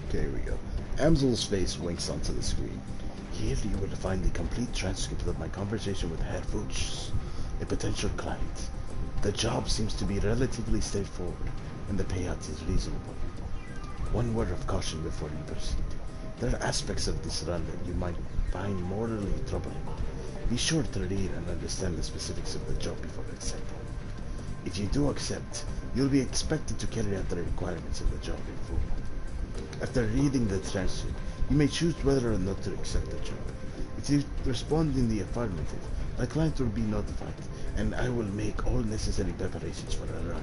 Okay, here we go. Amsel's face winks onto the screen. Here you will find the complete transcript of my conversation with Herr Fuchs, a potential client. The job seems to be relatively straightforward, and the payout is reasonable. One word of caution before you proceed. There are aspects of this run that you might find morally troubling. Be sure to read and understand the specifics of the job before accepting. If you do accept, you'll be expected to carry out the requirements of the job in full. After reading the transcript, you may choose whether or not to accept the job. If you respond in the affirmative, my client will be notified, and I will make all necessary preparations for a run.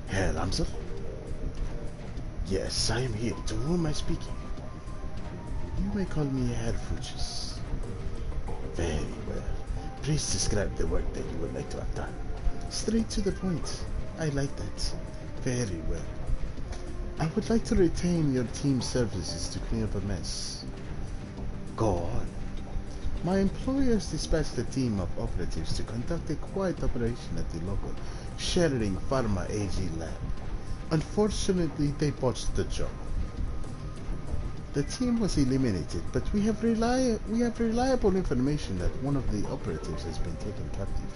Herr Amsel? Yes, I am here. To whom am I speaking? You may call me Herr Fuchs. Very well. Please describe the work that you would like to have done. Straight to the point. I like that. Very well. I would like to retain your team's services to clean up a mess. Go on. My employers dispatched a team of operatives to conduct a quiet operation at the local Shadowrun Pharma AG lab. Unfortunately, they botched the job. The team was eliminated, but we have reliable information that one of the operatives has been taken captive.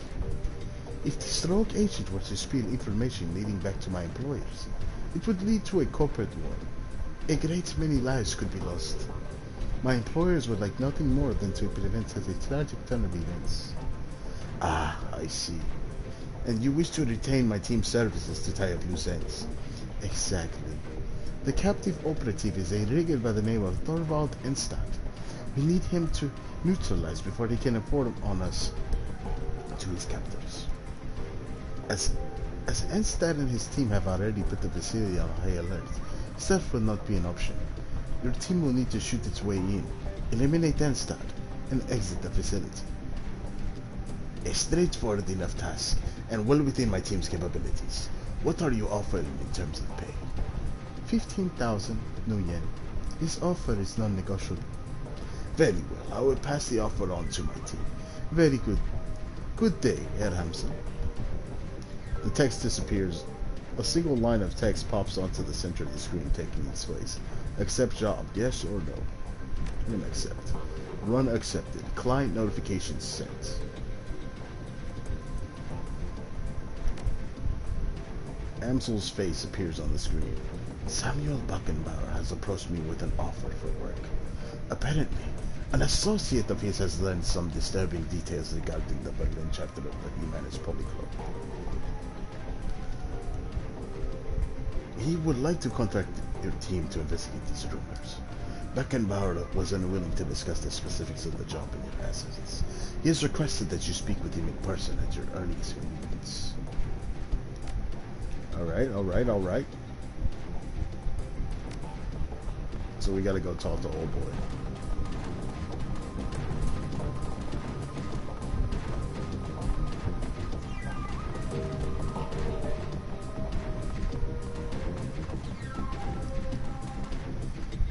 If this rogue agent were to spill information leading back to my employers, it would lead to a corporate war. A great many lives could be lost. My employers would like nothing more than to prevent such a tragic turn of events. Ah, I see. And you wish to retain my team's services to tie up loose ends? Exactly. The captive operative is a rigger by the name of Thorvald Enstad. We need him to neutralize before he can inform on us to his captors. As Enstad and his team have already put the facility on high alert, stealth will not be an option. Your team will need to shoot its way in, eliminate Enstad, and exit the facility. A straightforward enough task, and well within my team's capabilities. What are you offering in terms of pay? 15,000 new yen. This offer is non-negotiable. Very well, I will pass the offer on to my team. Very good. Good day, Herr Hamsen. The text disappears. A single line of text pops onto the center of the screen, taking its place. Accept job, yes or no? And accept. Run accepted. Client notifications sent. Amsel's face appears on the screen. Samuel Backenbauer has approached me with an offer for work. Apparently, an associate of his has learned some disturbing details regarding the Berlin chapter of the Humanist Polyclub. He would like to contact your team to investigate these rumors. Beckenbauer was unwilling to discuss the specifics of the job in your absence. He has requested that you speak with him in person at your earliest convenience. Alright. So we gotta go talk to old boy.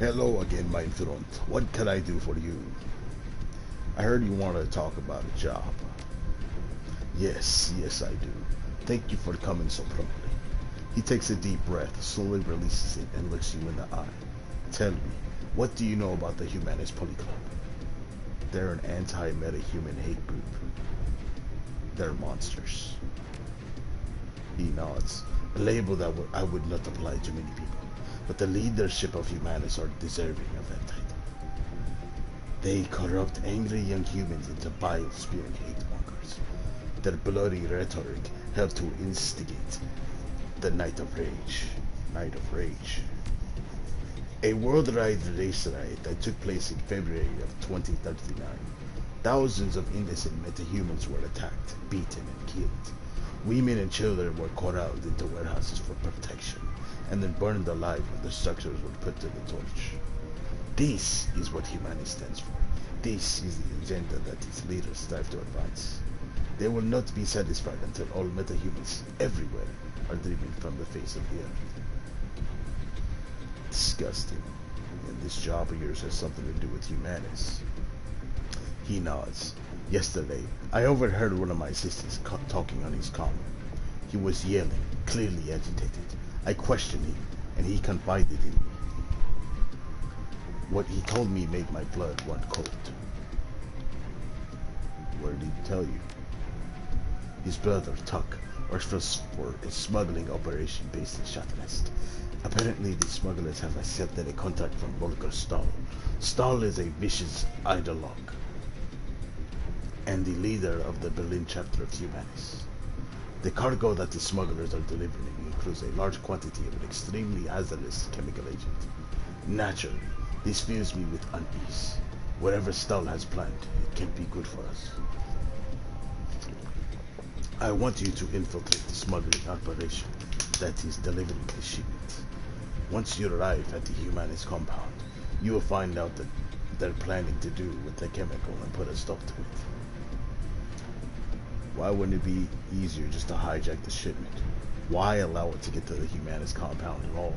Hello again, my friend. What can I do for you? I heard you wanted to talk about a job. Yes, I do. Thank you for coming so promptly. He takes a deep breath, slowly releases it, and looks you in the eye. Tell me, what do you know about the Humanist Polyclub? They're an anti-meta-human hate group. They're monsters. He nods. A label that I would not apply to many people, but the leadership of Humanists are deserving of that title. They corrupt angry young humans into bile-spewing hate mongers. Their bloody rhetoric helped to instigate the Night of Rage. A worldwide race riot that took place in February of 2039. Thousands of innocent metahumans were attacked, beaten, and killed. Women and children were corralled into warehouses for protection, and then burned alive when the structures were put to the torch. This is what humanity stands for. This is the agenda that its leaders strive to advance. They will not be satisfied until all metahumans everywhere are driven from the face of the earth. Disgusting. And this job of yours has something to do with humanists. He nods. Yesterday, I overheard one of my assistants talking on his comm. He was yelling, clearly agitated. I questioned him, and he confided in me. What he told me made my blood run cold. What did he tell you? His brother, Tuck, works for a smuggling operation based in Shadowrun. Apparently, the smugglers have accepted a contract from Volker Stahl. Stahl is a vicious ideologue and the leader of the Berlin chapter of Humanists. The cargo that the smugglers are delivering includes a large quantity of an extremely hazardous chemical agent. Naturally, this fills me with unease. Whatever Stahl has planned, it can't be good for us. I want you to infiltrate the smuggling operation that is delivering the shipment. Once you arrive at the Humanist compound, you will find out that they're planning to do with the chemical and put a stop to it. Why wouldn't it be easier just to hijack the shipment? Why allow it to get to the Humanist compound at all?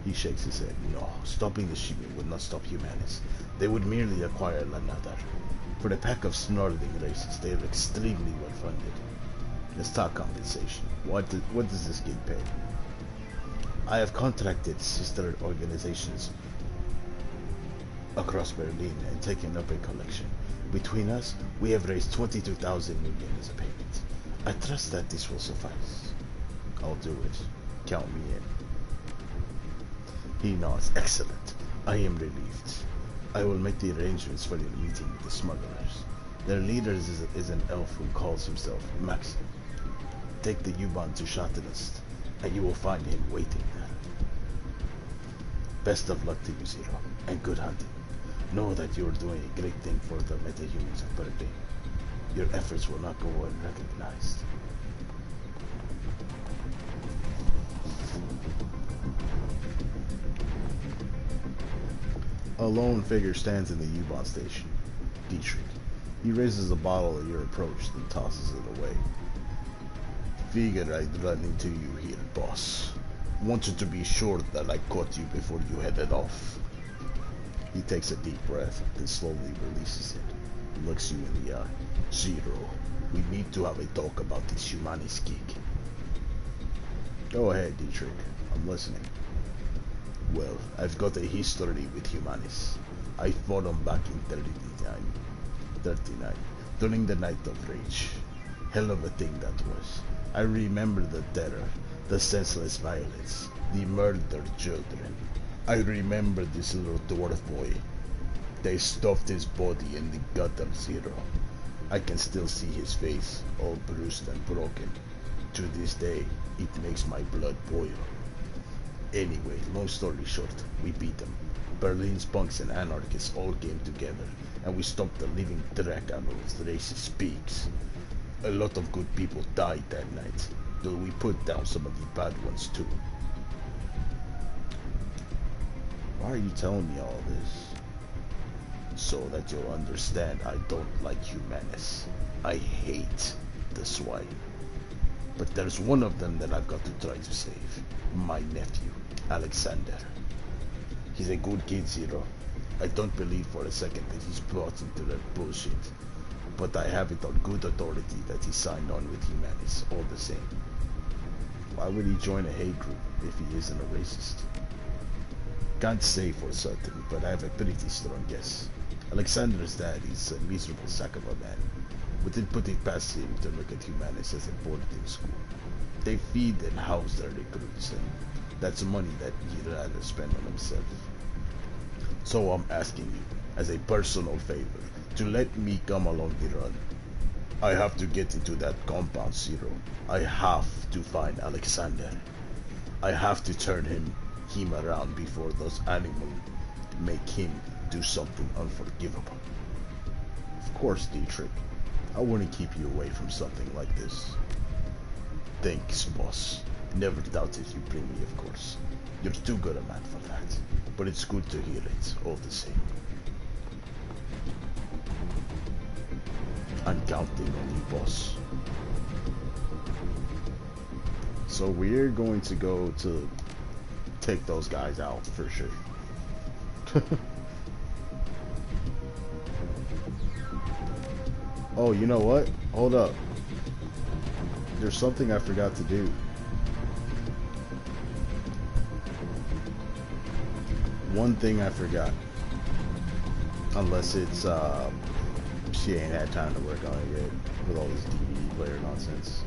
He shakes his head. No, stopping the shipment would not stop Humanists. They would merely acquire another. For the pack of snarling races, they are extremely well funded. Let's talk compensation. What does this get paid? I have contracted sister organizations across Berlin and taken up a collection. Between us, we have raised 22,000 million as a payment. I trust that this will suffice. I'll do it. Count me in. He nods. Excellent. I am relieved. I will make the arrangements for your meeting with the smugglers. Their leader is an elf who calls himself Maxim. Take the U-Bahn to Shadowrun, and you will find him waiting there. Best of luck to you, Zero, and good hunting. Know that you are doing a great thing for the metahumans of Berlin. Your efforts will not go unrecognized. A lone figure stands in the U-Bahn station. Dietrich. He raises a bottle at your approach, then tosses it away. Figured I'd run into you here, boss. Wanted to be sure that I caught you before you headed off. He takes a deep breath, then slowly releases it. He looks you in the eye. Zero, we need to have a talk about this Humanist gig. Go ahead, Dietrich. I'm listening. Well, I've got a history with Humanists. I fought them back in 39, during the Night of Rage. Hell of a thing that was. I remember the terror, the senseless violence, the murdered children. I remember this little dwarf boy. They stuffed his body in the gutter, Zero. I can still see his face, all bruised and broken. To this day, it makes my blood boil. Anyway, long story short, we beat them. Berlin's punks and anarchists all came together, and we stopped the living dreck out of the racist pigs. A lot of good people died that night, though we put down some of the bad ones too. Why are you telling me all this? So that you'll understand I don't like Humanists. I hate the swine. But there's one of them that I've got to try to save. My nephew, Alexander. He's a good kid, Zero. I don't believe for a second that he's bought into that bullshit. But I have it on good authority that he signed on with Humanis all the same. Why would he join a hate group if he isn't a racist? Can't say for certain, but I have a pretty strong guess. Alexander's dad is a miserable sack of a man. Wouldn't put it past him to look at Humanis as a boarding school. They feed and house their recruits, and that's money that he'd rather spend on himself. So I'm asking you, as a personal favor, to let me come along the run. I have to get into that compound, Zero. I have to find Alexander. I have to turn him around before those animals make him do something unforgivable. Of course, Dietrich. I wouldn't keep you away from something like this. Thanks, boss. Never doubted you bring me, of course. You're too good a man for that. But it's good to hear it, all the same. I'm counting on you, boss. So we're going to go to take those guys out for sure. Oh, you know what? Hold up. There's something I forgot to do. One thing I forgot. Unless it's, she ain't had time to work on it yet with all this DVD player nonsense.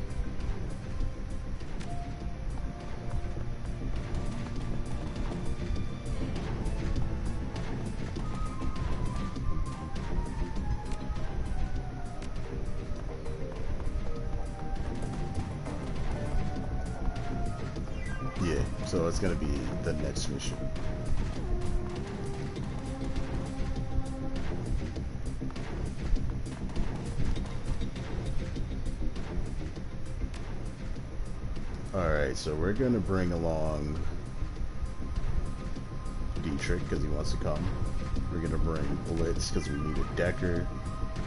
Yeah, so it's gonna be the next mission. Alright, so we're gonna bring along Dietrich because he wants to come. We're gonna bring Blitz because we need a Decker.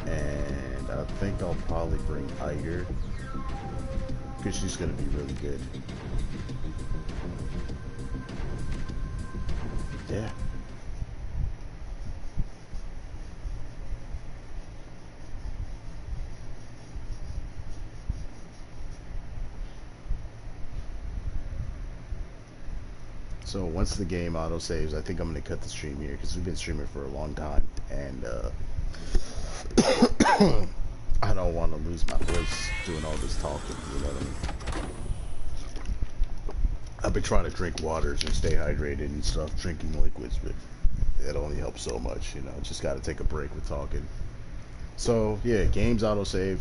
And I think I'll probably bring Iger because she's gonna be really good. Yeah. So once the game autosaves, I think I'm going to cut the stream here because we've been streaming for a long time, and I don't want to lose my voice doing all this talking, you know what I mean? I've been trying to drink waters and stay hydrated and stuff, drinking liquids, but it only helps so much, you know, just got to take a break with talking. So yeah, game's autosaved.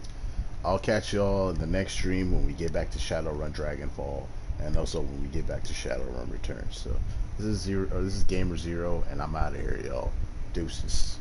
I'll catch y'all in the next stream when we get back to Shadowrun Dragonfall. And also when we get back to Shadowrun Returns. So this is Gamer Zero, and I'm out of here, y'all. Deuces.